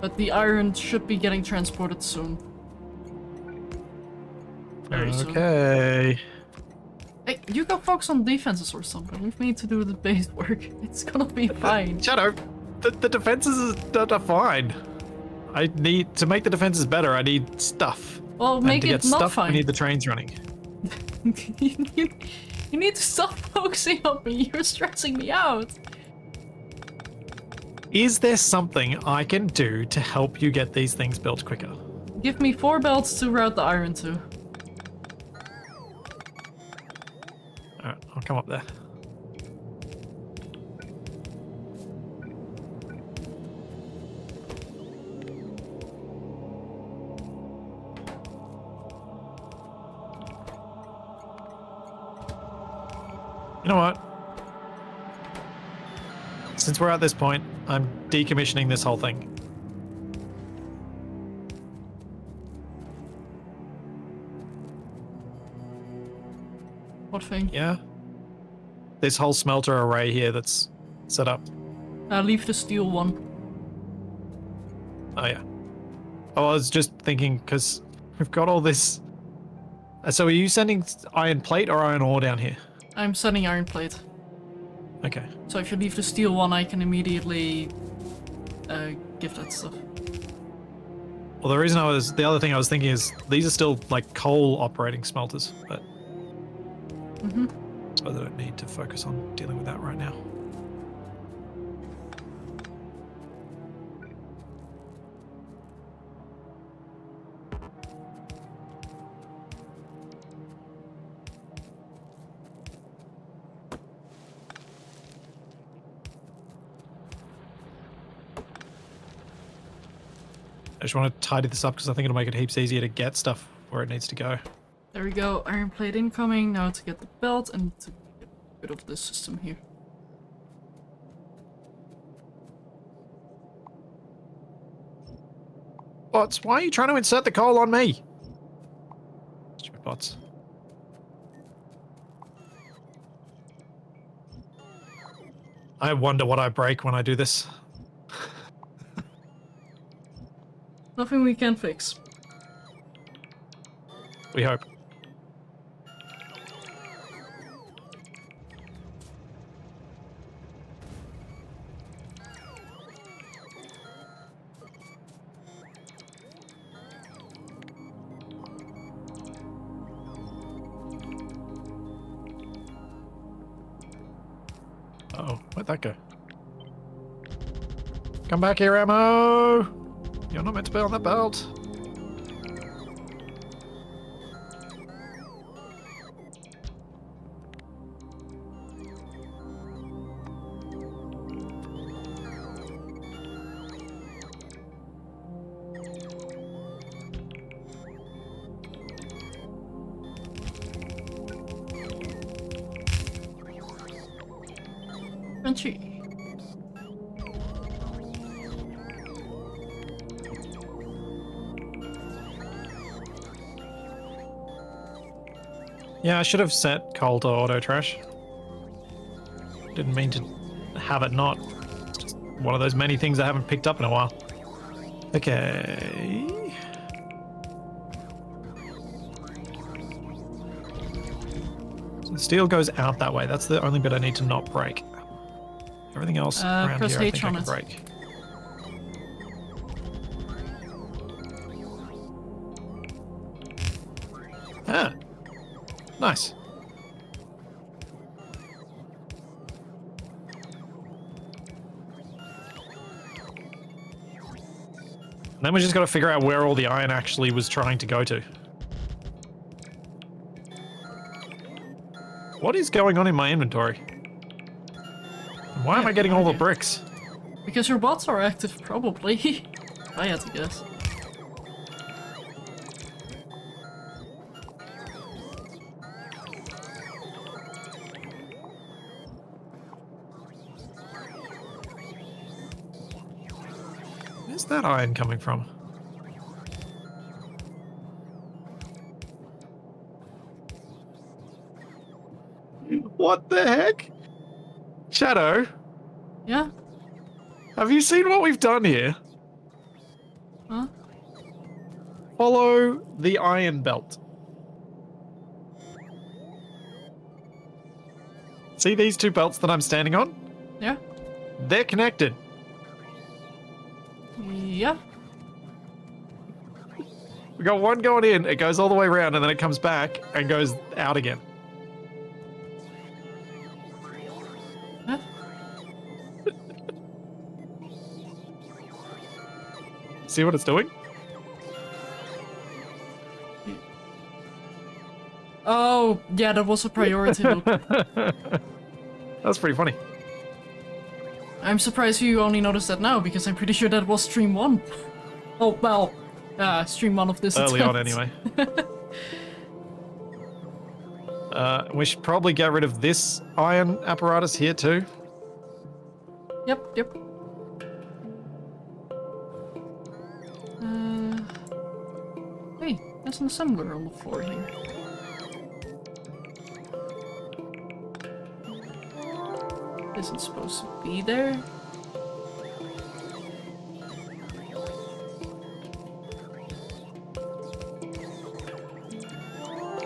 But the iron should be getting transported soon. Very soon. Okay. Hey, you go focus on defenses or something. Leave me to do the base work. It's gonna be fine. Shadow, the defenses are fine. I need to make the defenses better. I need stuff. Well, make to it get not stuff, fine. I need the trains running. You need to stop focusing on me. You're stressing me out. Is there something I can do to help you get these things built quicker? Give me 4 belts to route the iron to. Alright, I'll come up there. You know what? Since we're at this point, I'm decommissioning this whole thing. What thing? Yeah? This whole smelter array here that's set up. Leave the steel one. Oh, yeah. Oh, I was just thinking, because we've got all this... So are you sending iron plate or iron ore down here? I'm sending iron plate. Okay. So if you leave the steel one, I can immediately give that stuff. Well, the other thing I was thinking is these are still like coal operating smelters, but I suppose I don't need to focus on dealing with that right now. I just want to tidy this up because I think it'll make it heaps easier to get stuff where it needs to go. There we go. Iron plate incoming. Now to get the belt and to get rid of this system here. Bots, why are you trying to insert the coal on me? Stupid bots. I wonder what I break when I do this. Nothing we can fix. We hope. Uh-oh, where'd that go? Come back here, Ammo! You're not meant to be on that belt. Crunchy. Yeah, I should have set coal to auto trash. Didn't mean to have it not. It's just one of those many things I haven't picked up in a while. Okay. So the steel goes out that way. That's the only bit I need to not break. Everything else around press here I H think I on can it. break. Ah. Nice. Then we just got to figure out where all the iron actually was trying to go to. What is going on in my inventory? Why am I getting all the bricks? Because your bots are active, probably. I had to guess. Where's that iron coming from? What the heck? Shadow, Yeah? have you seen what we've done here? Huh? Follow the iron belt. See these two belts that I'm standing on? Yeah? They're connected. Yeah? We got one going in, it goes all the way around, and then it comes back and goes out again. Huh? See what it's doing? Oh, yeah, that was a priority loop. That's pretty funny. I'm surprised you only noticed that now, because I'm pretty sure that was stream 1. Oh, well, stream 1 of this Early on, attempt. anyway. We should probably get rid of this iron apparatus here, too. Yep. Hey, there's an assembler on the floor here. Isn't supposed to be there.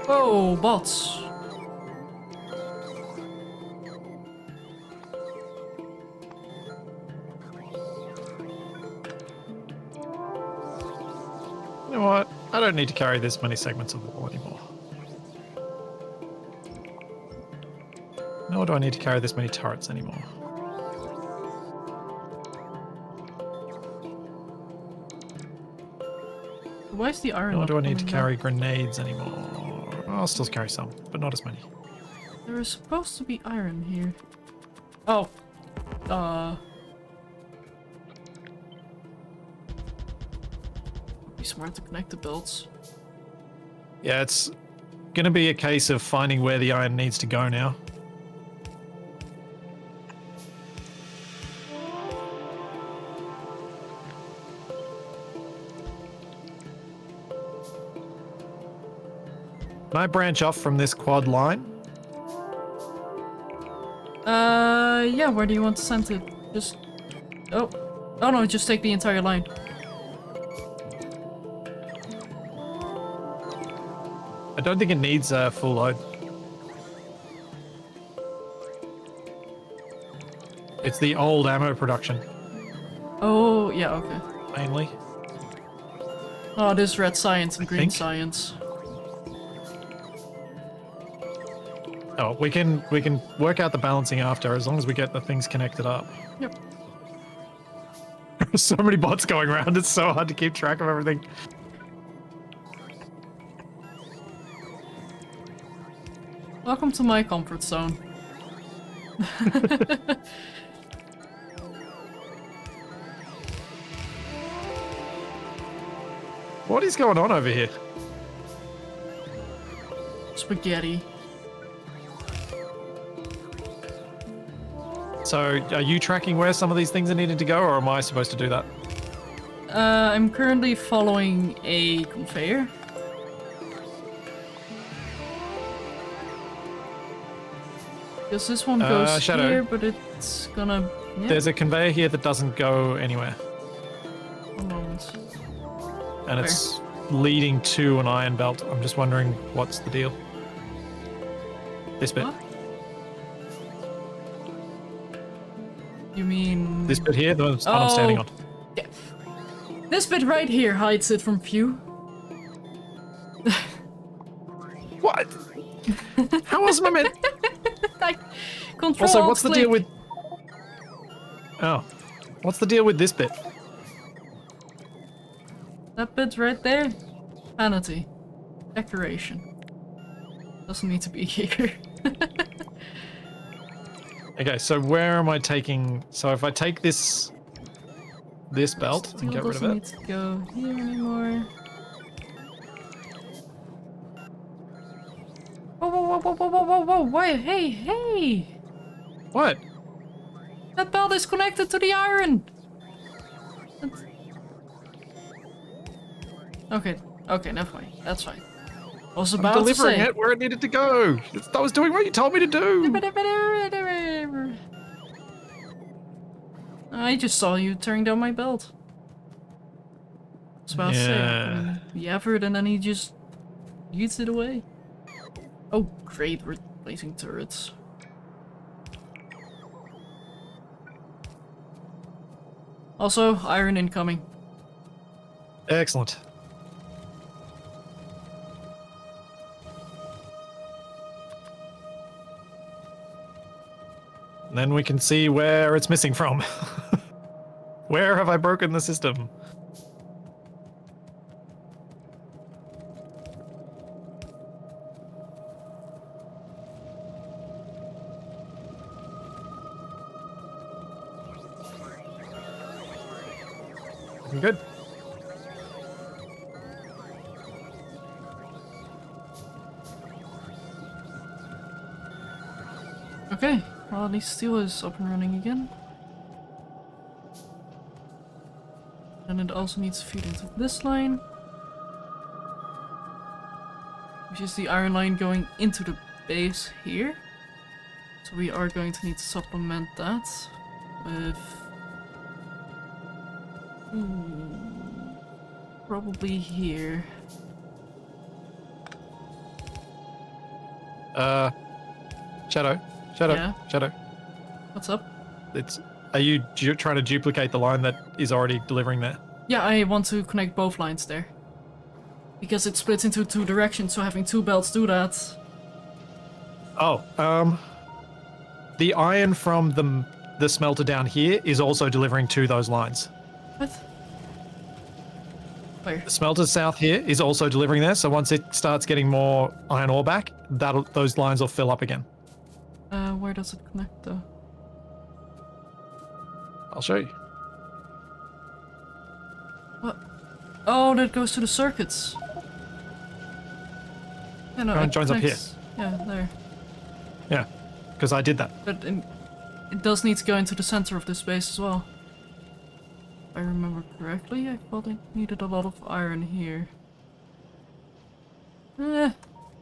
Whoa, bots. You know what? I don't need to carry this many segments of wall anymore. Nor do I need to carry this many turrets anymore. Why is the iron Nor not do I need to coming carry back? grenades anymore. I'll still carry some, but not as many. There is supposed to be iron here. Oh. Be smart to connect the belts. Yeah, it's gonna be a case of finding where the iron needs to go now. Can I branch off from this quad line? Yeah, where do you want to send it? Just... Oh. Oh no, just take the entire line. I don't think it needs a full load. It's the old ammo production, Oh, yeah, okay. mainly. Oh, this red science and green think. science. Oh, we can work out the balancing after, as long as we get the things connected up. Yep. So many bots going around, it's so hard to keep track of everything. Welcome to my comfort zone. What is going on over here? Spaghetti. So, are you tracking where some of these things are needed to go, or am I supposed to do that? I'm currently following a conveyor. Because this one goes Shadow. here, but it's gonna... Yeah. There's a conveyor here that doesn't go anywhere, One moment. and it's leading to an iron belt. I'm just wondering what's the deal. This bit. What? You mean... This bit here, the one I'm standing on. Yeah. This bit right here hides it from view. What? How was I meant? Control Also, what's the click. deal with... Oh. What's the deal with this bit? That bit right there? Vanity. Decoration. Doesn't need to be here. Okay, so where am I taking... So if I take this belt and Steel get rid of doesn't it... need to go here anymore. Whoa, whoa, whoa, whoa, whoa, whoa, whoa, whoa, hey, hey! What? That belt is connected to the iron! That's... Okay, never mind. That's fine. I was about I'm delivering to say... it where it needed to go. I was doing what you told me to do. I just saw you tearing down my belt. I was about to say, the effort, and then he just yeets it away. Oh, great, we're placing turrets. Also, iron incoming. Excellent. And then we can see where it's missing from. Where have I broken the system? Looking good. Okay, well at least steel is up and running again. And it also needs to feed into this line. Which is the iron line going into the base here. So we are going to need to supplement that with... probably here. Shadow. Yeah. Shadow. What's up? Are you trying to duplicate the line that is already delivering there? Yeah, I want to connect both lines there. Because it splits into two directions, so having two belts do that. Oh, the iron from the smelter down here is also delivering to those lines. What? Where? The smelter south here is also delivering there, so once it starts getting more iron ore back, those lines will fill up again. Where does it connect though? I'll show you. What? Oh, that goes to the circuits. Yeah, no, it joins up here. connects- Yeah, there. Yeah, because I did that. But it does need to go into the center of this base as well. If I remember correctly, I thought it needed a lot of iron here.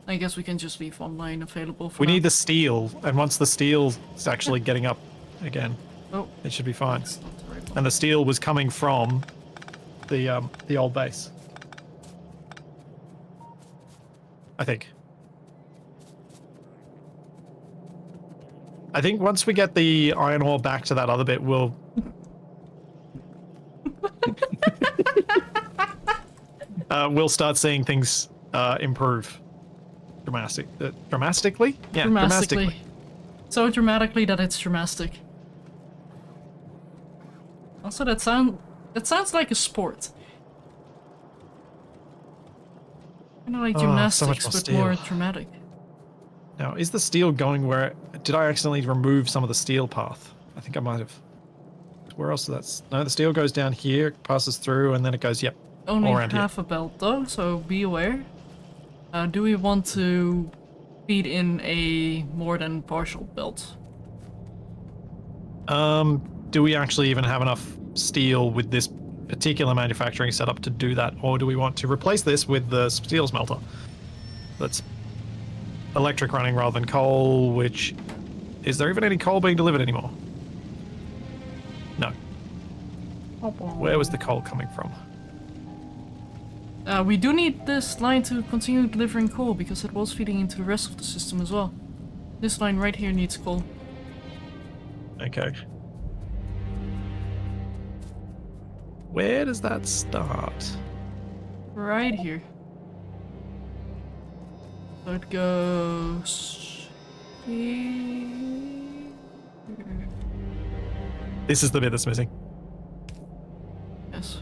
I guess we can just leave one line available for We now. need the steel, and once the steel is actually getting up again, Oh, it should be fine. that's not the right one. And the steel was coming from the old base. I think. I think once we get the iron ore back to that other bit, we'll... we'll start seeing things improve. Dramatically? Yeah, dramatically. So dramatically that it's dramatic. Also, that sounds like a sport. Kind of like Oh, so gymnastics, much more but steel. more dramatic. Now, is the steel going where... Did I accidentally remove some of the steel path? I think I might have. Where else is that? No, the steel goes down here, passes through, and then it goes, yep, Only all around here. half a belt though, so be aware. Do we want to feed in a more than partial belt? Do we actually even have enough steel with this particular manufacturing setup to do that, or do we want to replace this with the steel smelter that's electric running rather than coal? Which is there even any coal being delivered anymore? No. Where was the coal coming from? We do need this line to continue delivering coal because it was feeding into the rest of the system as well. This line right here needs coal. Okay. Where does that start? Right here. So it goes here. This is the bit that's missing. Yes.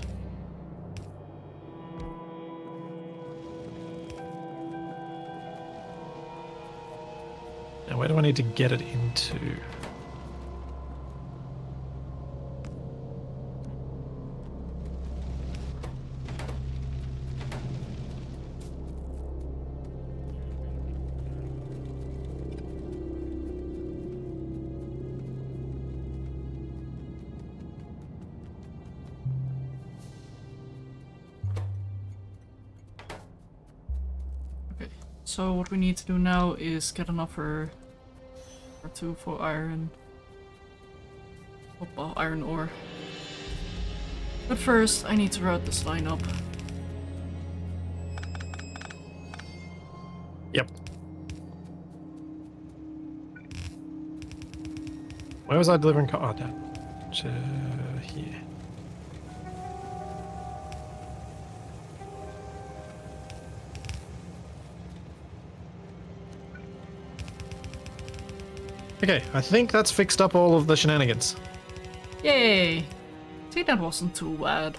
Now, where do I need to get it into? So what we need to do now is get an offer or two for iron. Well, iron ore. But first, I need to route this line up. Yep. Where was I delivering? Oh, down to here. Okay, I think that's fixed up all of the shenanigans. Yay! See, that wasn't too bad.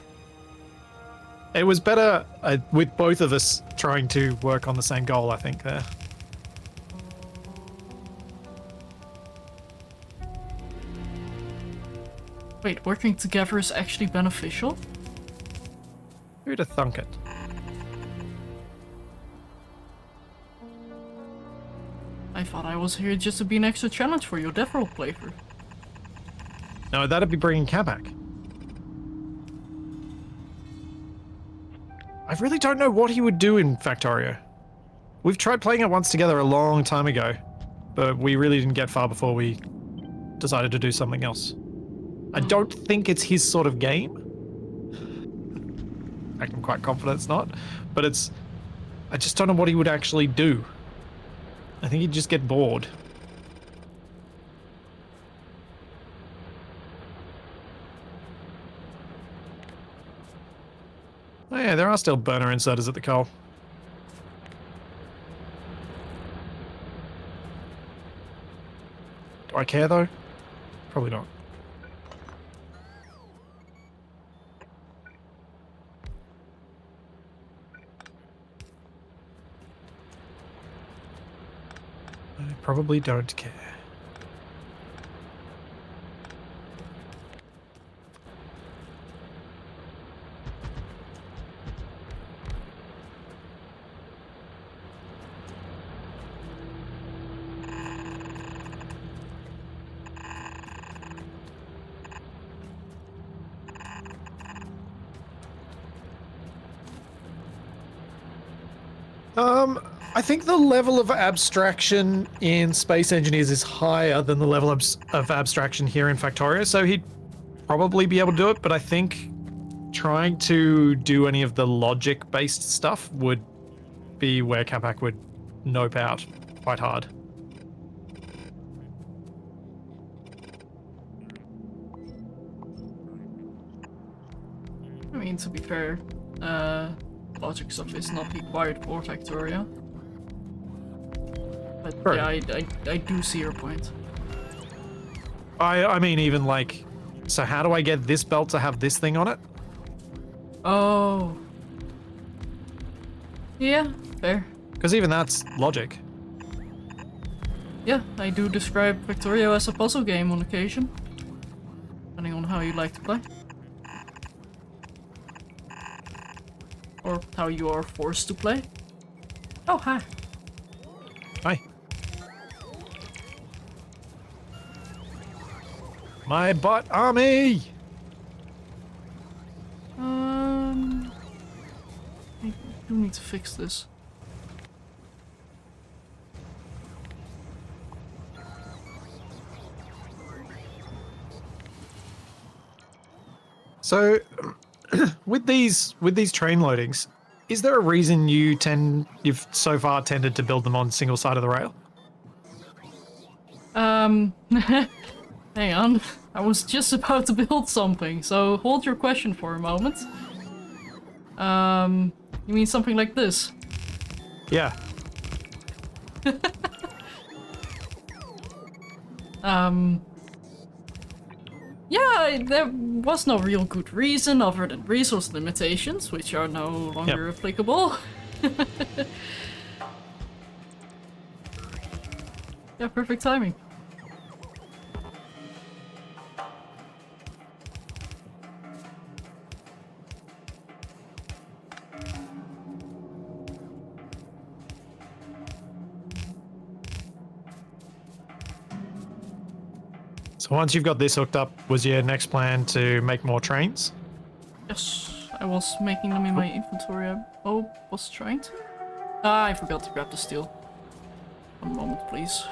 It was better with both of us trying to work on the same goal, I think, there. Wait, working together is actually beneficial? Who'd have thunk it? I thought I was here just to be an extra challenge for your deathworld playthrough. No, that'd be bringing Cat back. I really don't know what he would do in Factorio. We've tried playing it once together a long time ago, but we really didn't get far before we decided to do something else. I don't think it's his sort of game. I'm quite confident it's not, but I just don't know what he would actually do. I think he'd just get bored. Oh yeah, there are still burner inserters at the coal. Do I care though? Probably not. I probably don't care. I think the level of abstraction in Space Engineers is higher than the level of abstraction here in Factorio, so he'd probably be able to do it, but I think trying to do any of the logic-based stuff would be where Capac would nope out quite hard. I mean, to be fair, logic stuff is not required for Factorio. But Sure. yeah, I do see your point. I mean, even like, so how do I get this belt to have this thing on it? Oh. Yeah, fair. Because even that's logic. Yeah, I do describe Factorio as a puzzle game on occasion. Depending on how you like to play. Or how you are forced to play. Oh, hi. Hi. My butt army! I do need to fix this. So, with these train loadings, is there a reason you've so far tended to build them on single side of the rail? Hang on. I was just about to build something, so hold your question for a moment. You mean something like this? Yeah. Yeah, there was no real good reason other than resource limitations, which are no longer applicable. Yeah, perfect timing. So once you've got this hooked up, was your next plan to make more trains? Yes, I was making them in my inventory. I was trying to. Ah, I forgot to grab the steel. One moment, please.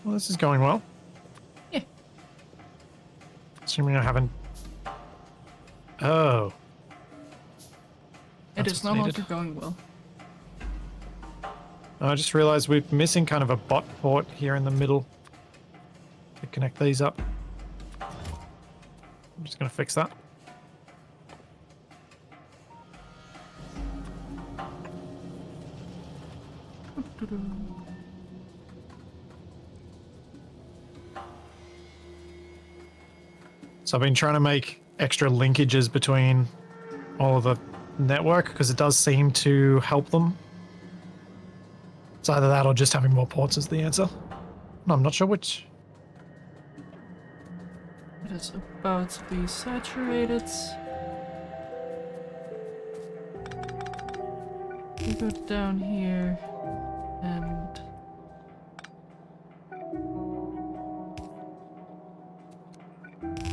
Well, this is going well. Yeah. Assuming I haven't... Oh. It That's is no what's longer needed. going well. I just realized we're missing kind of a bot port here in the middle to connect these up. I'm just going to fix that. So I've been trying to make extra linkages between all of the network because it does seem to help them. It's either that or just having more ports is the answer. No, I'm not sure which. It is about to be saturated. We go down here and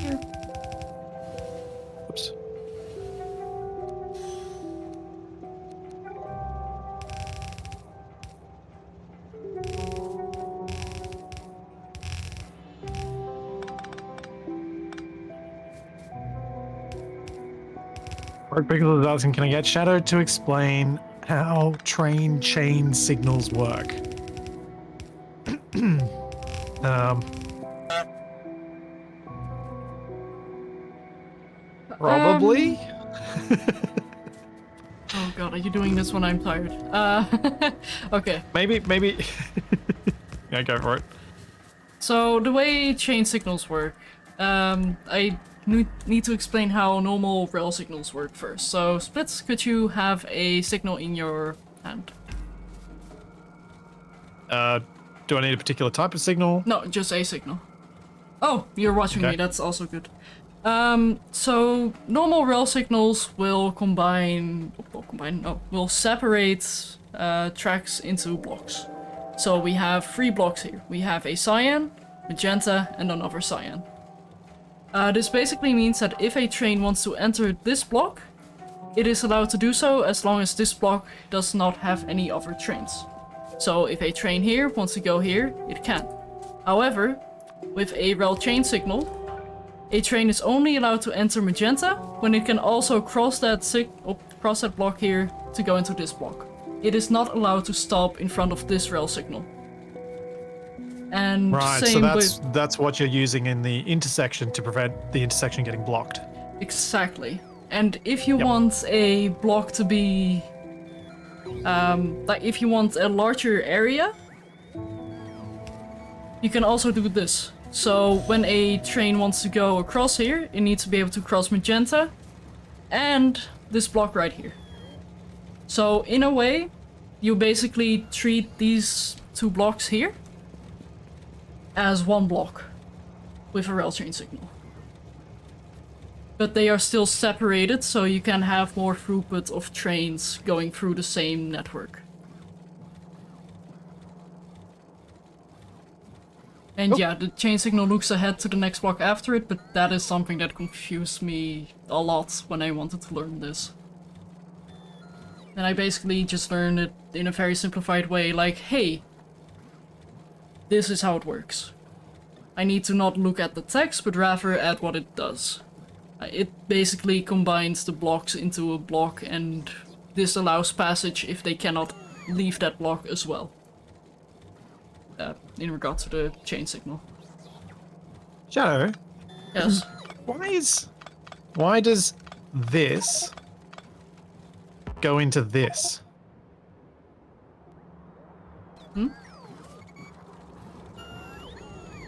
here. Oops. Pickle is asking, can I get Shadow to explain how train chain signals work? Probably. Oh god, are you doing this when I'm tired? Okay. Maybe. Yeah, go for it. So the way chain signals work, I need to explain how normal rail signals work first. So Splits, could you have a signal in your hand? Do I need a particular type of signal? No, just a signal. Oh, you're watching Okay. me, that's also good. So normal rail signals will will separate tracks into blocks. So we have 3 blocks here. We have a cyan, magenta, and another cyan. This basically means that if a train wants to enter this block, it is allowed to do so as long as this block does not have any other trains. So if a train here wants to go here, it can. However, with a rail chain signal, a train is only allowed to enter magenta when it can also cross that block here to go into this block. It is not allowed to stop in front of this rail signal. And Right, same so that's what you're using in the intersection to prevent the intersection getting blocked. Exactly. And if you want a block to be like if you want a larger area, you can also do this. So when a train wants to go across here, it needs to be able to cross magenta and this block right here. So in a way, you basically treat these 2 blocks here as one block with a rail chain signal. but they are still separated, so you can have more throughput of trains going through the same network. And yeah, the chain signal looks ahead to the next block after it, but that is something that confused me a lot when I wanted to learn this. And I basically just learned it in a very simplified way, like, hey, this is how it works. I need to not look at the text, but rather at what it does. It basically combines the blocks into a block, and this allows passage if they cannot leave that block as well. In regard to the chain signal. Shadow? Yes? Why does this go into this? Hmm?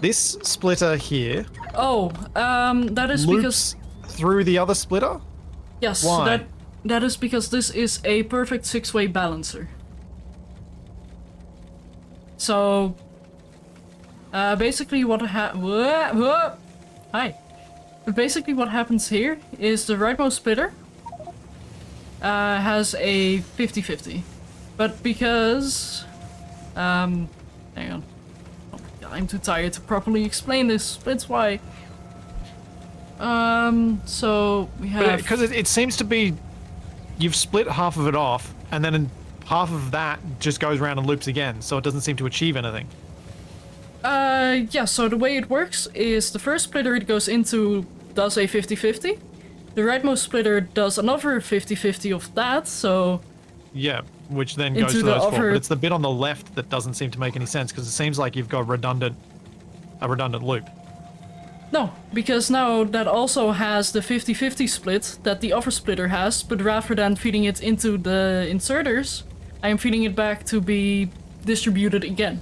This splitter here Oh, that is loops because... through the other splitter? Yes, Why? that is because this is a perfect six-way balancer. So, basically what Basically what happens here is the rightmost splitter has a 50-50. But because... hang on. Oh, I'm too tired to properly explain this, that's why. So we have... Because it seems to be... You've split half of it off, and then half of that just goes around and loops again, so it doesn't seem to achieve anything. Yeah, so the way it works is the first splitter it goes into does a 50-50. The rightmost splitter does another 50-50 of that, so... Yeah, which then Into goes to the those four. other- But it's the bit on the left that doesn't seem to make any sense, because it seems like you've got a redundant loop. No, because now that also has the 50-50 split that the other splitter has, but rather than feeding it into the inserters, I am feeding it back to be distributed again.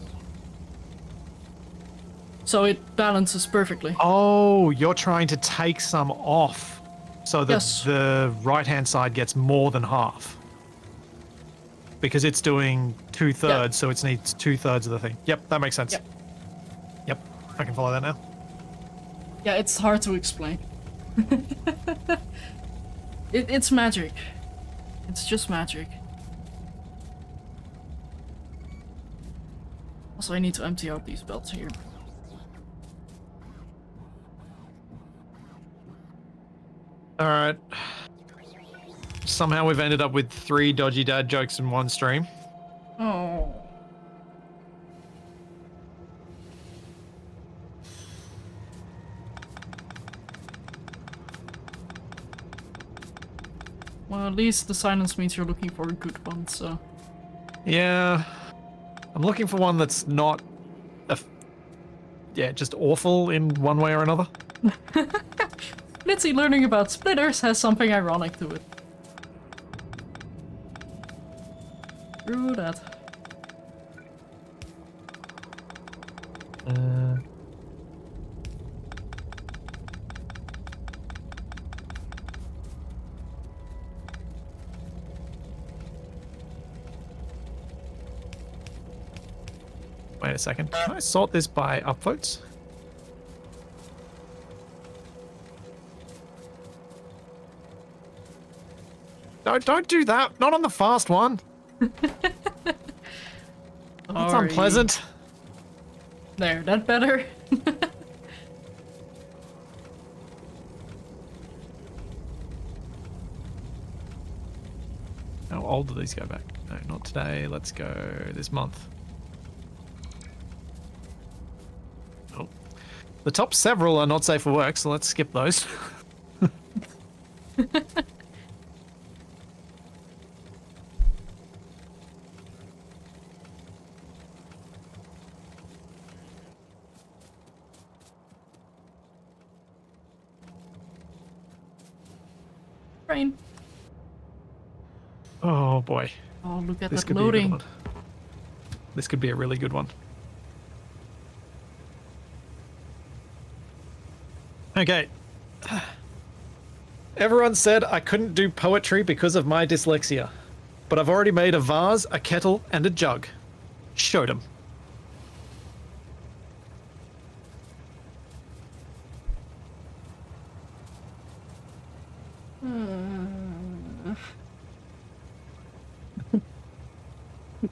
So it balances perfectly. Oh, you're trying to take some off so that Yes. the right-hand side gets more than half. Because it's doing 2/3, so it needs 2/3 of the thing. Yep, that makes sense. Yep. Yep, I can follow that now. Yeah, it's hard to explain. It's magic. It's just magic. Also, I need to empty out these belts here. Alright. Somehow we've ended up with 3 dodgy dad jokes in one stream. Oh. Well, at least the silence means you're looking for a good one, so... Yeah. I'm looking for one that's not... just awful in one way or another. Splitsie learning about splitters has something ironic to it. True that. Wait a second. Can I sort this by upvotes? No, don't do that. Not on the fast one. That's Sorry. unpleasant. There, that better? How old do these go back? No, not today. Let's go this month. Oh. The top several are not safe for work, so let's skip those. Brain. Oh boy. Oh, look at This that could be a good loading. one. This could be a really good one. Okay. Everyone said I couldn't do poetry because of my dyslexia, but I've already made a vase, a kettle, and a jug. Showed them.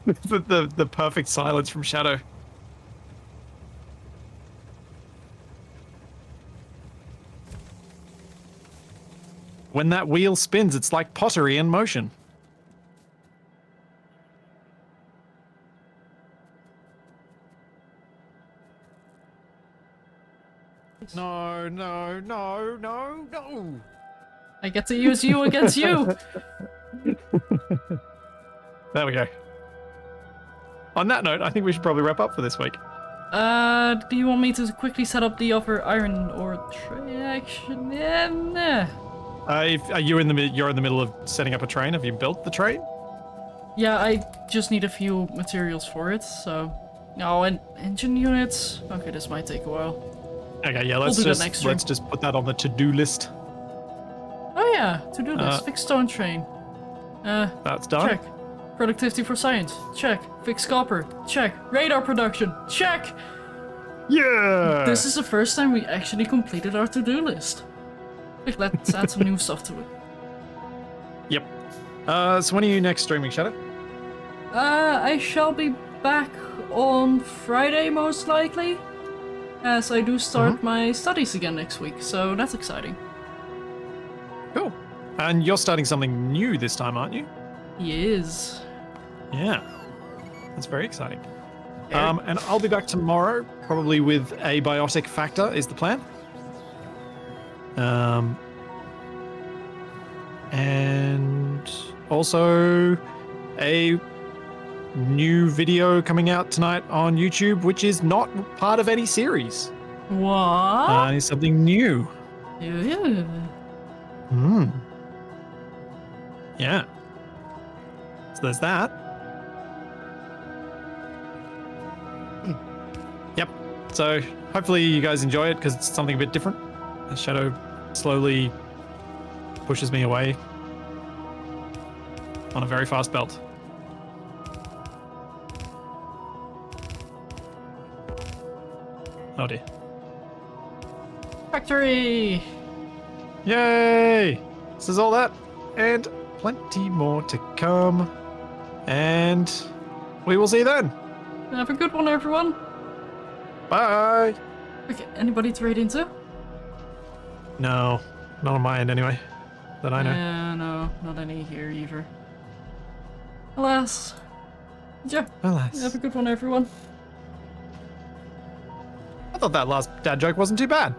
The perfect silence from Shadow. When that wheel spins, it's like pottery in motion. No, no, no, no, no. I get to use you against you. There we go. On that note, I think we should probably wrap up for this week. Do you want me to quickly set up the other iron ore train action? Yeah, nah. Are you in the you're in the middle of setting up a train? Have you built the train? Yeah, I just need a few materials for it, so... Oh, and engine units? Okay, this might take a while. Okay, yeah, We'll let's do that next just put that on the to-do list. Oh yeah, to-do list. Fix stone train. That's done. Check. Productivity for science. Check. Fix copper. Check. Radar production. Check! Yeah! This is the first time we actually completed our to-do list. Let's add some new stuff to it. Yep. So when are you next streaming, Shadow? I shall be back on Friday, most likely. As I do start my studies again next week, so that's exciting. Cool. And you're starting something new this time, aren't you? He is. Yeah. That's very exciting. And I'll be back tomorrow, probably with a biotic factor, is the plan. And also a new video coming out tonight on YouTube, which is not part of any series. What? It's something new. Yeah. Yeah. So there's that. Yep. So hopefully you guys enjoy it because it's something a bit different. The Shadow slowly pushes me away on a very fast belt. Oh dear. Factory! Yay! This is all that and plenty more to come. And we will see you then. Have a good one, everyone. Bye! Okay, anybody to raid into? No, not on my end anyway. That I know. Yeah, no, not any here either. Alas. Yeah, Alas. have a good one, everyone. I thought that last dad joke wasn't too bad.